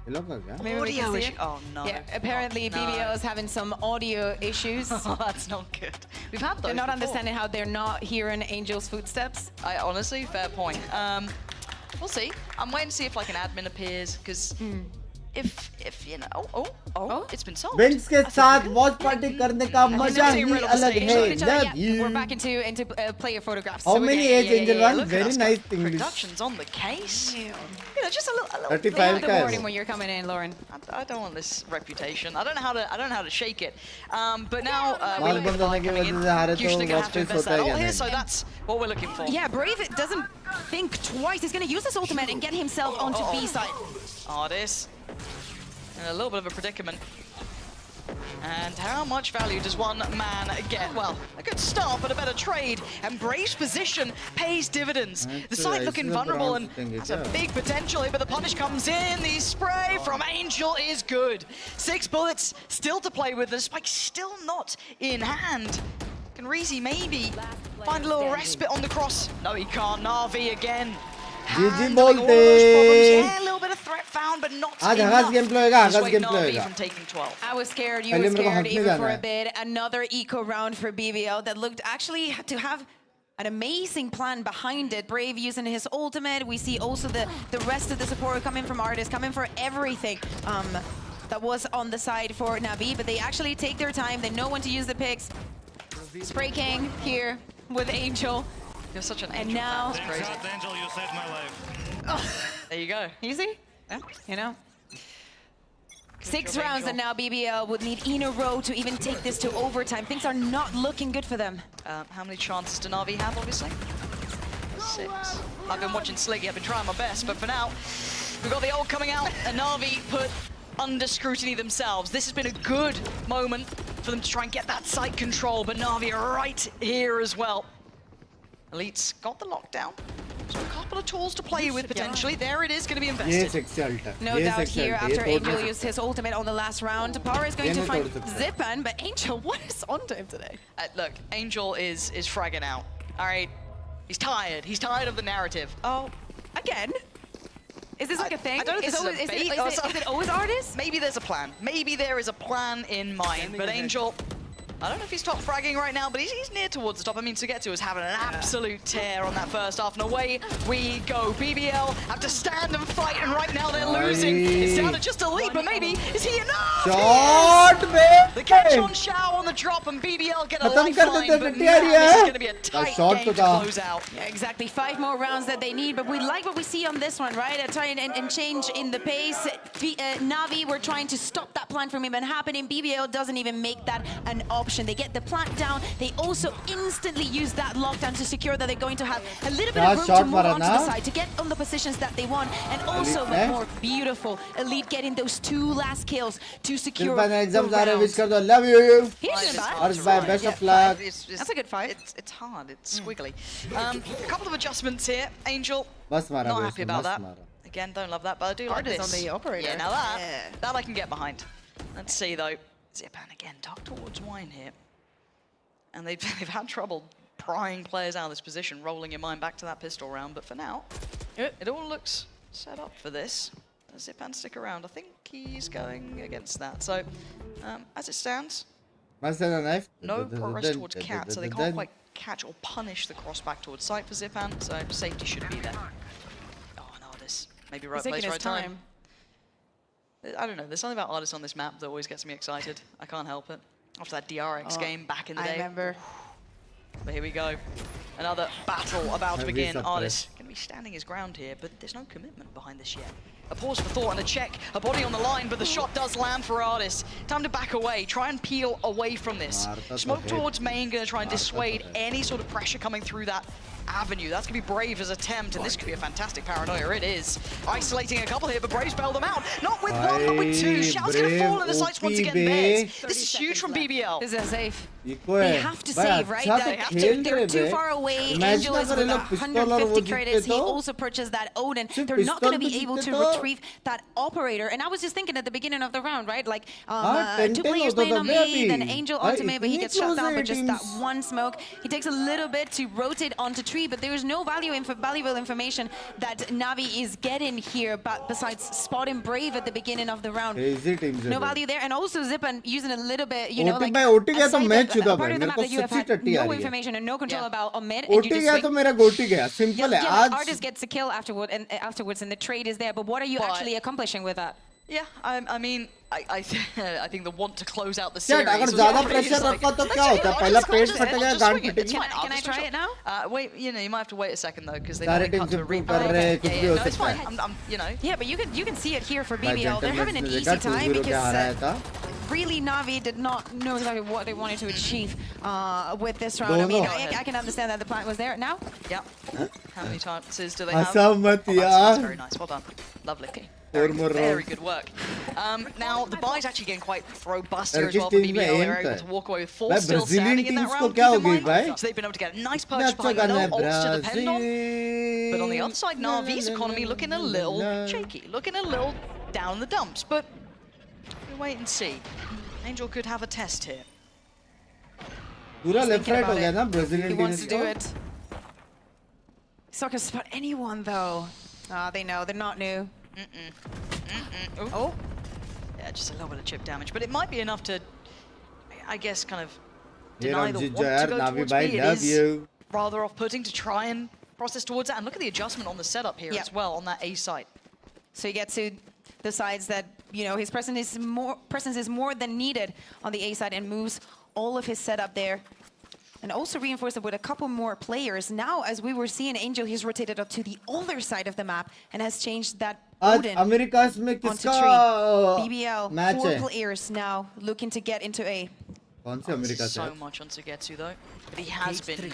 Audio issue. Oh, no. Yeah, apparently BBL is having some audio issues. Oh, that's not good. We've had those They're not before. understanding how they're not hearing Angel's footsteps. Honestly, fair point. We'll see. I'm waiting to see if like an admin appears, because if you know, it's been solved. Binks के साथ watch party करने का मजा ही अलग है. Love you. We're back into player photographs. How many age Angel one? Very nice English. Productions on the case. You know, just a little. 35 the warning when you're coming in, Lauren. I don't want this reputation. I don't know how to shake it. But now we look at the coming in. Usually gonna have to invest that all here, so that's what we're looking for. Yeah, Brave doesn't think twice. He's gonna use this ultimate and get himself onto B side. AORUS. In a little bit of a predicament. And how much value does one man get? Well, a good start, but a better trade. And Brave's position pays dividends. The side looking vulnerable and has a big potential here, but the punish comes in. The spray from Angel is good. 6 bullets still to play with. The spike still not in hand. Can Reezy maybe find a little respite on the cross? No, he can't. Na'Vi again. GG बोलते. Yeah, a little bit of threat found, but not आज enough. हगास game play होगा. Just हगास wait game play Na'Vi होगा. from taking 12. I was scared. You were scared even for a bit. Another eco round for BBL that looked actually to have an amazing plan behind it. Brave using his ultimate. We see also the rest of the support coming from AORUS, coming for everything. That was on the side for Navi, but they actually take their time. They know when to use the picks. Spray King here with Angel. You're such an and angel. now, That's crazy. Angel, you saved my life. There you go. Easy? Yeah, you know. 6 rounds and now BBL would need in a row to even take this to overtime. Things are not looking good for them. How many chances do Na'Vi have, obviously? 6. I've been watching Sliggy, I've been trying my best, but for now, we've got the ult coming out, and Na'Vi put under scrutiny themselves. This has been a good moment for them to try and get that site control, but Na'Vi are right here as well. Elite's got the lockdown. So a couple of tools to play with potentially. There it is, going to be invested. No doubt here after Angel used his ultimate on the last round. Power is going to find Zipan, but Angel, what is onto him today? Look, Angel is fragging out. All right, he's tired. He's tired of the narrative. Oh, again? Is this like a thing? I don't know if this is a bait or something. Is it always artists? Maybe there's a plan. Maybe there is a plan in mind. But Angel, I don't know if he's top fragging right now, but he's near towards the top. I mean, Sugetsu is having an absolute tear on that first half, and away we go. BBL have to stand and fight, and right now they're losing. It's down to just a lead, but maybe is he enough? Shot, man! The catch on Shao on the drop, and BBL get a lifeline, but man, this is going to be a tight game to close out. Yeah, exactly. 5 more rounds that they need, but we like what we see on this one, right? A try and change in the pace. Na'Vi were trying to stop that plan from even happening. BBL doesn't even make that an option. They get the plant down. They also instantly use that lockdown to secure that they're going to have a little bit of room to move onto the side, to get on the positions that they want. And also the more beautiful Elite getting those 2 last kills to secure the round. Love you. Here's Best of luck. That's a good fight. It's hard. It's squiggly. A couple of adjustments here. Angel, Bas mara, not happy about that. Again, don't love that, but I do like this. On the operator. Yeah, now that I can get behind. Let's see though. Zipan again, tucked towards Wine here. And they've had trouble prying players out of this position, rolling your mind back to that pistol round. But for now, it all looks set up for this. Zipan stick around. I think he's going against that. So, as it stands, no progress towards Cat, so they can't quite catch or punish the cross back towards site for Zipan. So safety should be there. Oh, and Ardis. Maybe right place, right time. I don't know, there's something about artists on this map that always gets me excited. I can't help it. After that DRX game back in the day. I remember. But here we go. Another battle about to begin. Artist going to be standing his ground here, but there's no commitment behind this yet. A pause for thought and a check, a body on the line, but the shot does land for Artist. Time to back away, try and peel away from this. Smoke towards main, going to try and dissuade any sort of pressure coming through that avenue. That's going to be Brave's attempt, and this could be a fantastic paranoia. It is. Isolating a couple here, but Brave's bailed them out. Not with one, but with 2. Shao's going to fall in the sights once again. This is huge from BBL. This is safe. They have to save, right? They're too far away. Angel is with 150 credits. He also purchased that Odin. They're not going to be able to retrieve that operator. And I was just thinking at the beginning of the round, right? Like, 2 players playing on me, then Angel onto me, but he gets shut down with just that one smoke. He takes a little bit to rotate onto tree, but there is no valuable information that Na'Vi is getting here, but besides spotting Brave at the beginning of the round. No value there. And also Zipan using a little bit, you know, like part of the map that you have had no information and no control about on mid, and you just swing. Artist gets a kill afterwards, and the trade is there. But what are you actually accomplishing with that? Yeah, I mean, I think the want to close out the series. Can I try it now? Wait, you know, you might have to wait a second though, because they don't cut to a replay. No, it's fine. You know. Yeah, but you can see it here for BBL. They're having an easy time because really Na'Vi did not know exactly what they wanted to achieve with this round. I mean, I can understand that the plan was there. Now? Yeah. How many chances do they have? That's very nice. Well done. Lovely. Very good work. Now, the buy is actually getting quite robust here as well for BBL. They're able to walk away with 4 still standing in that round. So they've been able to get a nice purchase behind no ults to depend on. But on the other side, Na'Vi's economy looking a little shaky, looking a little down in the dumps. But we'll wait and see. Angel could have a test here. He wants to do it. He's not going to spot anyone, though. They know. They're not new. Oh. Yeah, just a little bit of chip damage. But it might be enough to, I guess, kind of deny the want to go towards B. It is rather off-putting to try and process towards that. And look at the adjustment on the setup here as well on that A site. So you get to the sides that, you know, his presence is more than needed on the A side and moves all of his setup there. And also reinforced it with a couple more players. Now, as we were seeing, Angel, he's rotated up to the other side of the map and has changed that Odin onto tree. BBL, 4 players now looking to get into A. So much on Sugetsu though, but he has been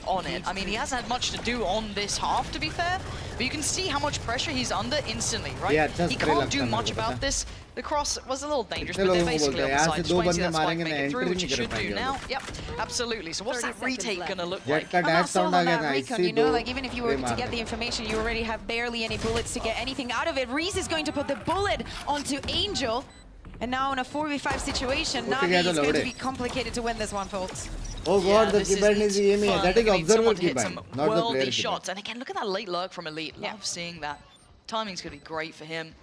on it. I mean, he hasn't had much to do on this half, to be fair, but you can see how much pressure he's under instantly, right? Yeah, he can't do much about this. The cross was a little dangerous, but they're basically on the side. 20, that's why make it through, which he should do now. Yep, absolutely. So what's that retake gonna look like? I'm not sold on that recon, you know, like even if you were to get the information, you already have barely any bullets to get anything out of it. Reese is going to put the bullet onto Angel, and now in a 4v5 situation, Navi is going to be complicated to win this one, folks. Oh god, the keybind is EMEA. That is observer keybind, not the player shots. keybind. And again, look at that late lurk from Elite. Love seeing that. Timing's gonna be great for him.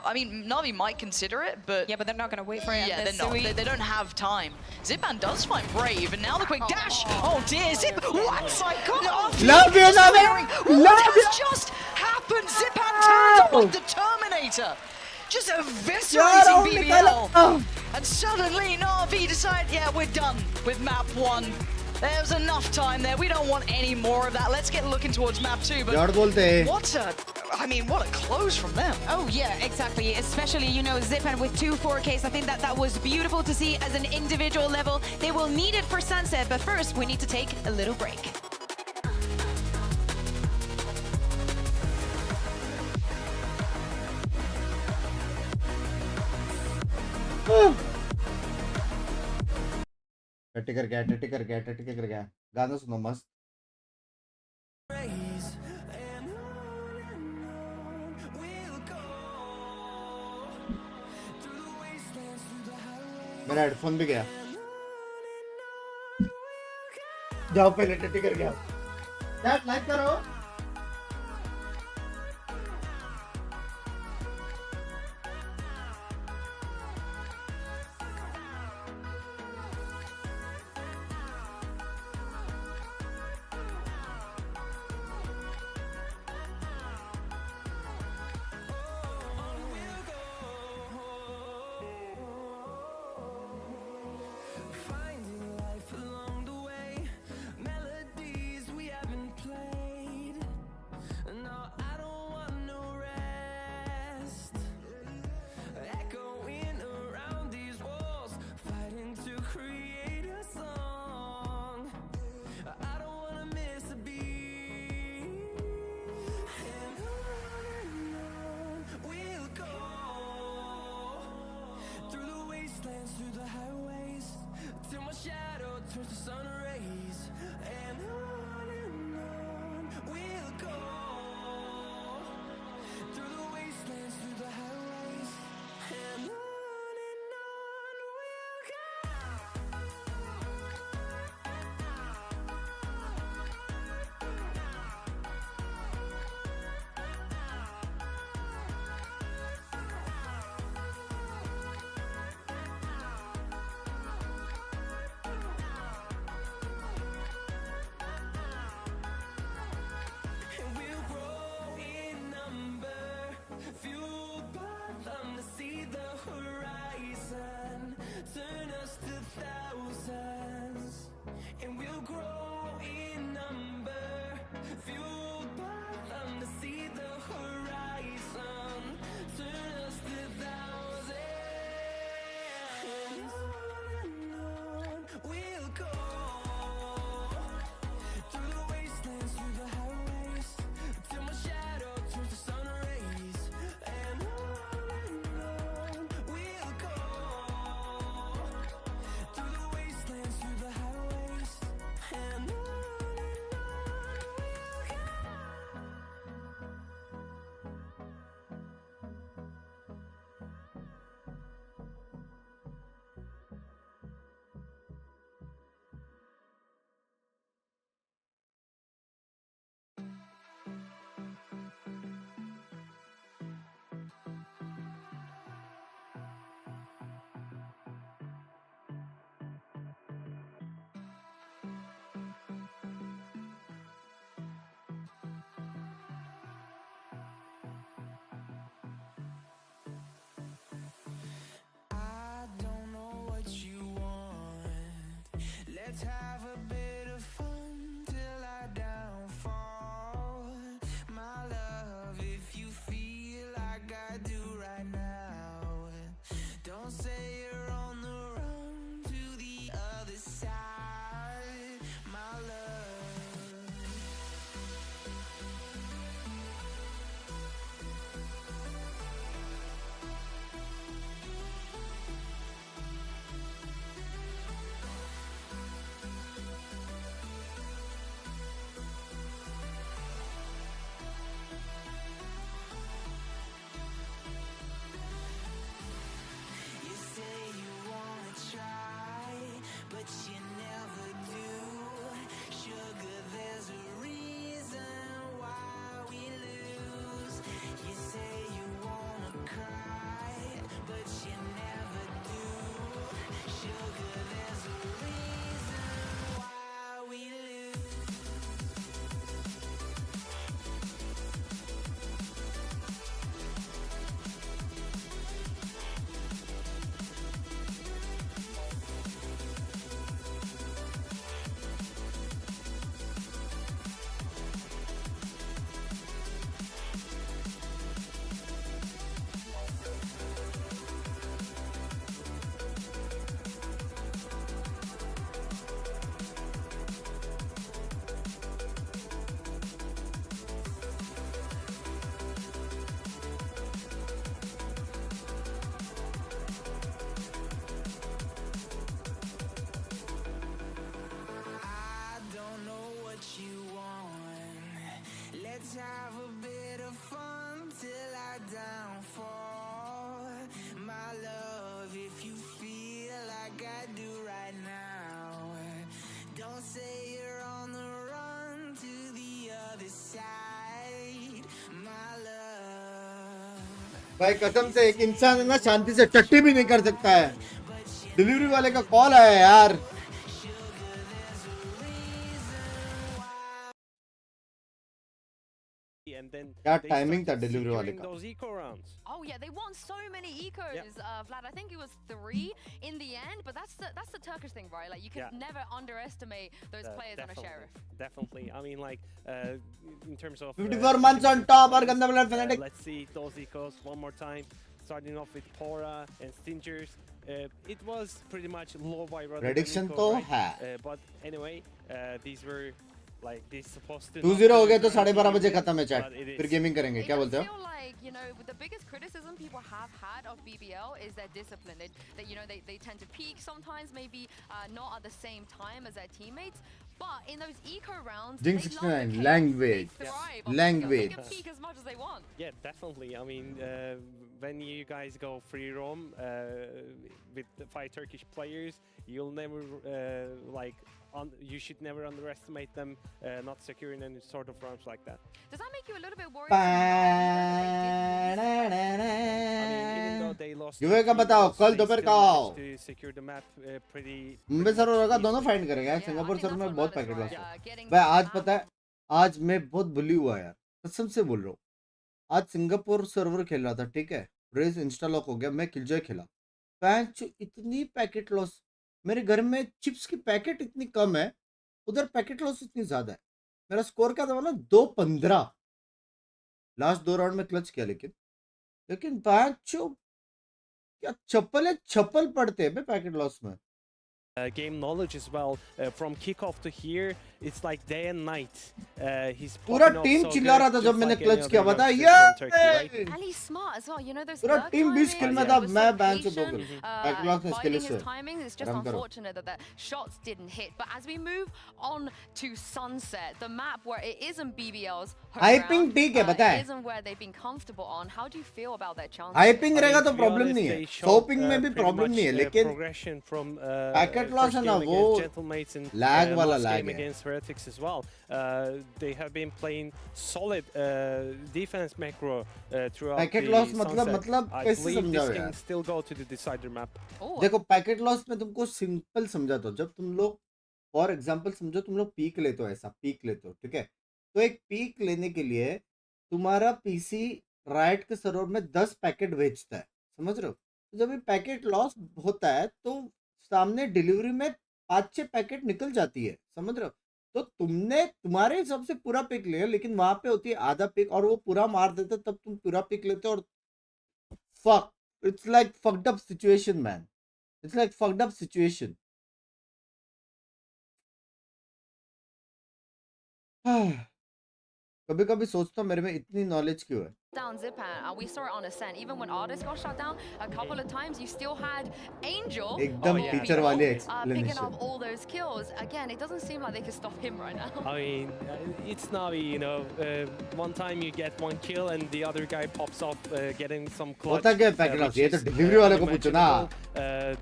I mean, Navi might consider it, but... Yeah, but they're not going to wait for it. Yeah, they're not. They don't have time. Zipan does find Brave, and now the quick dash! Oh dear, Zip... What? Love you, Navi! What has just happened? Zipan turns up like the Terminator! Just eviscerating BBL! And suddenly Navi decide, yeah, we're done with map 1. There's enough time there. We don't want any more of that. Let's get looking towards map 2. But what a close from them. Oh yeah, exactly. Especially, you know, Zipan with 2 4Ks. I think that was beautiful to see as an individual level. They will need it for Sunset, but first we need to take a little break. टट्टी कर गया गाना सुनो मस्त मेरा headphone भी गया जाओ पहले टट्टी कर गया चैट लाइक करो Let's have a bit of fun till I downfall. My love, if you feel like I do right now, don't say you're on the run to the other side. My love. भाई कसम से एक इंसान है ना शांति से टट्टी भी नहीं कर सकता है। डिलीवरी वाले का कॉल आया यार। And then क्या they टाइमिंग था started डिलीवरी वाले securing का। those eco rounds. Oh yeah, they won so many ecos, Vlad. I think it was 3 in the end, but that's the Turkish thing, right? Like you can never underestimate those players on a sheriff. Definitely. I mean, like in terms of 54 months on top और गंदा blood fanatic. let's see those ecos one more time. Starting off with Pora and Stingers. It was pretty much low by rather than Prediction eco, तो right? है। But anyway, these were like these supposed to 2-0 हो गया तो not be 12:30 बजे guaranteed, खत्म है chat. but it is. फिर gaming करेंगे। क्या बोलते I हो? feel like, you know, the biggest criticism people have had of BBL is their discipline. That you know, they tend to peak sometimes, maybe not at the same time as their teammates. But in those eco rounds, Jinx they love the 69 chaos. language. They thrive on Language. They can peak as much as they want. Yeah, definitely. I mean, when you guys go free roam with the 5 Turkish players, you'll never you should never underestimate them not securing any sort of rounds like that. Does that make you a little bit worried? Even though they lost, युवे का बताओ कल दोपहर का आओ। to secure the map pretty. Mumbai server होगा दोनों fight करेंगे। Singapore server में बहुत पैकेट लॉस है। भाई आज पता है आज मैं बहुत बुली हुआ यार, कसम से बोल रहा हूँ। आज सिंगापुर सर्वर खेल रहा था, ठीक है, रेज इंस्टा लॉक हो गया, मैं किलजॉय खेला, पैंच इतनी पैकेट लॉस। मेरे घर में चिप्स की पैकेट इतनी कम है, उधर पैकेट लॉस इतनी ज्यादा है। मेरा स्कोर क्या था ना 2-15 लास्ट 2 राउंड में क्लच किया, लेकिन पैंचो क्या चप्पल पड़ते हैं पैकेट लॉस में। Game knowledge as well. From kickoff to here, it's like day and night. He's पूरा popping off टीम so चिल्ला good, रहा था just जब मैंने like क्लच any किया, other बता youngsters from Turkey, right? And he's smart as well. You know, those पूरा lurk team 20 timings, किल में था, was मैं so बैंच पे patient, बोल पैकेट लॉस में इसके लिए biding his timing. It's just आराम करो। unfortunate that the shots didn't hit. But as we move on to Sunset, the map where it isn't BBL's home hyping ground, ठीक है, पता है। isn't where they've been comfortable on. How do you feel about their chances? Hyping रहेगा तो To be problem honest, नहीं they है, showed, shopping में भी pretty प्रॉब्लम much, नहीं है, लेकिन progression from पैकेट लॉस है first ना game वो against Gentlemates and लैग वाला last लैग game है। against Heretics as well. They have been playing solid defense macro throughout packet the loss Sunset. मतलब I कैसे believe समझाओ this यार? can still go to the decider map. Oh, देखो packet loss में तुमको simple समझाता हूँ। जब तुम लोग फॉर एग्जांपल समझो तुम लोग पीक लेते हो, ऐसा पीक लेते हो, ठीक है, तो एक पीक लेने के लिए तुम्हारा पीसी राइट के सर्वर में 10 पैकेट भेजता है, समझ रहे हो? तो जब ये पैकेट लॉस होता है तो सामने डिलीवरी में 5-6 पैकेट निकल जाती है, समझ रहे हो? तो तुमने तुम्हारे हिसाब से पूरा पिक लिया, लेकिन वहां पे होती है आधा पिक और वो पूरा मार देता, तब तुम पूरा पिक लेते हो और fuck, it's like fucked up situation man, it's like fucked up situation. कभी कभी सोचता हूँ मेरे में इतनी नॉलेज क्यों है। down Zipan, we saw it on Ascent. Even when Ardis got shut down a couple of times, you still had Angel एकदम टीचर वाली picking up explanation. all those kills. Again, it doesn't seem like they can stop him right now. I mean, it's Navi, you know. One time you get 1 kill and the other guy pops off getting some clutch. होता क्या है packet loss? ये तो delivery वाले को पूछो ना।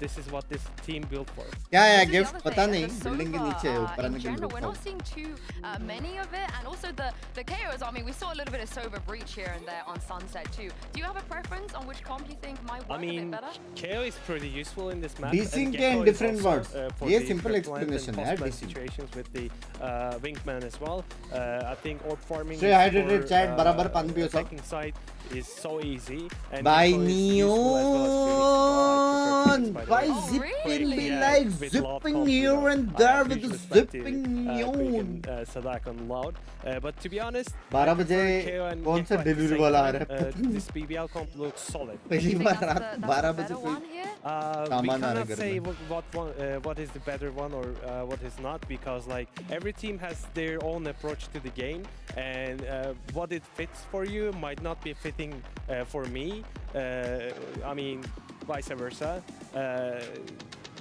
This is what this team built for. क्या है This is the gift other पता thing, नहीं, the बिल्डिंग के Sova, नीचे ऊपर in आने के general, we're लिए। not seeing too many of it, and also the KOs. I mean, we saw a little bit of Sova breach here and there on Sunset too. Do you have a preference on which comp you think might work I mean, a bit better? KO is pretty useful in this map. Desync and in Gecko is different also, words. for ये the simple front line and explanation है, post-plant desync. situations with the Wingman as well. I think orb farming Stay hydrated, chat, बराबर पानी पियो सब। attacking side is so easy. And By Gecko is useful as well as neon, Phoenix, by by the way. zipping But me yeah, like with loud zipping comp, you here know, and I there have with the huge respect to, zipping Quick neon। and Sadak on loud. But to be honest, 12 बजे KO and कौन सा Gecko at the delivery same वाला आ time, रहा है? this BBL comp looks solid. पहली You think bar that's रात the 12 better बजे one कोई here? We सामान आ रहा है cannot घर say में। what is the better one or what is not, because like every team has their own approach to the game, and what it fits for you might not be fitting for me. I mean, vice versa.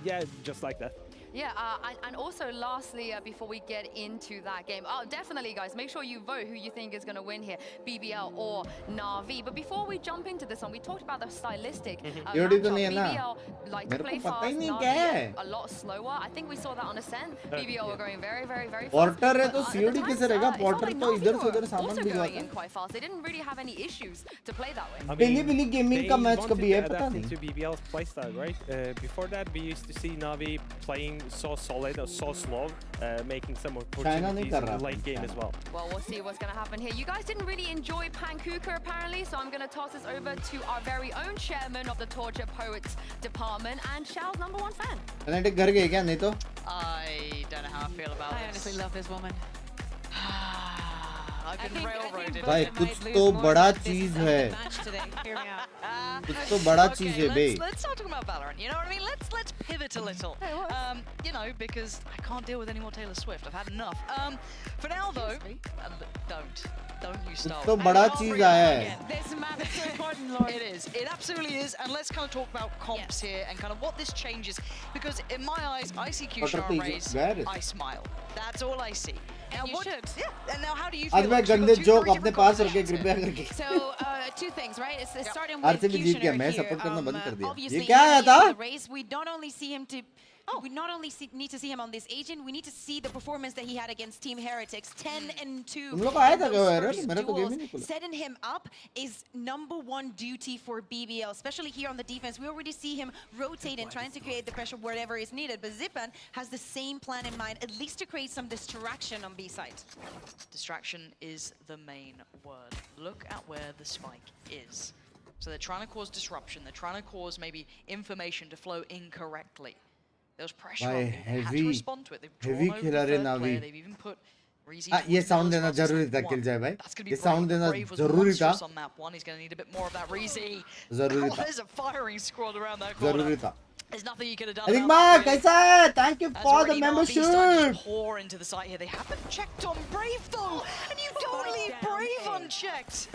Yeah, just like that. Yeah, and also lastly, before we get into that game, definitely guys, make sure you vote who you think is going to win here, BBL or Na'Vi. But before we jump into this one, we talked about the stylistic matchup. BBL like to play fast, Na'Vi a lot slower. I think we saw that on Ascent. BBL were going very fast. Porter है तो COD कैसे रहेगा? Porter तो इधर से उधर सामान भी going in quite fast. They didn't really have any issues to play that way. Billy Gaming का मैच कभी है पता नहीं. To BBL's playstyle, right? Before that, we used to see Na'Vi playing so solid or so slow, making some opportunities in the late game as well. Well, we'll see what's going to happen here. You guys didn't really enjoy Pankuka apparently, so I'm going to toss this over to our very own chairman of the Torture Poets department and Shell's #1 fan. Fnatic घर गए क्या नहीं तो? I don't know how I feel about this. I honestly love this woman. I've been railroaded. भाई कुछ तो बड़ा चीज है. कुछ तो बड़ा चीज है बे. Let's start talking about Valorant. You know what I mean? Let's pivot a little. You know, because I can't deal with any more Taylor Swift. I've had enough. For now though, don't you start. तो बड़ा चीज आया है. This map is so important, Lord. It is. It absolutely is. And let's kind of talk about comps here and kind of what this changes. Because in my eyes, I see Q-Shar and Raze, I smile. That's all I see. And you should. Yeah. And now how do you आज feel? मैं गंदे joke अपने पास रखे कृपया करके. So, two things, right? It's starting with RCB जीत गया. मैं Q-Shar support करना बंद कर here. दिया. Obviously, ये क्या आया था? we not only see him to we not only need to see him on this agent, we need to see the performance that he had against Team Heretics. 10-2. तुम लोग आया था क्या error? मेरा तो गेम ही नहीं खुला. Setting him up is #1 duty for BBL, especially here on the defense. We already see him rotate and trying to create the pressure wherever is needed. But Zipan has the same plan in mind, at least to create some distraction on B side. Distraction is the main word. Look at where the spike is. So they're trying to cause disruption. They're trying to cause maybe information to flow incorrectly. There was pressure on them. They had to respond to it. They've drawn over the third player. They've even put Reezy ये sound देना जरूरी था किल जाए भाई. ये sound देना जरूरी था. on that one. He's going to need a bit more of that Reezy. जरूरी था. There's a firing squad around that corner. जरूरी था. There's nothing you could have done. Enigma, कैसा है? Thank you for the membership. Pour into the site here. They haven't checked on Brave though, and you don't leave Brave unchecked.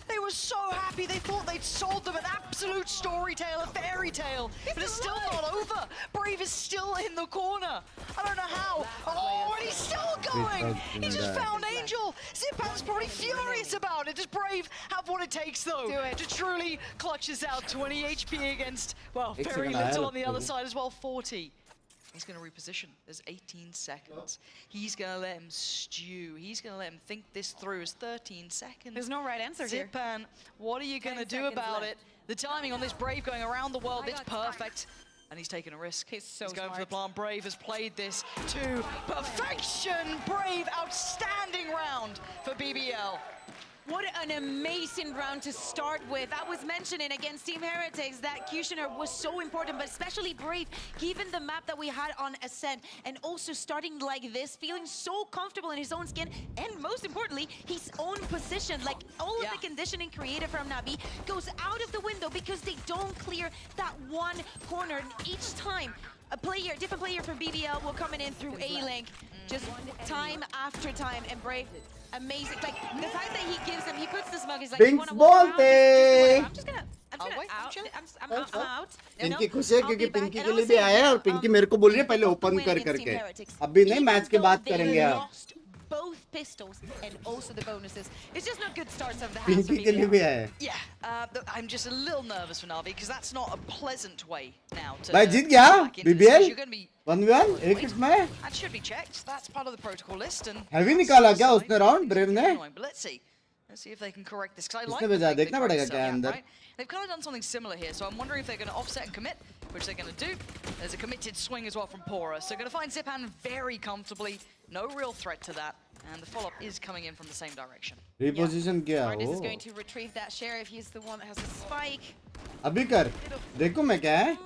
They were so happy. They thought they'd sold them an absolute story tale, a fairy tale. But it's still not over. Brave is still in the corner. I don't know how. Oh, and he's still going. He just found Angel. Zipan's probably furious about it. Does Brave have what it takes, though, to truly clutch this out? 20 HP against, well, very little on the other side as well, 40. He's going to reposition. There's 18 seconds. He's going to let him stew. He's going to let him think this through. It's 13 seconds. There's no right answer here. Zipan, what are you going to do about it? The timing on this Brave going around the world, it's perfect. And he's taking a risk. He's going for the plant. Brave has played this to perfection. Brave, outstanding round for BBL. What an amazing round to start with. I was mentioning against Team Heretics that Q-Shar was so important, but especially Brave, given the map that we had on Ascent, and also starting like this, feeling so comfortable in his own skin, and most importantly, his own position. Like all of the conditioning created from Navi goes out of the window because they don't clear that one corner. And each time, different player from BBL will come in through A-Link, just time after time, and Brave, amazing. Like the fact that he gives him, he puts the smug. He's like, Binks बोलते. I'm just gonna out. I'm out. Pinky खुश है क्योंकि पिंकी के लिए भी आया है और पिंकी मेरे को बोल रही है पहले ओपन कर करके. अभी नहीं मैच के बाद करेंगे आप. Both pistols and also the bonuses. It's just not good starts of the house. Pinky के लिए भी आया है. Yeah, I'm just a little nervous for Navi because that's not a pleasant way now to. भाई जीत गया BBL 1v1 एक hit में. That should be checked. That's part of the protocol list and. Heavy निकाला क्या उसने round brave ने? But let's see if they can correct this. Because I इसने भेजा देखना पड़ेगा क्या अंदर. They've kind of done something similar here, so I'm wondering if they're going to offset and commit, which they're going to do. There's a committed swing as well from Pora, so going to find Zipan very comfortably. No real threat to that, and the follow-up is coming in from the same direction. Reposition क्या? Artis is going to retrieve that sheriff. He's the one that has the spike. अभी कर. देखो मैं क्या है?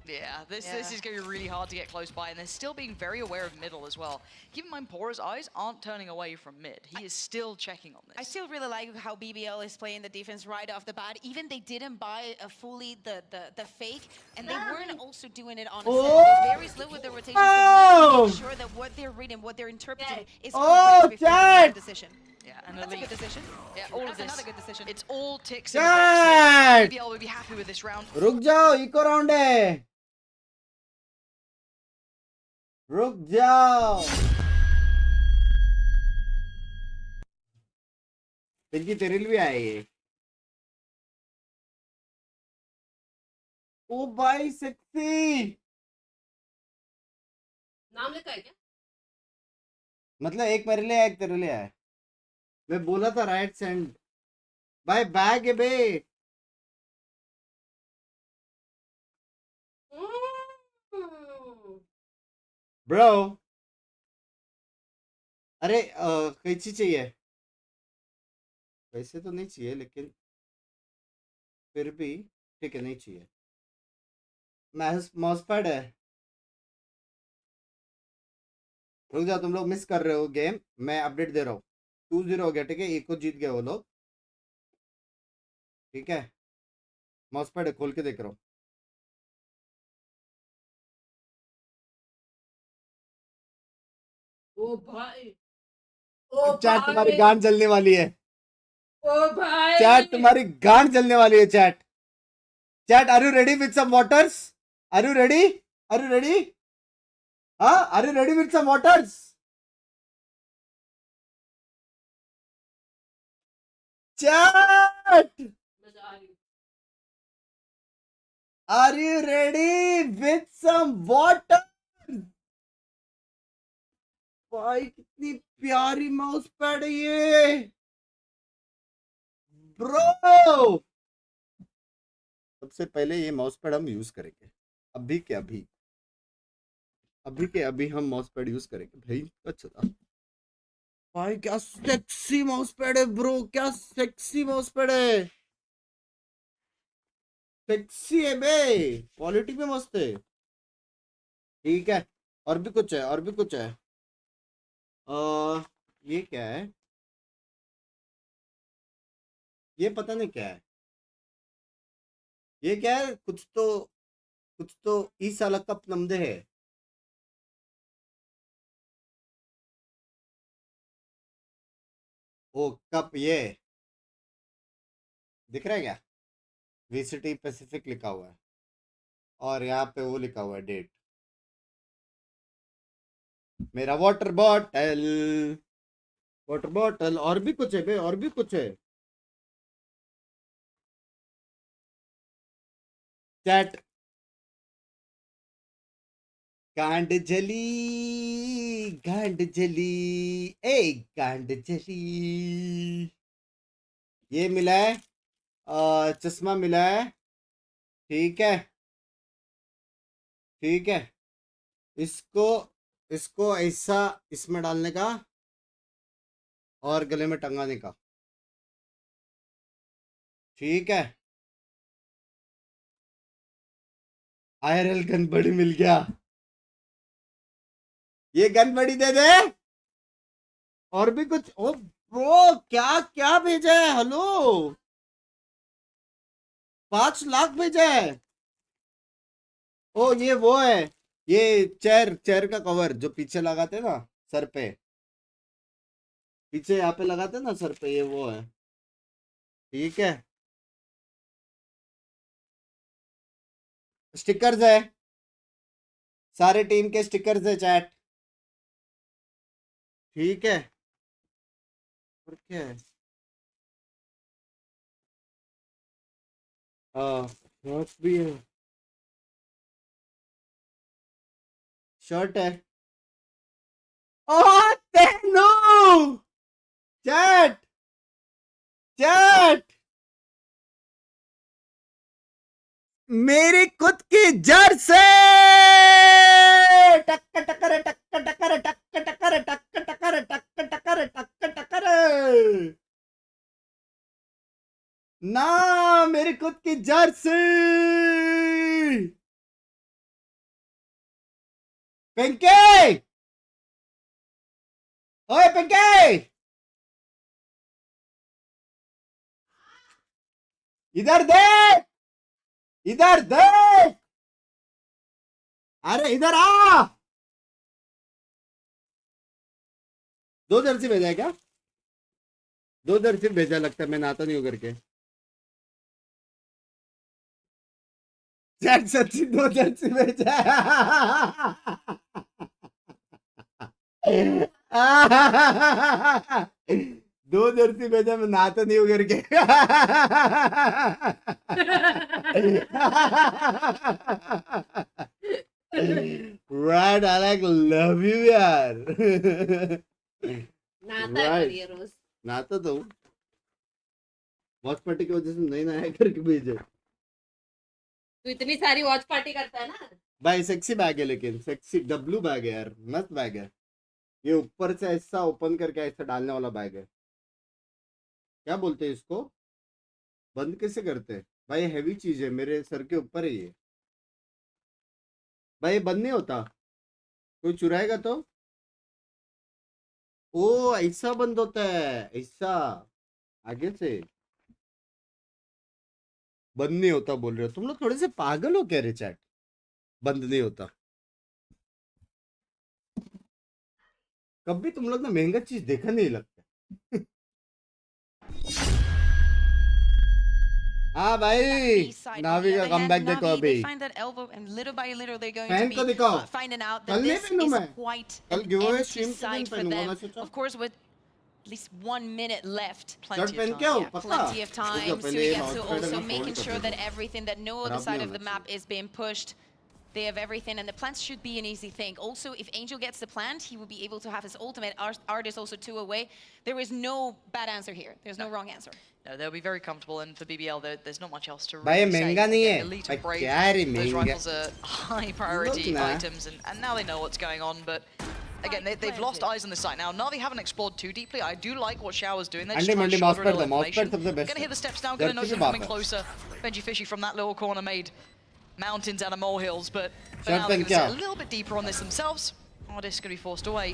Yeah, this is going to be really hard to get close by, and they're still being very aware of middle as well. Keep in mind, Pora's eyes aren't turning away from mid. He is still checking on this. I still really like how BBL is playing the defense right off the bat. Even they didn't buy fully the fake, and they weren't also doing it on a set. Very slow with the rotations. To make sure that what they're reading, what they're interpreting is correct before they make a decision. Yeah, and that's a good decision. Yeah, all of this. Another good decision. It's all ticks in the box. BBL will be happy with this round. रुक जाओ, eco round है. रुक जाओ। पिंकी तेरे लिए भी आए ये। ओ भाई सेक्सी। नाम लिखा है क्या? मतलब एक मेरे लिए एक तेरे लिए आया। मैं बोला था राइट सेंड। भाई बैग है बे। ब्रो अरे कैसी चाहिए? वैसे तो नहीं चाहिए लेकिन फिर भी ठीक है, नहीं चाहिए। माउस पैड है। रुक जाओ, तुम लोग मिस कर रहे हो गेम। मैं अपडेट दे रहा हूँ। 2-0 हो गया, ठीक है। एक को जीत गए वो लोग, ठीक है। माउस पैड है, खोल के देख रहा हूँ। ओ भाई, ओ चैट तुम्हारी भाई, गांड जलने वाली है। ओ भाई। चैट तुम्हारी गांड जलने वाली है। Chat chat are you ready with some waters? Are you ready? Are you ready? हाँ, are you ready with some waters? Chat are you ready with some water? भाई कितनी प्यारी माउस पैड है ये ब्रो। सबसे पहले ये माउस पैड हम यूज करेंगे। अभी के अभी, अभी के अभी हम माउस पैड यूज करेंगे। भाई अच्छा, भाई क्या सेक्सी माउस पैड है ब्रो, क्या सेक्सी माउस पैड है। सेक्सी है बे, क्वालिटी भी मस्त है। ठीक है, और भी कुछ है, और भी कुछ है। ये क्या है? ये पता नहीं क्या है। ये क्या है? कुछ तो इस साल का नमदे है। ओ कप, ये दिख रहा है क्या? वीसीटी पैसिफिक लिखा हुआ है और यहाँ पे वो लिखा हुआ है डेट। मेरा वाटर बॉटल, वाटर बॉटल। और भी कुछ है बे, और भी कुछ है। चैट गांड जली, गांड जली, ए गांड जली। ये मिला है, चश्मा मिला है, ठीक है, ठीक है। इसको इसको ऐसा इसमें डालने का और गले में टंगाने का, ठीक है। आईआरएल गन बड़ी मिल गया। ये गन बड़ी दे दे। और भी कुछ। ओ ब्रो, क्या क्या भेजा है? हेलो, 5 लाख भेजा है। ओ ये वो है, ये चेयर का कवर जो पीछे लगाते ना सर पे, पीछे यहाँ पे लगाते ना सर पे, ये वो है, ठीक है। स्टिकर्स है, सारे टीम के स्टिकर्स है चैट, ठीक है। और क्या है? हाँ, शर्ट भी है, शर्ट है। ओ तेनू, चैट चैट मेरी खुद की जर्सी। टक टकर टक टकर टक टकर टक टकर टक टकर टक टकर ना, मेरी खुद की जर्सी। पिंकी, ओए पिंकी, इधर देख, इधर देख, अरे इधर आ। 2 जर्सी भेजा है क्या? 2 जर्सी भेजा लगता है, मैं नहाता नहीं हूँ करके। चैट सच्ची 2 जर्सी भेजा है। दो जर्सी भेजा मैं नहाता नहीं हूँ करके Right, Alec, love you यार नहाता है ये रोज। नहाता तो हूँ वॉच पार्टी की वजह से नहीं नहाया करके भेजे तू इतनी सारी वॉच पार्टी करता है ना। भाई सेक्सी बैग है लेकिन सेक्सी डब्लू बैग है यार मस्त बैग है ये ऊपर से ऐसा ओपन करके ऐसा डालने वाला बैग है क्या बोलते हैं इसको बंद कैसे करते हैं भाई हैवी चीज है मेरे सर के ऊपर है ये भाई ये बंद नहीं होता कोई चुराएगा तो ओ ऐसा बंद होता है ऐसा आगे से बंद नहीं होता बोल रहे हो तुम लोग थोड़े से पागल हो क्या रे चैट बंद नहीं होता कभी तुम लोग ना महंगा चीज देखा नहीं लगता हाँ भाई नावी का कमबैक देखो अभी फैन को दिखाओ कल नहीं पहनूं मैं कल गिवअवे स्ट्रीम के दिन पहनूंगा मैं सोचा Of course, with at least 1 minute left, shirt पहन के आओ पक्का plenty of time. So we get to also making sure that everything that no other side of the map is being pushed. They have everything, and the plants should be an easy thing. Also, if Angel gets the plant, he will be able to have his ultimate. Art is also 2 away. There is no bad answer here. There's no wrong answer. No, they'll be very comfortable, and for BBL, there's not much else to भाई really say. महंगा नहीं है Elite भाई and Brave, क्या रे those महंगा rifles are high priority Look, nah. items, and now they know what's going on, but again, they've lost eyes on the site. Now, Na'Vi haven't explored too deeply. I do like what Shower's doing. They're just अंडे trying Monday to mouse shoulder a pad little mouse pad information. सबसे best Gonna hear the steps now, gonna know Jersey them से coming बात है closer. Benji Fishy from that little corner made mountains out of molehills, but for Shot now, pen they're gonna क्या? sit a little bit deeper on this themselves. Artist gonna be forced away.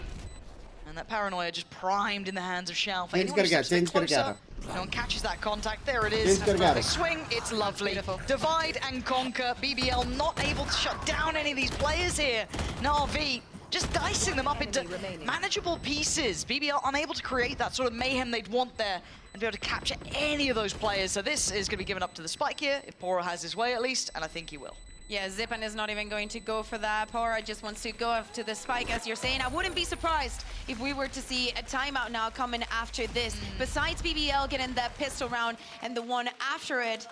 And that paranoia just primed in the hands of Shao. For Change anyone who करके आ, steps a bit change करके आ closer, no one catches that contact. There it is. Change करके आ The रहा swing, it's lovely. Divide and conquer. BBL not able to shut down any of these players here. Na'Vi just dicing them up into manageable pieces. BBL unable to create that sort of mayhem they'd want there and be able to capture any of those players. So this is going to be given up to the Spike here, if Poro has his way at least, and I think he will. Yeah, Zipan is not even going to go for that. Pora just wants to go after the spike, as you're saying. I wouldn't be surprised if we were to see a timeout now coming after this. Besides BBL getting that pistol round and the one after it,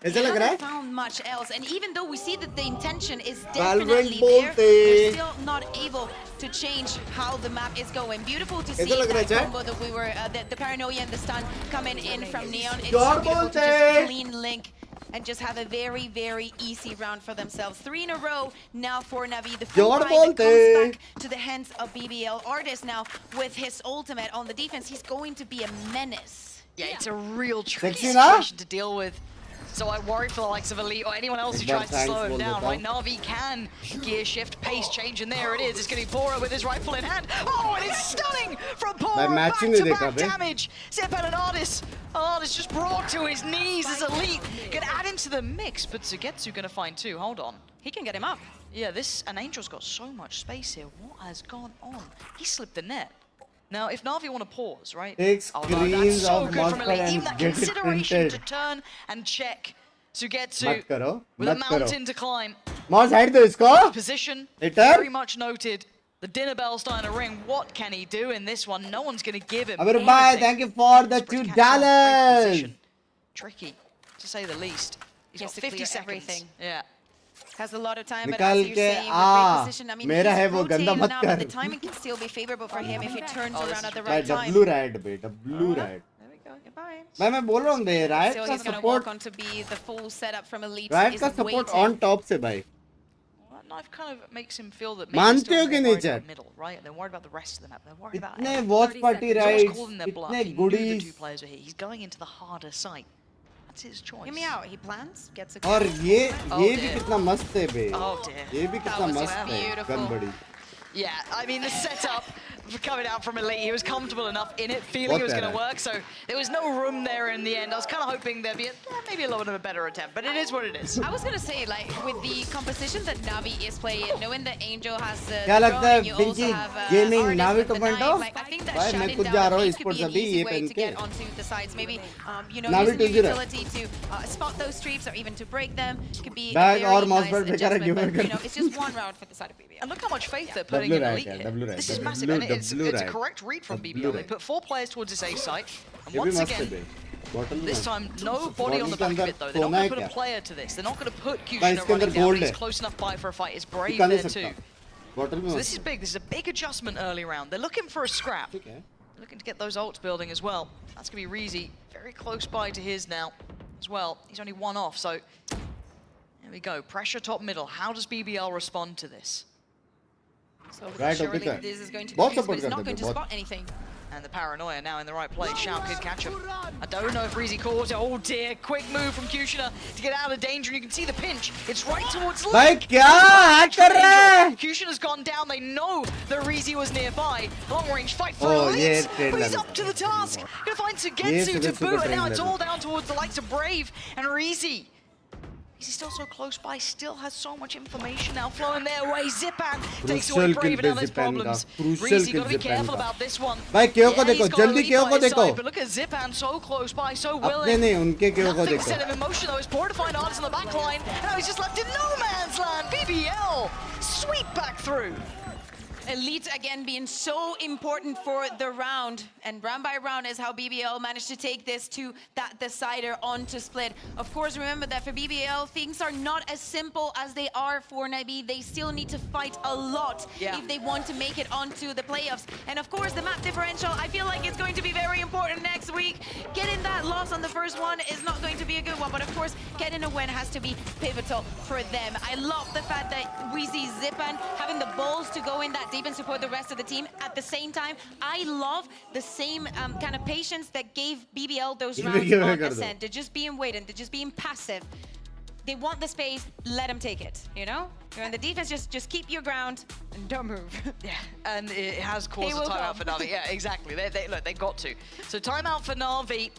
ऐसा लग रहा है found much else. And even though we see that the intention is Valorant definitely there, बोलते they're still not able to change how the map is going. Beautiful to see ऐसा लग रहा है that chat combo that we were, the paranoia and the stun coming in from Neon. It's जोर so beautiful to बोलते just clean link and just have a very, very easy round for themselves. 3 in a row now for Navi. The full जोर buy that comes बोलते back to the hands of BBL. Artist now with his ultimate on the defense. He's going to be a menace. Yeah, it's a real tricky Sexy na? situation to deal with. So I worry for the likes of Elite or anyone else who tries to slow him down. Right, Na'Vi can gear shift, pace change, and there it is. It's going to be Poro with his rifle in hand. Oh, and it's stunning from Poro. Back-to-back damage. Zipan and Artist. Artist just brought to his knees as Elite can add him to the mix, but Sugetsu going to find 2. Hold on. He can get him up. Yeah, and Angel's got so much space here. What has gone on? He slipped the net. Now, if Na'Vi want to pause, right? Take no, that's screens so of good from monster Elite. and Even that get it consideration to printed. turn and check Sugetsu मत करो with a मत करो mountain to climb. Mouse hide दो इसको Position, Hitter? very much noted. The dinner bell's starting to ring. What can he do in this one? No one's going to give him अबे bye anything. thank you for the $2 Tricky, to say the least. He's got Just to 50 clear seconds. everything. Yeah. Has a lot of time, but निकाल as you're के saying, with great position, I mean, मेरा he's है वो गंदा rotating मत now, but the कर timing can still be favorable for him if he turns Oh, around at the भाई right time. W ride बे W ride There we go. Goodbye. मैं बोल रहा हूँ बे राइट So का he's going to walk support on to be the full setup from Elite. Right is का support waiting. On top से भाई Well, that knife kind of makes him feel that maybe मानते he's हो still कि more नहीं worried about chat middle, right? They're worried about the rest of the map. They're worried about इतने everything. Watch party He's almost rides calling their bluff. इतने He knew the goodies 2 players were here. He's going into the harder site. That's his choice. Hear me out. He plans, gets a और kill. ये Oh, भी dear. कितना मस्त है बे Oh dear. ये भी कितना was मस्त है beautiful. गन बड़ी Yeah, I mean, the setup coming out from Elite, he was comfortable enough in it, feeling it was going to work, so there was no room there in the end. I was kind of hoping there'd be maybe a little bit of a better attempt, but it is what it is. I was going to say, like, with the composition that Navi is playing, knowing that Angel has the क्या लगता है drone, you also Venky have gaming Artist Navi with the 2.0 knife. Like, I think that भाई मैं shutting खुद down जा रहा हूँ Binks could Esports be an अभी easy ये way पहन to के get onto the sides. Maybe, you know, Navi using your 2.0 utility to spot those streaks or even to break them could be a bag very और mouse nice pad बेकार है adjustment. Gamer But, you know, it's just one round for the side of BBL. And look how much faith they're putting putting in Elite here. This is massive, and it's a correct read from BBL. They put 4 players towards this A site, and once again, this time, nobody on the back of it though. They're not going to put a player to this. They're not going to put Kushina running down. He's close enough by for a fight. It's Brave there too. So this is big. This is a big adjustment early round. They're looking for a scrap. They're looking to get those ults building as well. That's going to be Reezy. Very close by to his now as well. He's only 1 off, so there we go. Pressure top middle. How does BBL respond to this? So surely this is going to be used, but it's not going to spot anything. And the paranoia now in the right place. Shao could catch him. I don't know if Reezy calls it. Oh dear, quick move from Kushina to get out of danger. And you can see the pinch. It's right towards Link. Kushina's gone down. They know that Reezy was nearby. Long range fight for Elite. But he's up to the task. Gonna find Sugetsu to boot. And now it's all down towards the likes of Brave and Reezy. He's still so close by, still has so much information now flowing their way. Zipan takes away Brave, and now there's problems. Reezy, gotta be careful about this one. But look at Zipan so close by, so willing. Nothing set of emotion though. It's poor to find Artis on the back line. And now he's just left in no man's land. BBL, sweep back through. Elite again being so important for the round, and round by round is how BBL managed to take this to that decider onto split. Of course, remember that for BBL, things are not as simple as they are for Nabi. They still need to fight a lot if they want to make it onto the playoffs. And of course, the map differential, I feel like it's going to be very important next week. Getting that loss on the first one is not going to be a good one, but of course, getting a win has to be pivotal for them. I love the fact that we see Zipan having the balls to go in that deep and support the rest of the team. At the same time, I love the same kind of patience that gave BBL those rounds on Ascent. They're just being waiting, they're just being passive. They want the space, let them take it, you know? You're in the defense, just keep your ground and don't move. Yeah, and it has caused a timeout for Na'Vi. Yeah, exactly. Look, they got to. So timeout for Na'Vi.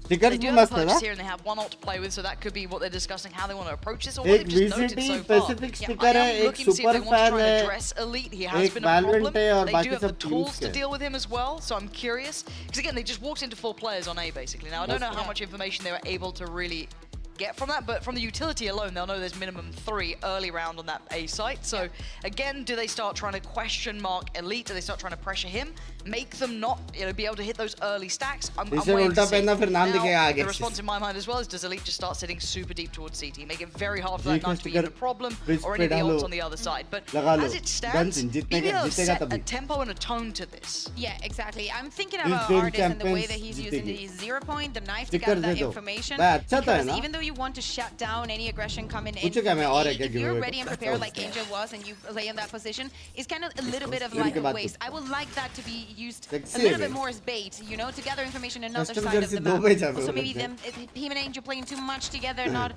They do have a purchase here and they have 1 ult to play with, so that could be what they're discussing, how they want to approach this, or what they've just noted so far. I am looking to see if they want to try and address Elite. He has been a problem. They do have the tools to deal with him as well, so I'm curious. Because again, they just walked into 4 players on A, basically. Now, I don't know how much information they were able to really get from that, but from the utility alone, they'll know there's minimum 3 early round on that A site. So again, do they start trying to question mark Elite? Do they start trying to pressure him? Make them not, be able to hit those early stacks? I'm waiting to see. Now, the response in my mind as well is, does Elite just start sitting super deep towards CT? Make it very hard for that not to be a problem, or any of the ults on the other side. But as it stands, BBL has set a tempo and a tone to this. Yeah, exactly. I'm thinking about AORUS and the way that he's using the 0 point, the knife to gather that information. Because even though you want to shut down any aggression coming in, if you're ready and prepared like Angel was and you play in that position, it's kind of a little bit of like a waste. I would like that to be used a little bit more as bait, you know, to gather information on another side of the map. Also maybe him and Angel playing too much together, not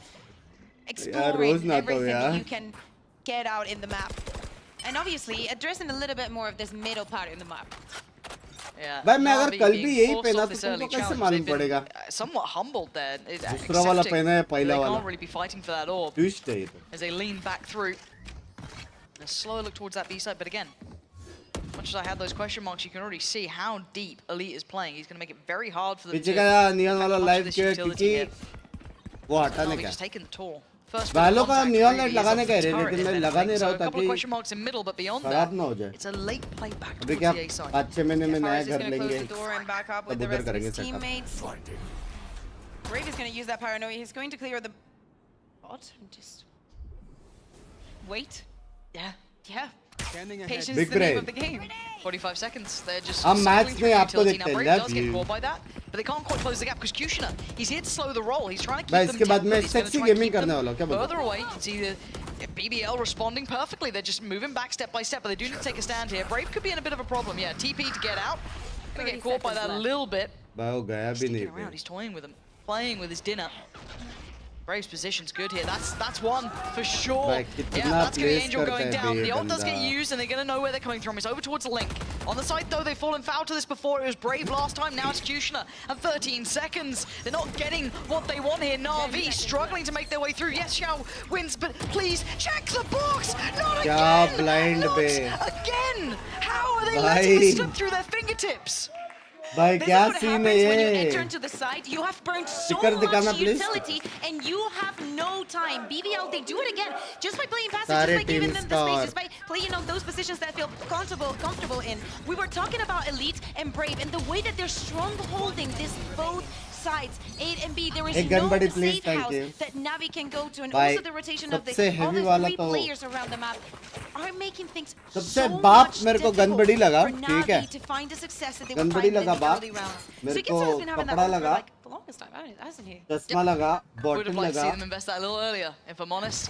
exploring everything that you can get out in the map. And obviously addressing a little bit more of this middle part in the map. Yeah, भाई मैं अगर कल भी यही पहना तो तुमको कैसे मालूम पड़ेगा? Somewhat humbled there. दूसरा वाला पहना है पहला वाला. They can't really be fighting for that orb. Twist है ये तो. As they lean back through. A slow look towards that B side, but again, much as I had those question marks, you can already see how deep Elite is playing. He's going to make it very hard for them to neon वाला live के क्योंकि वो हटाने का. Just taking the tour. First वालों का neon light लगाने का है लेकिन मैं लगा नहीं रहा हूँ ताकि खराब ना हो जाए. It's a late play back अभी क्या 5-6 महीने में नया घर लेंगे. With the rest of his teammates. Brave is going to use that paranoia. He's going to clear the bot and just wait. Yeah. Patience is the name of the game. 45 seconds. They're just match में आपको utility. देखते Now हैं. Brave does get caught by that, but they can't quite close the gap because Kushina, he's here to slow the roll. He's trying to keep them इसके बाद मैं tempered. He's going to sexy try and gaming keep them करने वाला हूँ. क्या बोलते further away. You can see the BBL responding perfectly. They're just moving back step by step, but they do need to take a stand here. Brave could be in a bit of a problem. Yeah, TP to get out. Gonna get caught by that a little bit. भाई वो गया भी नहीं. Around. He's toying with him, playing with his dinner. Brave's position's good here. That's one for sure. Yeah, that's going to be Angel going down. The ult does get used, and they're going to know where they're coming from. It's over towards the Link. On the side, though, they've fallen foul to this before. It was Brave last time. Now it's Kushina. And 13 seconds. They're not getting what they want here. Na'Vi struggling to make their way through. Yes, Xiao wins, but please check the box. Not again. Blind not again. How are they letting this slip through their fingertips? भाई This क्या is what scene happens है when you ये? enter into the site. You have burned so Sticker दिखाना much please. utility, and you have no time. BBL, they do it again, just by playing passive, सारे just by giving them the teams space, का just by playing on those positions that feel comfortable in. We were talking about Elite and Brave, and the way that they're strong holding this both sides, A and B. There is Hey, gun no buddy, please, safe thank house you. that Navi can go to, and Bye. also the rotation of the सबसे all heavy the वाला 3 तो- players around the map are making things सबसे so बाप much मेरे को difficult गनबड़ी लगा, for ठीक है? Navi to find the success that they were गनबड़ी finding in लगा the बाप, early rounds. मेरे So को Gitsu has been having that कपड़ा role for लगा, like the longest time, hasn't he? चश्मा लगा, Would bottle have liked to see लगा, them invest that a little earlier, if I'm honest.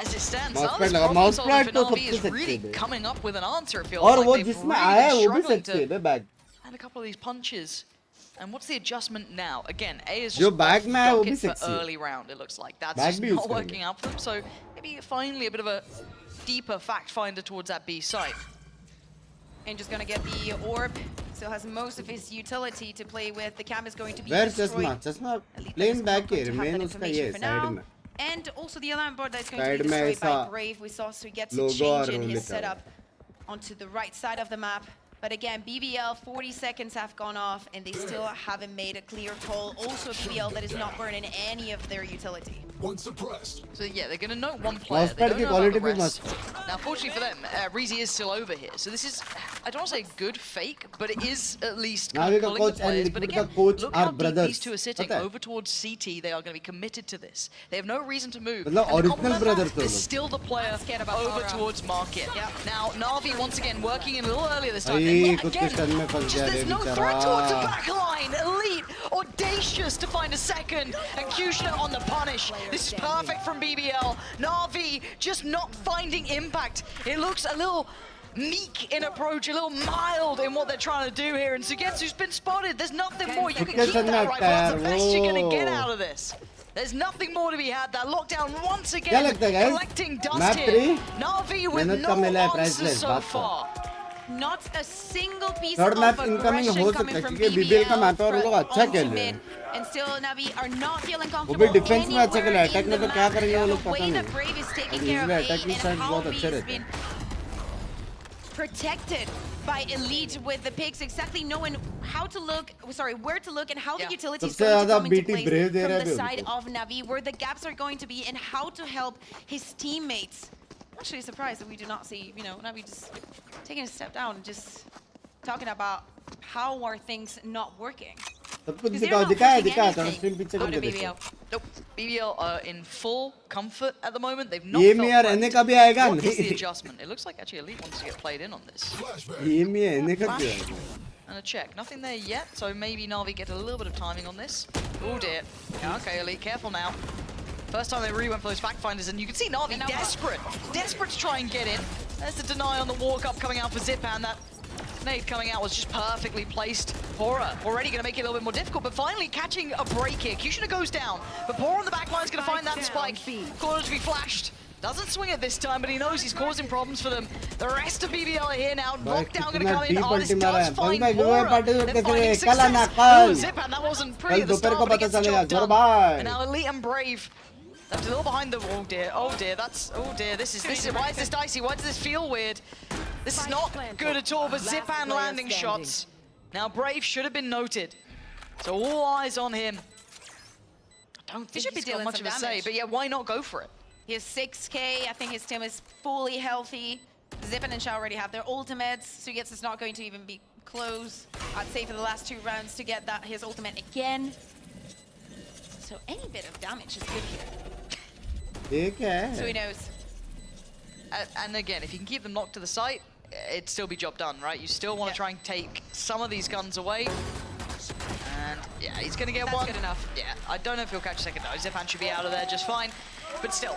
As it stands, Mousepad some of this लगा, problem mousepad solving for तो Navi is सबसे really sexy है। coming up with an answer. It feels और like वो they've जिसमें really आया है been वो भी struggling sexy है to बे bag. land a couple of these punches. And what's the adjustment now? Again, A is जो just बैग off में है वो भी docket for sexy है. early round. It looks like that's bag just भी use not करेंगे. working out for them. So maybe finally a bit of a deeper fact finder towards that B side. And just gonna get the orb. Still has most of his utility to play with. The cam is going to be Where destroyed. चश्मा? चश्मा Elite plain is back not going here, to have main that उसका information ये for side now. में. And also the alarm board that's going Side to be में destroyed ऐसा by Brave. We saw so he gets to logo change और in वो his लिखा है. setup onto the right side of the map. But again, BBL, 40 seconds have gone off, and they still haven't made a clear call. Also, BBL that is not burning any of their utility. One suppressed. So yeah, they're going to know one player. They Mousepad don't की know about the quality भी rest. मस्त. Now, fortunately for them, Reezy is still over here. So this is, I don't want to say good fake, but it is at least kind Navi of का pulling the coach and players. But Liquid का again, coach look are how deep brothers. these two are sitting. पता है? Over towards CT, they are going to be committed to this. They have no reason to move. मतलब And to original complement brothers that, तो is लोग. still the player scared about over Aura. towards Market. Now, Navi once again working in a little earlier this time. भाई And yet खुद के again, शन में फंस just गया रे there's no threat towards the बेचारा. back line. Elite, audacious to find a second. And Kushner on the punish. This is perfect from BBL. Na'Vi just not finding impact. It looks a little meek in approach, a little mild in what they're trying to do here. And Sugetsu's been spotted. There's nothing more. You can keep that right. That's the best you're going to get out of this. There's nothing more to be had. That lockdown once क्या again लगता है guys? collecting dust Map here. 3 Na'Vi with मेहनत no का मिला है answers priceless so बात far. Not a single piece Third of map incoming aggression हो सकता coming है from क्योंकि BBL का BBL map है और वो लोग अच्छा onto खेल रहे mid. हैं. And still Navi are not feeling वो comfortable भी डिफेंस में अच्छा खेला है, anywhere अटैक in में the तो क्या map. करेंगे वो लोग The पता way that नहीं. Brave is taking और care of usually A attacking and sides how बहुत B अच्छे has रहते been हैं. protected by Elite with the picks, exactly knowing how to look, where to look and how the utility is सबसे going to ज़्यादा come into BT place Brave they from रहा है the अभी side उनको. of Navi, where the gaps are going to be and how to help his teammates. I'm actually surprised that we do not see, Navi just taking a step down and just talking about how are things not working. सब कुछ Because they're not दिखाया pushing थोड़ा anything screen picture out of करके देखो. BBL. Nope. BBL are in full comfort at the moment. They've not ये felt में यार threatened. एने का भी आएगा What is the नहीं. adjustment? It looks like actually Elite wants to get played in on this. ये में एने का क्यों आएगा? And a check. Nothing there yet, so maybe Na'Vi get a little bit of timing on this. Oh dear. Yeah, okay, Elite, careful now. First time they really went for those fact finders, and you can see Na'Vi desperate. Desperate to try and get in. There's the deny on the walk up coming out for Zipan. That nade coming out was just perfectly placed. Pora already going to make it a little bit more difficult, but finally catching a break here. Kushner goes down, but Pora on the back line is going to find that spike. Corner to be flashed. Doesn't swing it this time, but he knows he's causing problems for them. The rest of BBL are here now. Lockdown going to come in. Artist does find Pora. They're finding success. Oh, Zipan, that wasn't pretty at the start, but he gets the job done. And now Elite and Brave. Left a little behind the. Oh dear, that's. Oh dear, this is. Why is this dicey? Why does this feel weird? This is not good at all, but Zipan landing shots. Now Brave should have been noted. So all eyes on him. I don't think he's got much of a say, but yeah, why not go for it? He has 6k. I think his team is fully healthy. Zipan and Shao already have their ultimates. Sugetsu is not going to even be close. I'd say for the last 2 rounds to get his ultimate again. So any bit of damage is good here. ये क्या है? So he knows. And again, if you can keep them locked to the site, it'd still be job done, right? You still want to try and take some of these guns away. And yeah, he's going to get one. That's good enough. Yeah, I don't know if he'll catch a second though. Zipan should be out of there just fine. But still,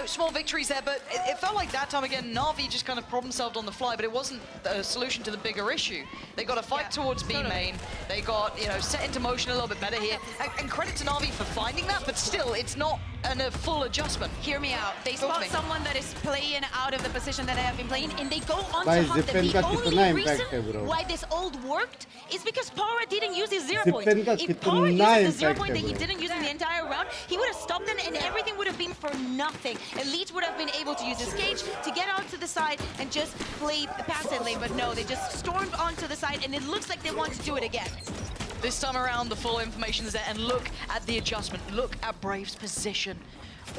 small victories there. But it felt like that time again, Na'Vi just kind of problem solved on the fly, but it wasn't a solution to the bigger issue. They got to fight towards B main. They got, set into motion a little bit better here. And credit to Na'Vi for finding that, but still, it's not and a full adjustment. Hear me out. They Talk to spot me. someone that is playing out of the position that they have been playing, and they go on Bhai, to hunt them. Zippen The का only कितना reason impact है bro? why this ult worked is because Power didn't use his 0 point. Zippen का If Power कितना uses the 0 impact point है that he bro? didn't use in the entire round, he would have stopped them, and everything would have been for nothing. Elite would have been able to use his cage to get out to the side and just play the passive lane, but no, they just stormed onto the side, and it looks like they want to do it again. This time around, the full information is there, and look at the adjustment. Look at Brave's position.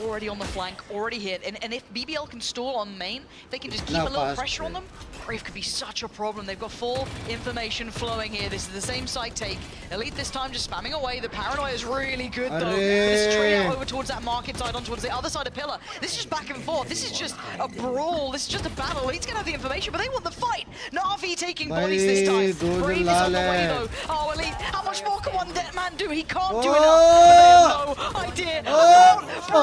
Already on the flank, already hit. And if BBL can stall on main, they can just keep a little pressure on them. Brave could be such a problem. They've got full information flowing here. This is the same side take. Elite this time just spamming away. The paranoia is really good though. This is straight out over towards that market side, on towards the other side of Pillar. This is just back and forth. This is just a brawl. This is just a battle. Elite's gonna have the information, but they want the fight. Na'Vi taking bodies this time. Brave is on the way though. Oh, Elite, how much more can one dead man do? He can't do enough. They have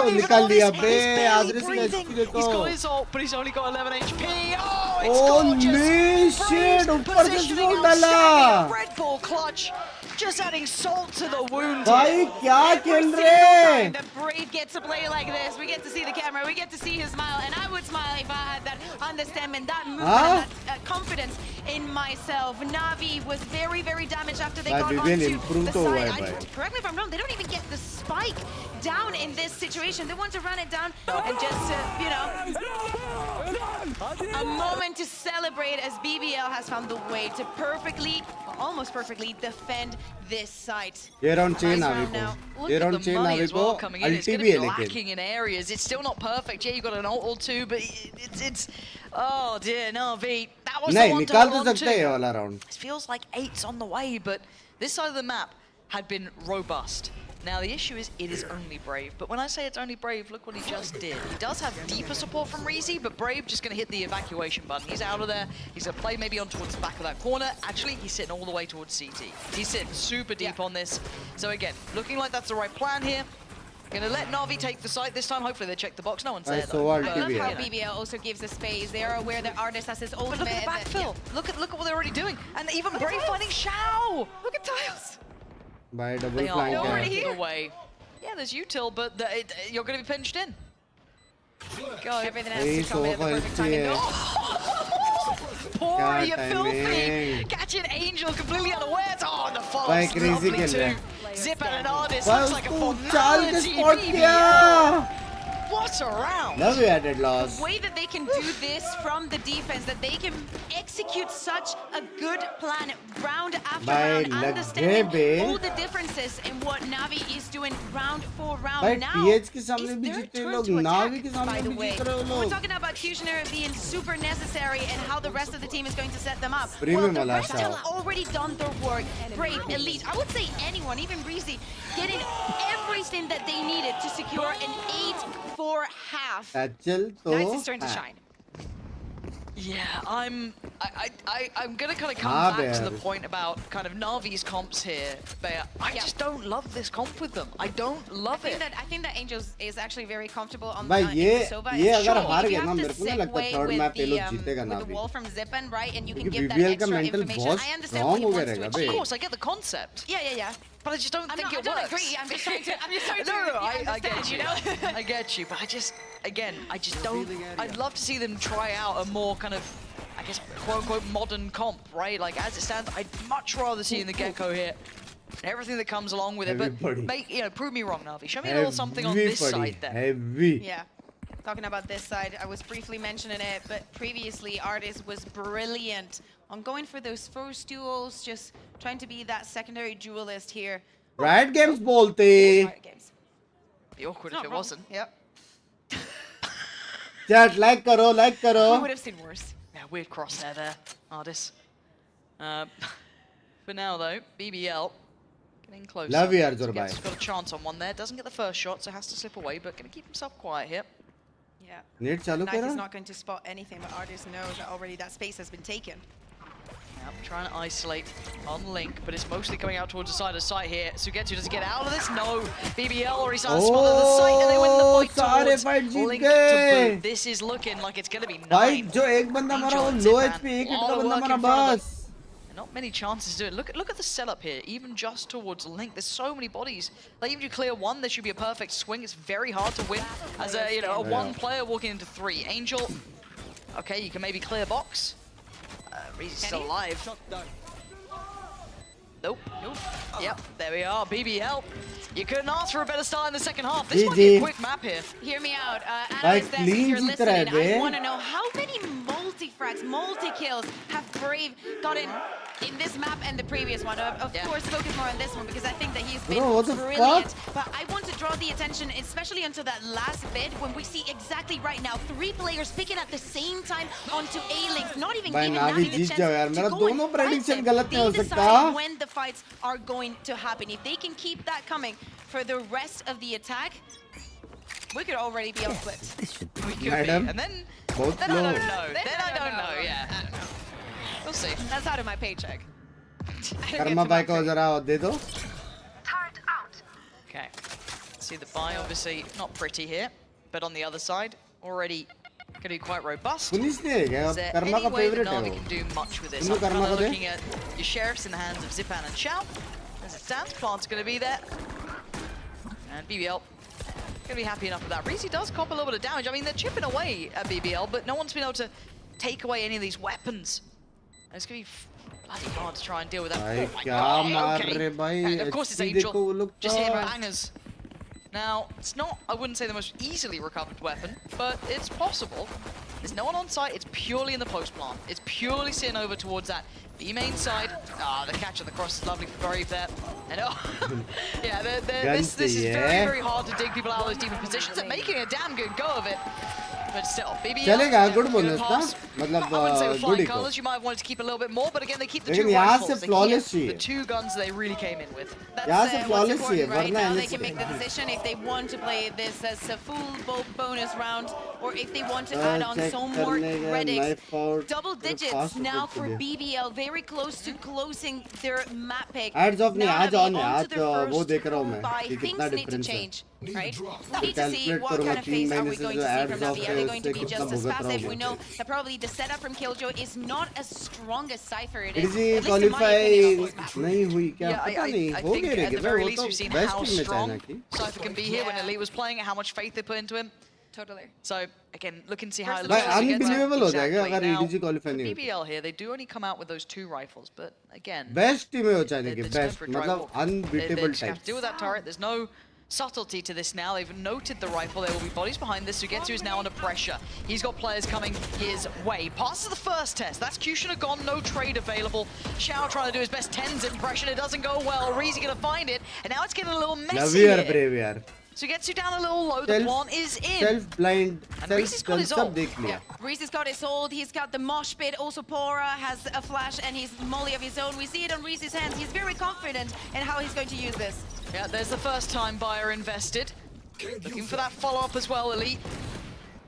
no idea. निकाल दिया बे आदर्श ने He's got his ult, but he's only got 11 HP. Oh, it's Holy shit, ऊपर से smoke डाला. Red Bull clutch, just adding salt to the wound. भाई क्या खेल रहे? The Brave gets to play like this. We get to see the camera. We get to see his smile, and I would smile if I had that understanding, that movement, that confidence in myself. Na'Vi was very, very damaged after they got onto the side. Correct me if I'm wrong. They don't even get the spike down in this situation. They want to run it down and just, you know, a moment to celebrate as BBL has found the way to perfectly, almost perfectly, defend this site. ये round chain आवे को. ये round chain आवे को. Ulti भी है लेकिन. Lacking in areas. It's still not perfect. Yeah, you got an ult too, but it's oh dear, Na'Vi. That was the one to hold on to. ये वाला round. It feels like 8's on the way, but this side of the map had been robust. Now the issue is, it is only Brave. But when I say it's only Brave, look what he just did. He does have deeper support from Reezy, but Brave just gonna hit the evacuation button. He's out of there. He's gonna play maybe on towards the back of that corner. Actually, he's sitting all the way towards CT. He's sitting super deep on this. So again, looking like that's the right plan here. Gonna let Na'Vi take the site this time. Hopefully they check the box. No one's there though. I love how BBL also gives the space. They are aware that Artist has his ultimate. But look at the backfill. Look at what they're already doing. And even Brave finding Shao. Look at Tiles. By double They flank. are already here. Away. Yeah, there's Util, but you're going to be pinched in. Go. Everything has to come in at the perfect timing. Poor, you filthy! Catching Angel completely unawares. Oh, and the fast. Lovely too. Zip and an Artist. Looks like a formality. What a round! Love you added loss. The way that they can do this from the defense, that they can execute such a good plan round after round, understanding all the differences in what Na'Vi is doing round for round. Now, TH के सामने भी जीते लोग, Na'Vi के सामने भी जीत रहे लोग. We're talking about Kushner being super necessary and how the rest of the team is going to set them up. Premium Well, the rest Alasha. have already done their work. Brave, Elite, I would say anyone, even Breezy, getting everything that they needed to secure an 8-4 half. Now it's his turn to shine. Yeah, I'm gonna kind of come back to the point about kind of Na'Vi's comps here, but I just don't love this comp with them. I don't love it. I think that Angels is actually very comfortable on भाई ये Sova. अगर हार गया ना मेरे को नहीं लगता थर्ड मैप ये लोग जीतेगा ना with the wall from Zippen, right? And you can क्योंकि give that BBL का extra mental information. बहुत I understand strong what he हो गया wants to रहेगा achieve. Of course, I get the concept. Yeah. But I just don't think it works. I don't agree. I'm just trying to. I'm just trying to. No, I understand, get you. you know? I get you, but I just don't. I'd love to see them try out a more kind of, I guess, quote-unquote modern comp, right? Like as it stands, I'd much rather see in the Gecko here. Everything that comes along with it, but prove me wrong, Na'Vi. Show me a little something on this side then. Yeah. Talking about this side, I was briefly mentioning it, but previously Artist was brilliant on going for those first duels, just trying to be that secondary duelist here. Riot Games बोलते. Riot Games. Be awkward if it wasn't. Yep. Chat like करो. Who would have seen worse? Yeah, weird crosshair there, Artist. For now though, BBL getting closer. Love you, Arjur bhai. He's got a chance on one there. Doesn't get the first shot, so has to slip away, but going to keep himself quiet here. Yeah. Net चालू Knight is करा. not going to spot anything, but Artist knows that already that space has been taken. Now trying to isolate on Link, but it's mostly coming out towards the side of sight here. Sugetsu does he get out of this? No. BBL already started spotting the site, and they win the fight towards Link to boot. This is looking like it's going to be 9. भाई जो एक बंदा मरा वो low HP एक hit का बंदा मरा बस. Not many chances to do it. Look at the setup here, even just towards Link. There's so many bodies. Like even if you clear one, there should be a perfect swing. It's very hard to win as a one player walking into 3. Angel, okay, you can maybe clear box. Reezy's still alive. Nope. Yep, there we are. BBL. You couldn't ask for a better start in the second half. This might be a quick map here. Hear me out. Analysts, if you're listening, I want to know how many multi-frags, multi-kills have Brave gotten in this map and the previous one. Of course, focus more on this one because I think that he's been brilliant. But I want to draw the attention, especially until that last bit when we see exactly right now 3 players picking at the same time onto A-Link, not even giving Navi the chance to go and fight them. They decide when the fights are going to happen. If they can keep that coming for the rest of the attack, we could already be outflipped. We could be. And then I don't know. Then I don't know. Yeah, I don't know. We'll see. That's out of my paycheck. Karma bhai ko zara de do. Okay. See the buy, obviously not pretty here, but on the other side, already going to be quite robust. Is there any way that Navi can do much with this? I'm kind of looking at your sheriffs in the hands of Zipan and Chow. As it stands, Plant's going to be there. And BBL going to be happy enough with that. Reezy does cop a little bit of damage. I mean, they're chipping away at BBL, but no one's been able to take away any of these weapons. And it's going to be bloody hard to try and deal with that. Oh my God, okay. And of course it's Angel, just hitting bangers. Now, it's not, I wouldn't say the most easily recovered weapon, but it's possible. There's no one on site, it's purely in the post plant. It's purely sitting over towards that B main side. Ah, the catch of the cross is lovely for Brave there. And yeah, this is very, very hard to dig people out of those deeper positions and making a damn good go of it. But still, BBL, good bonus pass. I wouldn't say with flying colors, you might have wanted to keep a little bit more, but again, they keep the 2 rifles. They keep the 2 guns they really came in with. That's what's important right now. They can make the decision if they want to play this as a full bonus round, or if they want to add on some more credits. Double digits now for BBL, very close to closing their map pick. Ads off me, ads on me, ads wo dekh raha hu main. Things need to change, right? We need to see what kind of phase are we going to see from Navi. Are they going to be just as passive? We know that probably the setup from Killjoy is not as strong as Cypher it is. At least in my opinion, I think at the very least we've seen how strong Cypher can be here when Elite was playing it, how much faith they put into him. Totally. So again, looking to see how it looks. Unbelievable ho jayega agar Now, EDG qualify nahi hota. BBL here, they do only come out with those 2 rifles, but again, best team hai ho chahenge best matlab unbeatable type. Have to deal with that turret. There's no subtlety to this now. They've noted the rifle. There will be bodies behind this. Sugetsu is now under pressure. He's got players coming his way. Passes the first test. That's Kushina gone. No trade available. Shao trying to do his best 10s impression. It doesn't go well. Reezy going to find it. And now it's getting a little messy here. Sugetsu down a little low. The plant is in. Self-blind. And Reezy's got his ult. Reezy's got his ult. He's got the mosh pit. Also, Pora has a flash and he's molly of his own. We see it on Reezy's hands. He's very confident in how he's going to use this. Yeah, there's the first time buyer invested. Looking for that follow-up as well, Elite.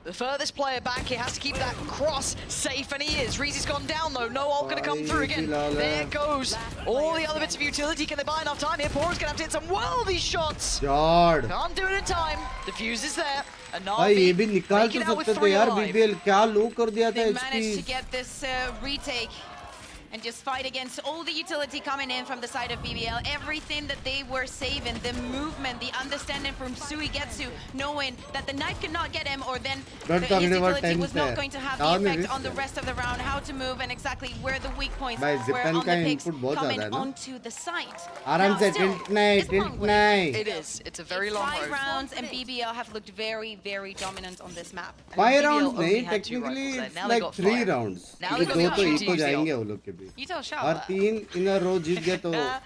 The furthest player back, he has to keep that cross safe, and he is. Reezy's gone down though, no ult gonna come through again. There goes all the other bits of utility. Can they buy enough time here? Pora's gonna have to hit some worldy shots. Can't do it in time. Diffuse is there. And Navi make it out with 3 alive. They managed to get this retake and just fight against all the utility coming in from the side of BBL. Everything that they were saving, the movement, the understanding from Suigetsu, knowing that the knife could not get him, or then his utility was not going to have the effect on the rest of the round, how to move and exactly where the weak points were on the picks coming onto the site. Now still, it's a long way. It is. It's a very long road. 5 rounds and BBL have looked very, very dominant on this map. 5 rounds, technically it's like 3 rounds. Now they got You tell Shao. और 3 in a row जीत गए तो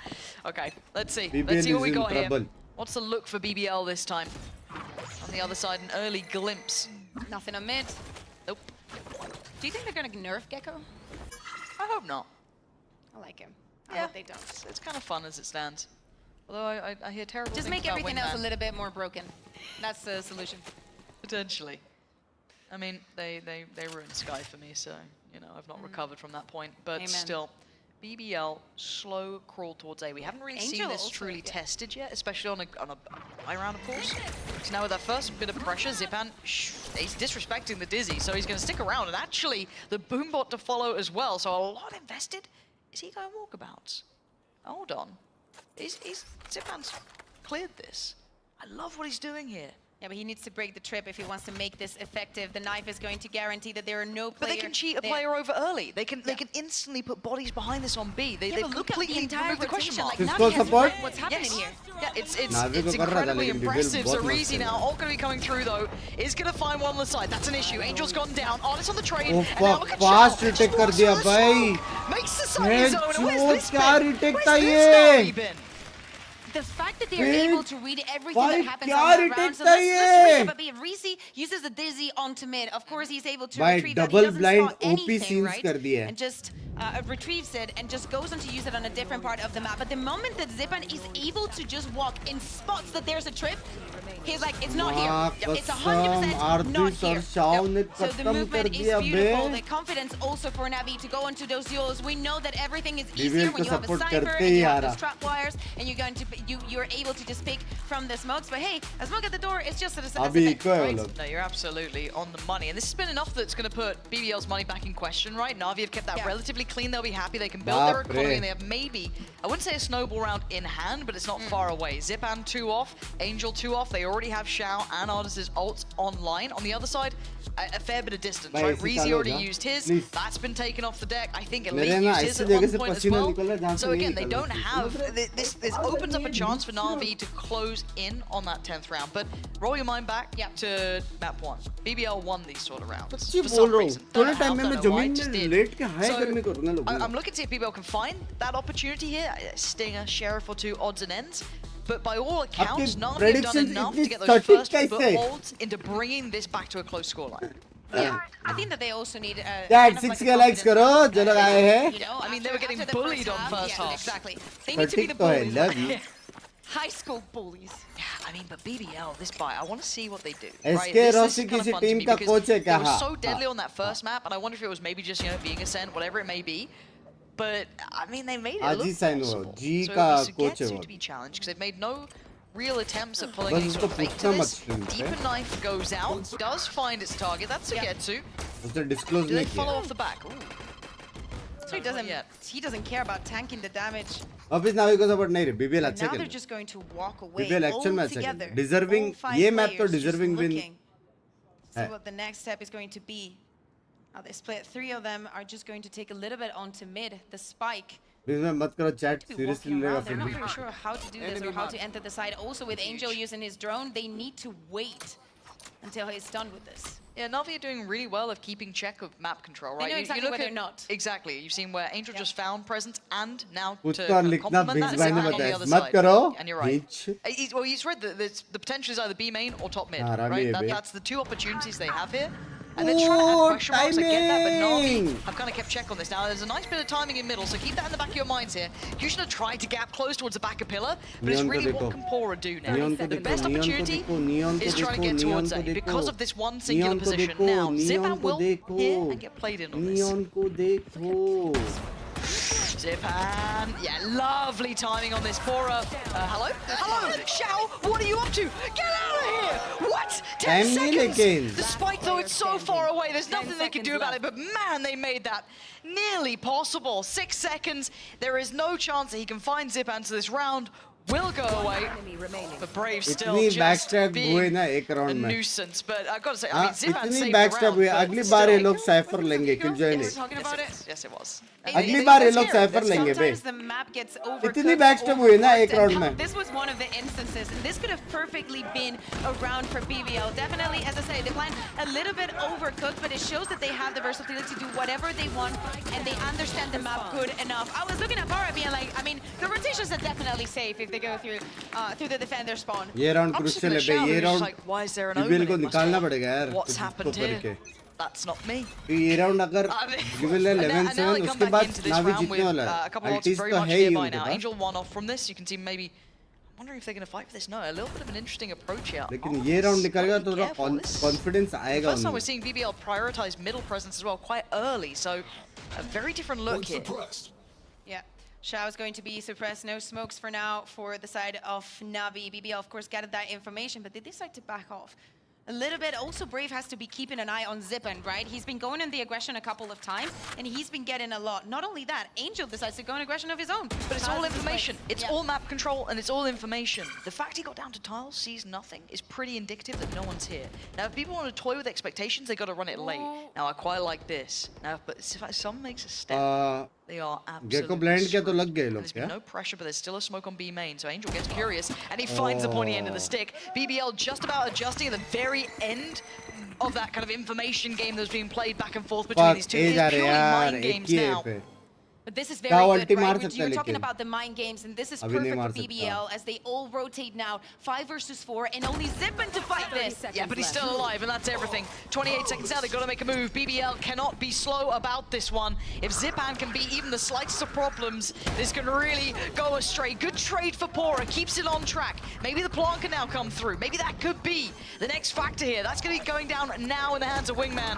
Okay, let's see. Let's see what we got here. What's the look for BBL this time? On the other side, an early glimpse. Nothing on mid. Nope. Do you think they're going to nerf Gecko? I hope not. I like him. I hope they don't. It's kind of fun as it stands. Although I hear terrible Just things make about everything else a Wingman. little bit more broken. That's the solution. Potentially. I mean, they ruined Sky for me, so, you know, I've not recovered from that point. But Amen. still, BBL, slow crawl towards A. We haven't really seen this truly tested yet, especially on a high round, of course. So now with that first bit of pressure, Zipan, he's disrespecting the Dizzy, so he's going to stick around. And actually, the Boombot to follow as well. So a lot invested Is he going walkabouts? Hold on. Zipan's cleared this. I love what he's doing here. Yeah, but he needs to break the trip if he wants to make this effective. The knife is going to guarantee that there are no players. But they can cheat a player over early. They can instantly put bodies behind this on B. They've completely removed the question mark. Navi has read what's happening here. Yeah, it's incredibly impressive. So Reezy now, all going to be coming through though, is going to find one on the side. That's an issue. Angel's gone down. Artist on the trade. Oh and now look fuck, at fast Shao. retake कर दिया भाई. Makes the side zone. And where's this क्या been? retake Where's था this ये? Navi been? The fact that they are able to read everything भाई that happens क्या on that retake round. So था let's ये? read it. But Reezy uses the dizzy onto mid. Of course, he's able to भाई retrieve that. He double doesn't blind spot OP anything, scenes right? कर दिया. And just retrieves it and just goes on to use it on a different part of the map. But the moment that Zipan is able to just walk in spots that there's a trip, he's like, it's not here. It's 100% not here. So the movement is beautiful. The confidence also for Navi to go into those duels. We know that everything is easier when you have a cypher and you have the strap wires and you're going to you're able to just pick from the smokes. But hey, a smoke at the door is just a defense, right? No, you're absolutely on the money. And this has been enough that's going to put BBL's money back in question, right? Na'Vi have kept that relatively clean. They'll be happy. They can build their economy. And they have maybe, I wouldn't say a snowball round in hand, but it's not far away. Zipan 2 off, Angel 2 off. They already have Shao and Artis' ults online. On the other side, a fair bit of distance, right? Reezy already used his. That's been taken off the deck. I think Elite used his at one point as well. So again, they don't have, this opens up a chance for Na'Vi to close in on that 10th round. But roll your mind back to map 1. BBL won these sort of rounds for some reason. थोड़े time में मैं जमीन में late के high करने को करूंगा लोगों. I'm looking to see if BBL can find that opportunity here. Stinger, Sheriff or 2 odds and ends. But by all accounts, Na'Vi have done enough to get those first footholds into bringing this back to a close scoreline. Yeah, I think that they also need Dad, 6K likes करो जो लोग आए हैं. You know, I mean, they were getting bullied on first half. Exactly. They need to be the bullies. Love you. High school bullies. Yeah, I mean, but BBL, this buy, I want to see what they do. SK This Rossi is kind of किसी fun to team me का because coach है क्या? They were so deadly on that first map, and I wonder if it was maybe just, being a sent, whatever it may be. But, I mean, they made it look possible. G so का it coach है was वो. to be challenged, because they've made no real attempts at pulling बस any उसको sort of fake to पूछना मत this. stream पे. Deeper knife goes out, does find its target. That's a get to. उसने disclose Do they नहीं follow किया. off the back? Ooh. So he doesn't care about tanking the damage. वापिस नावी को support नहीं रे. BBL अच्छा Now they're खेल. just going to walk away BBL action में all अच्छा together. खेल. Deserving All 5 ये map तो players just deserving win. looking. See what the next step is going to be. They split. 3 of them are just going to take a little bit onto mid. The spike. इसमें मत करो chat. Seriously लेगा They're not फिर. really sure how to do this or how to enter the side. Also with Angel using his drone, they need to wait until he's done with this. Yeah, Na'Vi are doing really well of keeping check of map control, right? They know exactly look where they're at, not. Exactly. You've seen where Angel just found presence and now खुद to का kind of लिखना complement Binks that भाई is ने on the बताया. other मत side. करो. And you're right. Hitch. Well, he's read that the potential is either B main or top mid, हाँ, right? Rami है That's the 2 opportunities they have here. And they're trying to add question marks, I get that, but timing! Na'Vi have kind of kept check on this. Now, there's a nice bit of timing in middle, so keep that in the back of your minds here. You should have tried to gap close towards the back of pillar, but it's Neon really को what can Pora do now. Neon को The देखो, best Neon को opportunity देखो, Neon को is trying to देखो, get Neon towards को A देखो. because of this one singular Neon को position. देखो, Now, Neon Zipan को will देखो. hit and get played in on this. Neon को देखो. Zipan, yeah, lovely timing on this. Pora, hello? Hello, Shao, what are you up to? Get out of here! What? 10 seconds! The spike, though, it's so far away, there's nothing they can do about it, but man, they made that nearly possible. 6 seconds, there is no chance that he can find Zipan to this round. Will go away, but Brave still इतनी just backstab being हुए ना एक a round में. nuisance. But I've got to say, I mean, Zipan इतनी saved backstab the हुई. round, अगली but बार ये still. लोग cypher लेंगे. Killjoy नहीं. Talking about it? Yes, it was. अगली बार ये लोग cypher लेंगे बे. Sometimes the map gets overcooked. इतनी backstab हुई ना एक round में. This was one of the instances, and this could have perfectly been a round for BBL. Definitely, as I say, they played a little bit overcooked, but it shows that they have the versatility to do whatever they want, and they understand the map good enough. I was looking at Bara being like, I mean, the rotations are definitely safe if they go through the defender spawn. ये round crucial है बे. ये round Why is there an BBL को opening? निकालना पड़ेगा यार. What's happened here? That's not me. ये round अगर BBL 11-7 उसके बाद नावी जीतने वाला है. A couple of Altis very तो much है ही nearby उनके now. Pass. Angel 1 off from this. You can see maybe. I'm wondering if they're going to fight for this. No, a little bit of an interesting approach here. लेकिन ये round निकलेगा तो थोड़ा confidence आएगा First time we're उनमें. seeing BBL prioritize middle presence as well quite early. So a very different look here. Yeah. Shao is going to be suppressed. No smokes for now for the side of Navi. BBL, of course, gathered that information, but they decide to back off. A little bit also Brave has to be keeping an eye on Zippen, right? He's been going in the aggression a couple of times and he's been getting a lot. Not only that, Angel decides to go in aggression of his own. But it's all information. It's all map control and it's all information. The fact he got down to tiles, sees nothing, is pretty indicative that no one's here. Now, if people want to toy with expectations, they got to run it late. Now, I quite like this. Now, but if someone makes a step, they are absolutely blind kiya to lag gaye log There's been no pressure, but there's still a smoke on B main. So Angel gets curious and he finds the pointy end of the stick. BBL just about adjusting at the very end of that kind of information game that was being played back and forth between these two. It is purely mind games now. But this is very good, right? You're talking about the mind games, and this is perfect for BBL as they all rotate now. 5 versus 4, and only Zippen to fight this. Yeah, but he's still alive, and that's everything. 28 seconds now, they've got to make a move. BBL cannot be slow about this one. If Zipan can be even the slightest of problems, this can really go astray. Good trade for Pora, keeps it on track. Maybe the plant can now come through. Maybe that could be the next factor here. That's going to be going down now in the hands of Wingman.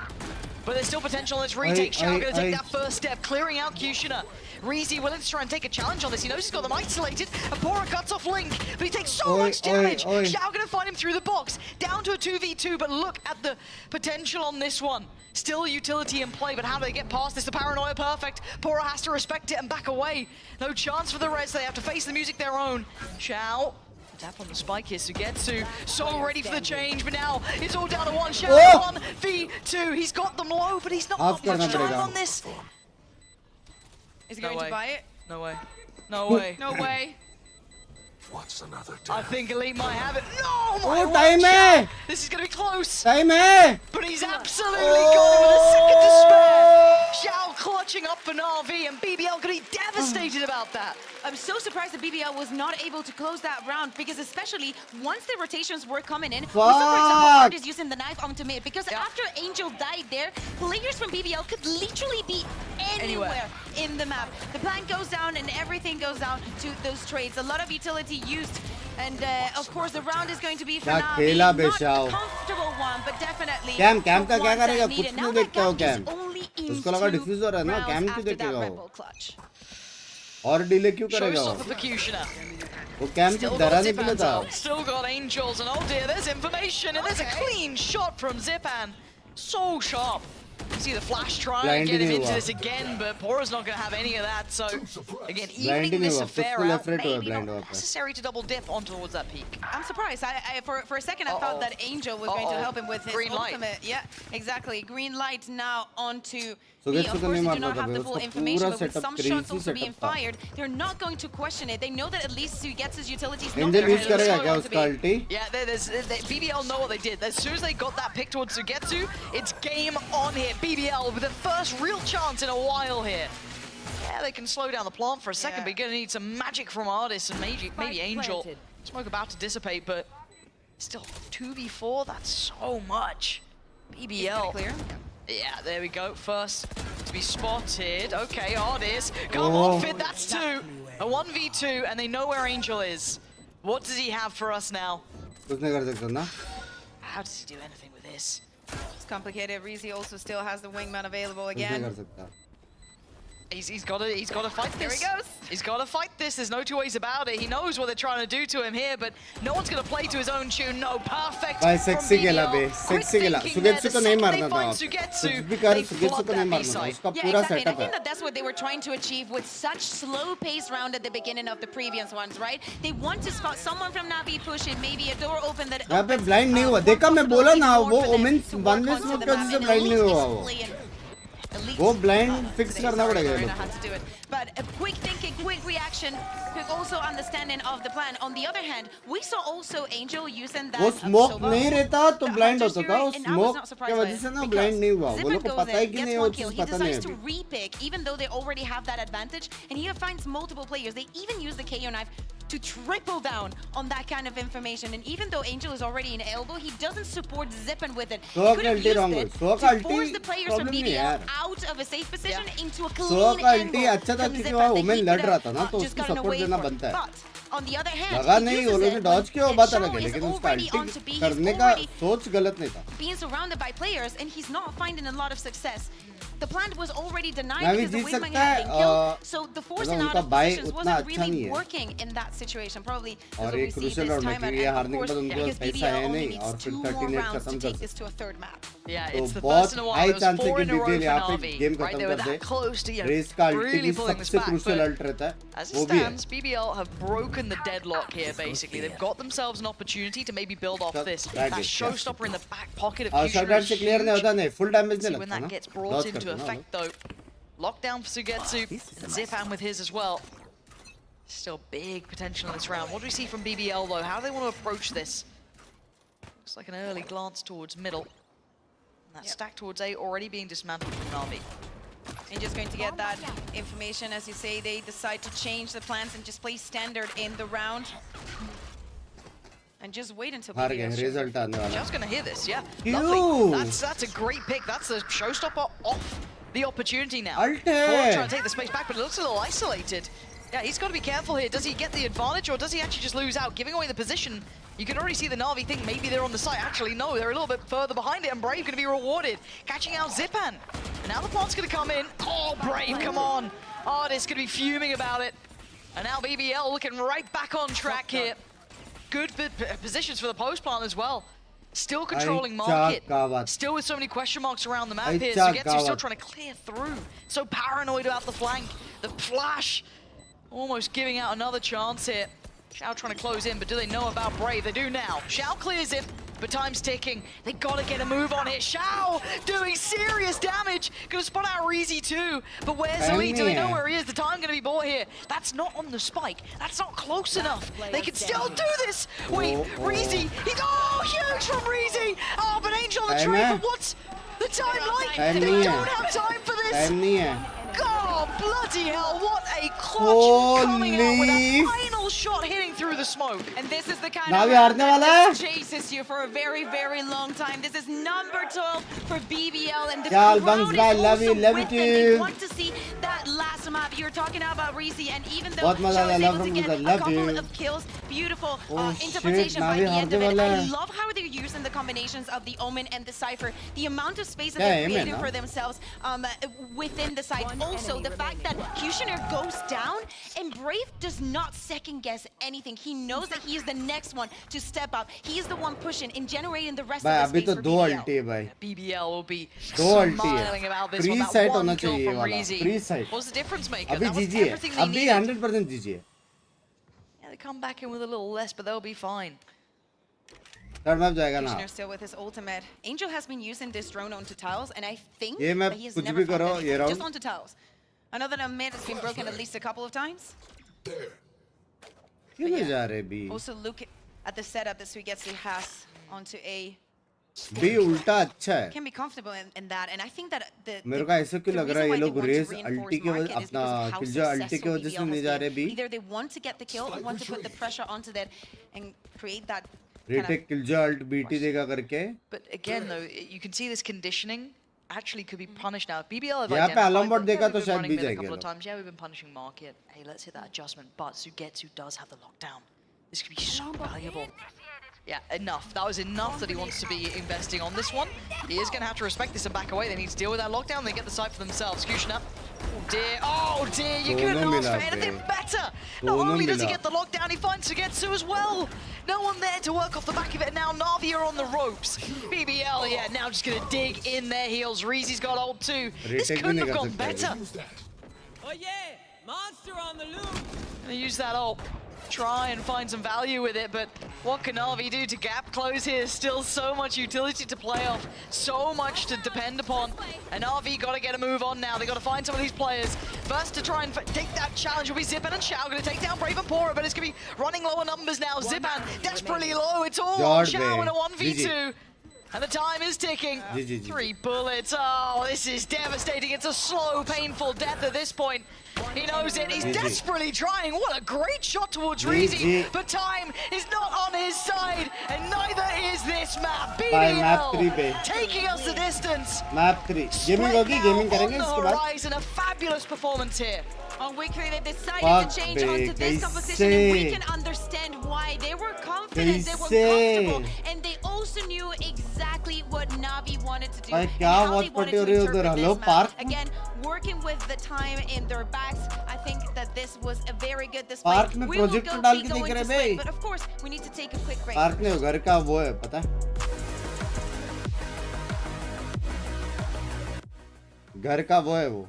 But there's still potential in this retake. Shao going to take that first step, clearing out Kushina. Reezy willing to try and take a challenge on this. He knows he's got them isolated. Apora cuts off Link, but he takes so much damage. Shao going to find him through the box. Down to a 2v2, but look at the potential on this one. Still utility in play, but how do they get past this? The paranoia perfect. Pora has to respect it and back away. No chance for the Reds. They have to face the music their own. Shao. Tap on the spike here, Sugetsu. So ready for the change, but now it's all down to one. Shao 1v2. He's got them low, but he's not got much time on this. Is he going to buy it? No way. No way. No way. What's another I think Elite might have it. No, my time This is going to be close. Time But he's absolutely got it with a second to spare. Shao clutching up for Na'Vi, and BBL going to be devastated about that. I'm so surprised that BBL was not able to close that round, because especially once the rotations were coming in, we saw, for example, Art is using the knife onto mid, because after Angel died there, players from BBL could literally be anywhere in the map. The plan goes down and everything goes down to those trades. A lot of utility used, and of course the round is going to be for Na'Vi. Not a comfortable one, but definitely Cam का क्या करेगा? कुछ नहीं देखता हो Cam. उसको लगा diffuser है ना? Cam क्यों देखेगा वो? और डिले क्यों करेगा वो कैम से डरा नहीं पड़ा था. Still got Angels, and oh dear, there's information, and there's a clean shot from Zipan. So sharp. You see the flash try and get him into this again, but Pora's not going to have any of that. So again, evening this affair out, maybe not necessary to double dip on towards that peak. I'm surprised. For a second, I thought that Angel was going to help him with his ultimate. Yeah, exactly. Green light now onto. Of course, they do not have the full information, but with some shots also being fired, they're not going to question it. They know that at least Sugetsu's utility is not going to be. Yeah, BBL know what they did. As soon as they got that pick towards Sugetsu, it's game on here. BBL with the first real chance in a while here. Yeah, they can slow down the plant for a second, but you're going to need some magic from Artist and maybe Angel. Smoke about to dissipate, but still 2v4, that's so much. BBL. Clear. Yeah, there we go. First to be spotted. Okay, Artist. Come on, Fit, that's 2. A 1v2, and they know where Angel is. What does he have for us now? How does he do anything with this? It's complicated. Reezy also still has the wingman available again. He's got to fight this. There he goes. He's got to fight this. There's no two ways about it. He knows what they're trying to do to him here, but no one's going to play to his own tune. No, perfect. भाई sexy खेला बे, sexy खेला. सुगेत्सु को नहीं मारना था. कुछ भी कर सुगेत्सु को नहीं मारना था. उसका पूरा setup है. I think that's what they were trying to achieve with such slow pace round at the beginning of the previous ones, right? They want to spot someone from Na'Vi push it, maybe a door open that. यहाँ पे blind नहीं हुआ. देखा मैं बोला ना वो women one way smoke का जिससे blind नहीं हुआ वो. वो blind fix करना पड़ेगा. But a quick thinking, quick reaction, quick also understanding of the plan. On the other hand, we saw also Angel using that. वो smoke नहीं रहता तो blind होता था. वो smoke के वजह से ना blind नहीं हुआ. वो लोग को पता है कि नहीं वो चीज़ पता नहीं है. He decides to repick, even though they already have that advantage, and he finds multiple players. They even use the KO knife to triple down on that kind of information. And even though Angel is already in elbow, he doesn't support Zippen with it. He could have used it to force the players from BBL out of a safe position into a clean angle. क्योंकि वहाँ women लड़ रहा था ना तो उसको support देना बनता है. लगा नहीं वो लोग ने डॉज किया वो बात अलग है लेकिन उसका अल्टी करने का सोच गलत नहीं था. Being surrounded by players and he's not finding a lot of success. The plant was already denied Navi because the Jeet wingman सकता had है, been killed. So the forcing मतलब out उनका of buy positions उतना wasn't अच्छा नहीं really है। working in that situation. Probably और because ये we see crucial this round है time क्योंकि ये and हारने of के बाद course उनके पास because पैसा BBL है only नहीं और needs फिर 2 more 13 rounds खत्म to कर take this सकते to a third map. Yeah, तो it's the बहुत first in a while. High It was chance है 4 कि in a row BBL for यहाँ पे Na'Vi. गेम Right, खत्म they were कर दे that close to रेस का really अल्टीमेट pulling this सबसे back. क्रूशियल But अल्ट रहता है as it वो भी है stands, BBL have broken the deadlock here. Basically, they've got themselves an opportunity to maybe build off this. That showstopper in the back pocket of और Fusion shotgun is से clear नहीं huge. होता नहीं full damage See नहीं when लगता that ना gets brought loss into करते ना effect though. Lockdown for Sugetsu, and Zipan with his as well. Still big potential in this round. What do we see from BBL though? How do they want to approach this? Looks like an early glance towards middle. And that stack towards A already being dismantled from Na'Vi. And just going to get that information, as you say, they decide to change the plans and just play standard in the round. And just wait until हार गए result आने वाला Just gonna hear this, yeah. Ew. Lovely. That's a great pick. That's the showstopper off the opportunity now. Alte. Forward trying to take the space back, but it looks a little isolated. Yeah, he's got to be careful here. Does he get the advantage or does he actually just lose out? Giving away the position, you can already see the Na'Vi think maybe they're on the site. Actually, no, they're a little bit further behind it, and Brave going to be rewarded. Catching out Zipan. And now the plant's going to come in. Oh, Brave, come on. Artist going to be fuming about it. And now BBL looking right back on track here. Good positions for the post plant as well. Still controlling market. Still with so many question marks around the map here. Sugetsu still trying to clear through. So paranoid about the flank. The flash. Almost giving out another chance here. Xiao trying to close in, but do they know about Brave? They do now. Xiao clears it, but time's ticking. They gotta get a move on here. Xiao doing serious damage. Gonna spot out Reezy too. But where's Elite? Do they know where he is? The time gonna be bought here. That's not on the spike. That's not close enough. They can still do this. Wait, Reezy. He's huge from Reezy. Oh, but Angel on the tree. But what's the time like? They don't have time for this. God, bloody hell, what a clutch coming out with a final shot hitting through the smoke. And this is the kind of round that chases you for a very, very long time. This is number 12 for BBL, and the crowd Binks, is love also you, love with them. you. They want to see that last map. You're talking about Reezy, and even though बहुत मजा आया, Xiao is love able to from get Mithul, a love couple you. of kills, beautiful Oh, interpretation shit, by the Navi end of it. हारने वाला I है. love how they're using the combinations of the Omen and the Cypher, the amount of space that Yeah, they're amen, creating huh? for themselves within the site. Also, the fact that Kushner goes down and Brave does not second guess anything. He knows that he is the next one to step up. He is the one pushing and generating the rest भाई of the अभी space तो for दो BBL. अल्टी है भाई BBL will be दो अल्टी smiling है about this free one. Site That होना one kill चाहिए from वाला Reezy. Free site What's the difference maker? अभी That was जीजिए everything they अभी needed. 100% जीजिए Yeah, they come back in with a little less, but they'll be fine. Third map जाएगा ना Kushner still with his ultimate. Angel has been using this drone onto tiles, and I think ये that map he has कुछ never भी found करो anything, ये just round onto tiles. I know that a mid has been broken at least a couple of times. क्यों नहीं जा रहे B Also look at the setup that Sugetsu has onto A. B उल्टा अच्छा है Can be comfortable in that, and I think that the मेरे को ऐसे क्यों लग रहा है ये लोग रेस अल्टी के वजह market is अपना because of how किलजा अल्टी के successful वजह से BBL नहीं has जा been. रहे B Either they want to get the kill or want to put the pressure onto that and create that retake Killjoy ult बीटी देगा करके But again, though, you can see this conditioning actually could be punished now. BBL have यहाँ पे identified alarm bot that देखा we've तो been शायद running भी mid a जाएंगे couple of लोग times. Yeah, we've been punishing market. Hey, let's hit that adjustment. But Sugetsu does have the lockdown. This could be so valuable. Yeah, enough. That was enough that he wants to be investing on this one. He is going to have to respect this and back away. They need to deal with that lockdown. They get the site for themselves. Kushner. Oh dear, you couldn't ask for anything better. Not only does he get the lockdown, he finds Sugetsu as well. No one there to work off the back of it. Now Na'Vi are on the ropes. BBL, yeah, now just going to dig in their heels. Reezy's got ult too. This couldn't have gone better. Oh yeah, monster on the loose. Gonna use that ult. Try and find some value with it, but what can Na'Vi do to gap close here? Still so much utility to play off, so much to depend upon. And Na'Vi got to get a move on now. They got to find some of these players. First to try and take that challenge will be Zipan and Xiao. Going to take down Brave and Pora, but it's going to be running lower numbers now. Zipan desperately low. It's all on Xiao in a 1v2. And the time is ticking. 3 bullets. Oh, this is devastating. It's a slow, painful death at this point. He knows it. He's desperately trying. What a great shot towards Reezy. But time is not on his side. And neither is this map. BBL taking us the distance. Map 3. Gaming होगी, gaming करेंगे इसके बाद. Rise and a fabulous performance here. On weekly, they decided Fuck to change be, onto this composition, and we kaise? can understand why. They were confident, they were Kaise? comfortable, and they also knew exactly what Navi wanted to do भाई and क्या how watch they party wanted हो to रही है उधर? interpret hello this map. Park? Again, working with the time in their backs, I think that this was a very good display. Park में We will projector be डाल के going देख रहे to भाई। split, but of course, we need to take a quick break. Park नहीं, घर का वो है पता है? घर का वो है वो।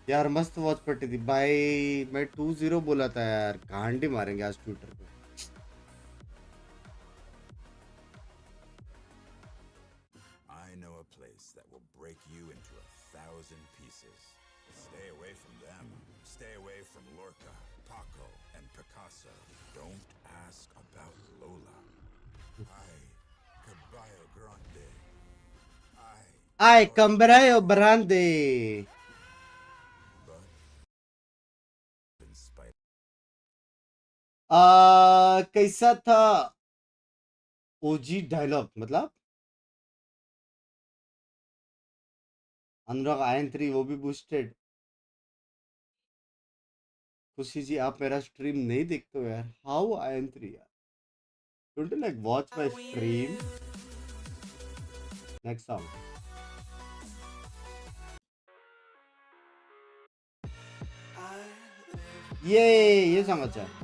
यार मस्त वॉच पार्टी थी भाई। मैं 2-0 बोला था यार, गांडी मारेंगे आज ट्विटर पे। I know a place that will break you into 1,000 pieces. Stay away from them. Stay away from Lorca, Paco, and Picasso. Don't ask about Lola. Caballo Grande. Ay, Cambrayo Brande। कैसा था ओजी dialogue? मतलब अनुराग ion 3 वो भी boosted. खुशी जी आप मेरा stream नहीं देखते हो यार? हाउ आयन 3 यार? Don't you like watch my stream? Next song. ये सॉन्ग अच्छा है।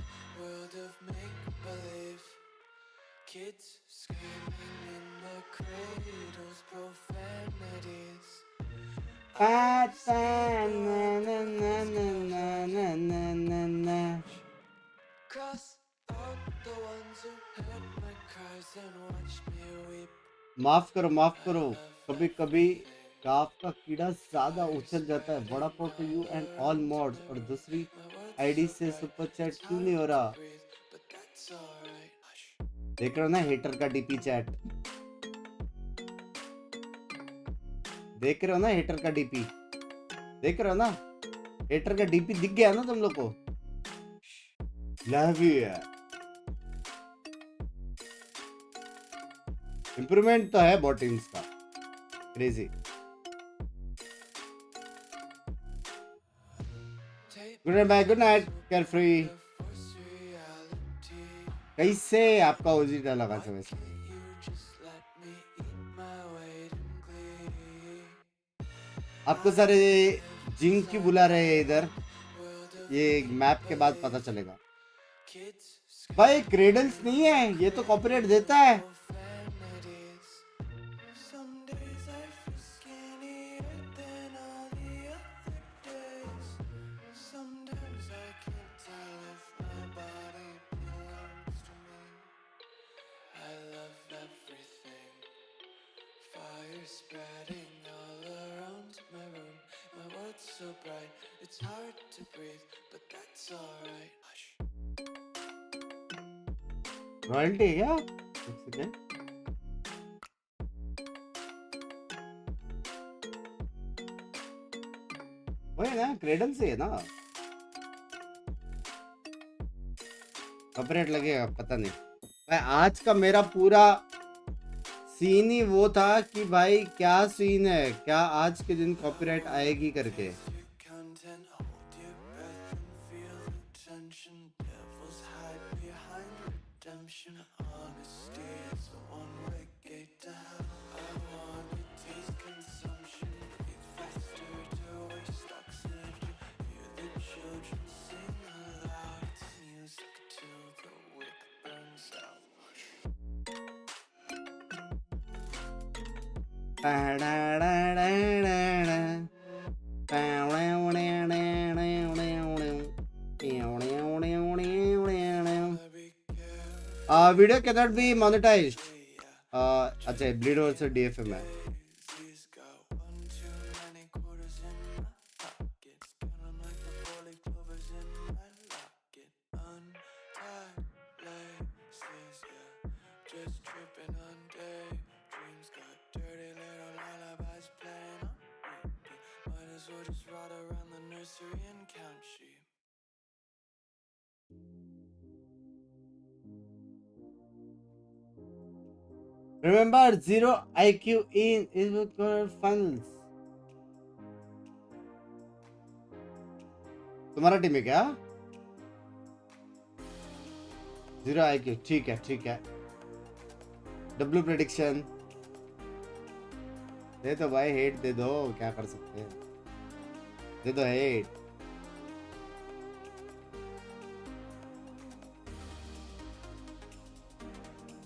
Kids screaming in the cradles, profanities. Cross out the ones who heard my cries and watched me weep. माफ करो, कभी कभी गाफ का कीड़ा ज्यादा उछल जाता है। बड़ा पॉ to you and all mods. और दूसरी आईडी से सुपर चैट क्यों नहीं हो रहा? देख रहे हो ना हेटर का डीपी चैट? देख रहे हो ना हेटर का डीपी? देख रहे हो ना हेटर का डीपी? दिख गया ना तुम लोग को? लव यू यार। इंप्रूवमेंट तो है बॉटिंग्स का, क्रेजी। Good night carefree. कैसे आपका ओजीटा लगा था वैसे? आपको सारे जिंक क्यों बुला रहे हैं इधर? ये मैप के बाद पता चलेगा भाई। क्रेडल्स नहीं है ये तो कॉपीराइट देता है। Spreading all around my room, my world's so bright, it's hard to breathe, but that's alright. Hush. Royalty है क्या? एक सेकंड। वही ना क्रेडल से है ना? कॉपीराइट लगेगा पता नहीं भाई। आज का मेरा पूरा सीन ही वो था कि भाई क्या सीन है, क्या आज के दिन कॉपीराइट आएगी करके। Video cannot be monetized. अच्छा ब्लीड वर्सेस डीएफएम है। Remember, zero IQ in is finals. तुम्हारा टीम है क्या? 0 IQ, ठीक है. W प्रेडिक्शन दे दो भाई, हेट दे दो, क्या कर सकते हैं, दे दो हेट.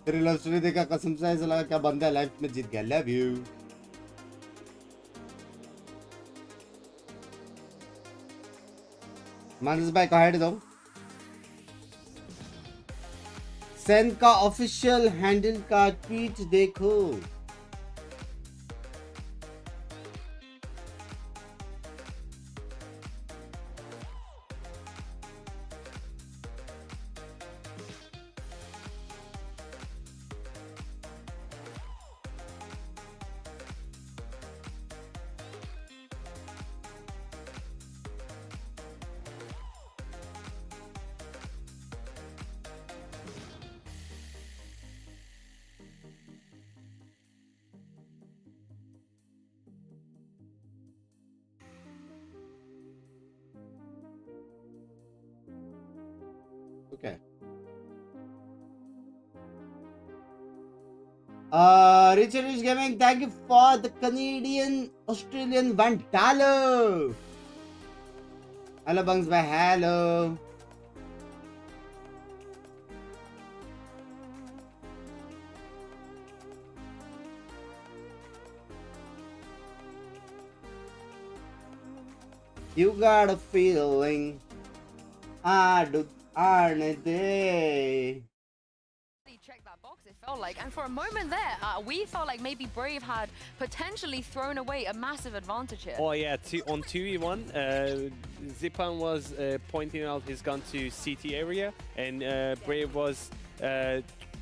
तेरी लव स्टोरी देखा, कसम से ऐसा लगा क्या बंदा लाइफ में जीत गया. Love you. मानस भाई को हेट दो. सेन का ऑफिशियल हैंडल का ट्वीट देखो. Okay. Richard Rich Gaming, thank you for the Canadian Australian $1. Hello Bunks by hello. You got a feeling I do. Aren't they? Check that box, it felt like, and for a moment there, we felt like maybe Brave had potentially thrown away a massive advantage here. Oh yeah, on 2v1, Zipan was pointing out his gun to CT area, and Brave was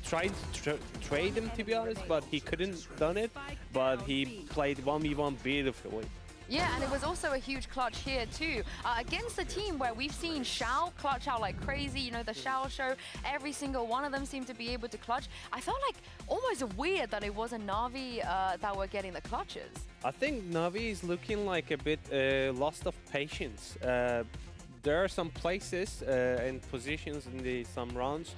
trying to trade him, to be honest, but he couldn't done it, but he played 1v1 beautifully. Yeah, and it was also a huge clutch here too. Against a team where we've seen Shao clutch out like crazy, you know, the Shao show, every single one of them seemed to be able to clutch. I felt like almost weird that it wasn't Na'Vi that were getting the clutches. I think Na'Vi is looking like a bit lost of patience. There are some places and positions in some rounds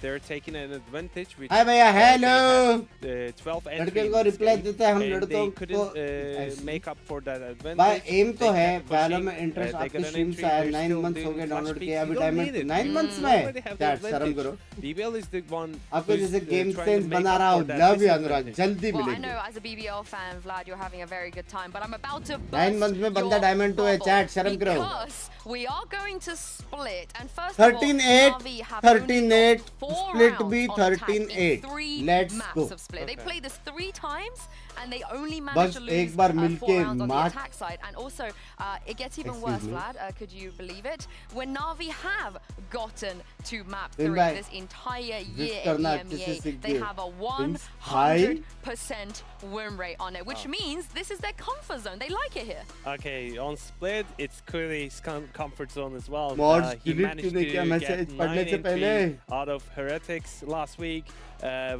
they're taking an advantage. Which Hi भैया, hello. 12 लड़के को reply देते हैं हम लड़कों couldn't make up for that advantage. भाई M तो है, पहले में इंटरेस्ट आपके स्ट्रीम से आया, 9 months हो गए डाउनलोड किया, अभी डायमंड 9 months में दैट शर्म करो. BBL is the one आपको जैसे गेम सेंस बना रहा हूँ. लव यू अनुराग, जल्दी Well, I मिलेंगे. know as a BBL fan, Vlad, you're having a very good time, but I'm about to 9 months में बंदा डायमंड तो है, चैट शर्म करो. because we are going to split, and first 13-8, of all, Na'Vi have 13-8, only got 4 split rounds be on tag in 13-8. 3 Let's maps go. of split. They played this 3 times, and they only बस managed to lose एक बार 4 मिलके rounds on the मार. attack side. And also, it gets even Excuse worse, me. Vlad. Could you believe it? When Na'Vi have gotten to map Bin 3 bhai, this entire this year in करना अच्छे से EMEA, सीख they गए. have a Binks, hi. 100% win rate on it, which means this is their comfort zone. They like it here. Okay, on split, it's clearly his comfort zone as well. Mods, He delete managed तूने to क्या get message 9 पढ़ने से entry पहले? out of Heretics last week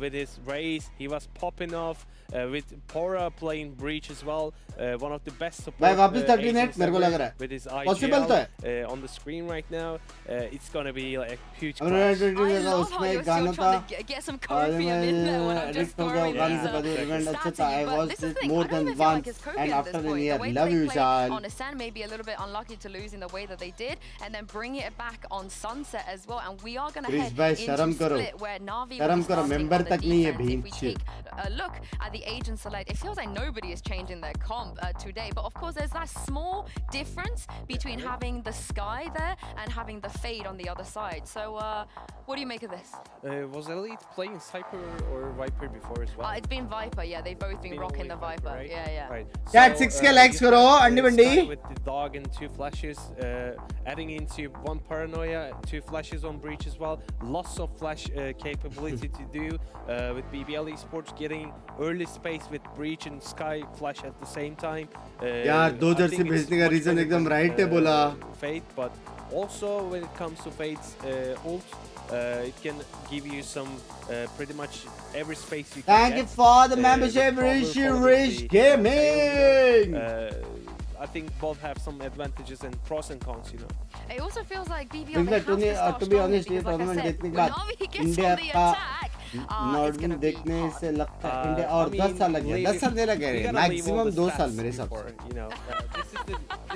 with his race. He was popping off with Pora playing Breach as well. One of the best support भाई वापस 13-8 agents मेरे को लग ever रहा है. with his Possible तो है. IGL on the screen right now. It's gonna be like a huge I clash. love how you're still trying to get some copium in there when I'm just throwing गाने से these बदले event अच्छा stats था. at I you. But was this is the thing, more I don't than even feel like once it's copium and at after this the point. year. The way Love that you, they played Shal. on Ascend, maybe a little bit unlucky to lose in the way that they did, and then bring it back on Sunset as well. And we are going to Chris head भाई into शर्म करो. split where Na'Vi शर्म will be करो, starting member on the तक नहीं है defense. If we भींच. take a look at the agent select, it feels like nobody is changing their comp today. But of course, there's that small difference between having the Sky there and having the Fade on the other side. So what do you make of this? Was Elite playing Cypher or Viper before as well? It's been Viper, yeah. They've both been rocking the Viper. right? Yeah, yeah. Right. Chat 6K likes you करो, have, अंडी Sky Bandi. with the dog and 2 flashes, adding into 1 paranoia, 2 flashes on Breach as well. Lots of flash capability to do with BBL Esports, getting early space with Breach and Sky flash at the same time. यार दो I Jersey think it's भेजने का much reason better एकदम than, right है बोला. Fate, but also when it comes to Fate's ult, it can give you some pretty much every space you can Thank get. you for the with membership, proper Rishi quality Rich Gaming. I think both have some advantages and pros and cons, you know. It also feels like BBL In they fact, have to start to be honest, strongly ये because, like I tournament said, देखने के when बाद Navi gets India on the का attack, it's नॉर्डन gonna be देखने hard. से लगता है India और 10 साल लग गया 10 साल देना कह रहे हैं मैक्सिमम 2 साल मेरे हिसाब से You know,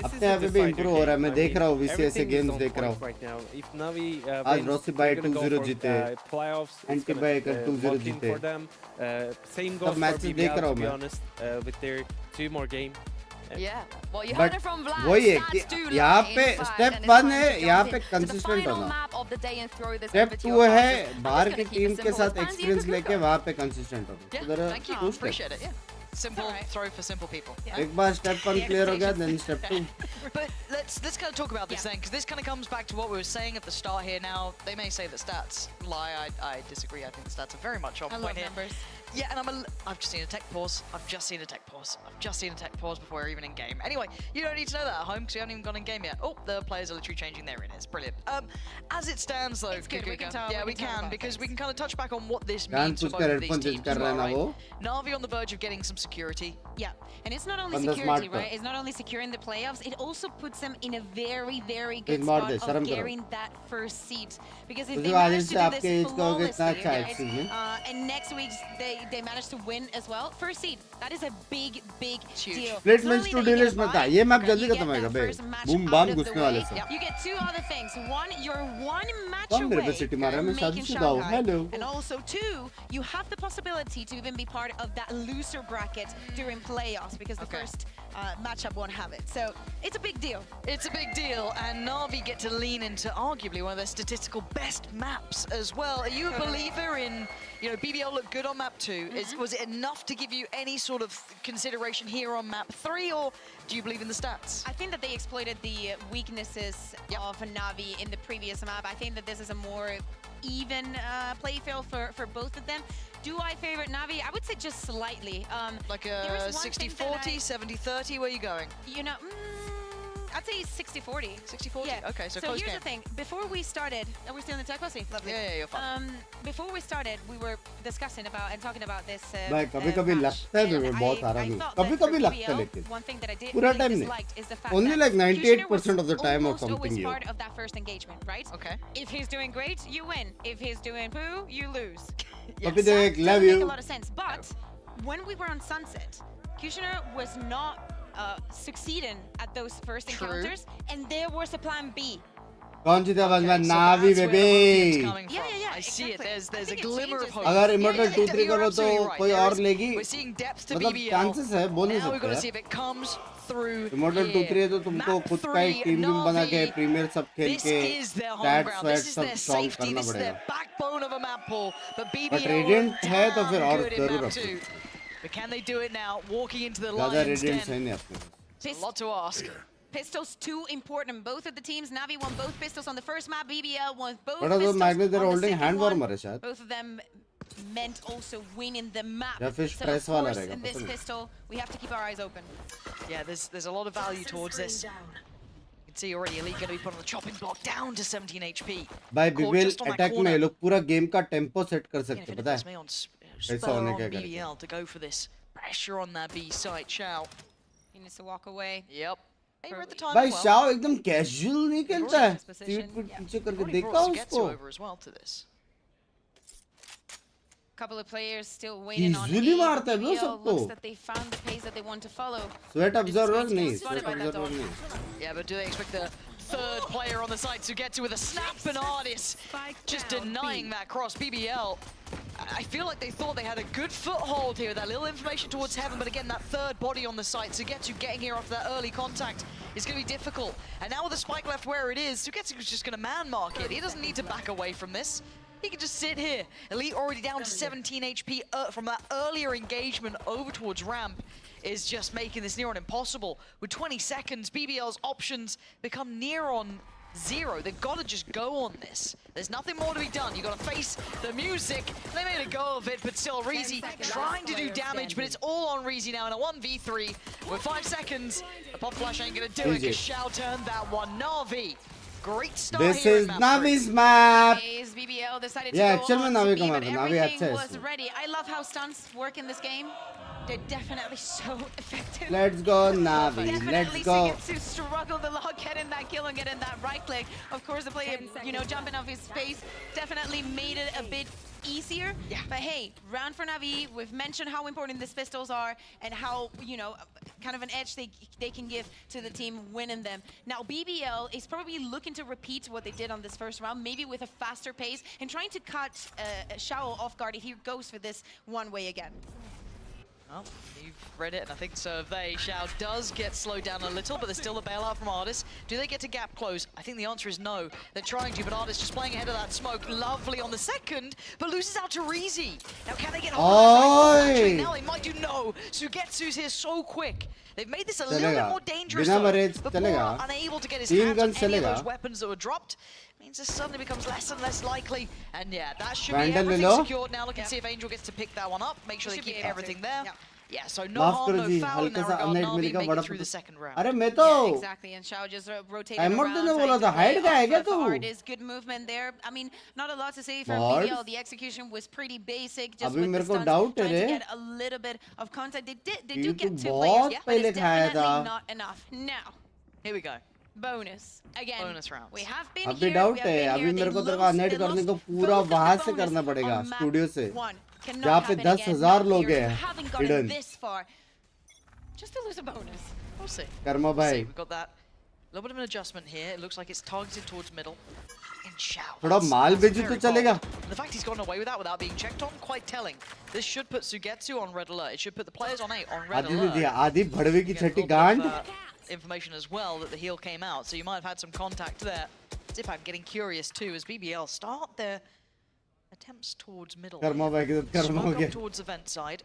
अपने यहाँ पे भी इम्प्रूव हो रहा है मैं देख रहा हूँ VCS से गेम्स देख रहा हूँ आज रॉसी भाई 2-0 जीते एंटी भाई का 2-0 जीते सब मैच देख रहा हूँ मैं with their 2 more game. Yeah. Well, you But heard it from Vlad. वही है Stats कि do यहाँ lie, पे in fact, step and it's 1 time है to यहाँ jump पे in to the consistent final होना map of the day and throw this step over to 2 your है partners. I'm बाहर just की gonna keep टीम it के simple. साथ Fancy experience Kakuka. लेके वहाँ पे कंसिस्टेंट होना Yeah, उधर thank you. 2 step Appreciate it. Yeah. Simple throw for simple people. एक बार स्टेप 1 क्लियर हो गया then step 2 But let's kind of talk about this then, because this kind of comes back to what we were saying at the start here. Now they may say the stats lie. I disagree. I think the stats are very much on point here. Numbers. Yeah, and I've just seen a tech pause. I've just seen a tech pause. I've just seen a tech pause before we're even in game. Anyway, you don't need to know that at home because we haven't even gone in game yet. Oh, the players are literally changing their in. It's brilliant. As it stands though, It's good, we can tell- yeah, we we can talk can about because things. we can kind of touch back on what this जान means for पूछ both कर of these headphone change teams कर as रहा है well, ना वो right? Na'Vi on the verge of getting some security. Yeah, and it's not only Banda security, smart right? It's not only securing the playoffs, it also puts them in a very, very एक good मार spot दे, शर्म of करो। getting that first seat. Because if मुझे they Adil manage से to do आपके this as का हो गया इतना flawlessly, अच्छा right? एक्सेस में And next week they managed to win as well. First seed, that is a big, big deal. Split It's not match only to that you delete get a मत था bye, ये map you जल्दी get खत्म होएगा that बे first match boom out बाम of the घुसने वाले way. सब You get 2 other things. One, you're 1 match कौन मेरे पे away सिटी मार रहा है मैं from शादी making शुदा हूँ Shanghai. Hello And also 2, you have the possibility to even be part of that loser bracket during playoffs because the first matchup won't have it. So it's a big deal. It's a big deal, and Na'Vi get to lean into arguably one of their statistical best maps as well. Are you a believer in, you know, BBL looked good on map 2. Was it enough to give you any sort of consideration here on map 3, or do you believe in the stats? I think that they exploited the weaknesses of Na'Vi in the previous map. I think that this is a more even play field for both of them. Do I favorite Na'Vi? I would say just slightly. Like there a is one thing that 60-40, 70-30, where are you going? You know, I'd say 60-40. 60-40? Yeah. Okay, so So close here's game. the thing. Before we started, are we still in the tech posse? Lovely. Yeah, you're fine. Before we started, we were discussing about and talking about this. भाई कभी-कभी लगता है कि मैं बहुत हारा हूँ कभी-कभी लगता है लेकिन One thing that I did पूरा really time disliked is the नहीं fact only that like Kushner 98% of the time or almost something always you part of that first engagement, right? Okay. If he's doing great, you win. If he's doing poo, you lose. कभी So देख that love doesn't make you a lot of sense. But when we were on Sunset, Kushner was not succeeding at those first True. encounters, and there was a plan B. कौन जीता बस मैं So Navi that's where the baby movement's coming Yeah, from. yeah, yeah, I see it. exactly. There's I a think it glimmer of changes hope. things. अगर immortal 2-3 You're करो तो absolutely right. कोई There और is- लेगी We're seeing depth to मतलब BBL. Chances है बोल नहीं Now we've got to सकते see if it comes through immortal 2-3 है तो तुमको Map खुद का एक 3, टीम बना के Na'Vi. प्रीमियर सब खेल This के is their home stat ground. स्वैट This is सब their स्ट्रॉन्ग safety. करना This is पड़ेगा their backbone of a map pool. But BBL but radiant है तो फिर damn और good in जरूर map अपने 2. But can they do it now? Walking into the ज़्यादा Lions रेडिएंट्स है Den. नहीं अपने पास It's a lot to ask. Pistols too important. Both of the teams, Na'Vi won both pistols on the first map. BBL won both but pistols magnet there on the holding second hand one. Warmer है शायद Both of them meant also winning the map. या फिर So stress of वाला course, रहेगा in this पता नहीं pistol, we have to keep our eyes open. Yeah, there's a lot of value towards this. You can see already Elite going to be put on the chopping block down to 17 HP. भाई Caught BBL just on that attack में corner. ये लोग पूरा game का tempo set कर Again, सकते if हैं पता anything, है may on ऐसा spur होने on क्या करके BBL to go for this. Pressure on that B site, Shao. He needs to walk away. Yep. Hey, we're at the time भाई as well. शाओ एकदम casual नहीं खेलता है position, सीट पे yeah. पीछे करके Already देखा brought Sugetsu उसको over as well to this. Couple of players still waiting on Easily A. मारता है वो BBL सबको looks that they found the pace that they want to follow. Sweat observer going to be नहीं spotted sweat by that observer dog. नहीं Yeah, but do they expect the third player on the site to get to with a snap and artist just denying that cross? BBL, I feel like they thought they had a good foothold here, that little information towards heaven, but again, that third body on the site, Sugetsu getting here after that early contact is going to be difficult. And now with the spike left where it is, Sugetsu's just going to man mark it. He doesn't need to back away from this. He can just sit here. Elite already down to 17 HP from that earlier engagement over towards ramp is just making this near on impossible. With 20 seconds, BBL's options become near on zero. They've got to just go on this. There's nothing more to be done. You've got to face the music. They made a go of it, but still, Reezy trying to do damage, but it's all on Reezy now in a 1v3. With 5 seconds, the pop flash ain't going to do it because Shao turned that one. Na'Vi Great start This here is in map three. Navi's map. Is BBL decided Yeah, to go actually on Navi to का B, map but है. Navi अच्छा everything है was इसमें. ready. I love how stunts work in this game. They're definitely so effective. Let's go Navi. Definitely Let's go. to struggle the log, getting that kill and getting that right click. Of course, the player, jumping off his face definitely made it a bit easier. Yeah. But hey, round for Navi, we've mentioned how important these pistols are and how, kind of an edge they can give to the team winning them. Now, BBL is probably looking to repeat what they did on this first round, maybe with a faster pace and trying to cut Shao off guard if he goes for this one way again. Well, you've read it, and I think so have they. Shao does get slowed down a little, but there's still a bailout from Artis. Do they get to gap close? I think the answer is no. They're trying to, but Artis just playing ahead of that smoke. Lovely on the second, but loses out to Reezy. Now, can they get hold of that? Actually, now they might do no. Sugetsu's here so quick. They've made this a little bit more dangerous, though. But Bora unable to get his hands on any of those weapons that were dropped. Means this suddenly becomes less and less likely. And yeah, that should be everything secured. Now look and see if Angel gets to pick that one up. Make sure they keep everything there. Yeah, so no harm, no foul in that regard. Navi make it through the second round. अरे मैं तो exactly, and Shao just rotated Timeout around. देने बोला था, hide गया है क्या तू? It is good movement there. I mean, not a lot to say from What? BBL. The execution was pretty basic. Just अभी with the मेरे को stunts, doubt trying है to रे. get a little bit of contact. They ये do तू get two बहुत players, but पहले it's खाया definitely था. not enough. Now, here we go. Bonus again. Bonus rounds. We have been अभी here. Doubt है. अभी मेरे को तेरे को अननेट करने को पूरा वहां से करना पड़ेगा स्टूडियो से. जहाँ पे 10,000 लोग हैं. Hidden. Just to lose a bonus. We'll see. Karma bhai. We've got that. A little bit of an adjustment here. It looks like it's targeted towards middle. And Shao. थोड़ा माल भेजू तो चलेगा. The fact he's gotten away with that without being checked on, quite telling. This should put Sugetsu on red alert. It should put the players on 8 on red alert. आधी भड़वे की छठी गांड. Information as well that the heal came out, so you might have had some contact there. Zipan getting curious too as BBL start their attempts towards middle. Karma bhai के साथ karma हो Smoke गया. up towards the vent side.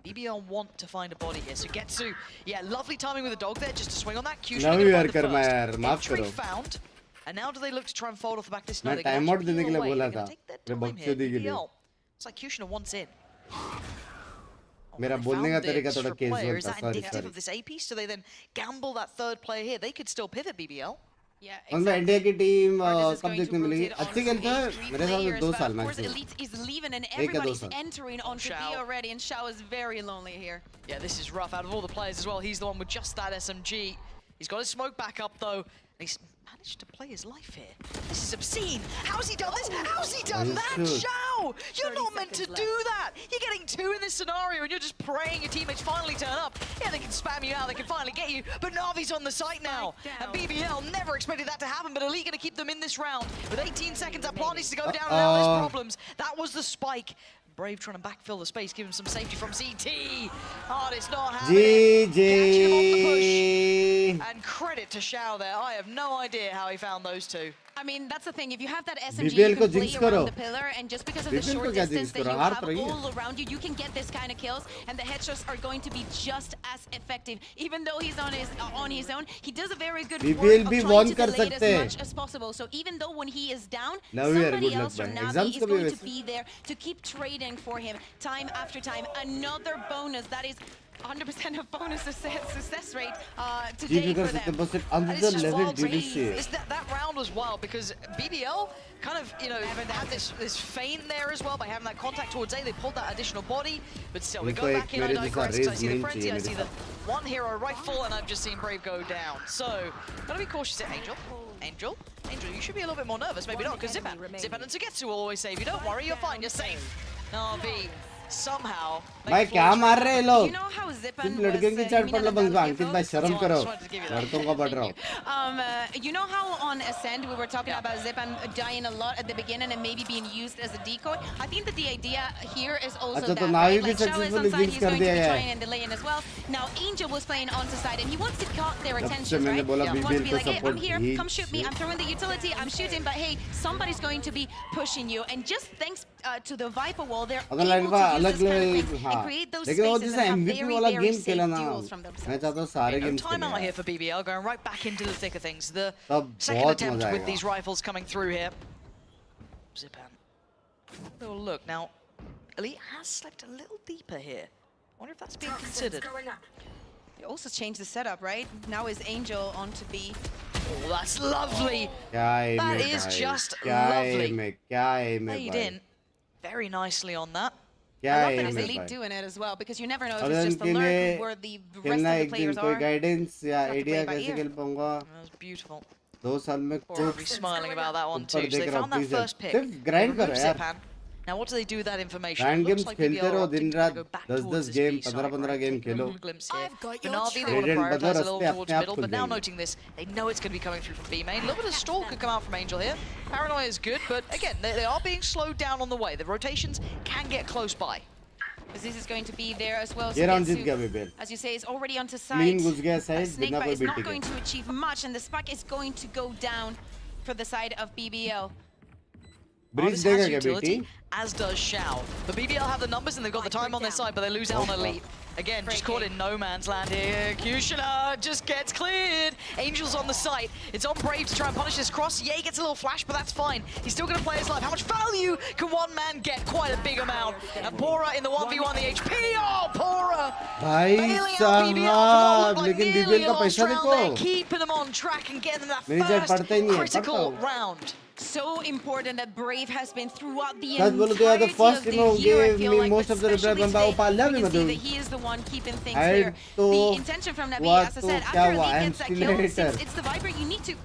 BBL want to find a body here. Sugetsu, yeah, lovely timing with the dog there, just to swing on that. Q Now you are karma यार, माफ Entry करो. found, and now do they look to try and fold off the back this? No, मैं they're gonna timeout actually देने के peel लिए away. बोला They're था. gonna take their मैं time here. बक्से दी के लिए. BBL, it's like Kushner wants in. मेरा बोलने का तरीका थोड़ा Player, casual is था. that Sorry, indicative sorry. of this A piece? Do they then gamble that third player here? They could still pivot BBL. Yeah, मतलब India की team कब देखने मिलेगी? अच्छी खेलते हैं मेरे हिसाब से 2 साल Of course, maximum. Elite is leaving and 1 या 2 everybody's साल. entering onto B Shao. already, and Shao is very lonely here. Yeah, this is rough. Out of all the players as well, he's the one with just that SMG. He's got his smoke back up though, and he's managed to play his life here. This is obscene. How's he done this? How's he done that, Shao? You're not meant to do that. You're getting 2 in this scenario, and you're just praying your teammates finally turn up. Yeah, they can spam you out, they can finally get you, but Navi's on the site now. And BBL never expected that to happen, but Elite gonna keep them in this round. With 18 seconds, that plan needs to go down, and now there's problems. That was the spike. Brave trying to backfill the space, give him some safety from CT. Artist not having it. Catching him on the push. And credit to Shao there. I have no idea how he found those two. I mean, that's the thing. If you have that SMG, BBL you को can play jinx around करो. the pillar, and just because of the BBL short को क्या distance jinx that करो? you हार have तो रही है. all around you, you can get this kind of kills, and the headshots are going to be just as effective. Even though he's on his own, he does a very good work BBL of भी trying won to कर delay it सकते हैं. as much as possible. So even though when he is down, Now we are somebody good luck, else from bhai. Navi Exams is को भी going to वैसे. be there to keep trading for him time after time. Another bonus that is 100% of bonus success rate today for them. But And another it's just level wild. DLC. That round was wild because BBL kind of, had this feint there as well by having that contact towards A. They pulled that additional body, but still, we go back in, I digress, because I see the frenzy, I see the one hero rifle, and I've just seen Brave go down. So, gotta be cautious at Angel. Angel, you should be a little bit more nervous, maybe not, because Zipan and Sugetsu will always save you. Don't worry, you're fine, you're safe. Navi somehow. भाई क्या मार रहे हैं लोग? You know how Zipan सिर्फ लड़कियों की चढ़ पड़ लो बंगवा. अंकित भाई शर्म करो. लड़कों का बढ़ रहा हूँ. You know how on Ascend we were talking about Zipan dying a lot at the beginning and maybe being used as a decoy? I think that the idea here is also अच्छा, that, तो right? Navi भी Like Shao is successfully on side, jinx he's कर going to दिया be है. trying and delaying as well. Now Angel was playing onto side and he wants to cut their जब से attention, मैंने right? बोला He wants to BBL be को like, hey, I'm support here, he come shoot me, I'm throwing the utility, I'm shooting, but hey, somebody's going to be pushing you. And just thanks to the Viper wall, they're अगर able to use this kind of अलग thing and create those लेकिन वो spaces जैसे and have MVP very, वाला very game safe खेला ना. duels from themselves. मैं चाहता हूँ सारे No गेम्स timeout here खेलें. for BBL, going right back into the thick of things. The तब second बहुत attempt मजा with आएगा. these rifles coming through here. Zipan. Little look. Now, Elite has slipped a little deeper here. Wonder if that's being considered. They also changed the setup, right? Now is Angel on to B. Oh, that's lovely. That is just lovely. Played भाई in very nicely on that. क्या I love है that it's में Elite भाई doing it as well because you never know if और it's just the उनके lurk लिए where the rest खेलना of the एक दिन players कोई are. गाइडेंस या Have to idea play by कैसे ear. खेल पाऊंगा That was beautiful. 2 साल में Or कुछ be smiling about that one ऊपर too. So देख they रहा found हूँ that प्लीज first pick. सिर्फ They ग्राइंड करो removed यार Zipan. Now what do they do with that information? Grind It looks games like खेलते BBL रहो are opting दिन to रात go back 10 towards 10 this game B 15 side, 15 right? Game Take a Khelo little glimpse here. I've got For your Na'Vi, they want to Radiant prioritize बदलो a रास्ते little towards अपने आप middle, खुल but now जाएंगे noting this, they know it's going to be coming through from B main. A little bit of stall could come out from Angel here. Paranoia is good, but again, they are being slowed down on the way. The rotations can get close by. Because this is going to be there as well. ये round जीत Sugetsu, गया BBL as you say, is already onto clean site. घुस गया side बिना Snakebite कोई is not BT going के to achieve much, and the spike is going to go down for the side of BBL. Bridge AORUS देगा has क्या utility, बेटी as does Shao. The BBL have the numbers and they've got the time on their side, but they lose out on Elite. Again, just caught in no man's land here. Kushina just gets cleared. Angel's on the site. It's on Brave to try and punish this cross. Ye gets a little flash, but that's fine. He's still going to play his life. How much value can one man get? Quite a big amount. And Pora in the 1v1, the HP. Oh, Pora! भाई साहब लेकिन BBL का पैसा देखो Keeping them on track and getting them मेरी that jet पढ़ता ही first नहीं है critical पढ़ता हूँ round. So important that Brave has been throughout the सच बोलो तो यार the entirety first of the team who year, I gave feel me like, most but of the reply especially बंदा वो today, पाला we भी can see मतलब that he is the one keeping things Head clear. तो The intention from Navi, हुआ as I तो said, क्या after हुआ Elite I'm gets that still kill, a hater it's the Viper, you need to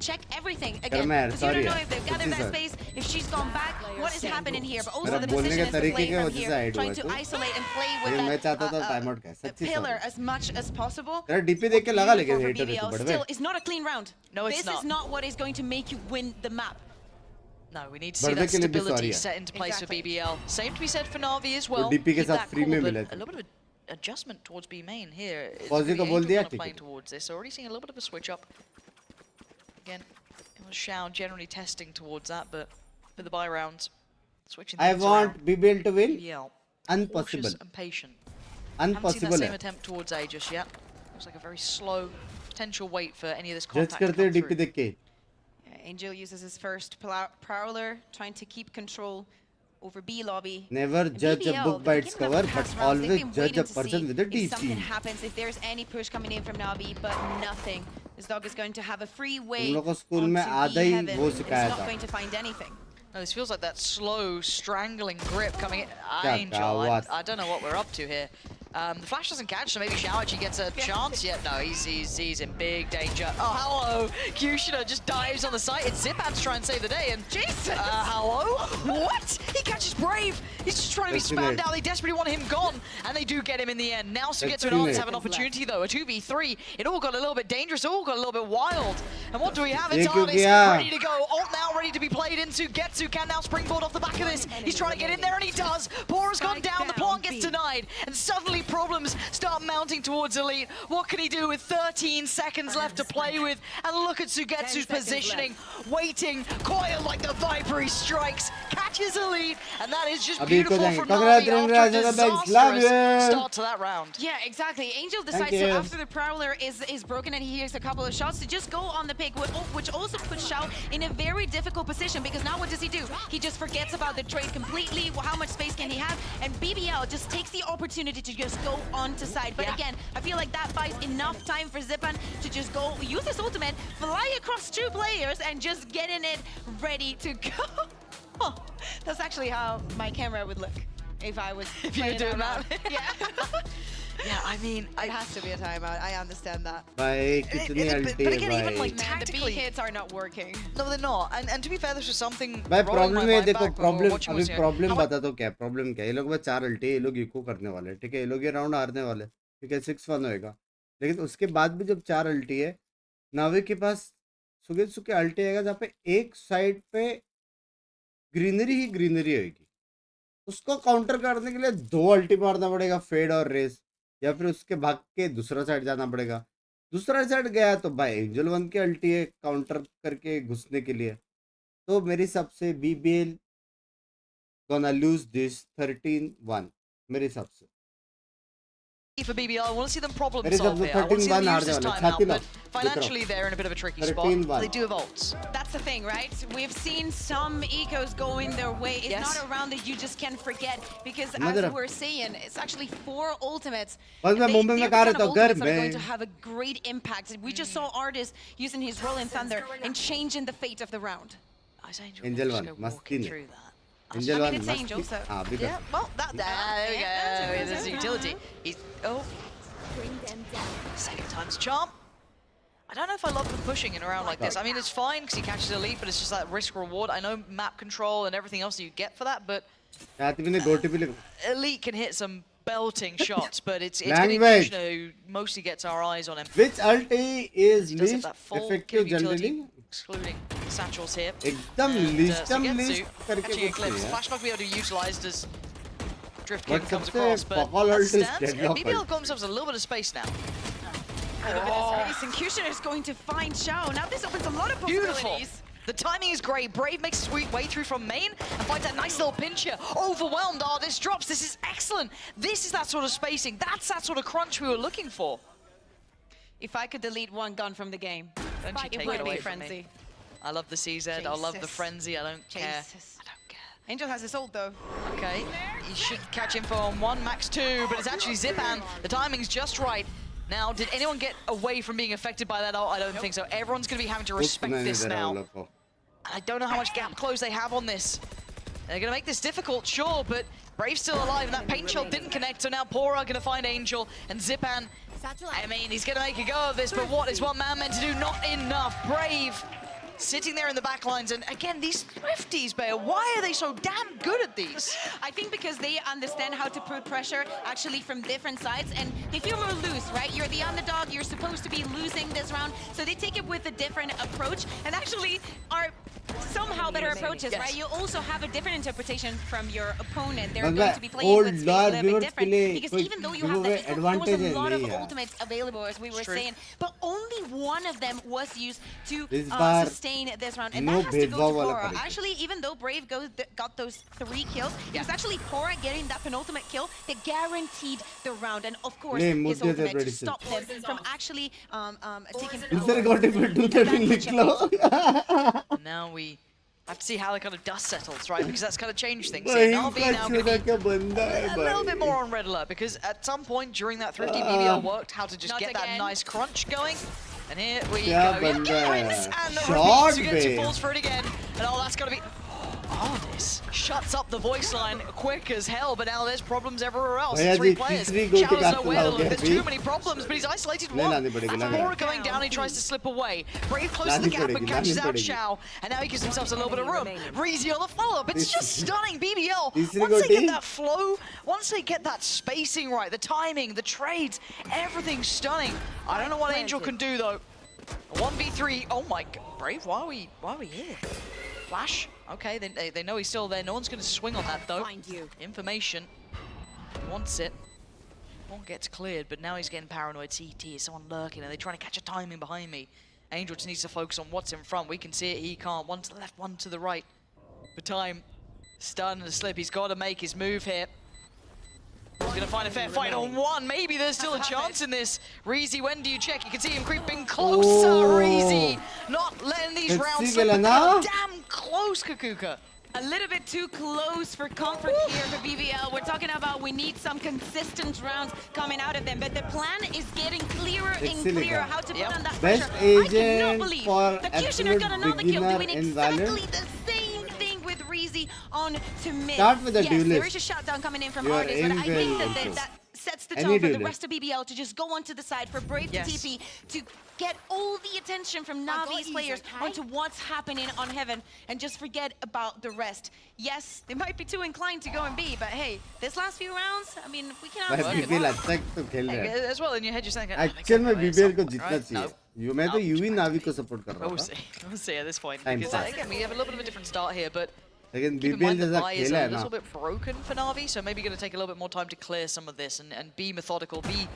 check everything again. Karma yaar, Because you don't sorry know yaar. if they've gathered सच्ची that sir space, if she's gone back, what is happening here. But also मेरा the बोलने position के is the तरीके play की from वजह से here, hide trying हुआ to तू isolate and play with लेकिन मैं चाहता था that टाइम आउट का सच्ची pillar sorry as much as possible. तेरा डीपी देख के लगा लेकिन For हेटर है BBL तू बड़वे still is not a clean round. No, it's this not. is not what is going to make you win the map. No, we need to see बड़वे that के लिए भी stability सॉरी है set into place Exactly. for BBL. Same to be said for Na'Vi as वो well. DP के Keep साथ that free cool, में but मिला a था little bit of adjustment towards B main here. It's फौजी gonna को be बोल Angel दिया kind of ठीक playing है towards this. So already seeing a little bit of a switch up. Again, it was Shao generally testing towards that, but for the buy rounds, switching I things want around. BBL to win BBL, impossible cautious and patient. Haven't seen that impossible same है attempt towards A just yet. Looks like a very slow potential wait for any of this जज contact to करते हैं come DP through. देख के Yeah, Angel uses his first prowler, trying to keep control over B lobby. never And judge a BBL, book by the its beginning of cover the but past rounds, they've always been judge waiting a to person see with a if deep something team happens, if there's any push coming in from Navi, but nothing. This dog is going to have a free way तुम लोग को school onto में आधा B ही heaven. वो It's सिखाया not था going to find anything. No, this feels like that slow, strangling grip coming in. क्या Angel, कहावत I don't know what we're up to here. The flash doesn't catch, so maybe Shao actually gets a chance. Yeah, no, he's in big danger. Oh, hello! Kushina just dives on the site. It's Zipan to try and save the day, and Jesus! Hello? What? He catches Brave! He's just trying to be spammed out. They desperately want him gone, and they do get him in the end. Now Sugetsu and AORUS have an opportunity, though. A 2v3. It all got a little bit dangerous, it all got a little bit wild. And what do we have? It's AORUS ready to go. Ult now ready to be played into. Getsu can now springboard off the back of this. He's trying to get in there, and he does. Pora's gone down. The plant gets denied, and suddenly problems start mounting towards Elite. What can he do with 13 seconds left to play with? And look at Sugetsu's positioning, waiting, coiled like the Viper. He strikes, catches Elite, and that is just अभी को beautiful जाएंगे from Navi after a Congrats love disastrous you start to that round. Yeah, exactly. Angel Thank decides you. to, after the Prowler is broken and he hears a couple of shots, to just go on the pick, which also puts Shao in a very difficult position, because now what does he do? He just forgets about the trade completely. How much space can he have? And BBL just takes the opportunity to just go onto side. But again, I feel like that buys enough time for Zipan to just go, use his ultimate, fly across 2 players, and just get in it ready to go. Oh, that's actually how my camera would look if I was If you were doing that. Yeah. Yeah, I mean, it has to be a timeout. I understand that. भाई कितनी अल्टी but है again, even भाई like Man, the tactically, B hits are not working. no, they're not. And to be fair, this was something. भाई rolling problem my है mind देखो back when we were problem watching अभी was, you know, problem how much- बता तो क्या problem क्या है ये लोग बस 4 अल्टी है ये लोग इको करने वाले हैं ठीक है ये लोग ये राउंड हारने वाले हैं, ठीक है 6-1 होएगा लेकिन उसके बाद भी जब 4 अल्टी है नावे के पास सुगेत्सु के अल्टी आएगा जहाँ पे एक साइड पे ग्रीनरी ही ग्रीनरी होगी उसको काउंटर करने के लिए 2 अल्टी मारना पड़ेगा फेड और रेस या फिर उसके भाग के दूसरा साइड जाना पड़ेगा दूसरा साइड गया तो भाई एंजल 1 के अल्टी है काउंटर करके घुसने के लिए तो मेरे हिसाब से बीबीएल gonna lose this 13-1 मेरे हिसाब से for BBL. I want to see them problem There is solve a here. I want to see them 13-1 use this हारने वाला, timeout, but छाती financially they're in a bit of a tricky spot. 13-1. They do have ults. That's the thing, right? We've seen some ecos going their way. It's Yes. not a round that you just can forget because Mother- as we're saying, it's actually 4 ultimates. बस मैं They- Mumbai में they're कहा the रहता kind हूँ of घर ultimates that are going to में have a great impact. We just saw Artist using his Rolling Thunder and changing the fate of the round. Angel one मस्ती में Angel I mean, one it's Angel, मस्ती so- हाँ अभी Yeah, well, there we go. There's Yeah. utility. He's second time's charm. I don't know if I love them pushing in around like this. I mean, it's fine because he catches elite, but it's just that risk reward. I know map control and everything else that you get for that, but छाती में ने गोटी भी लग elite can hit some belting shots, but it's Language. Kushner who mostly gets our eyes on him. which ulti is He does have least that full effective kill utility, generally excluding satchels here. एकदम And, least Sugetsu करके catching a कुछ glimpse. नहीं है Flash not be able to be utilized as Drift But King comes सबसे across, but बकौल ult that is stands. deadlock BBL ult. got themselves a little bit of space now. A little bit of space, and Kushner is going to find Shao. Now this opens a lot of Beautiful. possibilities. The timing is great. Brave makes his way through from main and finds that nice little pinch here. Overwhelmed. Oh, this drops. This is excellent. This is that sort of spacing. That's that sort of crunch we were looking for. If I could delete one gun from the game, Don't you it take would it away be from me. Frenzy. I love the CZ. I love the Jesus. frenzy. I don't care. Jesus. Angel has his ult though. Okay, he should catch info on 1, max 2, but it's actually Zipan. The timing's just right. Now, did anyone get away from being affected by that ult? I don't think so. Everyone's going to be having to respect this now. I don't know how much gap close they have on this. They're going to make this difficult, sure, but Brave's still alive, and that paint shell didn't connect, so now Pora going to find Angel, and Zipan, I mean, he's going to make a go of this, but what is one man meant to do? Not enough. Brave sitting there in the back lines, and again, these Swifties, Bayer, why are they so damn good at these? I think because they understand how to put pressure actually from different sides, and they feel more loose, right? You're the underdog, you're supposed to be losing this round, so they take it with a different approach, and actually are somehow better approaches, Yes. right? You also have a different interpretation from your opponent. They're But going the to be playing old with space a lore little bit viewers different, के लिए because कोई even though you have giveaway that, there was advantage a lot of नहीं है। ultimates available, as we were True. saying, but only one of them was used to इस बार sustain this round, and no that has to go भेदभाव to वाला Pora. करेगा। Actually, even though Brave got those 3 kills, it was actually Pora getting that penultimate kill that guaranteed the round, and of course, नहीं, his मुझे ultimate to prediction। stop them from actually taking दूसरे गोटी पे 213 लिख लो Now we have to see how the kind of dust settles, right? Because that's kind of changed things. भाई Now being इनका now gonna चूड़ा be क्या बंदा है a little bit भाई more on red alert, because at some point during that thrifty BBL worked how to just Not get that again. nice crunch going. And here we क्या go. Yeah, बंदा Prince है and the shot repeat to get पे two falls for it again. And oh, that's got to be... Oh, this shuts up the voice line quick as hell, but now there's problems everywhere else. भैया 3 जी, players. तीसरी गोटी Shadow's कहाँ nowhere to चलाओगे look. There's अभी? too many problems, but he's isolated नहीं one. लानी पड़ेगी, As लानी Aurora पड़ेगी। going down, he tries to slip away. Brave closes लानी the gap and पड़ेगी, catches लानी out पड़ेगी। Shao, and now he gives himself a little bit of room. Reezy on the follow-up. It's just stunning. BBL, तीसरी once they गोटी। get that flow, once they get that spacing right, the timing, the trades, everything's stunning. I don't know what Angel can do, though. 1v3. Oh my god. Brave, why are we here? Flash. Okay, they know he's still there. No one's going to swing on that, though. Information. Wants it. One gets cleared, but now he's getting paranoid. CT, is someone lurking? Are they trying to catch a timing behind me? Angel just needs to focus on what's in front. We can see it, he can't. One to the left, one to the right. But time, starting to slip. He's got to make his move here. He's going to find a fair fight on 1. Maybe there's still a chance in this. Reezy, when do you check? You can see him creeping closer. Reezy, not letting these rounds slip. But how damn close, Kakuka. A little bit too close for comfort here for BBL. We're talking about we need some consistent rounds coming out of them, but the plan is getting clearer and clearer how to put on that Best pressure. I cannot agent believe for the Kushner got another kill beginner doing in exactly Valorant. the same thing with Reezy on to mid. Start with the yes, there duelist. is a shutdown coming in from You are Artist, but I aiming think well that also. that sets the Any tone for the duelist. rest of BBL to just go onto the side for Brave Yes. to TP to get all the attention from Navi's players onto what's happening on Heaven and just forget about the rest. Yes, they might be too inclined to go and B, but hey, this last few rounds, I mean, we cannot भाई work it. BBL अच्छा तो खेल रहा है As well, in your head, you're saying, actual में BBL को जीतना right? चाहिए No. यू मैं तो यूवी नावी को सपोर्ट कर रहा We'll था see. We'll see at this point. Time Because pass. again, we have a little bit of a different start here, but लेकिन keep in BBL mind the जैसा buy is खेला a है ना little bit broken for Na'Vi, so maybe going to take a little bit more time to clear some of this and be methodical, be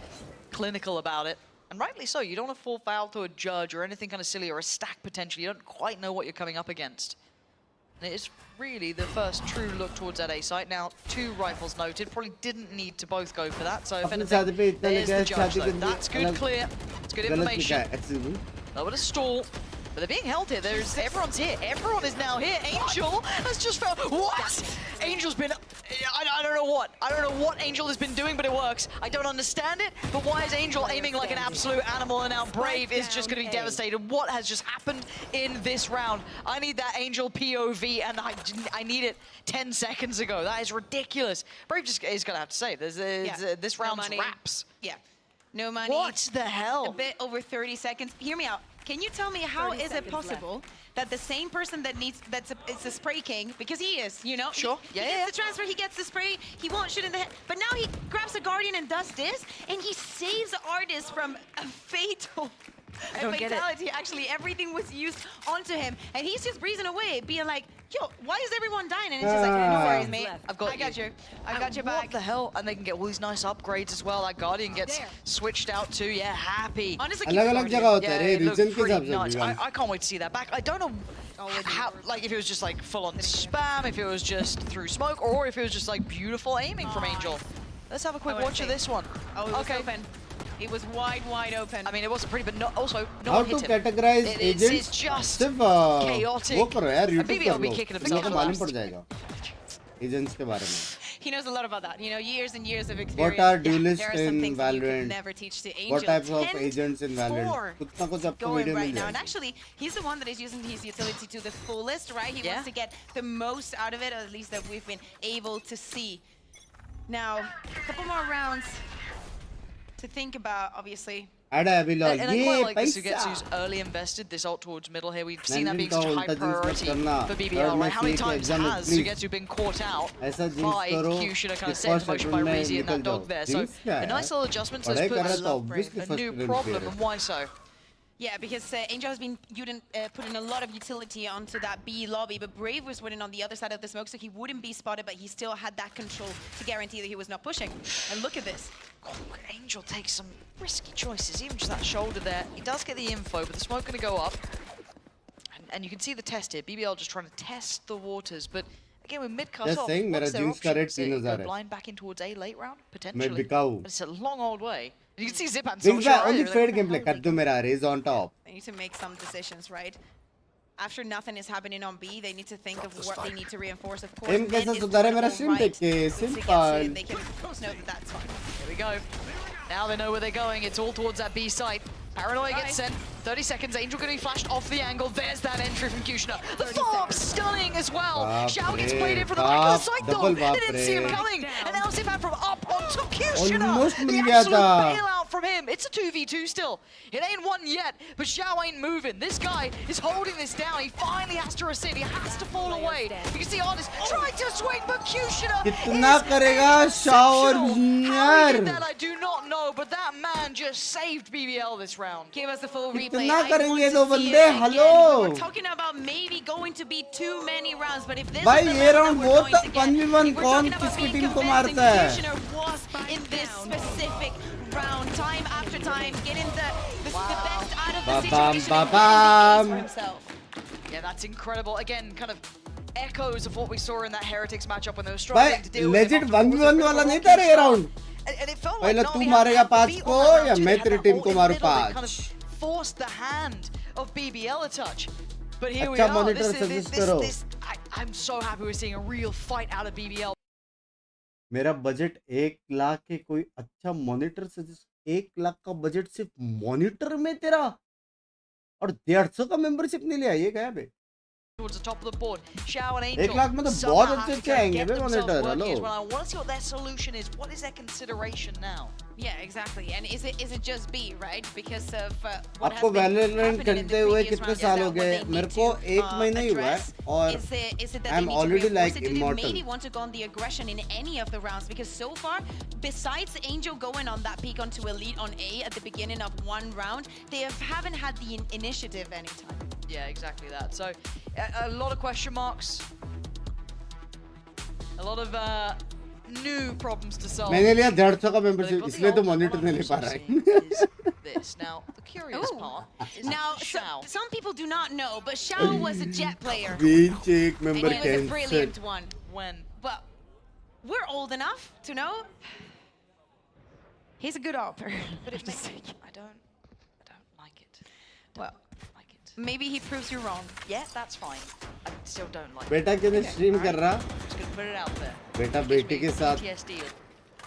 clinical about it. And rightly so. You don't want to fall foul to a judge or anything kind of silly or a stack potentially. You don't quite know what you're coming up against. And it's really the first true look towards that A site. Now, 2 rifles noted. Probably didn't need to both go for that. So if anything, there's the judge though. That's good, clear. It's good information. A bit of stall. But they're being held here. Everyone's here. Everyone is now here. Angel has just found... What? Angel's been... I don't know what. I don't know what Angel has been doing, but it works. I don't understand it, but why is Angel aiming like an absolute animal, and now Brave is just going to be devastated? What has just happened in this round? I need that Angel POV, and I need it 10 seconds ago. That is ridiculous. Brave just is going to have to say, this round's wraps. Yeah. No money. What the hell? A bit over 30 seconds. Hear me out. Can you tell me how is it possible that the same person that needs it's a spray king, because he is, you know? Sure. He gets the transfer, he gets the spray, he won't shoot in the head. But now he grabs a Guardian and does this, and he saves Artist from a fatal fatality. Actually, everything was used onto him, and he's just breezing away, being like, yo, why is everyone dying? And it's just like, no worries, mate. I got you. I got your back. What the hell? And they can get all these nice upgrades as well. That Guardian gets switched out too. Yeah, happy. Honestly, it looked pretty nuts. I can't wait to see that back. I don't know how, like, if it was just like full on spam, if it was just through smoke, or if it was just like beautiful aiming from Angel. Let's have a quick watch of this one. Oh, it was open. It was wide open. I mean, it wasn't pretty, but also no How one to hit him. categorize agents? It's just chaotic. वो करो यार, YouTube maybe I'll be kicking himself. मालूम पड़ जाएगा agents के बारे में. He knows a lot about that. You know, years and years of experience. What are duelists there are some in things that you Valorant? could never teach to Angel. What types of agents in Valorant? कुछ ना कुछ आपको going video right mill now. And जाएगी. actually, he's the one that is using his utility to the fullest, right? He wants to get the most out of it, at least that we've been able to see. Now, a couple more rounds to think about, obviously. And I quite like this Sugetsu's early invested this ult towards middle here. We've seen that being such a high priority for BBL, right? How many times has Sugetsu been caught out by Kyushin kind of set into motion by Reezy and that dog there? So a nice little adjustment has put a new problem, and why so? Yeah, because Angel has been putting a lot of utility onto that B lobby, but Brave was winning on the other side of the smoke, so he wouldn't be spotted, but he still had that control to guarantee that he was not pushing. And look at this. Angel takes some risky choices, even just that shoulder there. He does get the info, but the smoke going to go up. And you can see the test here. BBL just trying to test the waters, but again, with mid cut off, what's their options? Go blind back in towards A late round, potentially. But it's a long old way. You can see Zipan so sure only fade gameplay. Kaddu mera raise on top. They need to make some decisions, right? After nothing is happening on B, they need to think of what they need to reinforce. Of course, mid is right. They can know that that's fine. Here we go. Now they know where they're going. It's all towards that B site. Paranoia gets sent. 30 seconds. Angel going to be flashed off the angle. There's that entry from Kushner. The follow-up stunning as well. Xiao gets played in from the back of the site though. They didn't see him coming. And now Zipan from up onto Kushner. The absolute bailout from him. It's a 2v2 still. It ain't one yet, but Xiao ain't moving. This guy is holding this down. He finally has to rescind. He has to fall away. You can see Artist trying to swing, but Kushner कितना करेगा Xiao और How he did that, I do not know, but that man just saved BBL this round. Give us the full replay. कितना करेंगे दो बंदे hello We're talking about maybe going to be too many rounds, but if this भाई is the ये round round that we're वो going to get, 1v1 we're कौन talking about किसकी being team को convincing. मारता है Kushner was in this specific round, time after time, getting the best out of the situation for himself. Yeah, that's incredible. Again, kind of echoes of what we saw in that Heretics matchup when they were struggling to deal with legit 1v1 वाला नहीं था ये round And it felt like पहले तू मारेगा 5 को या मैं तेरी टीम को मारूं 5 forced the hand of BBL a touch. But here we अच्छा are. मॉनिटर सजेस्ट करो I'm so happy we're seeing a real fight out of BBL. मेरा बजट 1 लाख के कोई अच्छा मॉनिटर सजेस्ट 1 लाख का बजट सिर्फ मॉनिटर में तेरा और 150 का मेंबरशिप नहीं लिया ये क्या है बे Towards the top of the board. Xiao and Angel. 1 lakh में तो बहुत अच्छे आएंगे बे monitor hello I want to see what their solution is. What is their consideration now? Yeah, exactly. And is it just B, right? Because of what आपको has been Valorant happening in खेलते the हुए previous कितने rounds, साल is हो that गए what they मेरे need को to, 1 महीना ही हुआ है address? और Is it that I'm they need to already reinforce like it? Do they immortal. maybe want to go on the aggression in any of the rounds? Because so far, besides Angel going on that peak onto Elite on A at the beginning of one round, they haven't had the initiative anytime. Yeah, exactly that. So, a lot of question marks. A lot of new problems to solve. मैंने लिया 150 का membership इसलिए तो monitor नहीं ले पा रहा है this. Now, the curious Ooh. part is Now, Shao. some people do not know, but Shao was a Jet player. Green cheek member And he was a cancelled. brilliant one. When? But we're old enough to know he's a good opper. But it makes, I don't like it. Well, maybe he proves you wrong. Yeah, that's fine. I still don't like बेटा it. क्यों नहीं stream कर रहा? Just gonna put it out there. बेटा बेटी के साथ PTSD of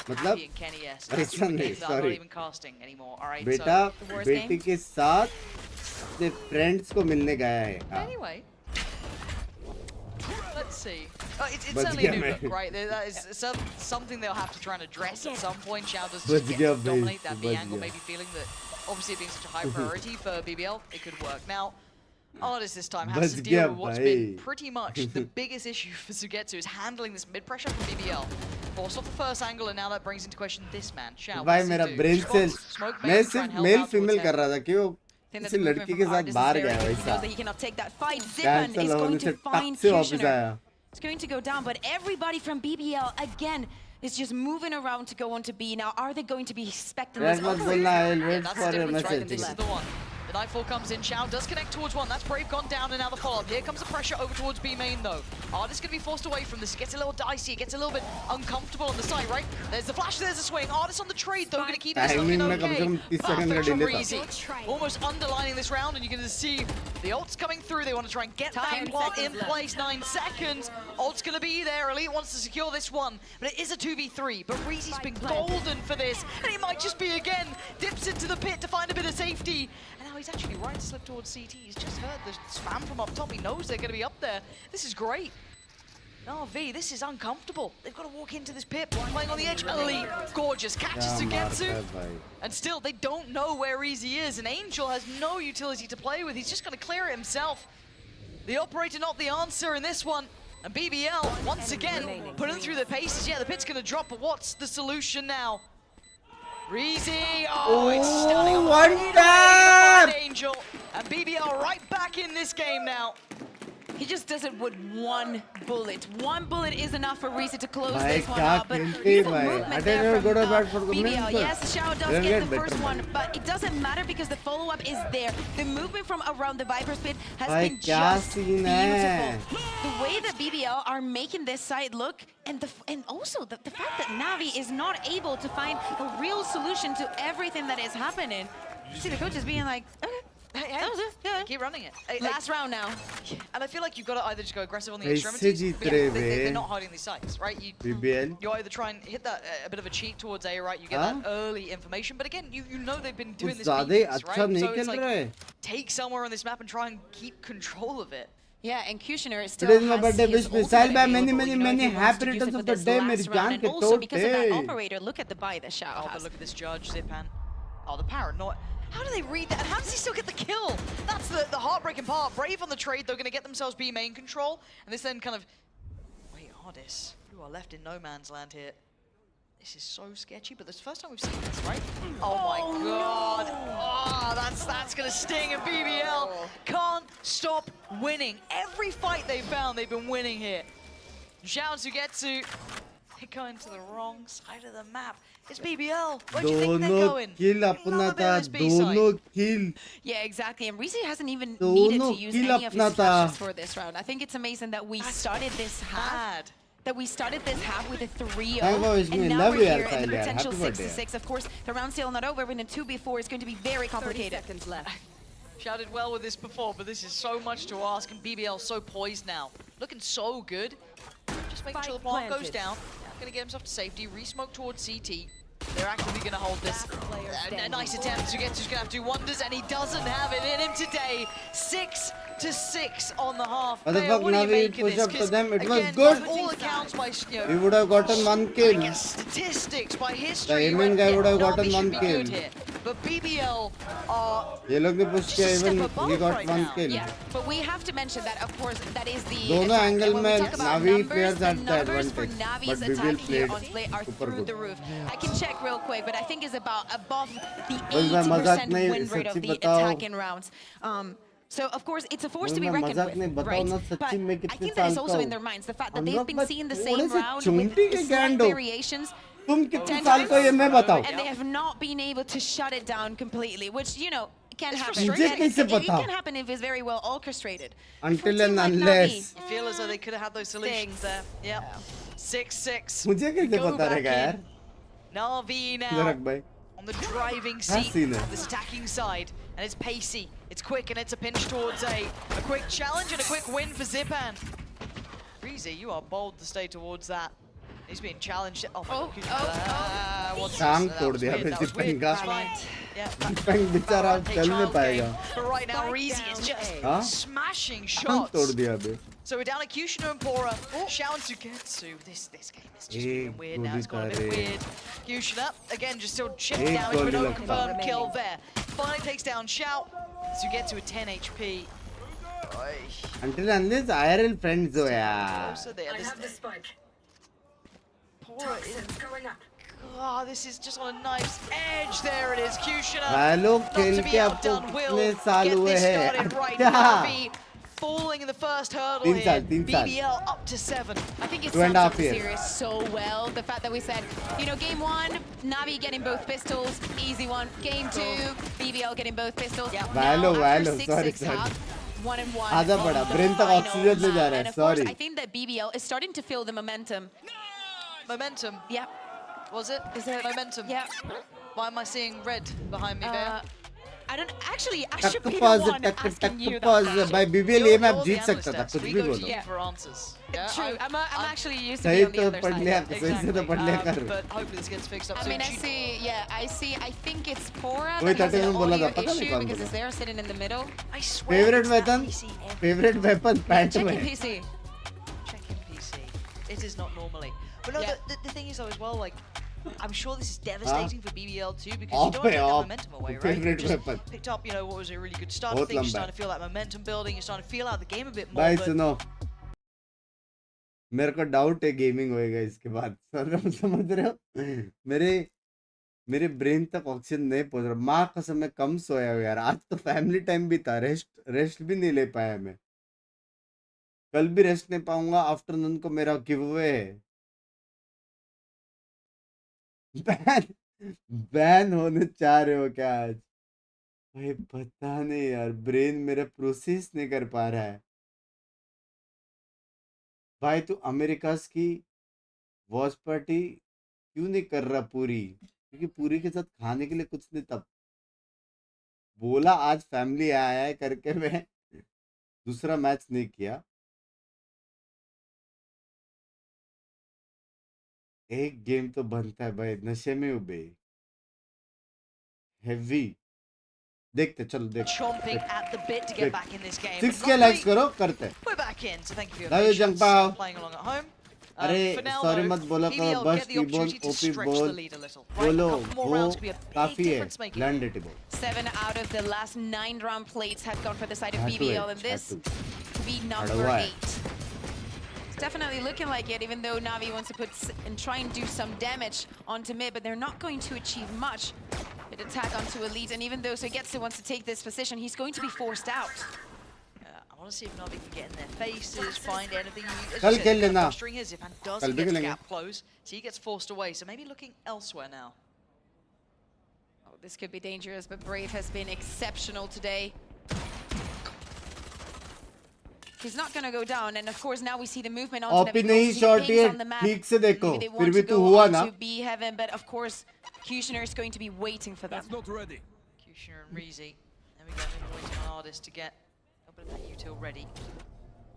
मतलब Abby and Kenny S. ऐसा नहीं, I'm not sorry. even casting anymore. All right. बेटा so, the worst बेटी game? के साथ अपने फ्रेंड्स को मिलने गया है. हाँ. Anyway. Let's see. It's Bach certainly a gaya new main. look, right? That is something they'll have to try and address at some point. Shao does Bach get gaya to dominate bhai, that B bach angle, gaya. maybe feeling that obviously it being such a high priority for BBL, it could work. Now, AORUS this time has to Bach deal gaya with what's been bhai. pretty much the biggest issue for Sugetsu is handling this mid-pressure from BBL. Forced off the first angle, and now that brings into question this man, Shao. भाई What's he मेरा do? Brain cell Smoke मैं bait, try सिर्फ and help male out towards female कर heaven. रहा था क्यों Think that किसी the movement लड़की from के साथ AORUS is बाहर very गया good. He knows वैसा that he cannot take that fight. Zipan cancel is होने going से to find टक से वापस Kushner. आया. It's going to go down, but everybody from BBL again is just moving around to go on to B. Now, are they going to be expecting Red this? मत Oh, बोलना, I'll Yeah, wait that's for the your difference, right? message. This is the one. The Nightfall comes in. Shao does connect towards one. That's Brave gone down, and now the follow-up. Here comes the pressure over towards B main, though. AORUS going to be forced away from this. It gets a little dicey. It gets a little bit uncomfortable on the side, right? There's the flash. There's the swing. AORUS on the trade, though. Going to keep this looking Timing में कम से okay. कम 30 second का Perfect from delay था. Reezy. Almost underlining this round, and you're going to see the ult's coming through. They want to try and get that 10 plot in seconds left. place. 9 seconds. Ult's going to be there. Elite wants to secure this one, but it is a 2v3. But Reezy's been golden for this, and it might just be again. Dips into the pit to find a bit of safety. And now he's actually right to slip towards CT. He's just heard the spam from up top. He knows they're going to be up there. This is great. RV, this is uncomfortable. They've got to walk into this pit, playing on the edge. Elite, gorgeous, catches क्या मारता Sugetsu. है भाई. And still, they don't know where Easy is, and Angel has no utility to play with. He's just going to clear it himself. The operator not the answer in this one. And BBL, once again, putting through the paces. Yeah, the pit's going to drop, but what's the solution now? Reezy, oh, it's stunning. Oh, Right one away, tap! gonna find Angel, and BBL right back in this game now. He just does it with one bullet. One bullet is enough for Reezy to close भाई this one क्या out. But खेलते beautiful भाई. movement I there didn't from go to bat for BBL. Binks. Yes, Shao does They'll get get the first better. one, but it doesn't matter because the follow-up is there. The movement from around the Viper's pit has भाई been क्या just scene है. beautiful. The way that BBL are making this side look, and also the fact that Navi is not able to find a real solution to everything that is happening. You see the coaches being like, okay. Hey, keep running it. Last round now. And I feel like you've got to either just go aggressive on the ऐसे extremities. Jeet but रहे they're way. not hiding these sights, right? BBL. You either try and hit that a bit of a cheat towards A, right? You get that early information, but again, you know they've been doing कुछ this ज़्यादा ही defense, अच्छा right? नहीं So it's खेल like रहे. take somewhere on this map and try and keep control of it. Yeah, and Kushner still Today's my has birthday his wish missile ultimate by many available, you know, if he wants happy to use it returns for of the this day last मेरी round. जान And के also because of that टोटे. operator, look at the buy that Shao Oh, has. but look at this judge, Zipan. Oh, the paranoia. How do they read that? And how does he still get the kill? That's the heartbreaking part. Brave on the trade, they're going to get themselves B main control. And this then kind of... Wait, AORUS, you are left in no man's land here. This is so sketchy, but this is the first time we've seen this, right? Oh my god. Oh, that's going to sting. And BBL can't stop winning. Every fight they've found, they've been winning here. Zhao and Sugetsu, they're going to the wrong side of the map. It's BBL. Where do you think they're दोनों going? kill अपना था. दोनों kill. Yeah, exactly. And Reezy hasn't even दोनों needed to use kill any of अपना his था. flashes for this round. I think it's amazing that we started this half. Bad. That we started this half with a 3-0, Thank you, Vishnu. and now Love we're you, here Alpha, in the yaar. potential Happy birthday. 6-6. Of course, the round's still not over. In a 2v4, it's going to be very complicated. 30 seconds left. Shouted well with this before, but this is so much to ask, and BBL so poised now. Looking so good. Just making sure the plant goes down. Gonna get himself to safety. Re-smoke towards CT. They're actively gonna hold this. A nice attempt. Sugetsu's gonna have to do wonders, and he doesn't have it in him today. 6-6 on the half. What the Bayo, fuck, what are you Navi? making Push this? up to 'Cause them. It was again, good. by all accounts, by We would have gotten one kill. I guess statistics, by The history, Yemen guy would have Navi gotten should one be kill. good here. But BBL are ये लोग ने push किया, just a step even above he got right one now. kill. Yeah, but we have to mention that, of course, that is the दोनों attack. angle And when we में talk about Navi numbers, players the had the numbers for advantage, Navi's but attack BBL here played on play are super through good. the roof. I can check real quick, but I think it's about above the बस मैं मजाक 80% नहीं, win rate of सच्ची the बताओ. attacking rounds. So, of course, it's a force बस to be मैं reckoned मजाक नहीं, with, बताओ right? ना But सच्ची में I कितने think that साल is का also हूँ. in their minds, the fact that हम they've लोग been बस seeing the थोड़े same से round with चुंटी के slight गैंड हो. variations. तुम कितने 10 साल को ये मैं बताऊं? and they have not been able to shut it down completely, which, you know, can happen. मुझे कैसे It पता? can happen if it's very well orchestrated. Until For a and team like unless. Navi, You feel as though they could have had those solutions there. Yep. 6-6. मुझे कैसे Go पता back रहेगा यार? in. Navi now जरक भाई. on the driving That's seat seen it. of this attacking side. And it's pacey, it's quick, and it's a pinch towards A. A quick challenge and a quick win for Zipan. Reezy, you are bold to stay towards that. He's being challenged. Oh, what's टांग this? तोड़ दिया That was फिर weird, जिपेंग that का. was fine. Yeah, जिपेंग बेचारा चल नहीं पाएगा. but right now, Reezy is just हाँ? smashing टांग shots. तोड़ दिया अबे. So we're down at Kushner and Pora. Shout to Getsu. This game is just getting weird now. It's got a bit weird. Kushner, again, just still chip Ek down into an goal unconfirmed kill there. Finally takes down Shout. So get to a 10 HP. Until unless IRL friends हो यार. Also there. This Pora is going up. Oh, this is just on a knife's edge. There it is, Kushner. Valo Not खेल to के be आपको outdone. Will कितने साल get हुए this हैं? started right अच्छा. now. B falling in the first hurdle तीन here. साल, तीन साल. BBL up to 7. I think it 2.5 sums up the years. series so well. The fact that we said, you know, game 1, Navi getting both pistols, easy one. Game 2, BBL getting both pistols. Yeah. Valo, sorry, sorry. 1-1. आधा बड़ा brain तक oxygen ले जा रहा है. And of course, Sorry. I think that BBL is starting to feel the momentum. Momentum. Yeah. Was it? Is it momentum? Yeah. Why am I seeing red behind me there? I don't actually. I टक should be the pause one टक asking you टक that pause question. भाई BBL ये map जीत सकता था कुछ We भी go to बोलो. you for answers. True. I'm actually used to सही be on the तो other पढ़ side. लिया सही से तो पढ़ लिया कर. But hopefully this gets fixed up I soon. mean, I see. Yeah, I see. I think it's Pora कोई that has 30 an में बोला था, audio पता नहीं issue कौन because बोला. it's there sitting in the middle. I swear. Favorite weapon? Favorite weapon pant Check में. in PC. Check in PC. It is not normally. But no, the thing is though as well, like, I'm sure this is devastating for BBL too because you don't want to take that momentum away, right? Favorite You just weapon. picked up, you know, what was a really good start. बहुत Things you're लंबा starting to feel that momentum building. You're starting to feel out the game a bit more. भाई but सुनो मेरे को doubt है gaming होएगा इसके बाद. समझ रहे हो? मेरे ब्रेन तक ऑक्सीजन नहीं पहुंच रहा. माँ कसम मैं कम सोया हूँ यार. आज तो फैमिली टाइम भी था. रेस्ट भी नहीं ले पाया मैं. कल भी रेस्ट नहीं पाऊंगा. आफ्टरनून को मेरा गिव अवे है. बैन होने चाह रहे हो क्या आज? भाई पता नहीं यार. ब्रेन मेरा प्रोसेस नहीं कर पा रहा है. भाई तू अमेरिकास की वॉच पार्टी क्यों नहीं कर रहा पूरी? क्योंकि पूरी के साथ खाने के लिए कुछ नहीं. तब बोला आज फैमिली आया है करके मैं दूसरा मैच नहीं किया. एक गेम तो बनता है भाई. नशे में उबे हेवी. देखते चलो देखते. chomping at the bit to get back in this game. 6K likes करो करते. We're back in, so thank you for your Love you, patience, Jungpao. playing along at home. अरे For now, सॉरी though, मत बोला करो. BBL बस get the की बोल opportunity to OP stretch the बोल lead a little. Right? बोलो A couple more वो rounds could be a big काफी है. difference maker. लर्न डेटेबल. 7 out of the last 9 round plates have gone for the side of Had to BBL, it, and this had to be number Adawai. 8. It's definitely looking like it, even though Navi wants to put and try and do some damage onto mid, but they're not going to achieve much. It attack onto Elite, and even though Sogetsu wants to take this position, he's going to be forced out. I want to see if Navi can get in their faces, find anything. As कल you said, खेल लेना. frustrating is if and does कल he भी get the खेलेंगे. gap close, so he gets forced away. So maybe looking elsewhere now. Oh, this could be dangerous, but Brave has been exceptional today. He's not going to go down, and of course now we see the movement onto OP नहीं shot है. ठीक से देखो. Maybe they फिर want भी to तू go हुआ on ना. to B heaven, but of course Kushner is going to be waiting for them. That's not ready. Kushner and Reezy. There we go, maybe waiting on Ardis to get a little bit of that util ready.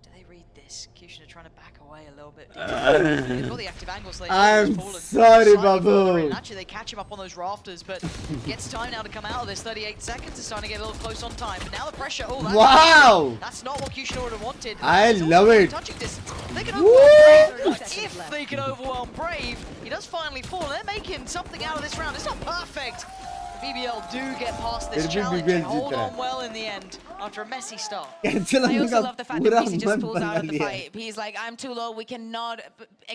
Do they read this? Kushner trying to back away a little bit. They've got the active angles. So I'm fallen sorry, slightly Babu. further in. Actually, they catch him up on those rafters, but gets time now to come out of this. 38 seconds is starting to get a little close on time. But now the pressure. Oh, that's Wow! That's not what Kushner would have wanted. I It's also love it. Touching this. They can overwhelm Brave. If they can overwhelm Brave, he does finally fall. They're making something out of this round. It's not perfect. BBL do get past this फिर भी challenge BBL and hold जीत रहा on well in the end after a messy start. Cancel I होने also का love the fact that पूरा Reezy just मन pulls बना out of the लिया. fight. He's like, I'm too low. We cannot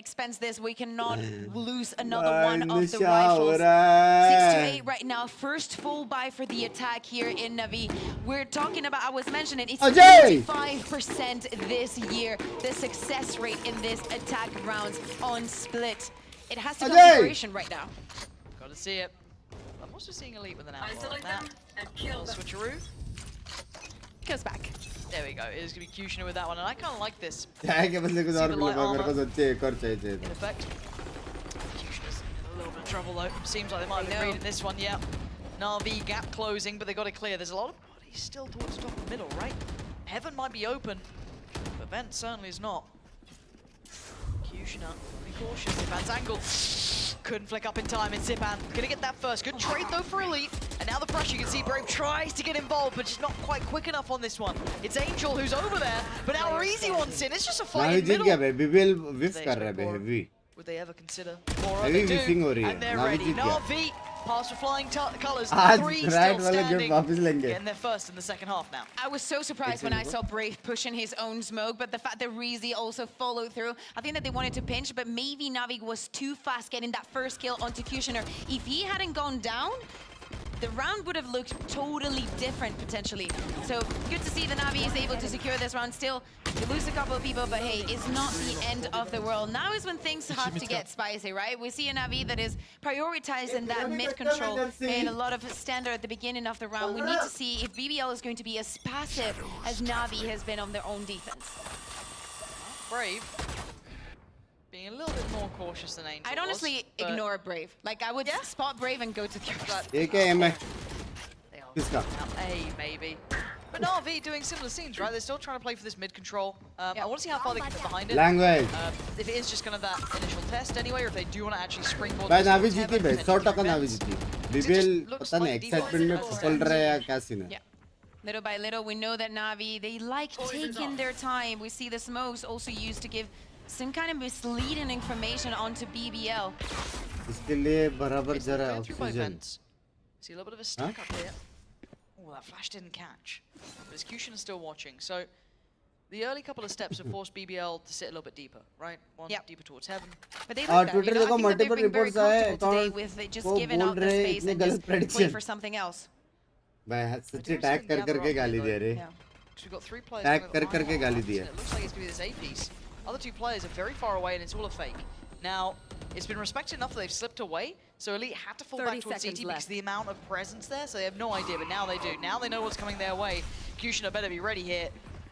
expense this. We cannot lose another भाई one of the नशा हो rifles. रहा 6 to है. 8 right now. First full buy for the attack here in Navi. We're talking about, I was mentioning, it's Ajay! 85% this year, the success rate in this attack rounds on split. it has to go Ajay! to duration right now. Gotta see it. I'm also seeing Elite with an outlaw like that. Little switcheroo. Goes back. There we go. It is going to be Kushner with that one, and I kind of like this. क्या है कि बदले कुछ See और the मिला light था मेरे को armor सच्ची एक और चाहिए in effect. Kushner's in a little bit of trouble though. Seems like they might have been reading this one, yeah. Na'Vi gap closing, but they got it clear. There's a lot of bodies still towards the top of the middle, right? Heaven might be open, but Vent certainly is not. Kushner, be cautious. Zipan's angle. Couldn't flick up in time, and Zipan gonna get that first. Good trade though for Elite. And now the pressure, you can see Brave tries to get involved, but just not quite quick enough on this one. It's Angel who's over there, but now Reezy wants in. It's just a fight in the middle. BBL whiff कर रहा है heavy. Would they ever consider more? Heavy They whiffing do, हो रही है. and they're Navi ready. जीत गया. Na'Vi pass for flying colors. आज 3 right still वाले standing. game वापस लेंगे. Getting their first in the second half now. I was so surprised when I saw Brave pushing his own smoke, but the fact that Reezy also followed through, I think that they wanted to pinch, but maybe Na'Vi was too fast getting that first kill onto Kushner. If he hadn't gone down, the round would have looked totally different potentially. So good to see the Na'Vi is able to secure this round. Still, they lose a couple of people, but hey, it's not the end of the world. Now is when things have to get spicy, right? We see a Na'Vi that is prioritizing that mid control and a lot of standard at the beginning of the round. We need to see if BBL is going to be as passive as Na'Vi has been on their own defense. Brave being a little bit more cautious than Angel. I'd honestly ignore Brave. Like, I would spot Brave and go to the other side. ये क्या aim है? किसका? A maybe. But Na'Vi doing similar scenes, right? They're still trying to play for this mid control. I want to see how far they can get behind it. Language. If it is just kind of that initial test anyway, or if they do want to actually springboard. भाई Na'Vi जीती भाई 100% Na'Vi जीती. BBL पता नहीं excitement में full रहा है या क्या सीन है? Little by little, we know that Na'Vi, they like taking their time. We see the smokes also used to give some kind of misleading information onto BBL. इसके लिए बराबर जरा oxygen. See a little bit of a stack up here. Oh, that flash didn't catch. But Execution is still watching. So the early couple of steps have forced BBL to sit a little bit deeper, right? One deeper towards heaven. But they like that. Twitter You know, देखो I think that they've multiple been very reports आए comfortable today account with just को giving बोल up the रहे space इतने and गलत just play prediction. for something else. भाई सच्ची tag कर करके गाली दे रहे. We've got 3 players. टैग कर करके गाली दिया. It looks like it's going to be this A piece. Other 2 players are very far away and it's all a fake. Now, it's been respected enough that they've slipped away, so Elite had to fall back towards CT because of the amount of presence there, so they have no idea, but now they do. Now they know what's coming their way. Kushner better be ready here.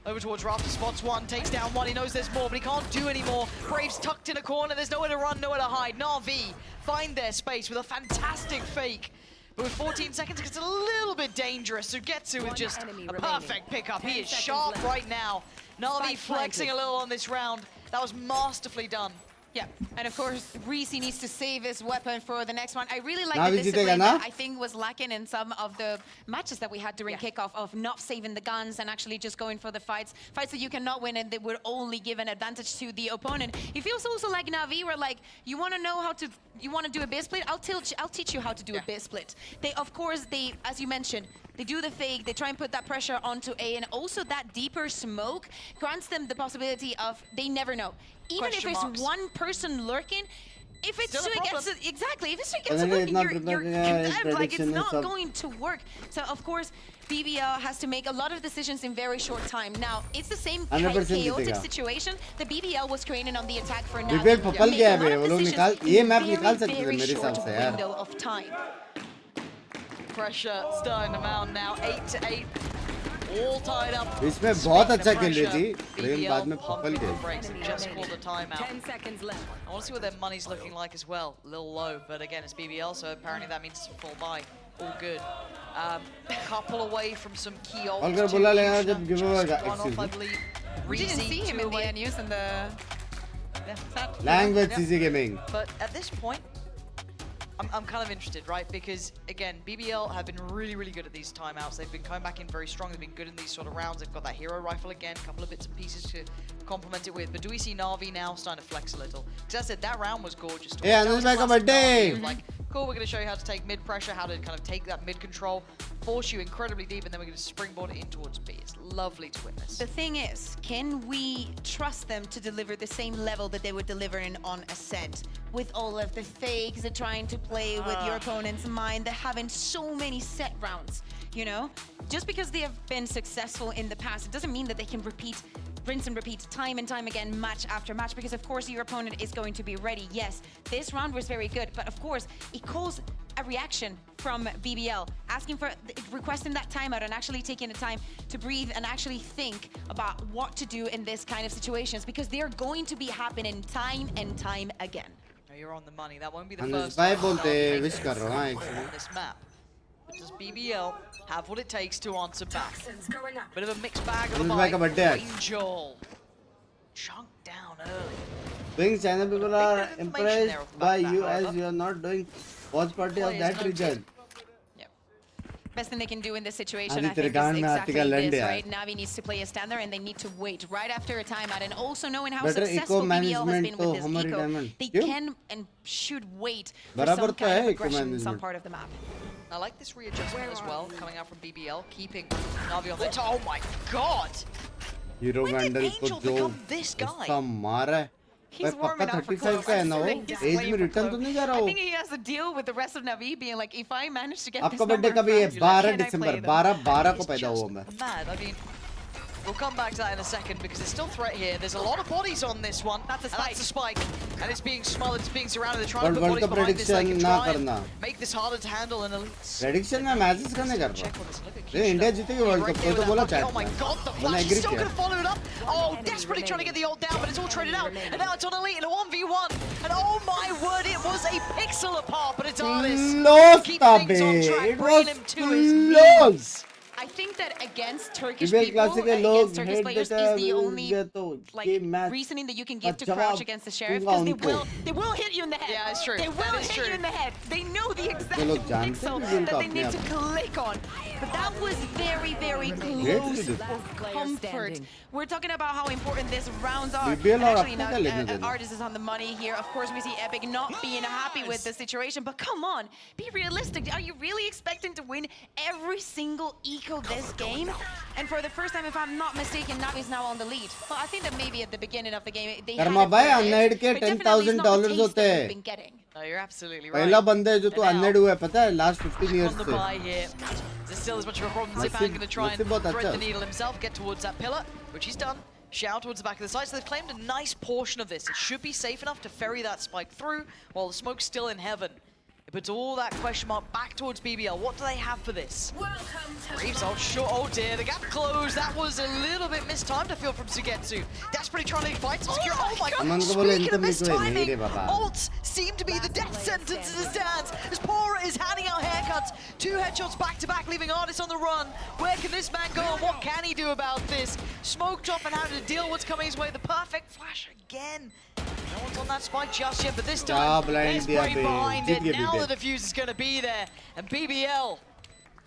Over towards Rafter, spots one, takes down one, he knows there's more, but he can't do any more. Brave's tucked in a corner, there's nowhere to run, nowhere to hide. Na'Vi find their space with a fantastic fake. But with 14 seconds, it gets a little bit dangerous. So Getsu with just a perfect pickup. He is sharp right now. Na'Vi flexing a little on this round. That was masterfully done. Yeah, and of course, Reezy needs to save his weapon for the next one. I really like Na'Vi the discipline जीतेगा ना? that I think was lacking in some of the matches that we had during kickoff of not saving the guns and actually just going for the fights that you cannot win and they would only give an advantage to the opponent. It feels also like Na'Vi where like, you want to know how to, you want to do a bit split? I'll teach you how to do a bit split. They, of course, they, as you mentioned, they do the fake, they try and put that pressure onto A, and also that deeper smoke grants them the possibility of, they never know. Even if it's one person lurking, if it's Still a against problem. exactly, if it's against lurking, you're condemned. Like it's not going to work. So of course, BBL has to make a lot of decisions in very short time. Now it's the same 100% chaotic जीतेगा. situation that BBL was creating on the attack for now. BBL purple गया है वो लोग निकाल ये map निकाल सकते थे मेरे हिसाब से यार. Window of time. Pressure starting to mount now, 8-8. All tied up. इसमें बहुत अच्छा खेल रही थी लेकिन बाद में पपल गए. Just called the timeout. 10 seconds left. I want to see what their money's looking like as well. A little low, but again, it's BBL, so apparently that means it's a full buy. All good. Couple away from some key ults. और अगर बोला लेगा जब give away Just one off, I believe. We didn't see him in the end using the language CC gaming. But at this point, I'm kind of interested, right? Because again, BBL have been really, really good at these timeouts. They've been coming back in very strong. They've been good in these sort of rounds. They've got that hero rifle again, a couple of bits and pieces to complement it with. But do we see Na'Vi now starting to flex a little? Because I said that round was gorgeous. Hey, Anil bhai ka birthday! Like, cool, we're going to show you how to take mid pressure, how to kind of take that mid control, force you incredibly deep, and then we're going to springboard it in towards B. It's lovely to witness. The thing is, can we trust them to deliver the same level that they were delivering on Ascent? With all of the fakes, they're trying to play with your opponent's mind, they're having so many set rounds, you know? Just because they have been successful in the past, it doesn't mean that they can repeat rinse and repeat time and time again, match after match, because of course your opponent is going to be ready. Yes, this round was very good, but of course it calls a reaction from BBL, asking for, requesting that timeout and actually taking the time to breathe and actually think about what to do in this kind of situations, because they're going to be happening time and time again. No, you're on the money. That won't be the And first spy time bolte they'll make wish this kar raha haan on actually. this map. But does BBL have what it takes to answer back? Bit of a mixed bag of a This is like a bite. birthday. Angel chunked down early. Binks, China people are impressed there by about that, you as however. you are not doing watch party of Players that noted. region. Best thing they can do in this situation, Adi I think, Tirgan is mein exactly article land this, yaar. right? Navi needs to play a standard and they need to wait right after a timeout. And also knowing how Better successful eco BBL has management been to with this hamari eco, diamond. they Kyun? can and should wait for Barabar some to kind hai of eco aggression in some management. part of the map. I like this readjustment as well, coming out from BBL, keeping Navi on the top. Oh my god! Hero When did Vandal Angel को जो become this guy? उसका मारा है He's भाई warming पक्का up for 35 का है ना वो Display एज में for रिटर्न तो Clove. नहीं जा रहा I वो think he has to deal with the rest of Navi being like, if I manage to get this आपका बर्थडे number कभी है of 12 can I December play them? 12 को पैदा हुआ मैं Mad. I mean, we'll come back to that in a second because there's still threat here. There's a lot of bodies on this one. That's a spike. And it's being smothered, it's being surrounded. They're trying to put World bodies Cup behind this. They can prediction ना try करना and make this harder to handle. And prediction में matches करने कर रहा ये India जीतेगी world cup को तो बोला chat oh my god, the मैंने flash is एग्री still किया going to follow it up. Oh, desperately trying to get the ult down, but it's all traded out. And now it's on Elite in a 1v1. And oh my word, it was a pixel apart, but it's artists. Close Keep था things on बे track, it bringing was him to his close knees. I think that against Turkish BBL people, Classic के लोग against Turkish hate players, देते is the हैं only तो like ये match reasoning that you can give to जवाब crouch against the sheriff, दूंगा because उनको they will hit you in the head. Yeah, it's true. They will That is hit true. you in the head. They know the exact ये लोग जानते pixel हैं BBL that का they अपने need to आप click on. But that was very, very close for comfort. We're talking about how important these rounds are. BBL And और actually, अपने now, क्या लेने देने? Artis is on the money here. Of course, we see Epic not being happy with the situation. But come on, be realistic. Are you really expecting to win every single eco this game? And for the first time, if I'm not mistaken, Navi's now on the lead. Well, I think that maybe at the beginning of the game, they had Karma it भाई for a bit, अननेड के but definitely it's not the $10,000 taste होते that we've हैं been getting. No, you're absolutely right. पहला बंदा है जो तू And now- अननेड हुआ है पता है लास्ट 15 इयर्स On the से buy here. There's still as much of a problem. Nasib- Zipan going to try and Nasib बहुत thread अच्छा the है। needle himself, get towards that pillar, which he's done. Shout towards the back of the site, so they've claimed a nice portion of this. It should be safe enough to ferry that spike through while the smoke's still in heaven. It puts all that question mark back towards BBL. What do they have for this? Reeves, oh sure, oh dear, the gap closed. That was a little bit mistimed, I feel, from Sugetsu. Desperately trying to fight some secure. Oh my god, अमन को बोले speaking of income निकले नहीं रे mistiming, Baba ults seem to be the death sentence as it stands. As Pora is handing out haircuts, 2 headshots back to back, leaving Artis on the run. Where can this man go and what can he do about this? Smoke drop and having to deal what's coming his way. The perfect flash again. No one's on that spike just yet, but this क्या time, blind there's दिया Brave bay behind Jeet it. गए Now the BBL defuse is going to be there. And BBL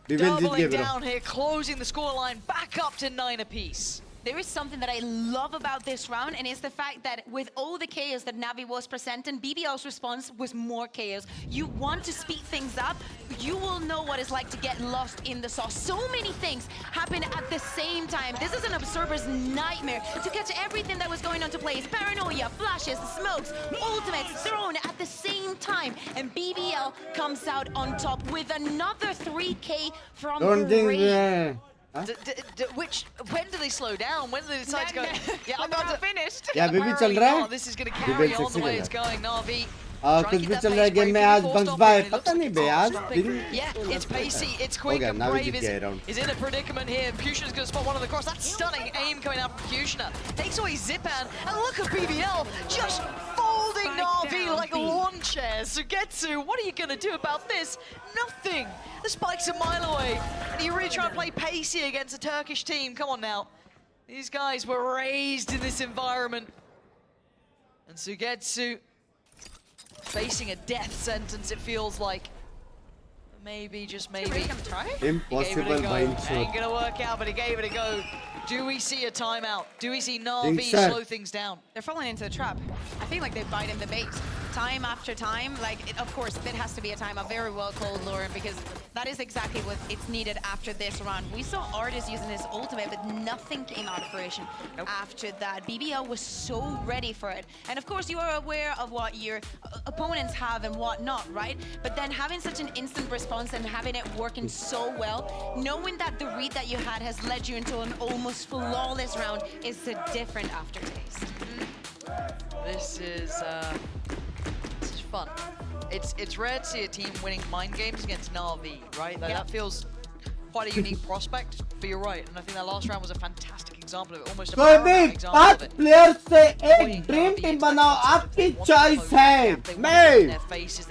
BBL Jeet doubling गए bro down here, closing the scoreline back up to 9 apiece. There is something that I love about this round, and it's the fact that with all the chaos that Navi was presenting, BBL's response was more chaos. You want to speed things up, you will know what it's like to get lost in the sauce. So many things happen at the same time. This is an observer's nightmare to catch everything that was going on to play. It's paranoia, flashes, smokes, ultimates thrown at the same time, and BBL comes out on top with another 3K from don't think Brave. When do they slow down? When do they decide to go? Yeah, I'm not finished. क्या अभी भी चल Apparently रहा है not. This is going to carry BBL on the 6 way है it's going. Navi. कुछ भी चल रहा है गेम में आज बंक्स बाय पता नहीं बे आज दिन Yeah, it's pacey, it's हो quick, गया and ना भी Brave जीत गया round is in a predicament here. Fusion's going to spot one of the cross. That's stunning aim coming out from Fusioner. Takes away Zipan, and look at BBL just folding Na'Vi like lawn chairs. Sugetsu, what are you going to do about this? Nothing. The spike's a mile away. And you really try and play pacey against a Turkish team. Come on now. These guys were raised in this environment. And Sugetsu facing a death sentence, it feels like. Maybe, just maybe. impossible Ain't Binks gonna work out, but he gave it a go. Do we see a timeout? Do we see Na'Vi Binks, sir. slow things down? They're falling into the trap. I feel like they're biting the bait time after time. Like, of course, there has to be a timeout. Very well called, Lauren, because That is exactly what it's needed after this round. We saw Artis using his ultimate, but nothing came out of fruition after that. BBL was so ready for it. And of course, you are aware of what your opponents have and what not, right? But then having such an instant response and having it working so well, knowing that the read that you had has led you into an almost flawless round is a different aftertaste. This is fun. It's rare to see a team winning mind games against Na'Vi, right? Like, that feels quite a unique prospect, but you're right. And I think that last round was a fantastic example of it, almost a कोई भी paramount example of 5 it. Player से एक dream team बनाओ, आपकी choice है. मैं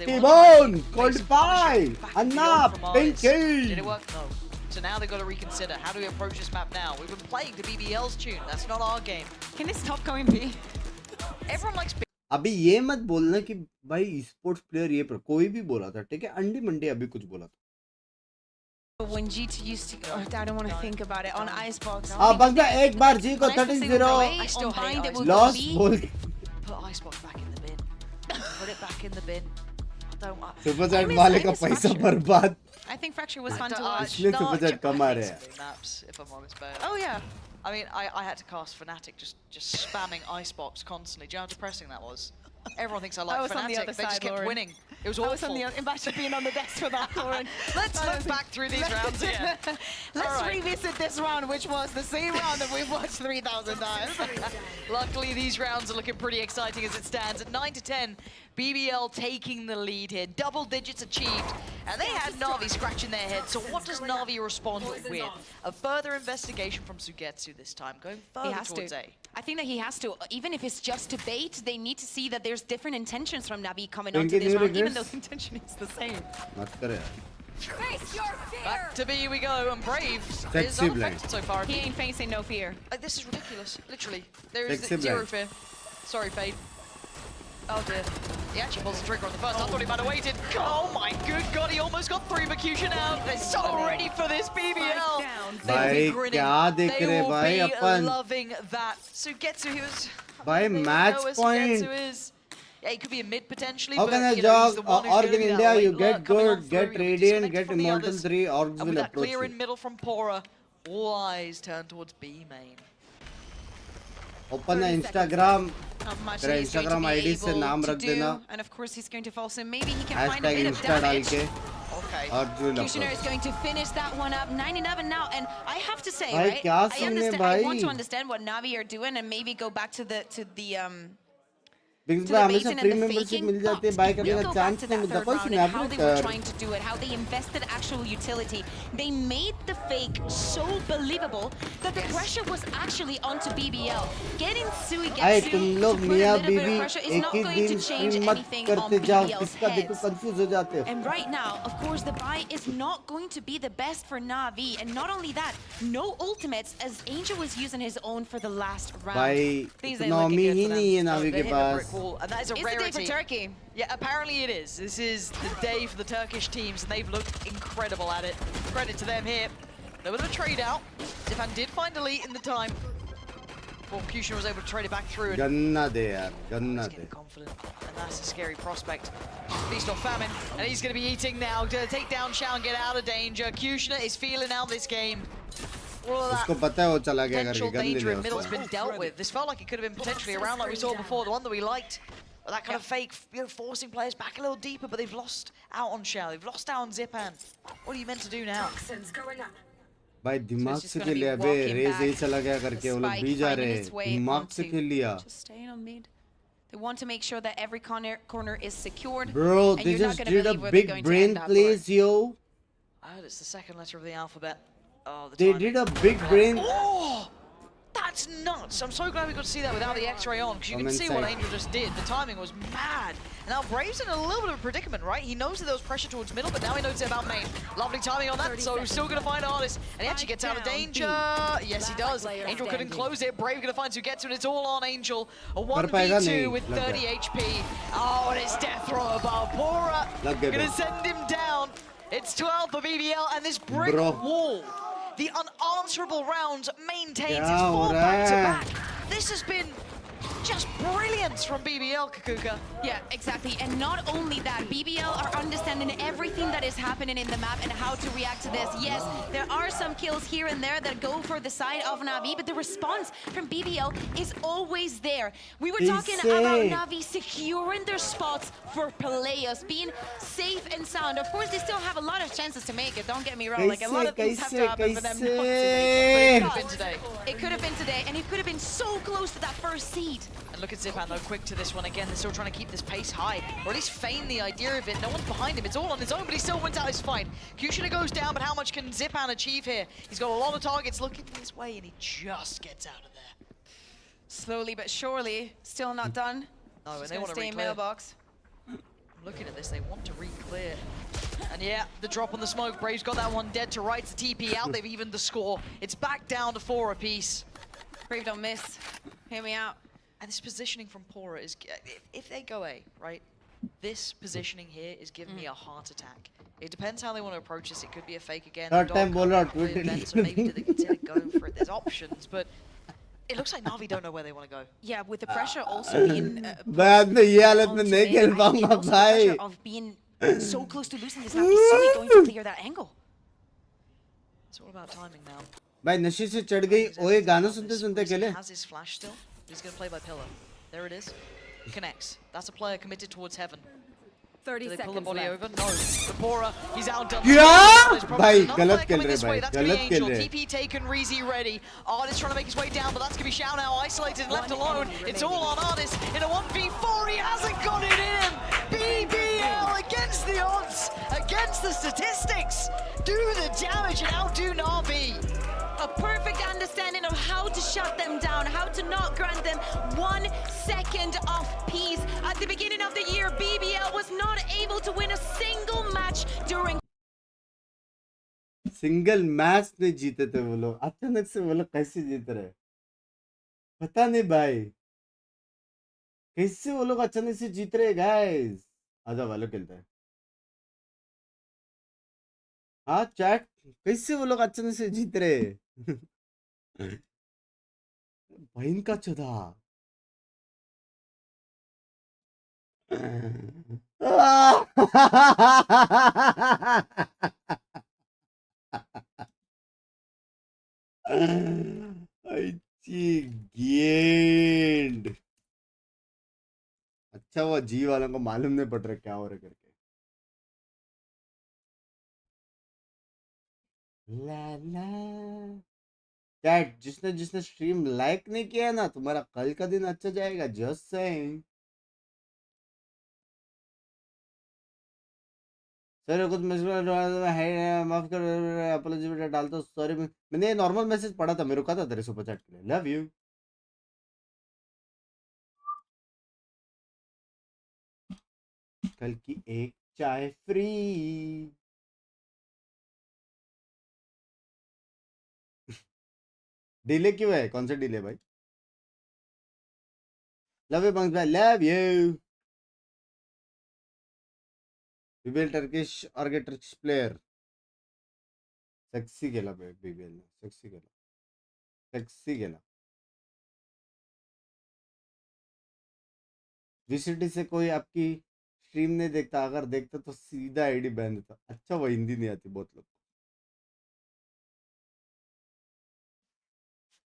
Timon, Coldplay, Anna, Pinky. Did it work? No. So now they've got to reconsider. How do we approach this map now? We've been playing to BBL's tune. That's not our game. Can they stop going B? Everyone likes B. अभी ये मत बोलना कि भाई sports player ये पर कोई भी बोला था, ठीक है? अंडी मंडी अभी कुछ बोला था. When G2 used to, I don't want to think about it, on Icebox. बस ना एक बार जी को 13-0 लॉस बोल. Put Icebox back in the bin. Put it back in the bin. Super chat वाले का पैसा बर्बाद. I think Fracture was fun to watch. इसलिए सुपर चैट कमा रहे हैं. Maps, if I'm honest, but Oh yeah. I mean, I had to cast Fnatic just spamming Icebox constantly. Do you know how depressing that was? Everyone thinks I like was on the Fnatic. other They just side, kept Lauren. winning. It was I awful. was on the other, imagine being on the desk for that, Lauren. Let's look back through these rounds again. Let's All right. revisit this round, which was the same round that we've watched 3,000 times. Luckily, these rounds are looking pretty exciting as it stands. At 9-10, BBL taking the lead here. Double digits achieved. And they had Na'Vi scratching their head. So what does Na'Vi respond with? A further investigation from Sugetsu this time, going further towards A. I think that he has to. Even if it's just to bait, they need to see that there's different intentions from Navi coming onto this round, even though the intention is the same. Back to B we go, and Brave is Sexy unaffected so far. He ain't facing no fear. This is ridiculous, literally. There is Sexy zero Brave. fear. Sorry, Fade. Oh dear. He actually pulls the trigger on the first. I thought he might have waited. Oh my good god, he almost got 3 Mercutian out. They're so ready for this BBL. भाई क्या देख रहे भाई अपन. Loving that. Sugetsu, he was... भाई match point. Yeah, he could be a mid potentially. How but, can I you know, he's the jog? one who's Org gonna in be that India, late you lurk get coming on good, through. get You'll be Radiant, disconnected get from the Immortal others. 3, Orgs And will with that approach clear you. in middle from Pora, all eyes turn towards B main. Open the Instagram. Not much तेरा that he's going to Instagram be ID से able नाम to रख do. देना. And of course he's going to fall, so maybe he can find a Hashtag bit of Insta डाल damage. के. Okay. Orgs will Kushner approach. is going to finish that one up. 9-11 now, and I have to say, भाई right? क्या I सुनने understand. I want to भाई. understand what Navi are doing, and maybe go back to the Binks to भाई the हमेशा basing free and the membership faking, मिल जाती है. but bye if करने you का go back chance to नहीं that मिलता. third कोई round and how they were snap trying to do it, how they invested actual utility, they made the fake so believable that the pressure was actually onto BBL. Getting आए Suigetsu तुम to लोग put a मियाँ little bit of बीवी pressure is एक not he going दिन to change stream मत anything on करते जाओ. BBL's किसका देखो heads. कंफ्यूज हो जाते हो. And right now, of course, the buy is not going to be the best for Na'Vi. And not only that, no ultimates, as Angel was using his own for the last round. भाई Things ain't looking economy good he for them. नहीं है नावी They के hit the brick pass. wall, and that is a It's the day rarity. for Turkey. Yeah, apparently it is. This is the day for the Turkish teams, and they've looked incredible at it. Credit to them here. A little bit of a trade out. Zipan did find elite in the time. Well, Kushner was able to trade it back through. And गन्ना दे यार, गन्ना दे. confident, and that's a scary prospect. Feast or famine, and he's going to be eating now to take down Shao and get out of danger. Kushner is feeling out this game. All of उसको that पता है वो चला गया करके potential gun ले danger लिया in middle's उसने. been dealt with. This felt like it could have been potentially a round like we saw before, the one that we liked. That kind of fake, forcing players back a little deeper, but they've lost out on Shao. They've lost out on Zipan. What are you meant to do now? भाई दिमाग से खेल लिया बे. Raise यही चला गया करके वो लोग भी जा रहे हैं. दिमाग से खेल लिया. Just staying on mid. They want to make sure that every corner is secured. Bro, and they you're not just gonna did a believe where they're big going to brain end up, plays, yo. I heard it's the second letter of the alphabet. Oh, the They timing. did a big brain. Oh! That's nuts! I'm so glad we got to see that without the X-ray on, because you can see what Angel just did. The timing was mad. Now Brave's in a little bit of a predicament, right? He knows that there was pressure towards middle, but now he knows it about main. Lovely timing on that, so he's still going to find Artis. And he actually gets out of danger. Yes, he does. Angel couldn't close it. Brave going to find Sugetsu, and it's all on Angel. A 1v2 with 30 HP. Oh, and it's death throw above. Pora going to send him down. It's 12 for BBL, and this brick wall. The unanswerable rounds maintains its 4 back-to-back. This has been Just brilliance from BBL, Kakuka. Yeah, exactly. And not only that, BBL are understanding everything that is happening in the map and how to react to this. Yes, there are some kills here and there that go for the side of Na'Vi, but the response from BBL is always there. We were talking about Na'Vi securing their spots for players, being safe and sound. Of course, they still have a lot of chances to make it, don't get me wrong. Like, a lot of things have to happen for them not to make it. But it could have been today. It could have been today, and it could have been so close to that first seed. And look at Zipan though, quick to this one again. They're still trying to keep this pace high, or at least feign the idea of it. No one's behind him, it's all on his own, but he still wins out his fight. Kushina goes down, but how much can Zipan achieve here? He's got a lot of targets looking his way, and he just gets out of there. Slowly but surely, still not done. No, and Just they gonna want to stay in re-clear. mailbox. Looking at this, they want to re-clear. And yeah, the drop on the smoke. Brave's got that one dead to rights. The TP out, they've evened the score. It's back down to 4 apiece. Brave don't miss. Hear me out. And this positioning from Pora is, if they go A, right? This positioning here is giving me a heart attack. It depends how they want to approach this. It could be a fake again. Third time bowler, So maybe do they consider going for it? There's options, but it looks like Na'Vi don't know where they want to go. Yeah, with the pressure also being बाद में ये हालत में नहीं खेल पाऊंगा भाई. of being so close to losing this, Na'Vi is going to clear that angle. It's all about timing now. भाई नशे से चढ़ गई. ओए गाना सुनते सुनते खेले. Has his flash still. He's going to play by pillar. There it is. Connects. That's a player committed towards heaven. 30 Do they pull the seconds body left. over? No. The Pora, he's outdone. क्या? भाई गलत खेल रहे भाई. That's गलत gonna be खेल Angel. रहे. TP taken, Reezy ready. Artist trying to make his way down, but that's gonna be Shao now isolated and left alone. It's all on Artist in a 1v4. He hasn't got it in him. BBL against the odds, against the statistics. Do the damage and outdo Na'Vi. A perfect understanding of how to shut them down, how to not grant them 1 second of peace. At the beginning of the year, BBL was not able to win a single match during single match नहीं जीते थे वो लोग. अचानक से वो लोग कैसे जीत रहे? पता नहीं भाई. कैसे वो लोग अचानक से जीत रहे गाइस? आजा वालों खेलते हैं. हाँ चैट, कैसे वो लोग अचानक से जीत रहे? बहन का चौधा. गेंड. अच्छा वो जी वालों को मालूम नहीं पड़ रहा क्या हो रहा करके. ला ला. चैट, जिसने जिसने स्ट्रीम लाइक नहीं किया ना, तुम्हारा कल का दिन अच्छा जाएगा. Just saying. सर कुछ मैसेज है, माफ कर, अपॉलॉजी डालता हूँ. सॉरी, मैंने ये नॉर्मल मैसेज पढ़ा था. मैं रुका था तेरे सुपर चैट के लिए. Love you. कल की एक चाय फ्री. डिले क्यों है? कौन सा डिले भाई? लव यू बंक्स भाई, लव यू. बीबीएल टर्किश और गेट टर्किश प्लेयर. सेक्सी गेला भाई बीबीएल ने. सेक्सी गेला. सेक्सी गेला. वीसीटी से कोई आपकी स्ट्रीम नहीं देखता. अगर देखता तो सीधा आईडी बैन देता. अच्छा वो हिंदी नहीं आती बहुत लोग.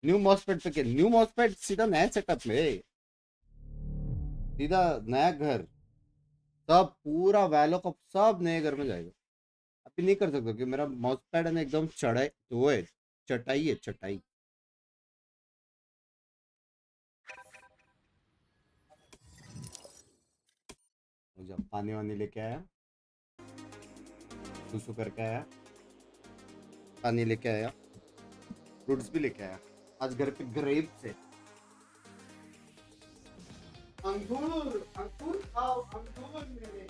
न्यू मॉसपेट पे खेल. न्यू मॉसपेट सीधा नया सेटअप में, सीधा नया घर. सब पूरा वैलो का सब नए घर में जाएगा. अभी नहीं कर सकते कि मेरा मॉसपेट है ना एकदम चढ़ाई. तो वो है चटाई है चटाई. जब पानी वानी लेके आया, सुसु करके आया, पानी लेके आया, फ्रूट्स भी लेके आया. आज घर पे ग्रेप से अंगूर. अंगूर खाओ, अंगूर मेरे.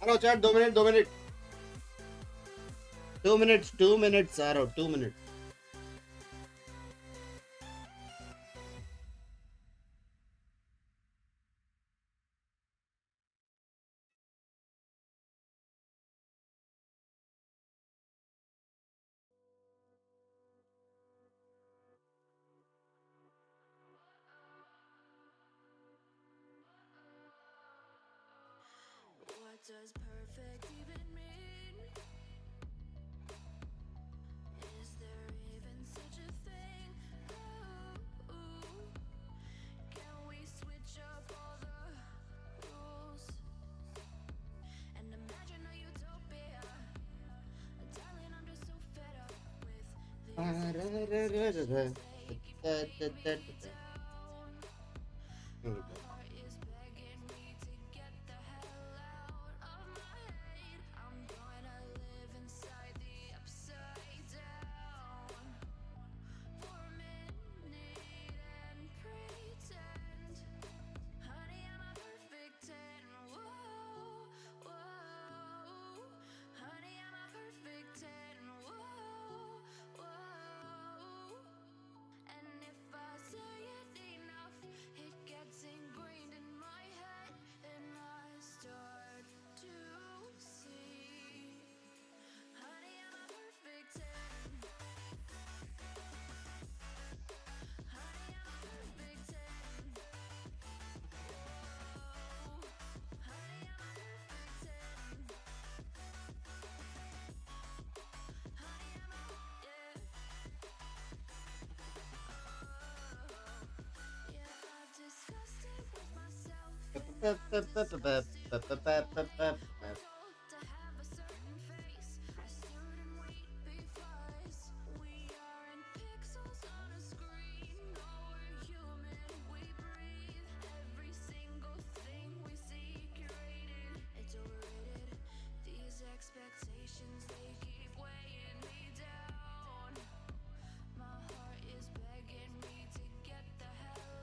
Hello chat 2 minute 2 minute 2 minutes आ रहा हूँ 2 minute What does perfect even mean? Is there even such a thing? Ooh, can we switch up all the rules and imagine a utopia? Darling, I'm just so fed up with these. Expectations, they keep weighing me down. My heart is begging me to get the hell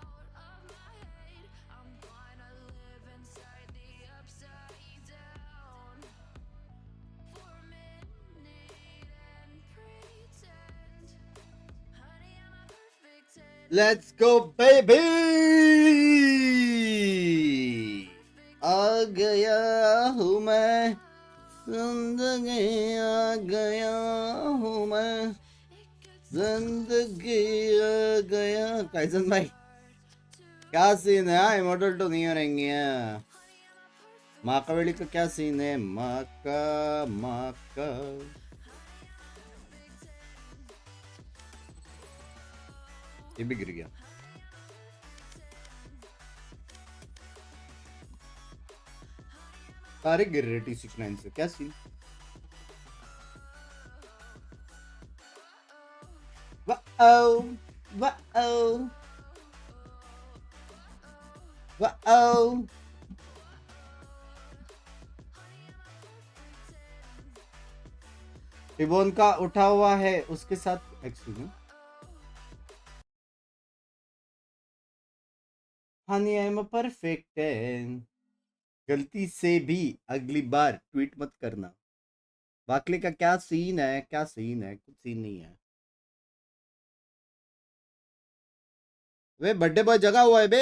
out of my head. I'm gonna live inside the upside down for a minute and pretend. Honey, I'm a perfect 10. Let's go baby आ गया हूँ मैं जिंदगी आ गया हूँ मैं जिंदगी आ गया kaizen भाई क्या सीन है इमोर्टल तो नहीं हो रहेंगे माकावेली का क्या सीन है माका ये भी गिर गया सारे गिर रहे T69 से क्या सीन वाओ वाओ वाओ टिबोन का उठा हुआ है उसके साथ excuse me Honey I am a perfect 10 गलती से भी अगली बार ट्वीट मत करना वाकले का क्या सीन है कुछ सीन नहीं है वे बर्थडे बॉय जगा हुआ है बे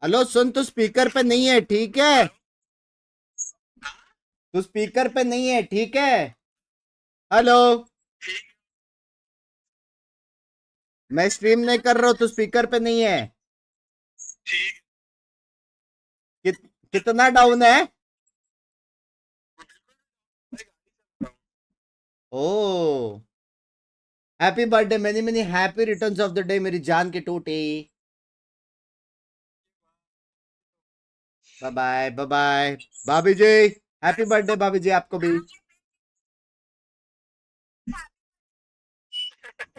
हेलो सुन तू स्पीकर पे नहीं है ठीक है तू स्पीकर पे नहीं है ठीक है हेलो मैं स्ट्रीम नहीं कर रहा हूँ तू स्पीकर पे नहीं है कितना डाउन है oh happy birthday many many happy returns of the day मेरी जान के टोटे बाय बाय बाय बाय भाभी जी हैप्पी बर्थडे भाभी जी आपको भी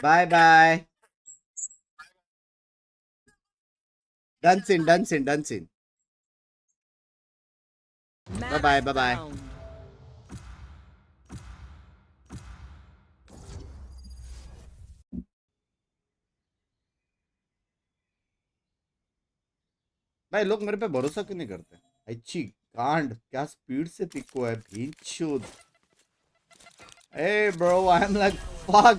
bye bye done scene bye bye bye bye भाई लोग मेरे पे भरोसा क्यों नहीं करते? अच्छी कांड क्या स्पीड से पिक हुआ है भींचोद. Hey bro, I'm like fuck.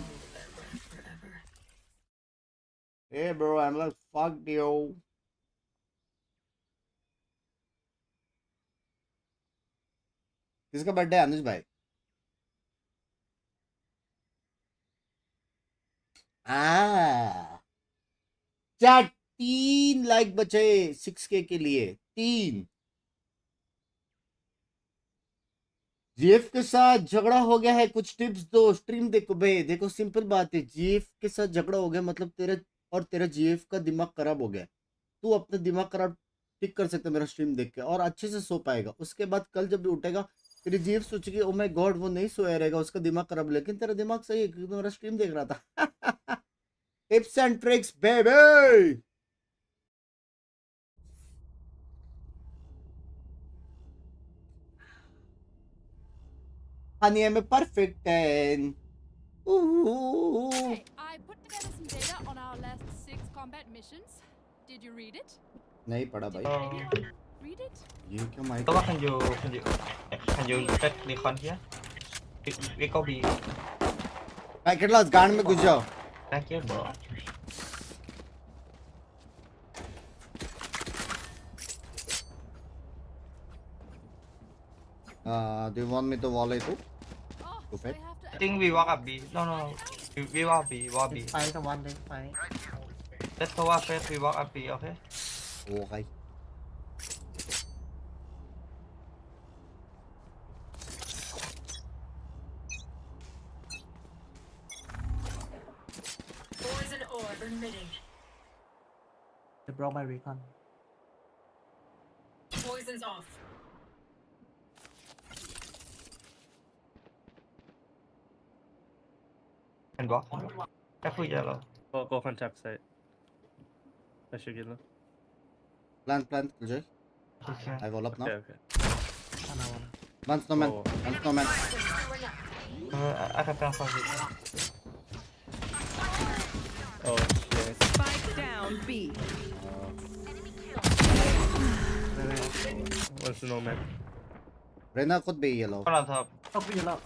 Hey bro, I'm like fuck yo. किसका बर्थडे है अनुज भाई? चैट 3 लाइक बचे 6K के लिए. 3. जीएफ के साथ झगड़ा हो गया है, कुछ टिप्स दो. स्ट्रीम देखो भाई, देखो सिंपल बात है. जीएफ के साथ झगड़ा हो गया मतलब तेरा जीएफ का दिमाग खराब हो गया. तू अपना दिमाग खराब ठीक कर सकता है मेरा स्ट्रीम देख के और अच्छे से सो पाएगा. उसके बाद कल जब भी उठेगा तेरी जीएफ सोचेगी ओ माय गॉड वो नहीं सोया रहेगा, उसका दिमाग खराब. लेकिन तेरा दिमाग सही है क्योंकि मेरा स्ट्रीम देख रहा था. Tips and tricks baby. Honey, I'm a perfect 10. Hey, I put together some data on our last 6 combat missions. Did you read it? नहीं पढ़ा भाई. Read it? ये क्या mic? Can you check the con here? We go B. Packet loss गांड में घुस जाओ. Thank you, bro. Do you want me to volley too? To fit? I think we walk up B. No. We walk B. Walk B. Fight the one, then fight. Let's go up first. We walk up B. Okay. Okay. Poison orb emitting. They broke my recon. Poison's off. And walk. Careful yellow. Go contact site. I should get them. Plant, Killjoy. Okay. I roll up now. Okay. Man, snowman. Man, snowman. I can transfer it. Oh shit. Spike down B. What's the nomad? Reyna could be yellow. One on top. Top yellow.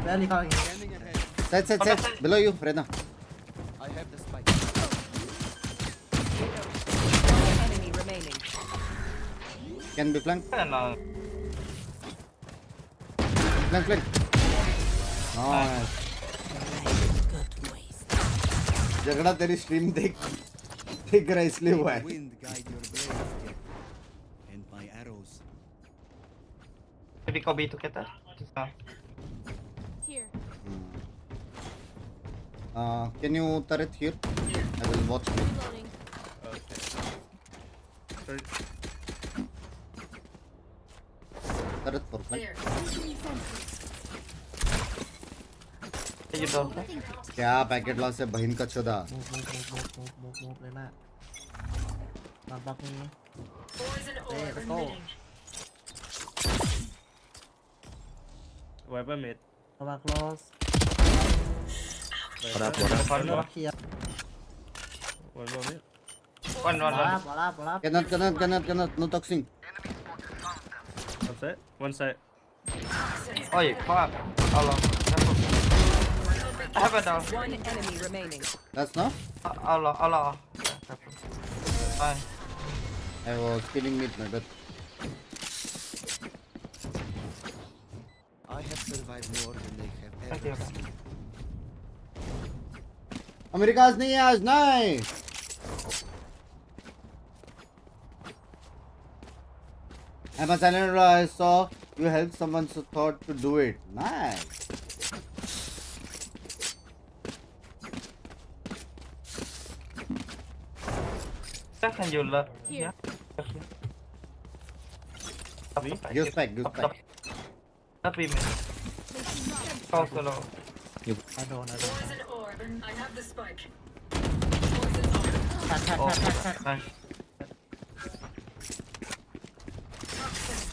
Barely going. Set. Below you, Reyna. I have the spike. Enemy remaining. Can be flanked. No. Flank. Nice. झगड़ा तेरी stream देख रहा इसलिए हुआ है. Wind guide your blade and my arrows. Maybe go B together. Here. Can you turret here? I will watch you. Reloading. Turret for flank. You don't. क्या packet loss है बहन का चोदा. Move लेना. Back me. Poison Hey, orb let's go. emitting. Wiper mid. Come back close. One more Here. mid. One. Wala. Cannot. No toxin. One side. Oh yeah, fuck. Allah. I have a down. One enemy remaining. That's no. Allah. Fine. I was killing mid, my bad. I have survived more than they have Thank ever you. seen. Americas नहीं है आज. Nice. I'm a channel. I saw you helped someone, so thought to do it. Nice. Can you look? Here. Use spike. Not be me. Also low. I don't. Poison orb. I have the spike. Oh, nice.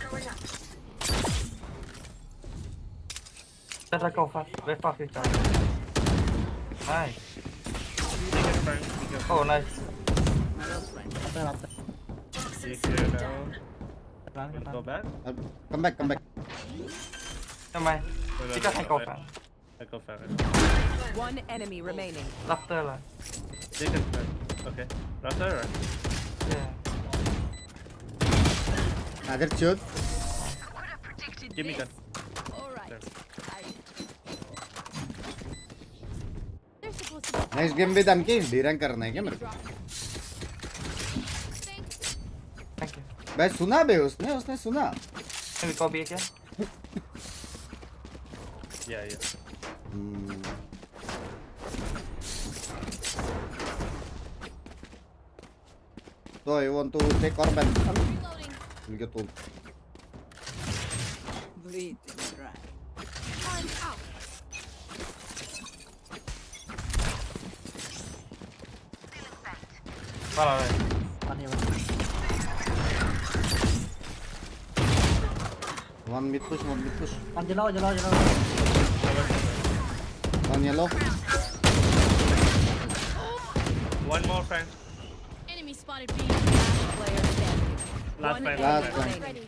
Going up. Let us go fast. Very fast each other. Nice. Oh, nice. Take care now. Run, Wanna run. go back? Come back, come back. Never mind. No, no, Chỉ no, có hai no, câu I- phản. I go far. One enemy remaining. Raptor là. They can fly. Okay. Router, right? Yeah. Another shoot. Give me gun. All right. There. They're supposed to be Next game with Anki. D-rank करना है क्या मेरे को? Thank you. भाई सुना बे उसने सुना. Em bị co bia chứ? Yeah, yeah. So you want to take Orban? We'll get told. Bleeding dry. time out. Vào rồi. One here, One mid push, one mid push. one yellow. One yellow. One more fan. Enemy spotted B. Player standing. Last One fan. enemy Last fan. remaining. Ready.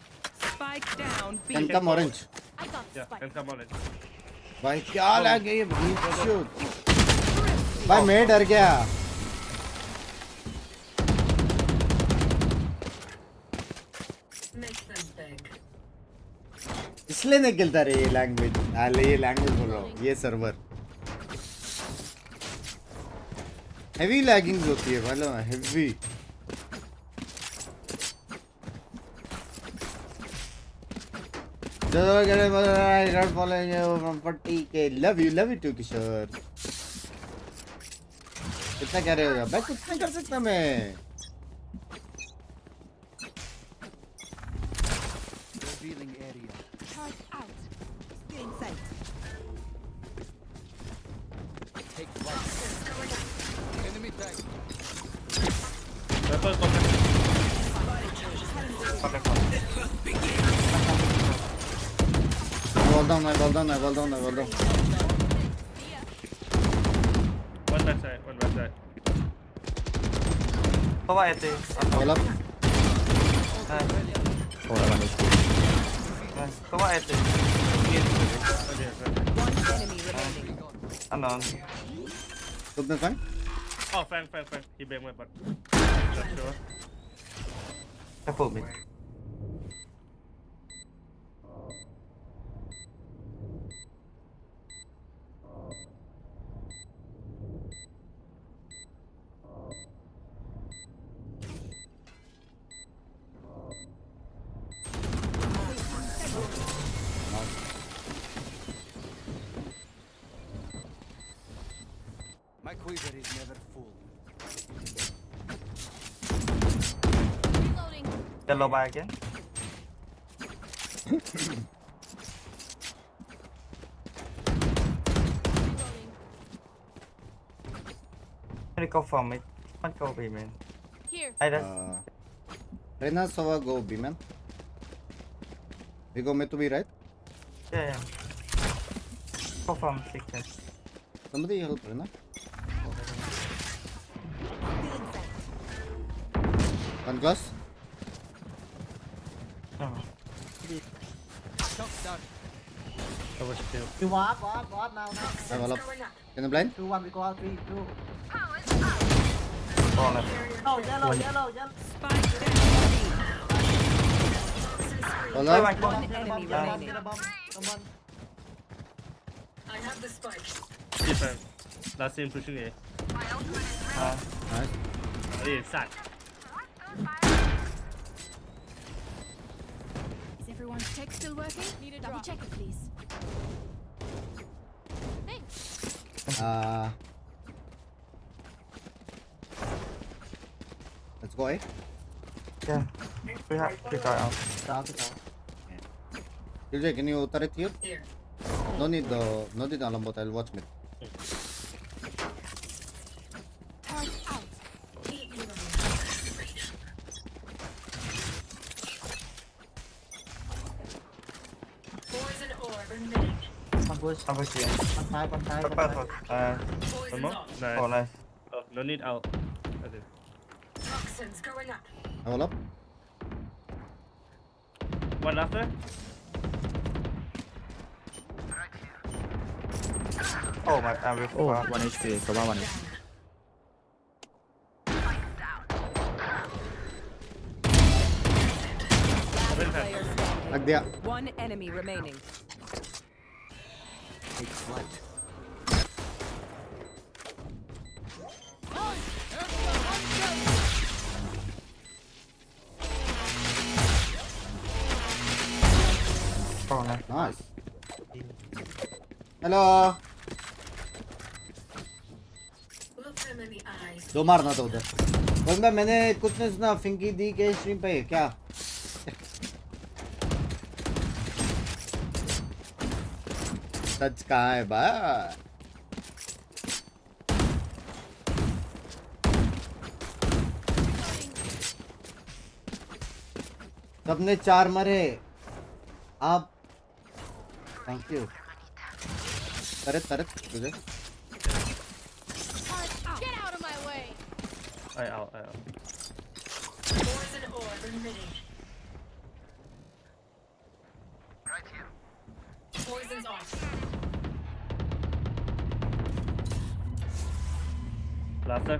Spike down. B. Can come orange. I got the Yeah, spike. can come on it. भाई क्या लगे ये shoot. भाई मैं डर गया. Make them beg. इसलिए नहीं खेलता रे ये लैंग्वेज. ये लैंग्वेज बोल रहा हूँ. ये सर्वर. हेवी लैगिंग होती है मालूम है हेवी. चलो गए नॉट फॉलोइंग यू फ्रॉम पट्टी के लव यू टू किशोर. कितना कह रहे हो भाई कुछ नहीं कर सकता मैं. Revealing area. Charge out. Getting sight. Take flight. Enemy tag. Purple contact. Well done. One back side, one back side. Có ba AT. Hold up. Đây. Có ba AT. One enemy remaining. Unknown. Took the fun. Oh, fan. He banged my butt. Not sure. Careful mid. My quiver is never full. Reloading. Yellow by again. Reloading. Any go from mid. One go B man. Here. Ai đó. Rena Sova go B man. We go mid to be right. Yeah. Go from six. Somebody help Rena. One close. No. Shock start. Cover still. You walk now. I will up. Can you blind? 2, 1, we go out, 3, 2. Go left. Oh, yellow. Spike down. Hold up. One enemy remaining. Come on. I have the spike. Defense. Last team pushing A. Nice. A side. Is everyone's tech still working? Need a double check it, please. Thanks. Let's go eh? Yeah. We have to go out. Kiljay, can you turret here? Here. No need alarm bot. I'll watch mid. Charge out. Eat you. Poison orb emitting. One push. Over here. One five. Purple. One Poison's more? off. Nice. Oh nice. Oh, no need out. Okay. Toxins going up. I will up. One after. Oh my, I'm with 1 HP, cover 1 HP. Player standing. लग दिया. One enemy remaining. Take flight. Oh, nice. Nice. Hello. Look them in the eyes. दो मारना था उधर. बंदा मैंने कुछ नहीं सुना. फिंकी दी के स्ट्रीम पे क्या? सच कहाँ है बा? सबने 4 मरे. आप थैंक यू. तरत तुझे. Get out of my way! I out. Poison orb emitting. Right here. Poison's off. Laster.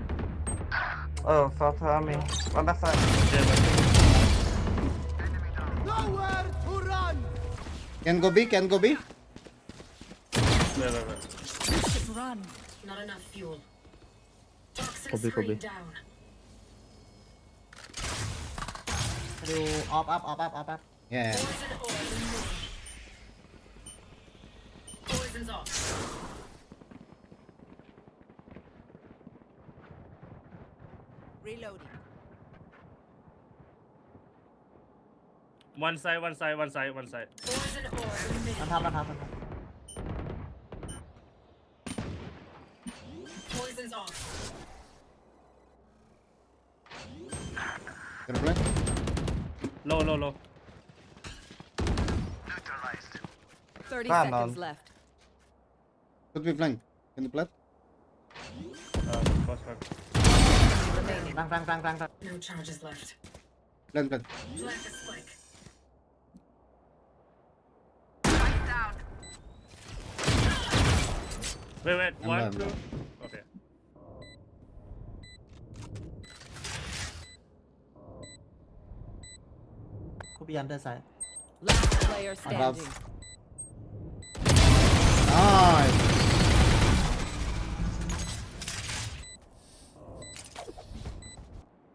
Oh, felt me. On that side. Nowhere to run. Can go B. Wait. Run. Not enough fuel. Toxin Kobe. screen down. Up. Yeah. Poison orb emitting. Poison's off. Reloading. One side. Poison orb emitting. Poison's off. Gonna play? Low. 30 Come seconds on. left. Could be flank. Can you play? First one. Remaining. No charges left. Plan. Plant the spike. Wait. I'm 1, done. 2. Okay. Could be under side. Last player Above. standing. Nice.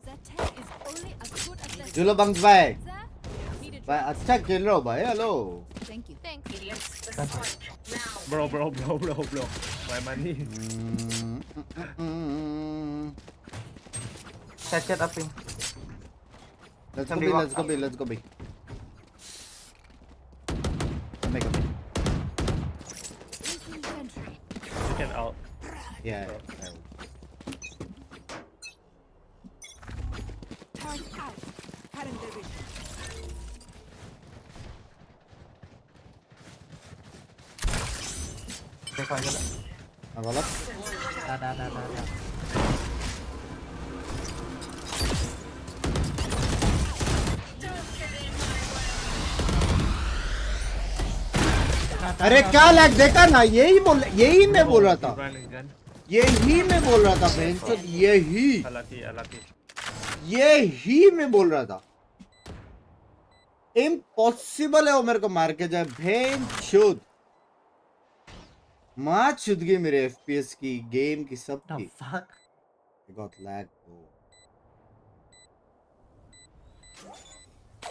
That tank is only as good as that. Julo Bangs bhai. Needed भाई अच्छा खेल रहे हो भाई. Hello. Thank you. Thanks. Idiots. The spike. Now. Bro. My money. Set up in. Let's Can go we B. walk Let's go up? B. Let's go B. Make a B. Infantry. You can out. Yeah. Turn out. Current division. गलत. Da. अरे क्या lag देखा ना. यही मैं बोल रहा था. Running gun. यही मैं बोल रहा था बेंचोद. Alaki. यही मैं बोल रहा था. इम्पॉसिबल है वो मेरे को मार के जाए. बेंचोद माँ छुद गई मेरे FPS की, गेम की, सब The की. fuck? I got lag bro.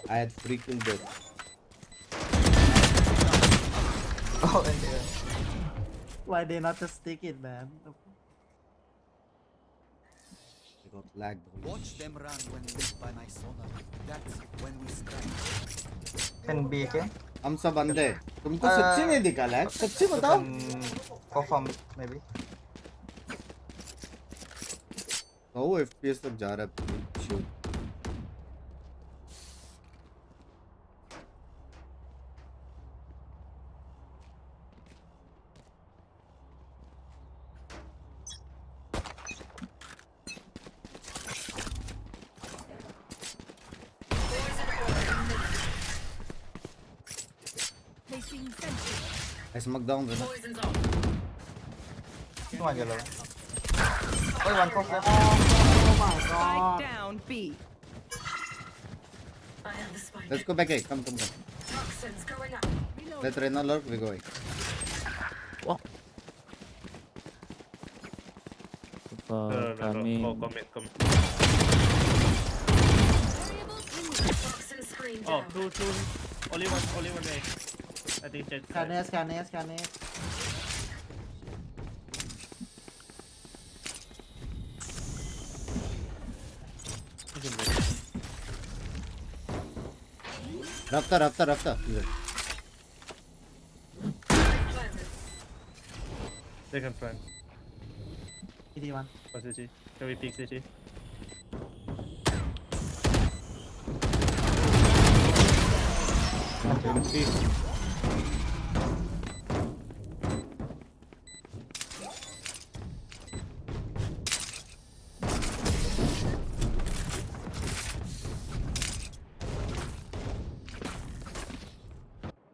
I had freaking dead. Oh, and there. Why they not just stick it, man? I got lag bro. Watch them run when lit by my sonar. That's when we strike. Can be okay. हम सब अंधे हैं. तुमको सच्ची नहीं दिखा lag? सच्ची बताओ. Perform maybe. वो FPS तक जा रहा है. Shoot. Placing sentry. I smoke down. Poison's off. One yellow. Oh, one cross left. Oh my Spike god. down B. I have the spike. Let's go back A. Come. Toxins going up. Let Reyna lurk. We go A. No. Oh, comment. Toxin screen Oh, down. two. Only one A. I think Jet. Scan. Rafter. Second front. CD one. For CG. Can we peek CG?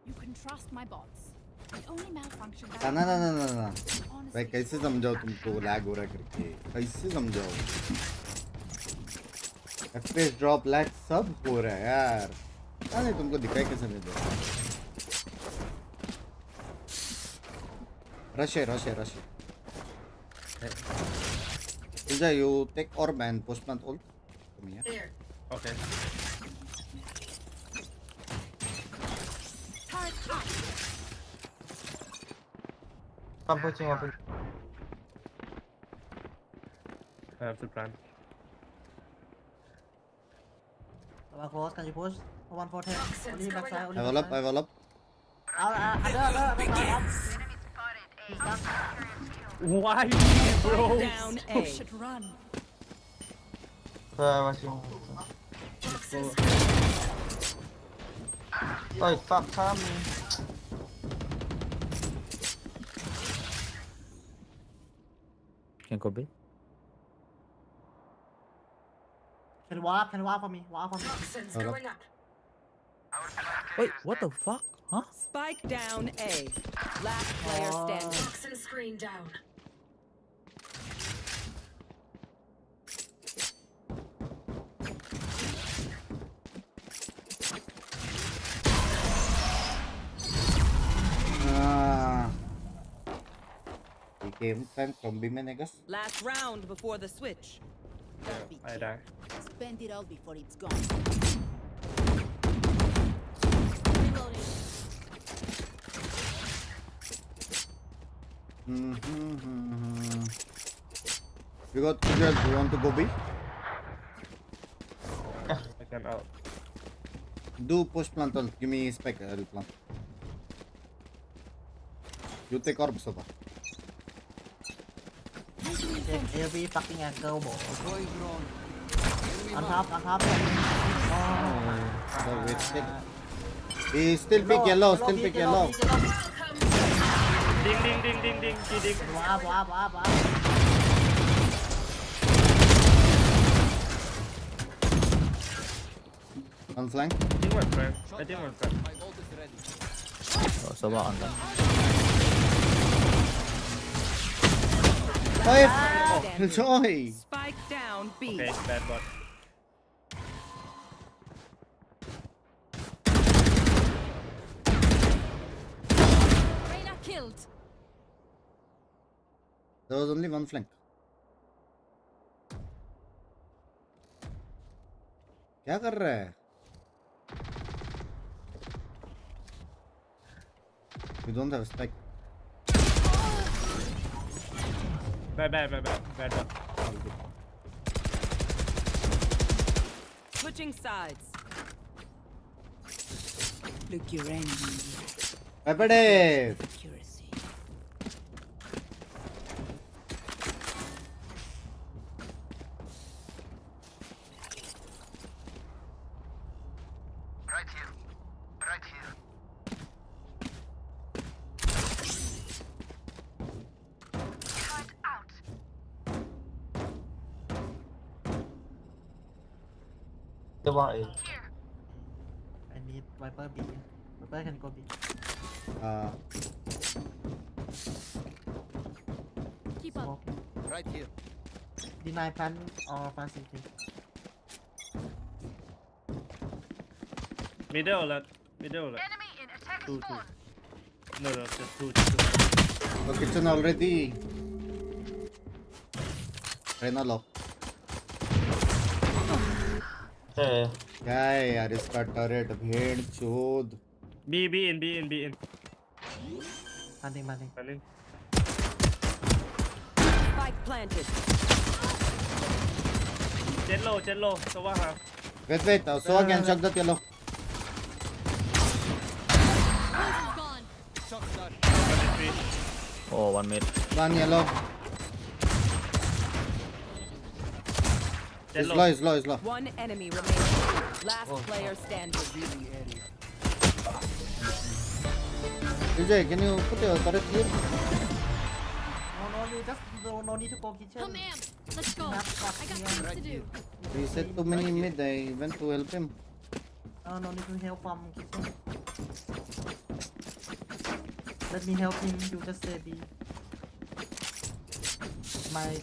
You can trust my bots. The only malfunction that ना भाई कैसे समझाओ तुमको lag हो रहा है करके कैसे समझाओ FPS ड्रॉप लैग सब हो रहा है यार नहीं तुमको दिखाई कैसे नहीं दे रश है Ilja, you take orb and push plant ult. Come here. There. Okay. I'm pushing open. I have to plan. One close, can you push? 140. Only backside, only I will up. Why, bro? Down A. should run. Watching. Oh, fuck, CHUMMI. Can go B. Can warp for me. Toxins going up. Wait, what the fuck? Huh? Spike down A. Last player standing. Toxin screen down. He came from B-man, I guess. Last round before the switch. I die. Spend it all before it's gone. You got Kujal, you want to go B? I can out. Do push plant ult. Give me spec, I'll plant. You take orb so far. Every fucking angle, bro. Going wrong. On top. So wasted. He still pick yellow. Ding. Ding. Warp. On flank. I think one friend. My ult is ready. Oh, so on that. Joy! Spike down B. Okay, bad bot. Reyna killed. There was only one flank. क्या कर रहा है? You don't have spike. Bad bot. Switching sides. Look your enemy. Pepper Accuracy. Right here. The wall A. I need Viper B. Viper can go B. Keep up. Right here. Deny plan or plan something. Middle lad. Middle lad. Two. No, just two. Oh, kitchen already. Reyna low. क्या है यार इसका turret भेड़ चोद. B in. Planting. Spike planted. Jet low. So what have? Wait. So again, chuck that yellow. Oh, 1 mid. One yellow. It's low. One enemy remaining. Last player standing. Vijay, can you put your turret here? No, you just no need to go kitchen. Come in. Let's go. I got things to do. He said too many mid. I went to help him. No need to help from kitchen. Let me help him. You just say B. My.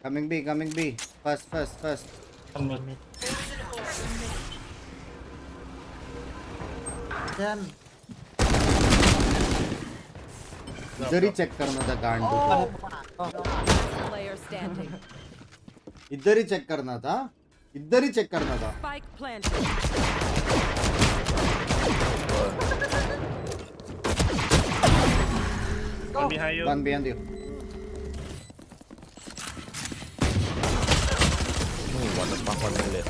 Coming B. First. Then. इधर ही check करना था गांडू. Player standing. इधर ही check करना था. Spike planted. One behind you. One behind you. Oh, what the fuck, 1 minute.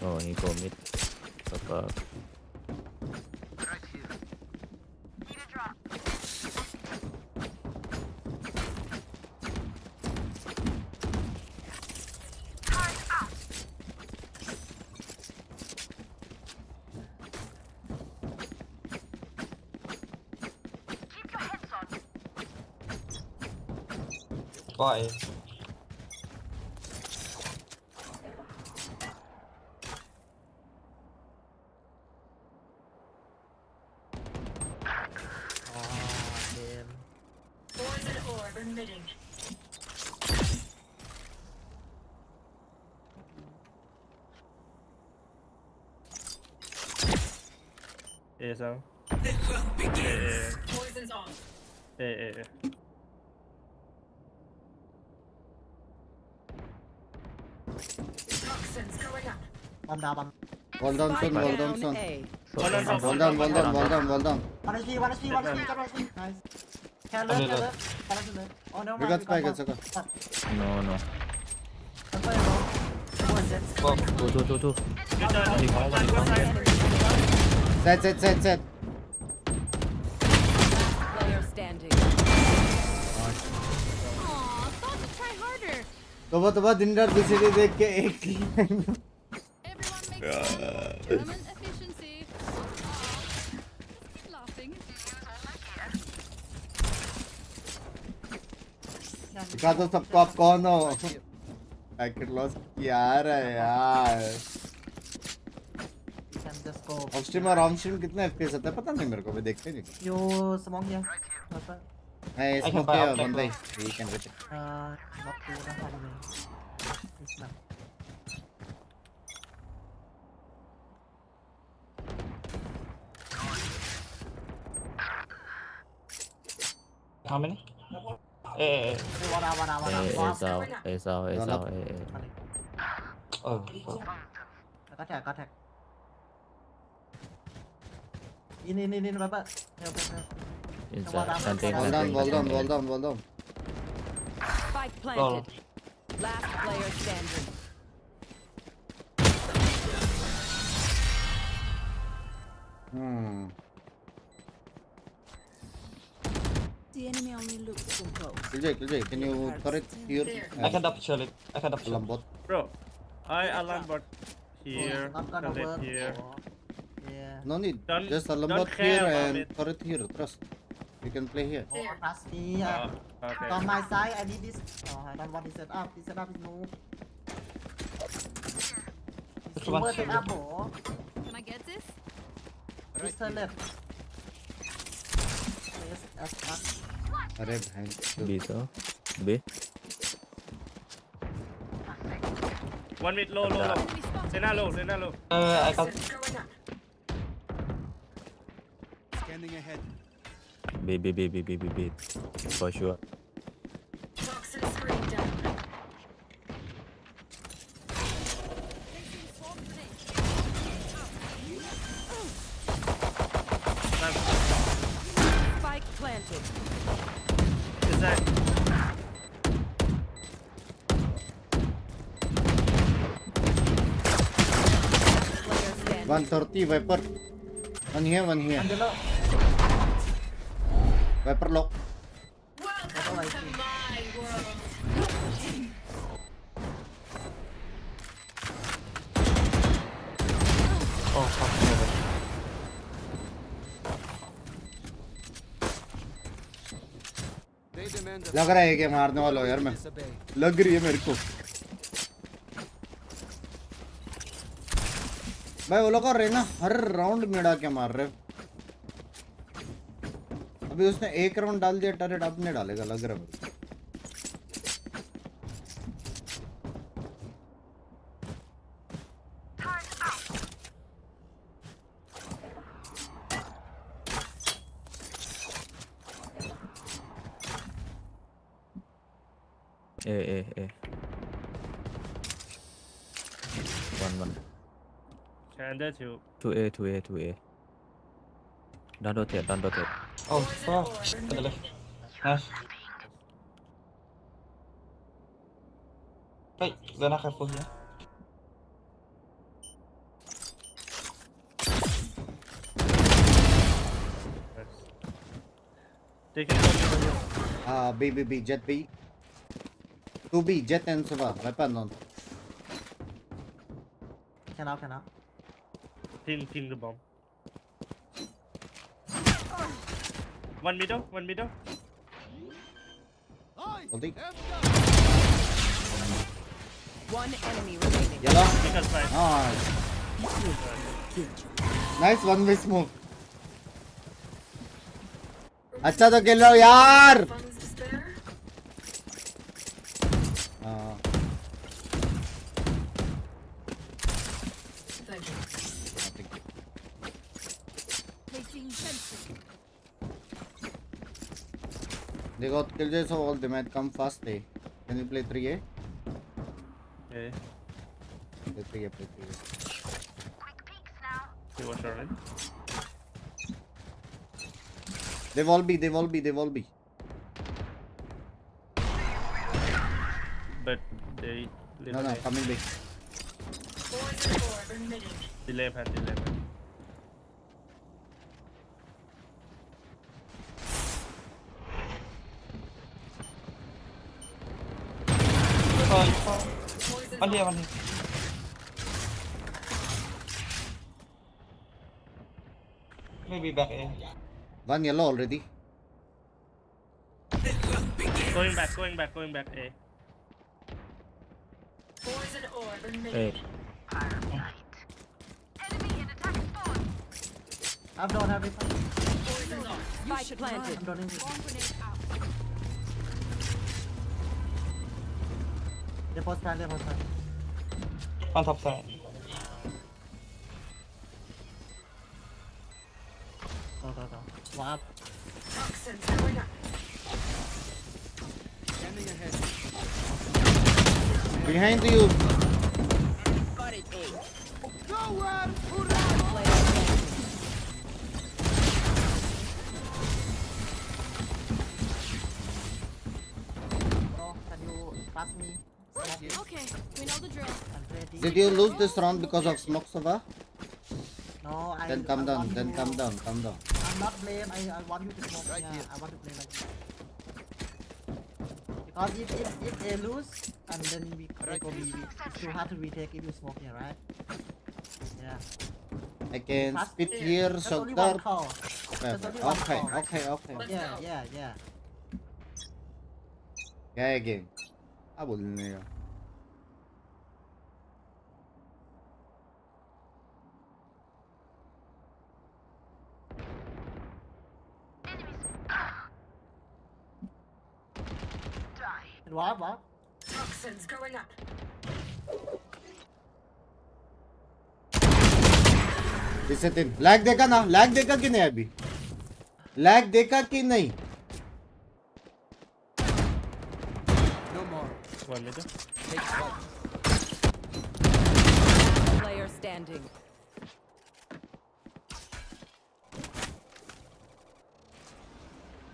Oh, he go mid. What the fuck? Why? Poison orb emitting. A sao? Poison's on. A. Toxins going up. Bomb down. Wall down soon. Wall down. One HP. Nice. Can left. Oh no. We got spike. It's okay. No. Two. Set. Player standing. Aw, thought to try harder. तो दिन रात BCD देख के एक Tournament efficiency. Keep laughing. दिखा दो सबको आप कौन हो. पैकेट लॉस यार है यार. ऑफ स्ट्रीम और ऑन स्ट्रीम कितना एफपीएस आता है पता नहीं मेरे को. मैं देखते नहीं. You smoke here. I smoke here one day. We can get it. Not too much. It's not. How many? One out. A sao. Oh, fuck. Got tag. In, Baba. Help. Inside. Wall down. Spike planted. Last player standing. The enemy only looks from close. Kill, can you turret here? I can double chill it. I can double chill. Lambot. Bro, I alarm bot here, Not gonna turret work. here. Yeah. No need. Don't- Just a don't lambot care here about and it. turret here. Trust. You can play here. Oh, trust me. Okay. On my side, I need this. Oh, I don't want this setup. This setup is noob. Just one. Super setup, bro. Can I get this? This turn left. Yes, that's Array behind. B so. B. 1 mid low. Sena low. I got. Going up. Scanning ahead. B. For sure. Toxin screen down. Spike planted. Is that? 130 Viper. One here. Angelo. Viper lock. Welcome to my world. Oh fuck. Never. They demand लग रहा है कि मारने वाला हो यार मैं. disobey. लग रही है मेरे को. भाई वो लोग रहे ना हर राउंड मिला के मार रहे. अभी उसने एक राउंड डाल दिया टरेट अब नहीं डालेगा लग रहा है मुझे. A. 1. Under 2. 2A. Don't rotate. Oh fuck. On the left. Nice. Wait, they're not careful here. Take it. B, jet B. 2B, jet and Sava. Weapon on. Cannot. Ping the bomb. One middle. Holding. One enemy remaining. Yellow. Because fine. Nice one way smoke. अच्छा तो खेल रहा हूँ यार. Funds to spare? Thank you. Placing sensor. They got killjoys of all. They might come fast. Can you play 3A? Okay. Play 3A. He was alright. They've all be. But they live No, coming back. Poison orb emitting. Delay pan. One here. Maybe back A. One yellow already. Going back. A. Poison orb emitting. A. I've done everything. Poison orb. Spike planted. I'm doing this. Bomb grenade out. They post plan. On top side. Go. Wow. Toxins going up. Scanning ahead. Behind you. Got it. A. Nowhere to run. Player standing. Bro, can you pass me? Okay, we know the drill. I'm ready. Did you lose this round because of smoke, Sava? No, I. Then come I down. want Then you- come down. I'm not blame. I want you to smoke. Right Yeah, here. I want to play like this. Cause if they lose and then we go B, it's too hard to retake if you smoke here, right? Yeah. I can Fast spit clear. here, That's so only one that. call. That's only one Okay, call. okay, okay. Yeah. क्या है game? क्या बोलने का? What? Toxins going up. इसे तीन lag देखा ना? Lag देखा कि नहीं अभी? लैग देखा कि नहीं? No more. One middle. Take one. Player standing.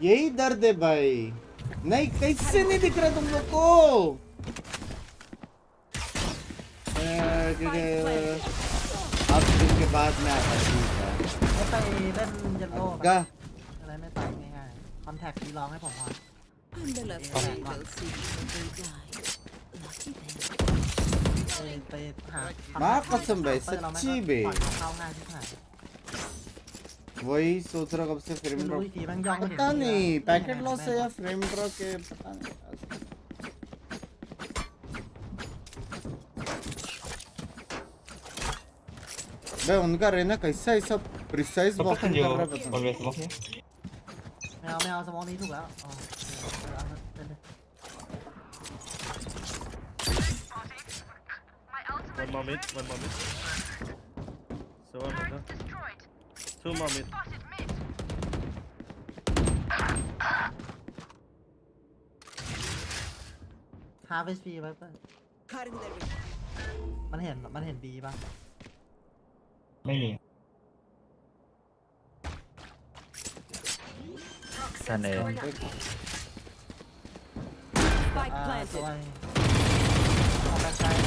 यही दर्द है भाई. नहीं कैसे नहीं दिख रहा तुम लोग को? अब दिन के बाद मैं आता हूँ. ไม่ไปเล่นเยลโล่ क्या? อะไรไม่ตายง่ายๆคอนแทคที่ร้องให้ผมพอ And the left Yeah. side will see when they die. Lucky them. ไปหา माँ कसम भाई,เราไม่ सच्ची बे. ปล่อยเขาเข้าง่ายที่ไหน वही सोच रहा कब से फ्रेमไม่รู้ ड्रॉप. อีกทีแม่งย่องไม่ถึง पता ที่ नहीं แล้ว पैकेट लॉस है या फ्रेम ड्रॉप के पता नहीं. भाई उनका रहना कैसा ऐसा प्रिसाइज वॉकिंग कर रहा है पता नहीं. ไม่เอาสมองนี้ถูกแล้วอ๋อเล่น One more mid. So one middle. Two more mid.ฮาร์เวสปีไว้เพื่อน Cutting their way. มันเห็นบีป่ะ ไม่มี ท่านเอง Spike ตัว planted. เอาแบ็คไซด์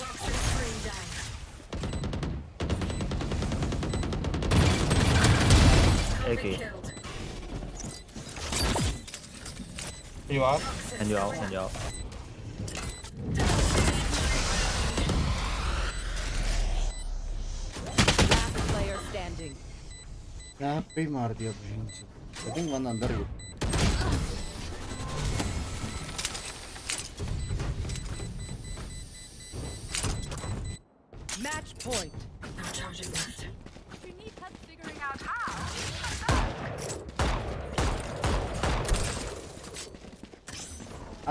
Toxin screen down. Okay. Killed. You are? And you out. Last player standing. यहाँ पे ही मार दिया बहन से. I think one अंदर ही. Match point. No charges left. You need help figuring out how.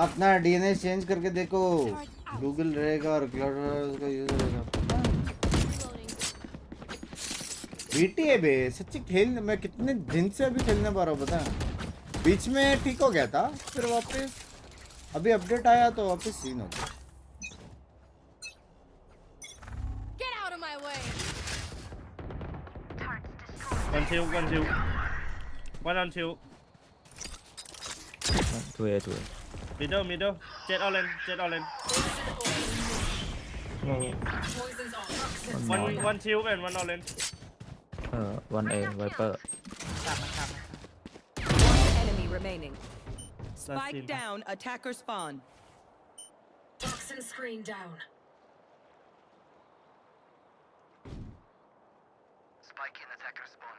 अपना DNA change करके देखो. गूगल रहेगा और क्लाउड का यूज रहेगा. बीटी है बे. सच्ची खेल मैं कितने दिन से अभी खेलने पा रहा हूँ पता है. बीच में ठीक हो गया था, फिर वापस अभी अपडेट आया तो वापस सीन हो गया. Get out of my way. One two. One on two. 2A. Middle. Jet all in. Poison's off. Toxins One two and one all in. 1A Viper. One enemy remaining. team. Spike down. Attacker spawn. Toxin screen down. Spike in attacker spawn.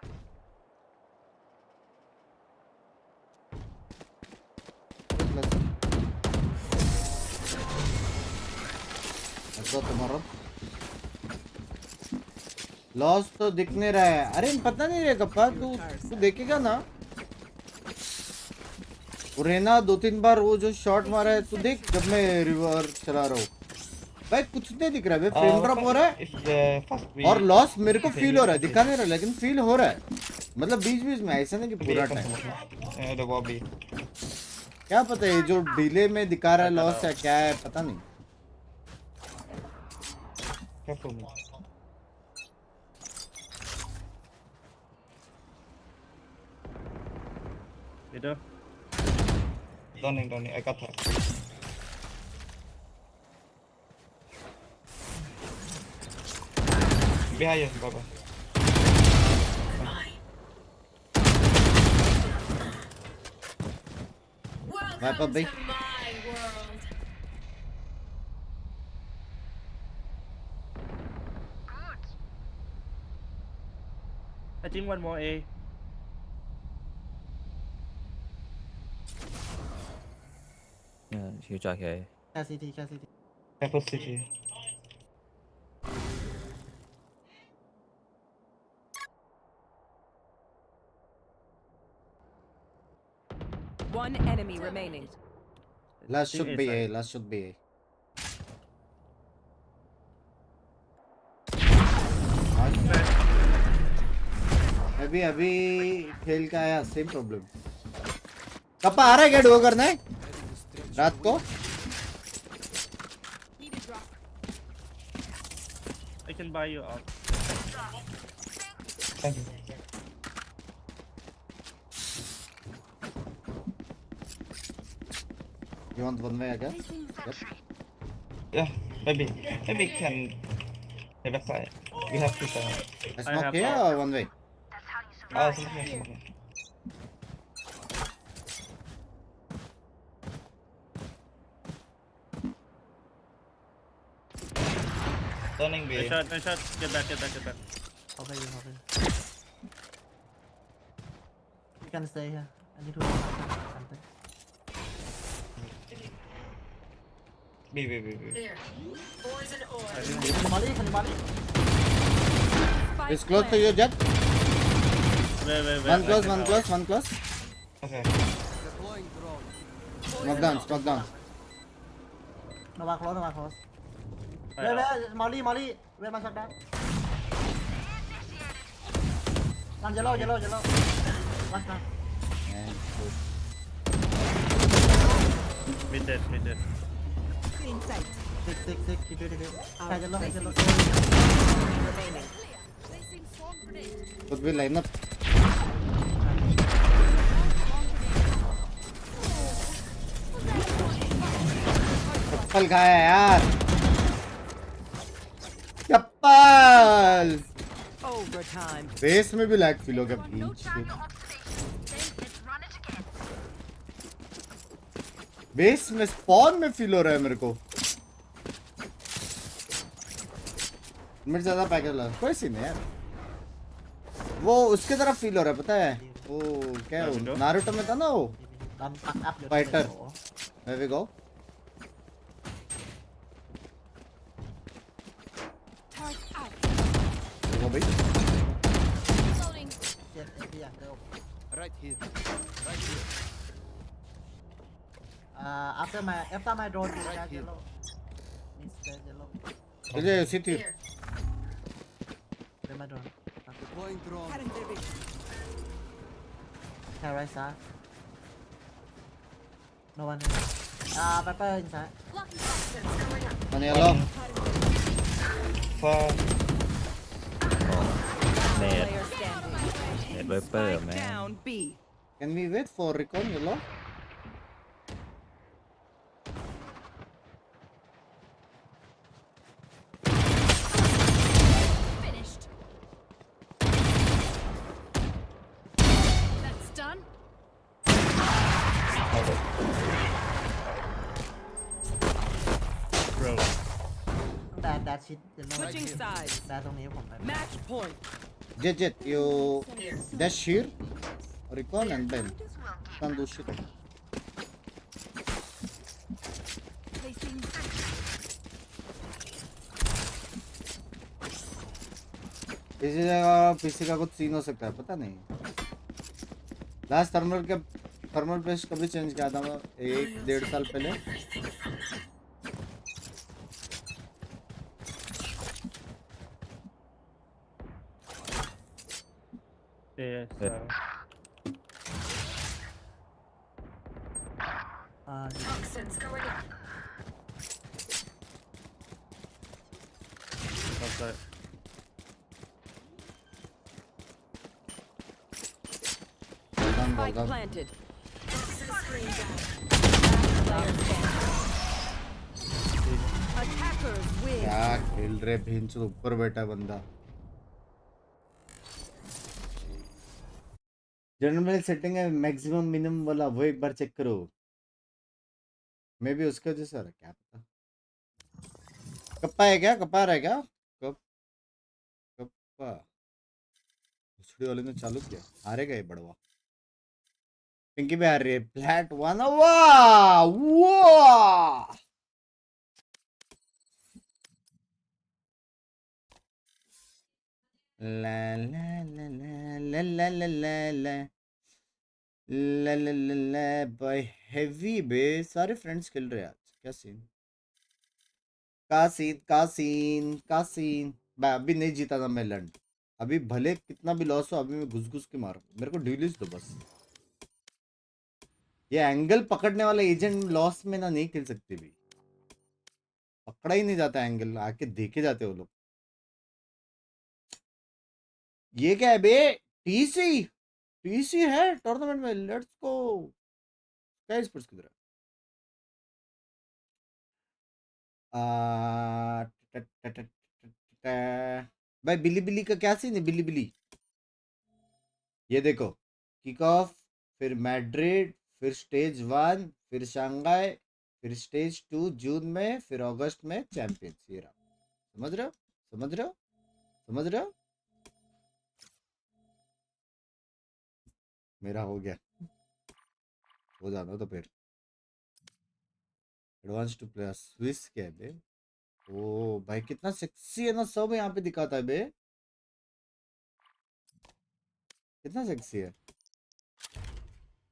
तुम्हारा loss तो दिख नहीं रहा है. अरे पता नहीं रे कप्पा, तू देखेगा ना. रेना 2-3 बार वो जो शॉट मारा है तू देख. जब मैं रिवर चला रहा हूँ भाई कुछ नहीं दिख रहा है. फ्रेम ड्रॉप हो रहा है और लॉस मेरे को फील हो रहा है. दिखा नहीं रहा लेकिन फील हो रहा है. मतलब बीच में ऐसा नहीं कि पूरा टाइम. क्या पता है जो डिले में दिखा रहा है लॉस है क्या है पता नहीं. Middle. Don't I got her. Behind you, Baba. Wrap up, big. to my world. I think one more A. Yeah, you jack A. CT. I put CT. One enemy remaining. Last think should be A A. side. Last should be A. अभी खेल का आया same problem. Kappa आ रहा है क्या Duo करना है रात को? I can buy you out. Thank you. You want one way again? Yep. Yeah, maybe can the backside. We have two sides. I smoke here or one way? Something. Turning B. Nice shot. Get back. Okay. You can stay here. I need to do something. B. There. Poison ore. Can you molly? It's close to you, Jet. Wait. One close. Okay. Deploying drone. Smoke down. No one close. Wait, molly. Wait, one shot down. One yellow. One down. And Mid dead. Six. Keep it. Yellow. Remaining. Placing swarm grenade. could be line up. चप्पल कहाँ है यार? चप्पल Overtime. Base में भी lag feel हो गया बीच में। Base में spawn में फील हो रहा है मेरे को। मेरे ज्यादा पैकेज लगा कोई सी नहीं यार। वो उसके तरफ फील हो रहा है पता है? वो क्या है वो नारुतो में था ना वो fighter. Where we go? Go big. Right here. After my drone, right yellow. Is it city? Where my drone? Deploying drone. Okay, right side. No one. Pepper inside. One yellow. For Net. Player standing. Net Viper, Spike man. down B. Can we wait for recon yellow? Finished. That's done. Bro. That shit. Switching sides. Thatตรงนี้ผมไป Match point. Jet, you dash here, recon and then can't do shit. Placing इसी जगह PC का कुछ scene हो सकता है पता नहीं। Last thermal paste कभी चेंज किया था मैं 1-1.5 साल पहले। Yes. Toxins going up. Outside. Spike planted. Toxin screen down. Player standing. Attackers win. क्या खेल रहे भींच ऊपर बैठा बंदा। जनरल सेटिंग है मैक्सिमम मिनिमम वाला वो एक बार चेक करो। मे भी उसके वजह से हो रहा है, क्या पता। कप्पा है क्या? कप्पा रहा है क्या? कप्पा भोसड़ी वाले ने चालू किया, हारेगा ये बड़वा। पिंकी भी हार रही है। फ्लैट वन, वाह वाह। ला ला ला ला ला ला ला ला ला ला ला ला बाय हेवी बे। सारे फ्रेंड्स खेल रहे हैं आज, क्या सीन? का सीन भाई। अभी नहीं जीता था मैं लंड, अभी भले कितना भी लॉस हो, अभी मैं घुस घुस के मारू। मेरे को ड्यूलिस दो बस। ये एंगल पकड़ने वाला एजेंट लॉस में ना नहीं खेल सकते भी, पकड़ा ही नहीं जाता एंगल, आके देखे जाते वो लोग। ये क्या है बे? टीसी टीसी है टूर्नामेंट में, लेट्स गो। क्या स्पोर्ट्स की तरह ट- ट- ट- भाई बिली बिली का क्या सीन है? बिली बिली ये देखो, किक ऑफ, फिर मैड्रिड, फिर स्टेज 1, फिर शंघाई, फिर स्टेज 2 जून में, फिर अगस्त में चैंपियंस। ये रहा, समझ रहे हो? समझ रहे हो? समझ रहे हो? मेरा हो गया, हो जाना तो फिर एडवांस टू प्लेयर स्विस क्या है बे? ओ भाई कितना सेक्सी है ना, सब यहाँ पे दिखाता है बे, कितना सेक्सी है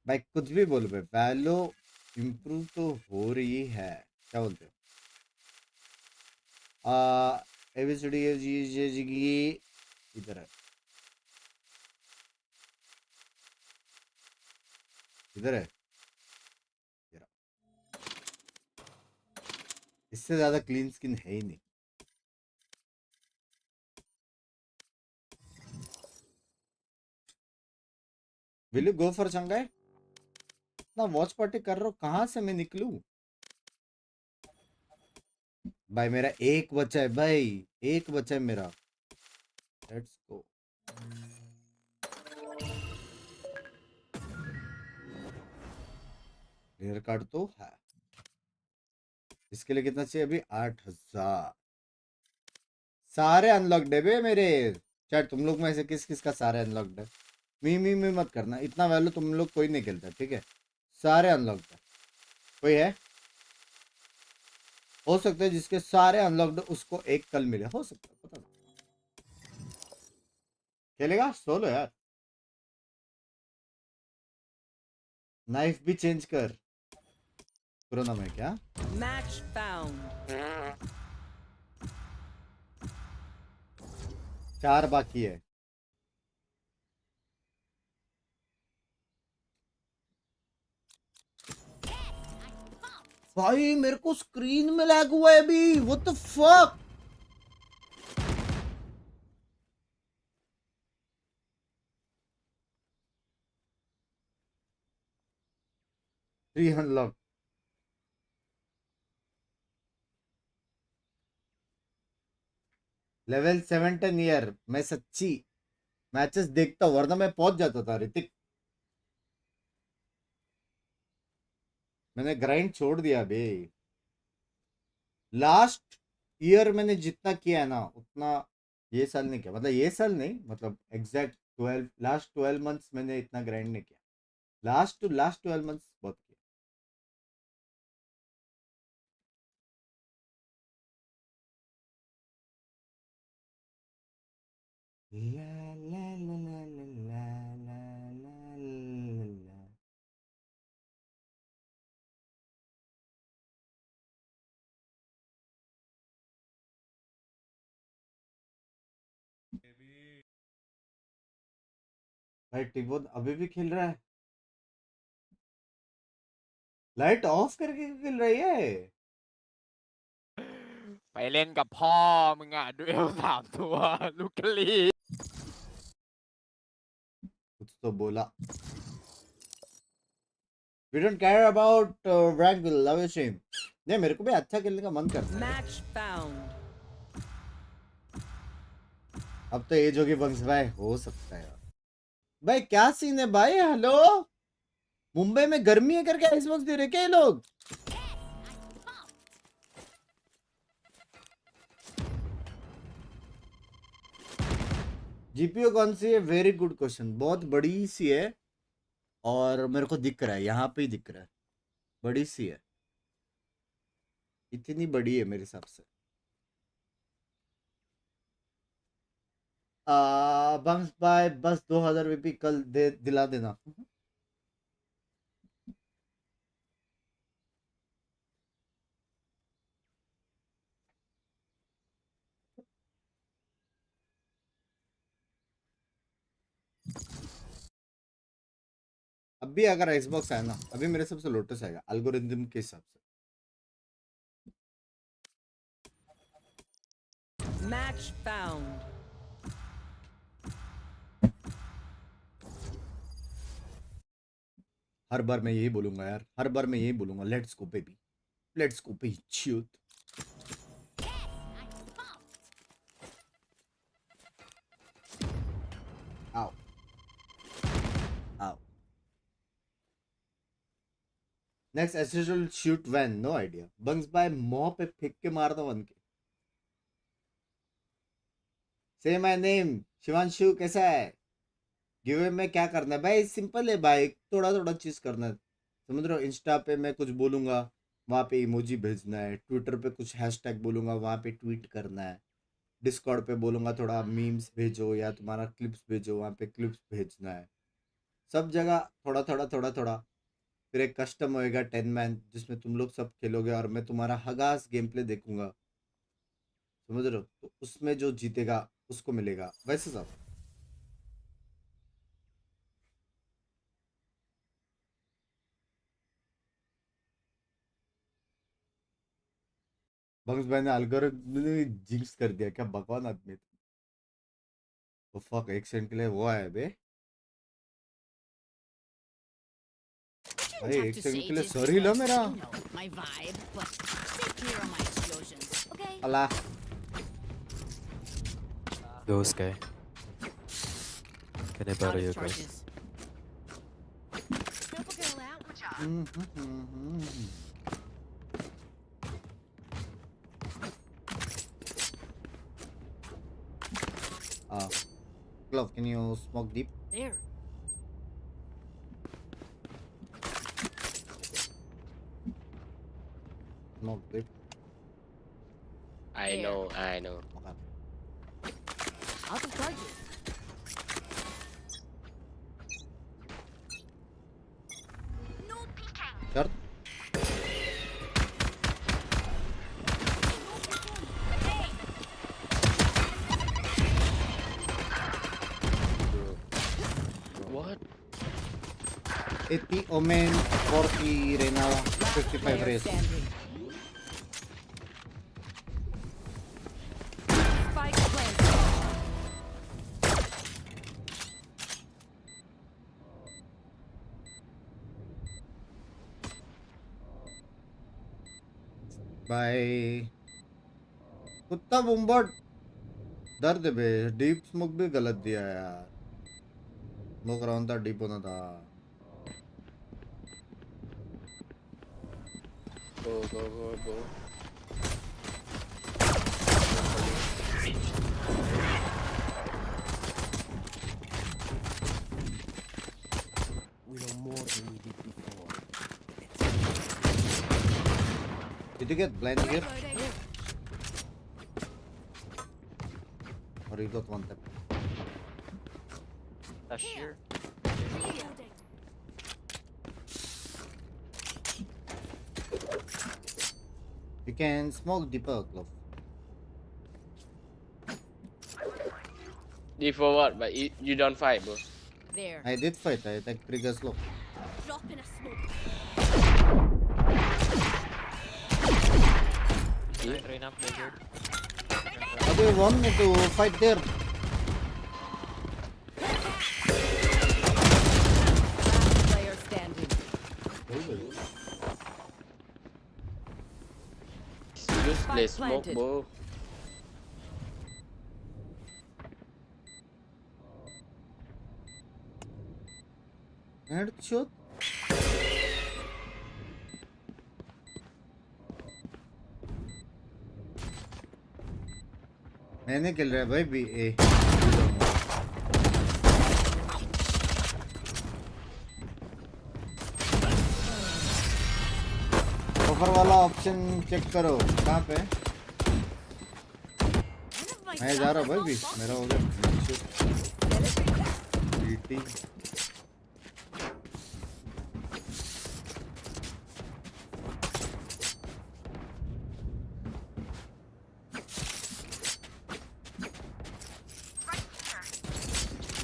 भाई। कुछ भी बोलो भाई, वैलो इम्प्रूव तो हो रही है, क्या बोलते हो? एबीसीडी जी इधर है, इधर है, ये रहा। इससे ज्यादा क्लीन स्किन है ही नहीं। Will you go for Shanghai? ना वॉच पार्टी कर रहा हूँ, कहाँ से मैं निकलूं भाई? मेरा एक बच्चा है भाई, एक बच्चा है मेरा। Let's go. क्लियर कार्ड तो है, इसके लिए कितना चाहिए अभी? 8000। सारे अनलॉक्ड है बे मेरे। शायद तुम लोग में से किस किस का सारे अनलॉक्ड है? मी मत करना, इतना वैल्यू तुम लोग कोई नहीं खेलता, ठीक है? सारे अनलॉक्ड है। कोई है? हो सकता है जिसके सारे अनलॉक्ड उसको एक कल मिले, हो सकता है, पता नहीं। खेलेगा सोलो यार? नाइफ भी चेंज कर, कोरोना में क्या? Match found. 4 बाकी है। भाई मेरे को स्क्रीन में लैग हुआ है अभी, what the fuck? Unlock level 7 year. मैं सच्ची मैचेस देखता हूँ, वरना मैं पहुंच जाता था ऋतिक। मैंने ग्राइंड छोड़ दिया बे। लास्ट ईयर मैंने जितना किया है ना उतना ये साल नहीं किया, मतलब ये साल नहीं, मतलब एग्जैक्ट 12 लास्ट 12 मंथ्स मैंने इतना ग्राइंड नहीं किया। लास्ट 12 मंथ्स बहुत किया। ला ला ला ला ला ला ला ला ला। भाई टिबोन अभी भी खेल रहा है? लाइट ऑफ करके क्यों खेल रही है? ไปเล่นกับพ่อมึงอ่ะดูเอล3 ตัวลูกกะลี कुछ तो बोला। We don't care about rank, we love your stream। नहीं मेरे को भी अच्छा खेलने का मन करता है। Match found. अब तो एज होगी बंक्स भाई, हो सकता है यार। भाई क्या सीन है भाई? हेलो, मुंबई में गर्मी है करके आइसबॉक्स दे रहे क्या ये लोग? जीपीयू कौन सी है? Very good question. बहुत बड़ी सी है और मेरे को दिख रहा है, यहाँ पे ही दिख रहा है, बड़ी सी है, इतनी बड़ी है मेरे हिसाब से। बंक्स बाय बस 2000 वीपी कल दे दिला देना। अभी अगर एक्सबॉक्स आया ना, अभी मेरे हिसाब से लोटस आएगा एल्गोरिथम के हिसाब से। Match found. हर बार मैं यही बोलूंगा यार, हर बार मैं यही बोलूंगा, let's go baby, let's go baby shoot. आओ आओ। Next as usual shoot when, no idea. बंक्स बाय मुंह पे फेंक के मार दो वन के। से माय नेम शिवांशु, कैसा है? गिवे में क्या करना है भाई? सिंपल है भाई, थोड़ा थोड़ा चीज करना है, समझ रहे हो? इंस्टा पे मैं कुछ बोलूंगा, वहाँ पे इमोजी भेजना है। ट्विटर पे कुछ हैशटैग बोलूंगा, वहाँ पे ट्वीट करना है। डिस्कॉर्ड पे बोलूंगा थोड़ा मीम्स भेजो या तुम्हारा क्लिप्स भेजो, वहाँ पे क्लिप्स भेजना है। सब जगह थोड़ा थोड़ा थोड़ा थोड़ा। फिर एक कस्टम होएगा 10 मैन, जिसमें तुम लोग सब खेलोगे और मैं तुम्हारा हगास गेम प्ले देखूंगा, समझ रहे हो? तो उसमें जो जीतेगा उसको मिलेगा, वैसे सब। बंक्स भाई ने एल्गोरिथम जिंक्स कर दिया, क्या भगवान आदमी है। तो फक, एक सेकंड के लिए वो आया बे भाई, एक सेकंड के लिए सर ही लो मेरा। अल्लाह Ghost guy. Can I borrow your guys? Glove, can you smoke deep? There. Smoke deep. I know. Okay. Out of charges. Short. What? 80 Omen, 40 Reyna, 55 Race. Spike planted. Bye कुत्ता बुम्बट। दर्द बे, deep smoke भी गलत दिया यार। Smoke round था, deep होना था। Go. We know more than we did before. Did you get blind here? Or you got one tap? Here. You can smoke deeper, Glove. D for what? But you don't fight, bro. There. I did fight, I take trigger slow. Drop in a smoke. Reyna pleasure. How do you want me to fight there? Last player standing. Just play smoke, planted. bro. Headshot. मैंने खेल रहा है भाई B ए। Buffer वाला option check करो कहाँ पे मैं जा रहा हूँ भाई भी मेरा हो गया BT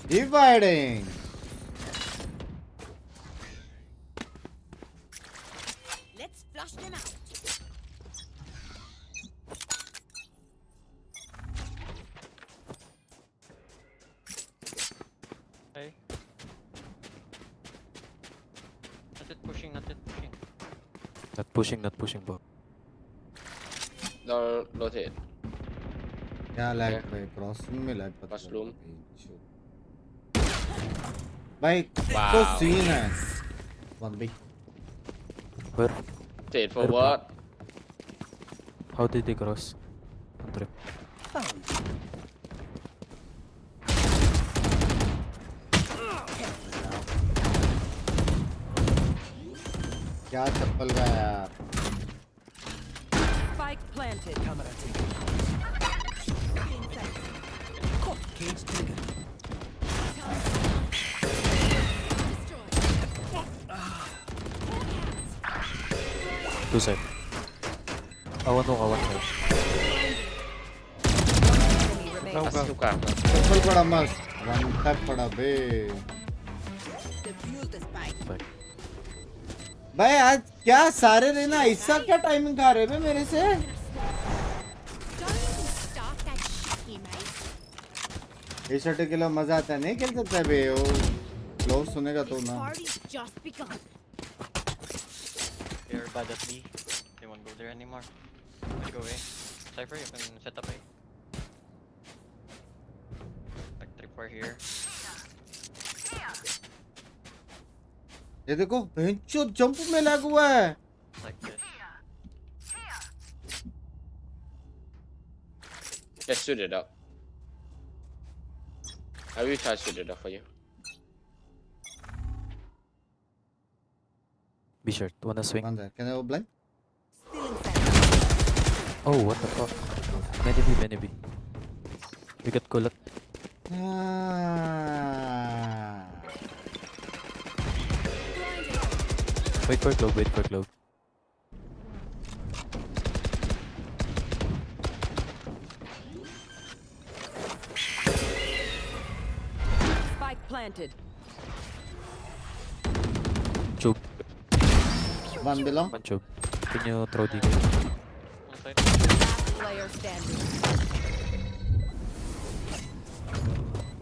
dividing Let's flush them out. Okay. Not it pushing, not it pushing. Not pushing, bro. No, rotate. क्या लैग भाई क्रॉसरूम में लैग पता Mushroom. भाई Wow. तो सीन है one B Where? Rotate for what? How did they cross? Andre. क्या चप्पल का यार Spike planted. Camera taken. Cage triggered. Two side. Awan side. Masuk kah? चप्पल पड़ा मस्त वन टैप पड़ा बे Defuse the spike. भाई आज क्या सारे रहना ऐसा क्या टाइमिंग खा रहे बे मेरे से ये शर्ट के लिए मजा आता है नहीं खेल सकता है बे वो लोग सुनेगा तो ना Just begun. They're bad at B. They won't go there anymore. Let's go away. Cypher, you can set up A. Like 3-4 here. ये देखो बेंचो जंप में लगा हुआ है Like this. Just shoot it up. I will try to shoot it up for you. Be sure. Wanna swing? One there. Can I go blind? Oh, what the fuck? Many B. We got Kulak. Wait for globe. Spike planted. Choke. One below. One choke. Can you throw DK? Player standing.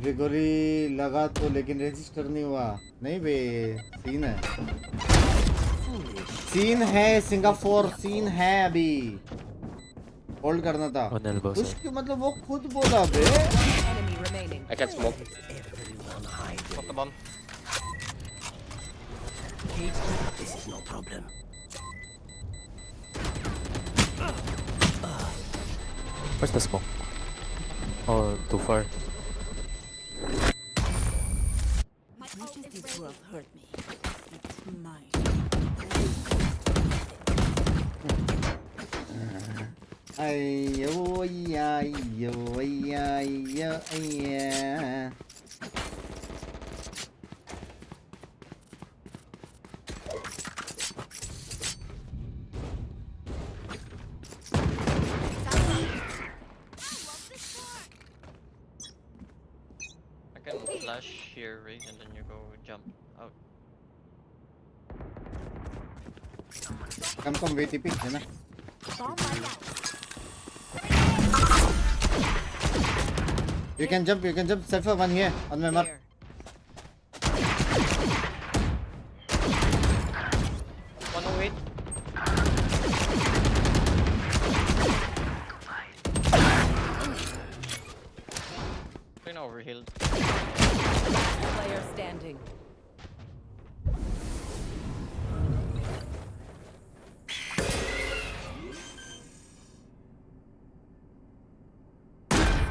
Gregory लगा तो लेकिन register नहीं हुआ नहीं बे scene है Singapore scene है अभी hold करना था उसके मतलब वो खुद बोला बे I can smoke. Pop the bomb. This is no problem. Where's the smoke? Oh, too far. This will hurt me. It's mine. Ayo. I can flash here, right, and then you go jump out. Come VTP है ना You can jump Cypher one here on my mark. One wait. Been overhealed. Player standing.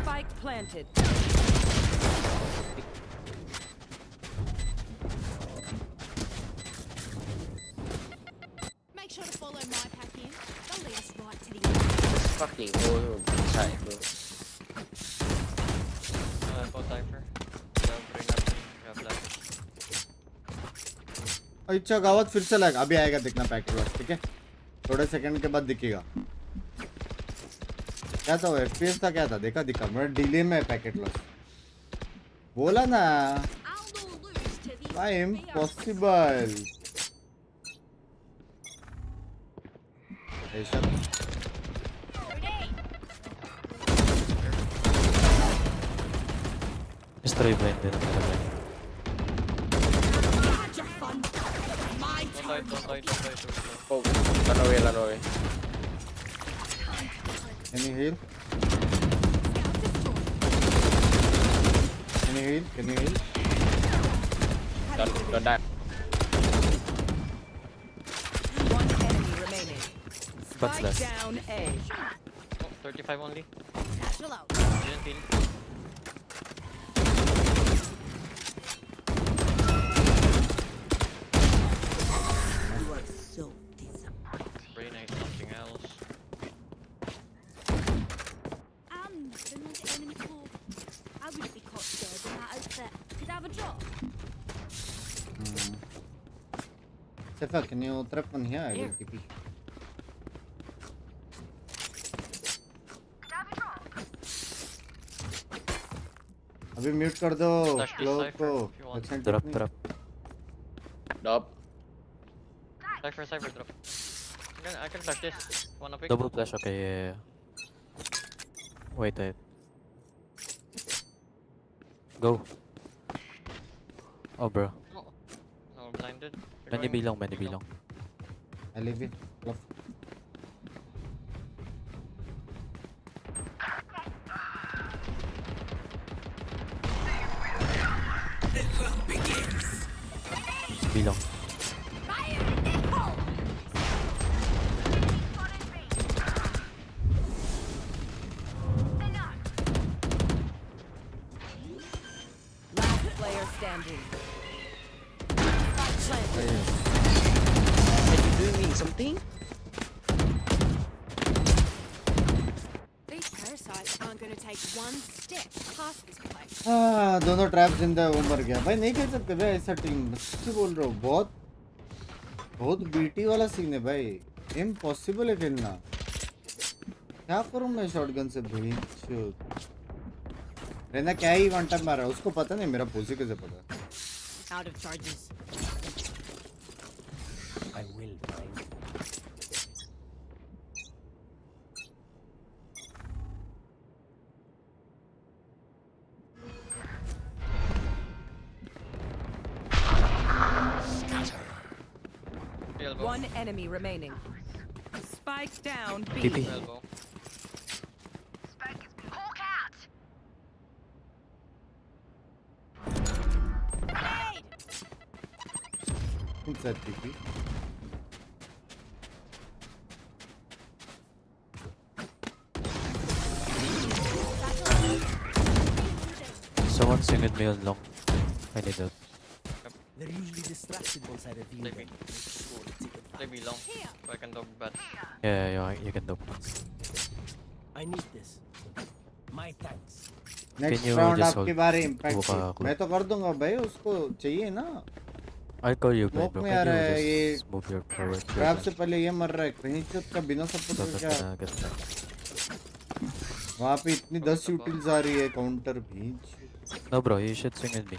Spike planted. Make sure to follow my package. Fucking go side, bro. Go Cypher. Bring up me. You have left. अच्छा गावत फिर से लग अभी आएगा देखना packet loss ठीक है थोड़े सेकंड के बाद दिखेगा क्या था वो एफपीएस था क्या था देखा दिखा मेरा डिले में पैकेट लॉस बोला ना भाई इम्पॉसिबल ऐसा इस तरह ही ब्लाइंड देना मेरा भाई Don't die. Oh, run away. Can you heal? Don't die. One enemy remaining. Butt's less. Down A. Oh, 35 only. Satchel out. Didn't heal. Very nice, something else. I'm the enemy pool. I wouldn't be caught dead in that outfit. Could I have a drop? Sefa, can you trap one here? I will TP. अभी mute कर दो close को drop Cypher drop. I can flash this. Wanna pick? double flash okay yeah. Wait go oh bro No, blinded. many belong I leave it love belong Last player standing. Are you doing something? These parasites aren't going to take one step past this place. हाँ दोनों trap जिंदा है वो मर गया भाई नहीं खेल सकते भाई ऐसा टीम सच्ची बोल रहा हूँ बहुत बीटी वाला सीन है भाई इम्पॉसिबल है खेलना क्या करूँ मैं शॉटगन से भाई रहना क्या ही वन टैप मारा उसको पता नहीं मेरा पोजी कैसे पता Out of charges. I will find. One enemy remaining. Spike down B. TP. Elbow. inside TP someone sing with me on long I need help They're usually distracted once I reveal Play them. Play me long, so I can dog bat. yeah you can do I need this. My thanks. Next you round just आपकी hold बारी वो impact का- मैं तो कर दूंगा भाई उसको चाहिए ना I'll call you guys Smoke bro में can आ रहा you है ये just move your forward trap से पहले ये मर रहा है कहीं से उसका बिना सपोर्ट so के that's क्या gonna get back. वहाँ पे इतनी 10 यूटिल्स आ रही है काउंटर भी No bro, you should sing with me.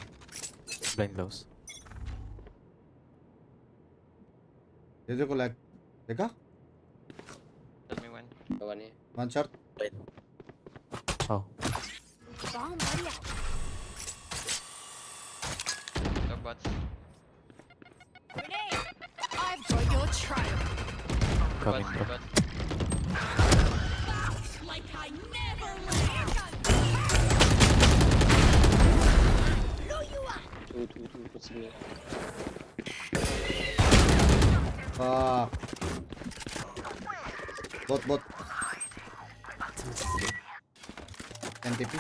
Blind lows. ये देखो लैग देखा Tell me when. One here. One shot Oh. Bomb buddy out. Dog bats. Grenade! I've got your trail. Coming Bats, bro. bats. Like I never left. Blow you up. Two, puts me. Bot NTP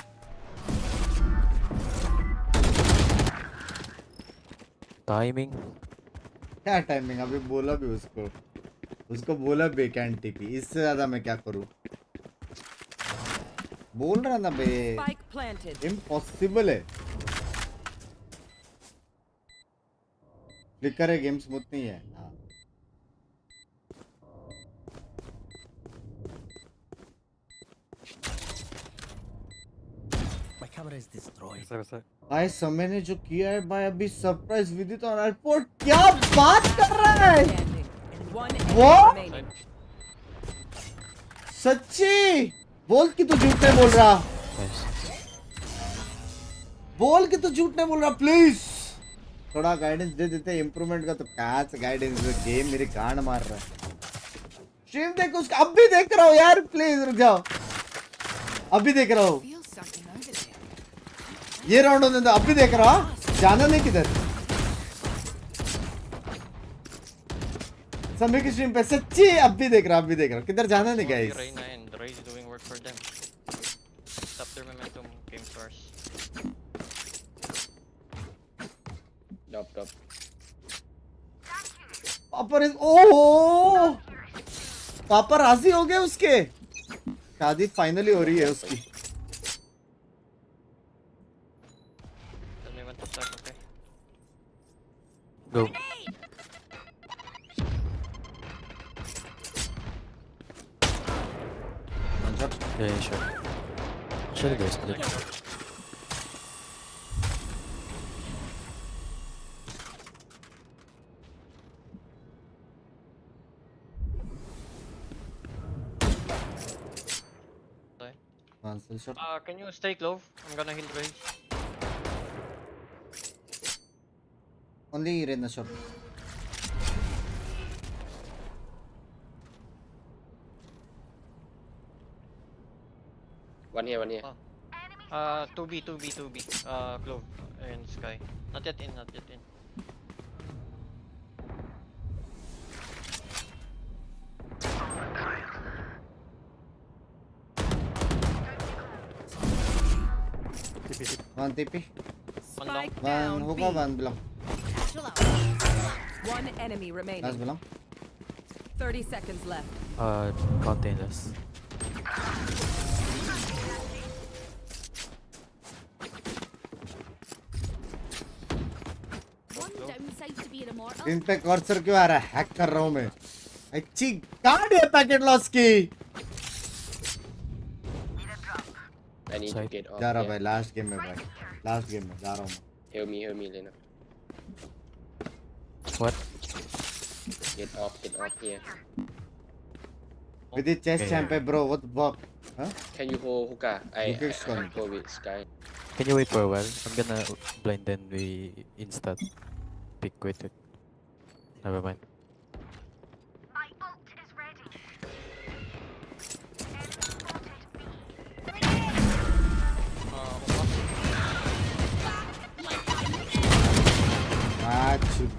Timing. क्या timing अभी बोला भी उसको उसको बोला बेकैंड TP, इससे ज्यादा मैं क्या करूं? बोल रहा ना बे, इम्पॉसिबल है। फ्लिकर है, गेम स्मूथ नहीं है। हाँ। My camera is destroyed. भाई समय ने जो किया है भाई, अभी सरप्राइज विदित और एयरपोर्ट, क्या बात कर रहा है वो? सच्ची बोल कि तू झूठ नहीं बोल रहा, बोल कि तू झूठ नहीं बोल रहा, प्लीज थोड़ा गाइडेंस दे देते इम्प्रूवमेंट का। तो क्या गाइडेंस, गेम मेरी गांड मार रहा है। स्ट्रीम देख उसका, अब भी देख रहा हूँ यार, प्लीज रुक जाओ, अभी देख रहा हूँ। ये राउंड होने दो, अब भी देख रहा हूँ, जाना नहीं किधर। समय की स्ट्रीम पे सच्ची अब भी देख रहा, किधर जाना नहीं गाइस। ओह पापा राजी हो गए उसके, शादी फाइनली हो रही है उसकी। Go. Yeah, sure. Should have split. Can you stay close? I'm gonna heal Raze. Only in the shop. One here. 2B. Clove and Sky. Not yet in. One TP. Spike One down hookah, B. one below. One enemy remaining. Last below. 30 seconds left. Containers. One downside to being immortal. Antec Corsair क्यों आ रहा है? Hack कर रहा हूँ मैं। अच्छी card है packet loss की। I need to get off. जा रहा भाई, लास्ट गेम में भाई, लास्ट गेम में जा रहा हूँ। Help me Lena. What? Get off here. With the chest champ, bro, what the fuck? Huh? Can you hold hookah? I Hookah's go with Sky. Can you wait for a while? I'm gonna blind then we insta pick. Wait. Never mind.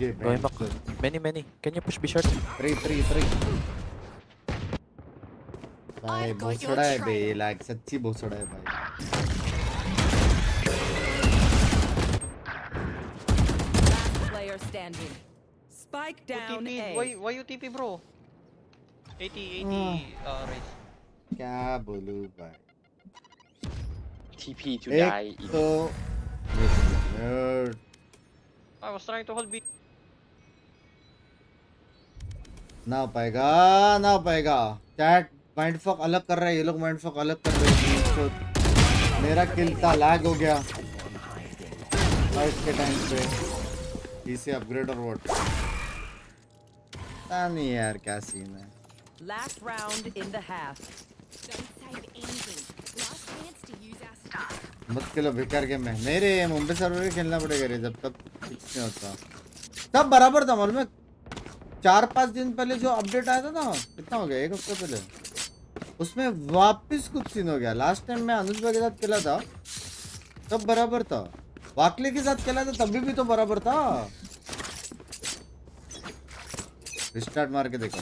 Going back. Many. Can you push B short? 3. भाई भोसड़ा है बे, like सच्ची भोसड़ा है भाई। Last player standing. Spike down A. Why you TP, bro? 80 Raze. क्या बोलूं भाई? TP to die. एक तो I was trying to hold B. ना हो पाएगा। चैट माइंडफक अलग कर रहा है, ये लोग माइंडफक अलग कर रहे हैं। तो मेरा किल था, लैग हो गया फाइट के टाइम पे। पीसी अपग्रेड और व्हाट, पता नहीं यार क्या सीन है। Last round in the half. मत खेलो बेकार गेम में। नहीं रे, मुंबई सर्वर में खेलना पड़ेगा रे, जब तक कुछ नहीं होता। तब बराबर था मालूम है, 4-5 दिन पहले जो अपडेट आया था ना, कितना हो गया, 1 हफ्ते पहले, उसमें वापस कुछ सीन हो गया। लास्ट टाइम मैं अनुज भाई के साथ खेला था तब बराबर था, वाकले के साथ खेला था तभी भी तो बराबर था। रिस्टार्ट मार के देखो,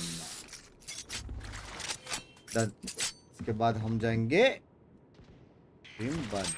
इसके बाद हम जाएंगे टीम बंद।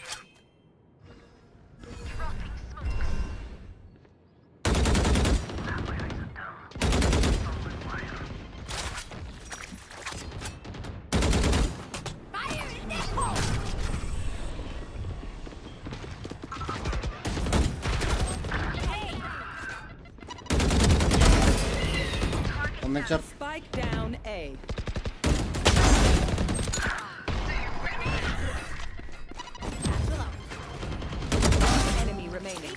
Watch up. Spike down A. Enemy remaining.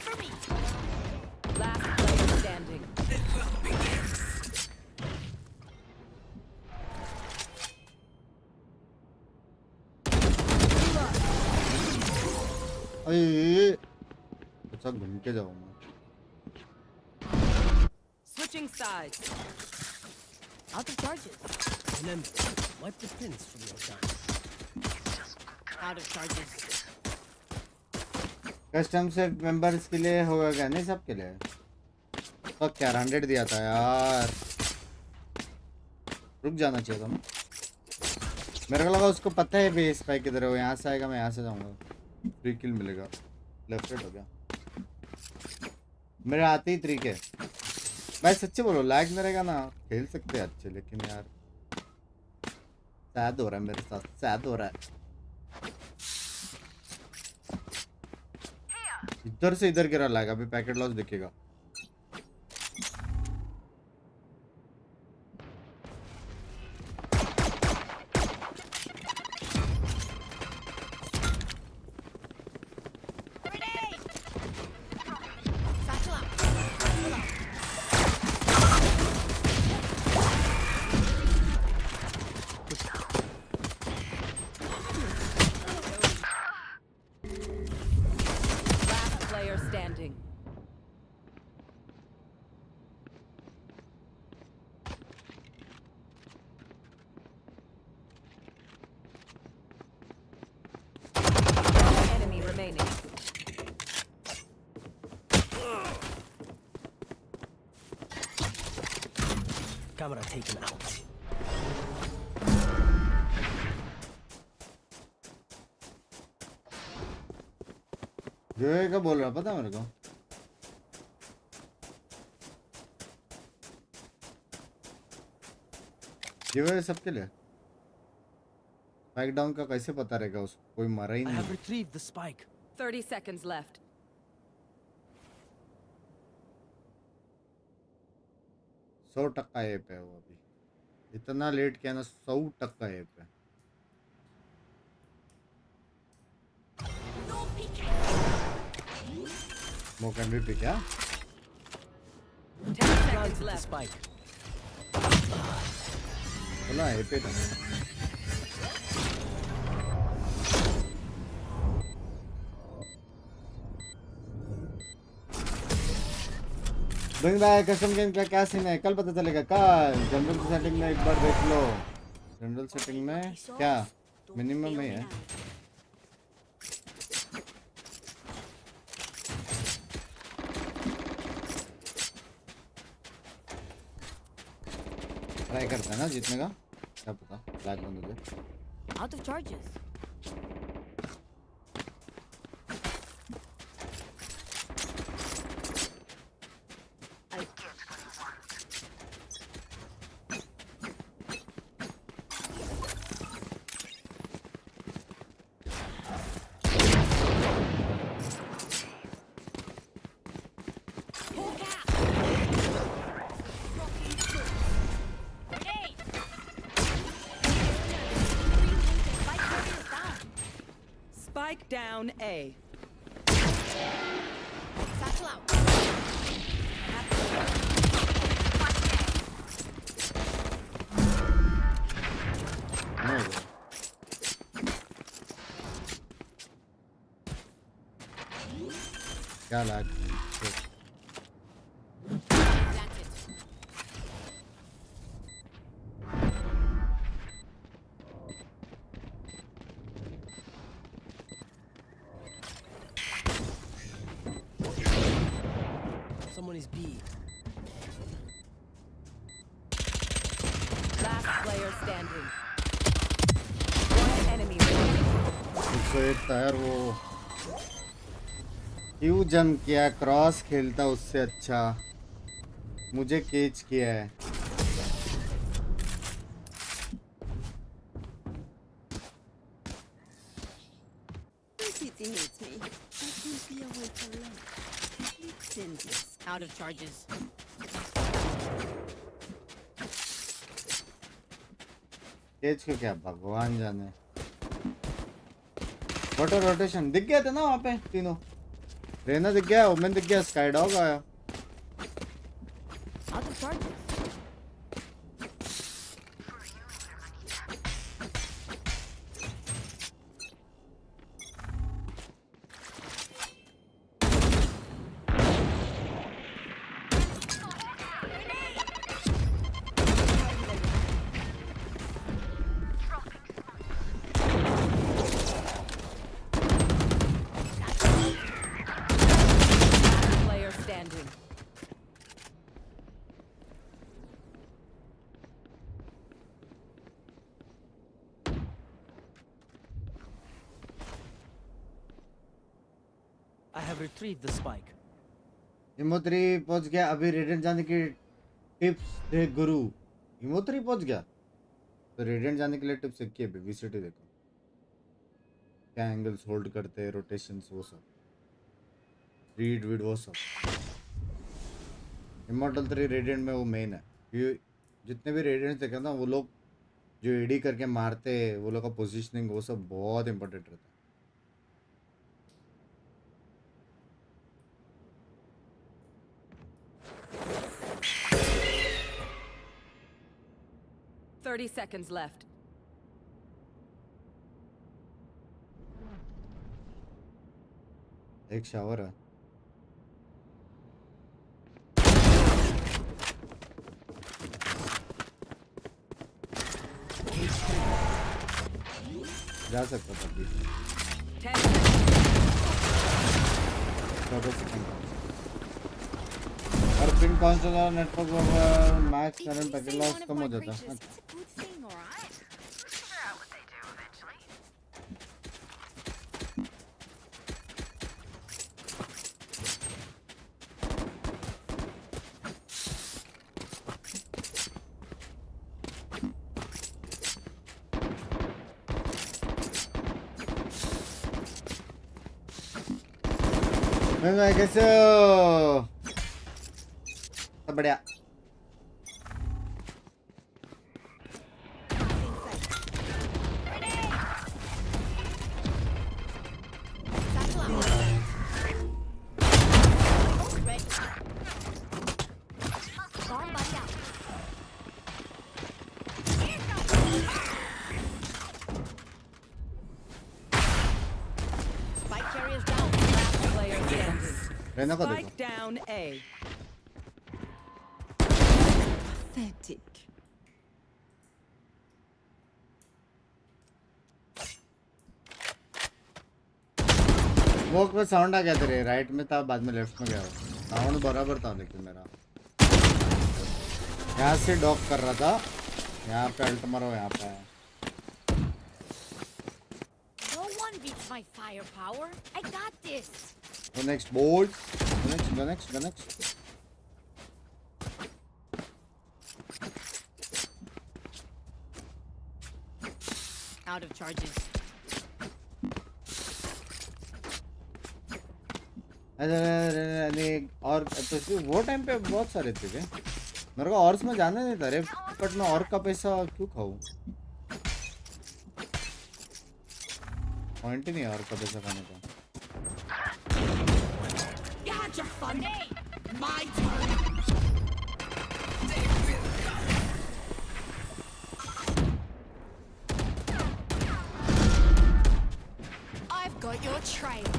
Last player standing. अरे अच्छा घूम के जाऊंगा. Switching sides. Out of charges. Remember, wipe the pins from your gun. Out of charges. Custom से मेंबर्स के लिए होगा क्या? नहीं सबके लिए. तो क्या 100 दिया था यार. रुक जाना चाहिए था. मेरे को लगा उसको पता है बेस पे किधर है. वो यहाँ से आएगा, मैं यहाँ से जाऊँगा. फ्री किल मिलेगा. लेफ्ट राइट हो गया. मेरे आते ही तरीके. भाई सच्ची बोलो, लैग मेरे का ना खेल सकते हैं अच्छे, लेकिन यार सैड हो रहा है मेरे साथ. सैड हो रहा है. इधर से इधर गिरा लैग. अभी पैकेट लॉस दिखेगा. Last player standing. Enemy remaining. Camera taken out. जो है क्या बोल रहा पता है मेरे को. ये है सबके लिए. स्पाइक डाउन का कैसे पता रहेगा उसको? कोई मारा ही I नहीं. have retrieved the spike. 30 seconds left. 100% app है वो. अभी इतना लेट किया ना. 100% ऐप है. Smoke and be क्या? 10 seconds The left. spike. बोला ऐप है. बिंग भाई कस्टम गेम का क्या सीन है? कल पता चलेगा. कल जनरल सेटिंग में एक बार देख लो. जनरल सेटिंग में क्या मिनिमम में है. ट्राई करता है ना जीतने का. क्या पता लैग बंद हो जाए. Out of charges. Spike down A. Satchel out. क्या lag. Someone is B. Last player standing. One enemy remaining. उसको एक टायर वो क्यों जम किया. क्रॉस खेलता उससे अच्छा. मुझे केच किया है. City hates me. I can't be away for long. It's endless. Out of charges. Cage को क्या भगवान जाने। ऑटो रोटेशन दिख गया था ना वहाँ पे तीनों। रेना दिख गया, ओमेन दिख गया, स्काई डॉग आया। Out of charges. Player standing. I have retrieved the spike. इमोत्री पहुंच गया। अभी रेडियंट जाने की टिप्स दे गुरु। इमोत्री पहुंच गया तो रेडियंट जाने के लिए टिप्स सीखिए। वीसीटी देखो क्या एंगल्स होल्ड करते हैं, रोटेशंस वो सब, रीड वीड वो सब। इमोर्टल 3 रेडियंट में वो मेन है। ये जितने भी रेडियंट्स देखे ना वो लोग जो एडी करके मारते हैं वो लोग का पोजीशनिंग वो सब बहुत इंपॉर्टेंट रहता है। 30 seconds left. एक शावर है। जा सकता था अभी। 14 सेकंड और ping 5,000 network max current packet loss कम हो जाता है। मैं कैसे हो? सब बढ़िया। Spike carriers down. Last player standing. रहना को Spike देखो। down A. Pathetic. वॉक में साउंड आ गया तेरे राइट में था, बाद में लेफ्ट में गया। साउंड बराबर था लेकिन मेरा यहाँ से डॉक कर रहा था। यहाँ पे अल्ट मारो, यहाँ पे है। No one beats my firepower. I got this. Go next, boys. Go next. Out of charges. अरे और तो वो टाइम पे बहुत सारे थे क्या? मेरे को ऑर्स में जाना नहीं था रे, बट मैं और का पैसा क्यों खाऊं? पॉइंट ही नहीं है और का पैसा खाने का। You had your fun. My turn. I've got your trail.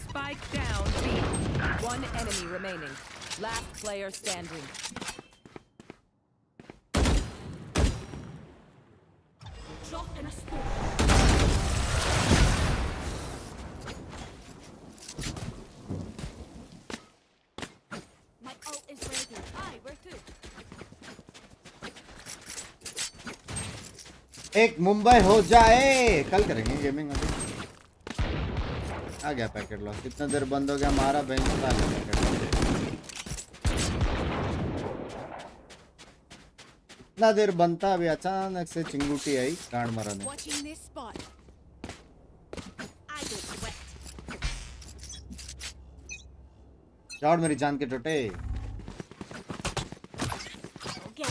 Spike down B. One enemy remaining. Last player standing. Drop in a sport. My ult is ready. Hi, where to? एक मुंबई हो जाए, कल करेंगे गेमिंग। अभी आ गया packet loss. कितना देर बंद हो गया हमारा बैंक का पैकेट। इतना देर बनता अभी अचानक से चिंगूटी आई कांड मारने। Watching this spot. I got wet. चौड़ मेरी जान के टोटे। Okay.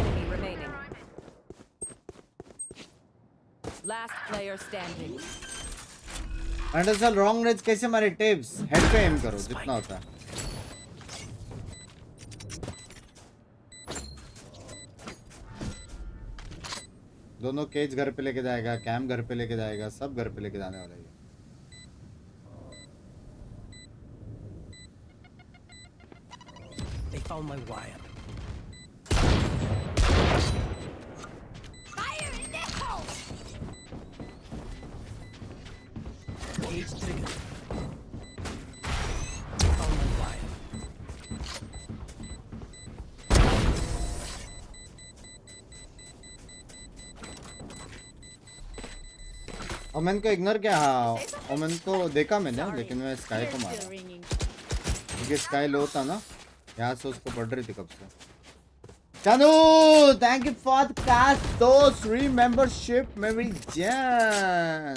Enemy remaining. Last player standing. Understand wrong Raze कैसे मारे टिप्स हेड पे एम करो जितना होता है। दोनों केज घर पे लेके जाएगा, कैम घर पे लेके जाएगा, सब घर पे लेके जाने वाला है। They found my wire. Fire in the hole. Cage triggered. They found my wire. Omen को इग्नोर किया। हाँ ओमेन को देखा मैंने, लेकिन मैं स्काई को मारा क्योंकि स्काई लो था ना, यहाँ से उसको पड़ रही थी कब से। चानू thank you for the cast दोस्त फ्री मेंबरशिप मेरी जान।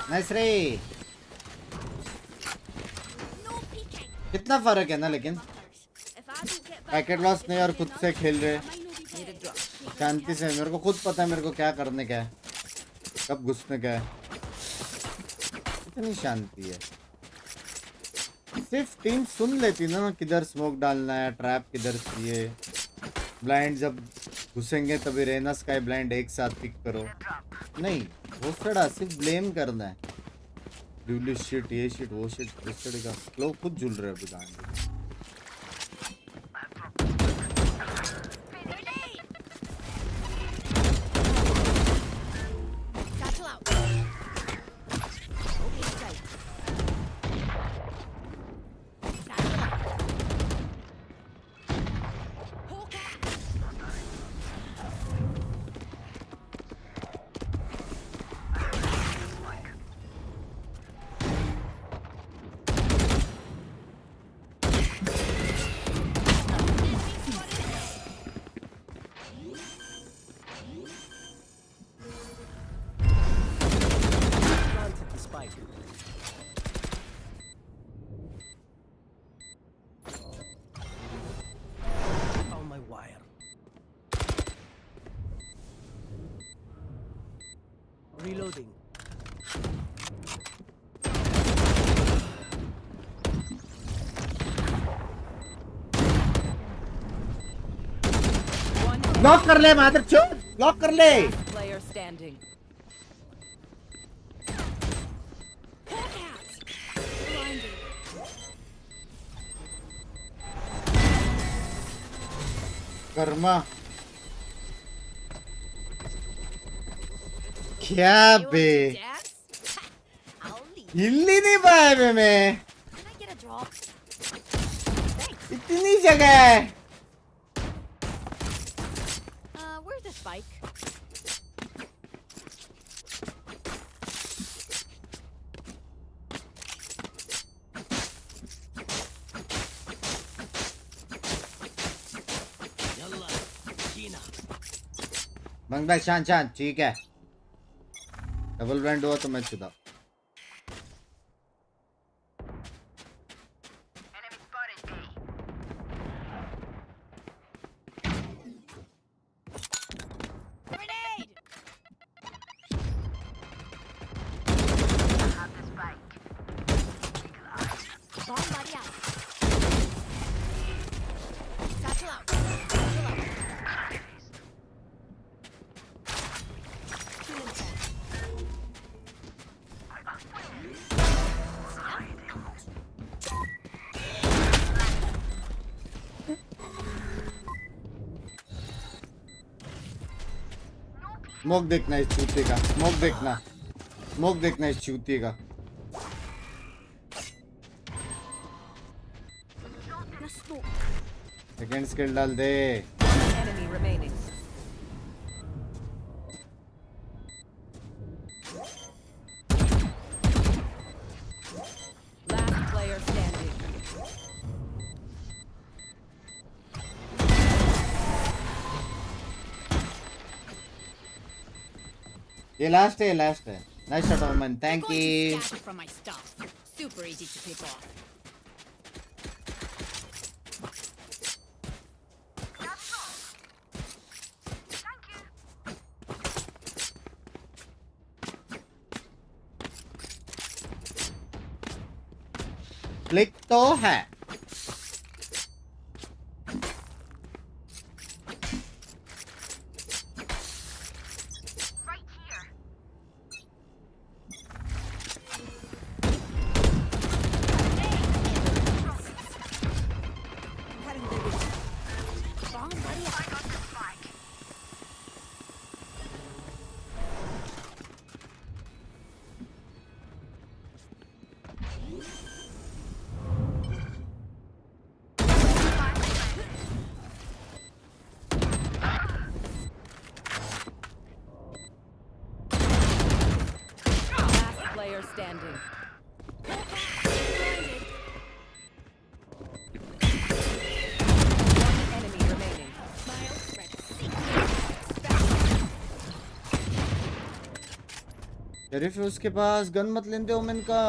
नाइस रे। कितना फर्क है ना, लेकिन पैकेट लॉस नहीं और खुद से खेल रहे शांति से। मेरे को खुद पता है मेरे को क्या करने का है, कब घुसने का है। इतनी शांति है। सिर्फ टीम सुन लेती ना किधर स्मोक डालना है, ट्रैप किधर चाहिए, ब्लाइंड जब घुसेंगे तभी रेना स्काई ब्लाइंड एक साथ पिक करो। नहीं वो सड़ा सिर्फ ब्लेम करना है। ड्यूली शिट, ये शिट, वो शिट, इस तरह का लोग खुद झूल रहे हैं अभी गांड। Reloading. लॉक कर ले मादर चोद, लॉक कर ले। Player standing. कर्मा क्या बे, हिल ही नहीं पाया बे मैं. Can I get a drop? इतनी जगह है. Where's the spike? बंग भाई शांत शांत ठीक है. डबल ब्रांड हुआ तो मैं चुदा. Bomb body out. Satchel out. Satchel out. Smoke देखना इस चूते का. स्मोक देखना. स्मोक देखना इस चूते का. सेकंड स्किल डाल दे. Enemy remaining. Last player standing. ये लास्ट है. लास्ट है. नाइस शॉट ओमन. Thank you. From my stuff. Super easy to pick off. Click तो है. Player standing. One enemy remaining. शरीफ उसके पास गन मत लेने दो ओमन का.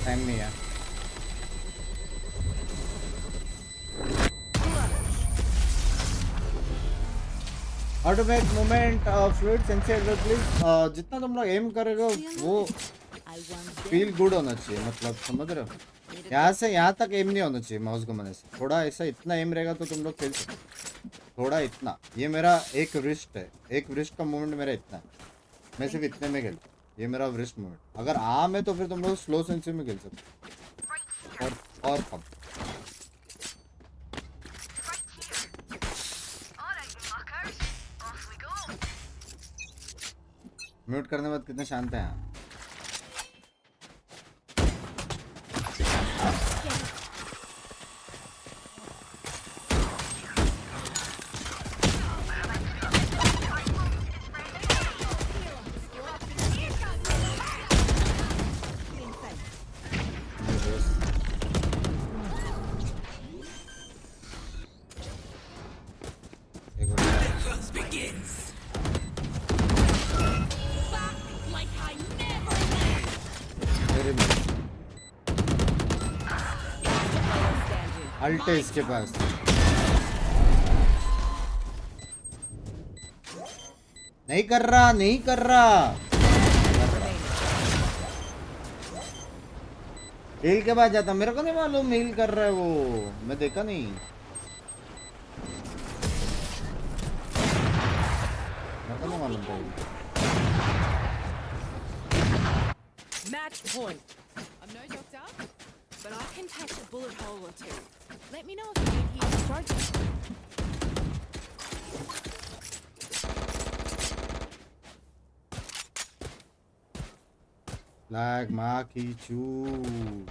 टाइम नहीं है. Automatic movement fluid sensor please. जितना तुम लोग एम करोगे वो फील गुड होना चाहिए. मतलब समझ रहे हो. यहाँ से यहाँ तक एम नहीं होना चाहिए माउस घुमाने से. थोड़ा ऐसा इतना एम रहेगा तो तुम लोग खेल सकते. थोड़ा इतना. ये मेरा एक रिस्ट है. एक रिस्ट का मूवमेंट मेरा इतना है. मैं सिर्फ इतने में खेलता. ये मेरा रिस्ट मूवमेंट. अगर आम है तो फिर तुम लोग स्लो सेंसर में खेल सकते. और कम. म्यूट करने के बाद कितने शांत हैं यहाँ. अल्ट है इसके पास. नहीं कर रहा. नहीं कर रहा. हील के बाद जाता. मेरे को नहीं मालूम हील कर रहा है वो. मैं देखा नहीं. मेरे को नहीं मालूम था. Match point. I'm not doctor, but I can patch a bullet hole or two. Let me know if you need heat charges. Lag माँ की चूत.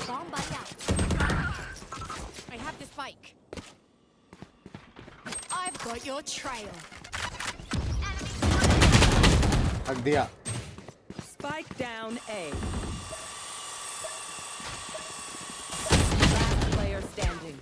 Bomb buddy out. I have the spike. I've got your trail. रख दिया. Spike down A. Last player standing.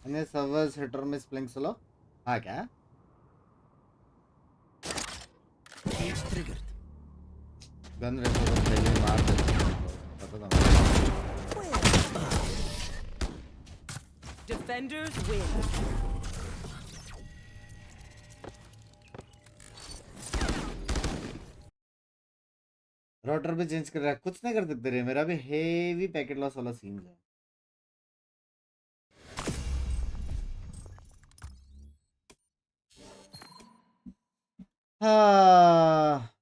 मैंने servers heater में स्प्लिंग solo. हाँ क्या? Gun rate तो पहले मार देते हैं. पता था. Defenders win. राउटर भी चेंज कर रहा है. कुछ नहीं कर सकते रे. मेरा भी हेवी पैकेट लॉस वाला सीन है. हाँ.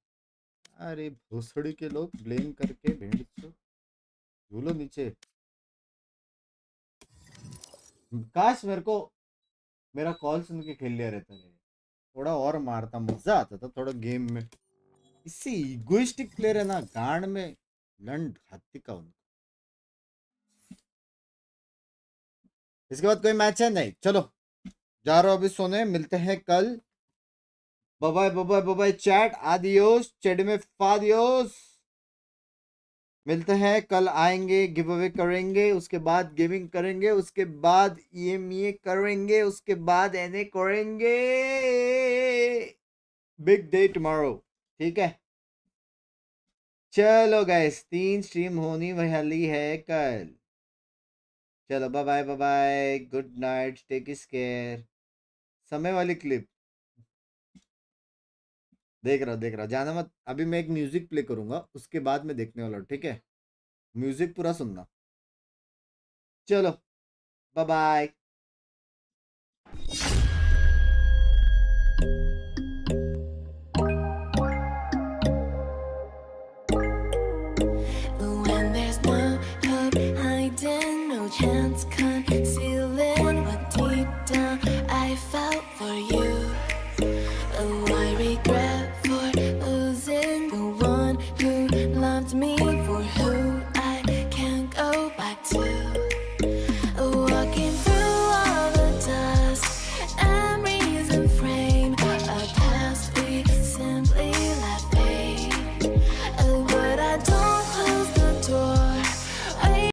अरे भोसड़ी के लोग ब्लेम करके भेड़ चो झूलो नीचे. काश मेरे को मेरा कॉल सुन के खेल लिया रहता है. थोड़ा और मारता, मजा आता था थोड़ा गेम में. इससे इगोइस्टिक प्लेयर है ना, गांड में लंड हाथी का उनका. इसके बाद कोई मैच है नहीं. चलो जा रहा हूं अभी सोने. मिलते हैं कल. Bye bye bye bye chat. Adios chat में फादियोस. मिलते हैं कल. आएंगे, गिव अवे करेंगे, उसके बाद गेमिंग करेंगे, उसके बाद EMEA करेंगे, उसके बाद NA करेंगे. Big day tomorrow. ठीक है. चलो गाइस 3 स्ट्रीम होनी वाली है कल. चलो bye bye bye bye. Good night. Take care. समय वाली क्लिप देख रहा जाना मत. अभी मैं एक म्यूजिक प्ले करूंगा, उसके बाद मैं देखने वाला हूँ. ठीक है. म्यूजिक पूरा सुनना. चलो बाय बाय.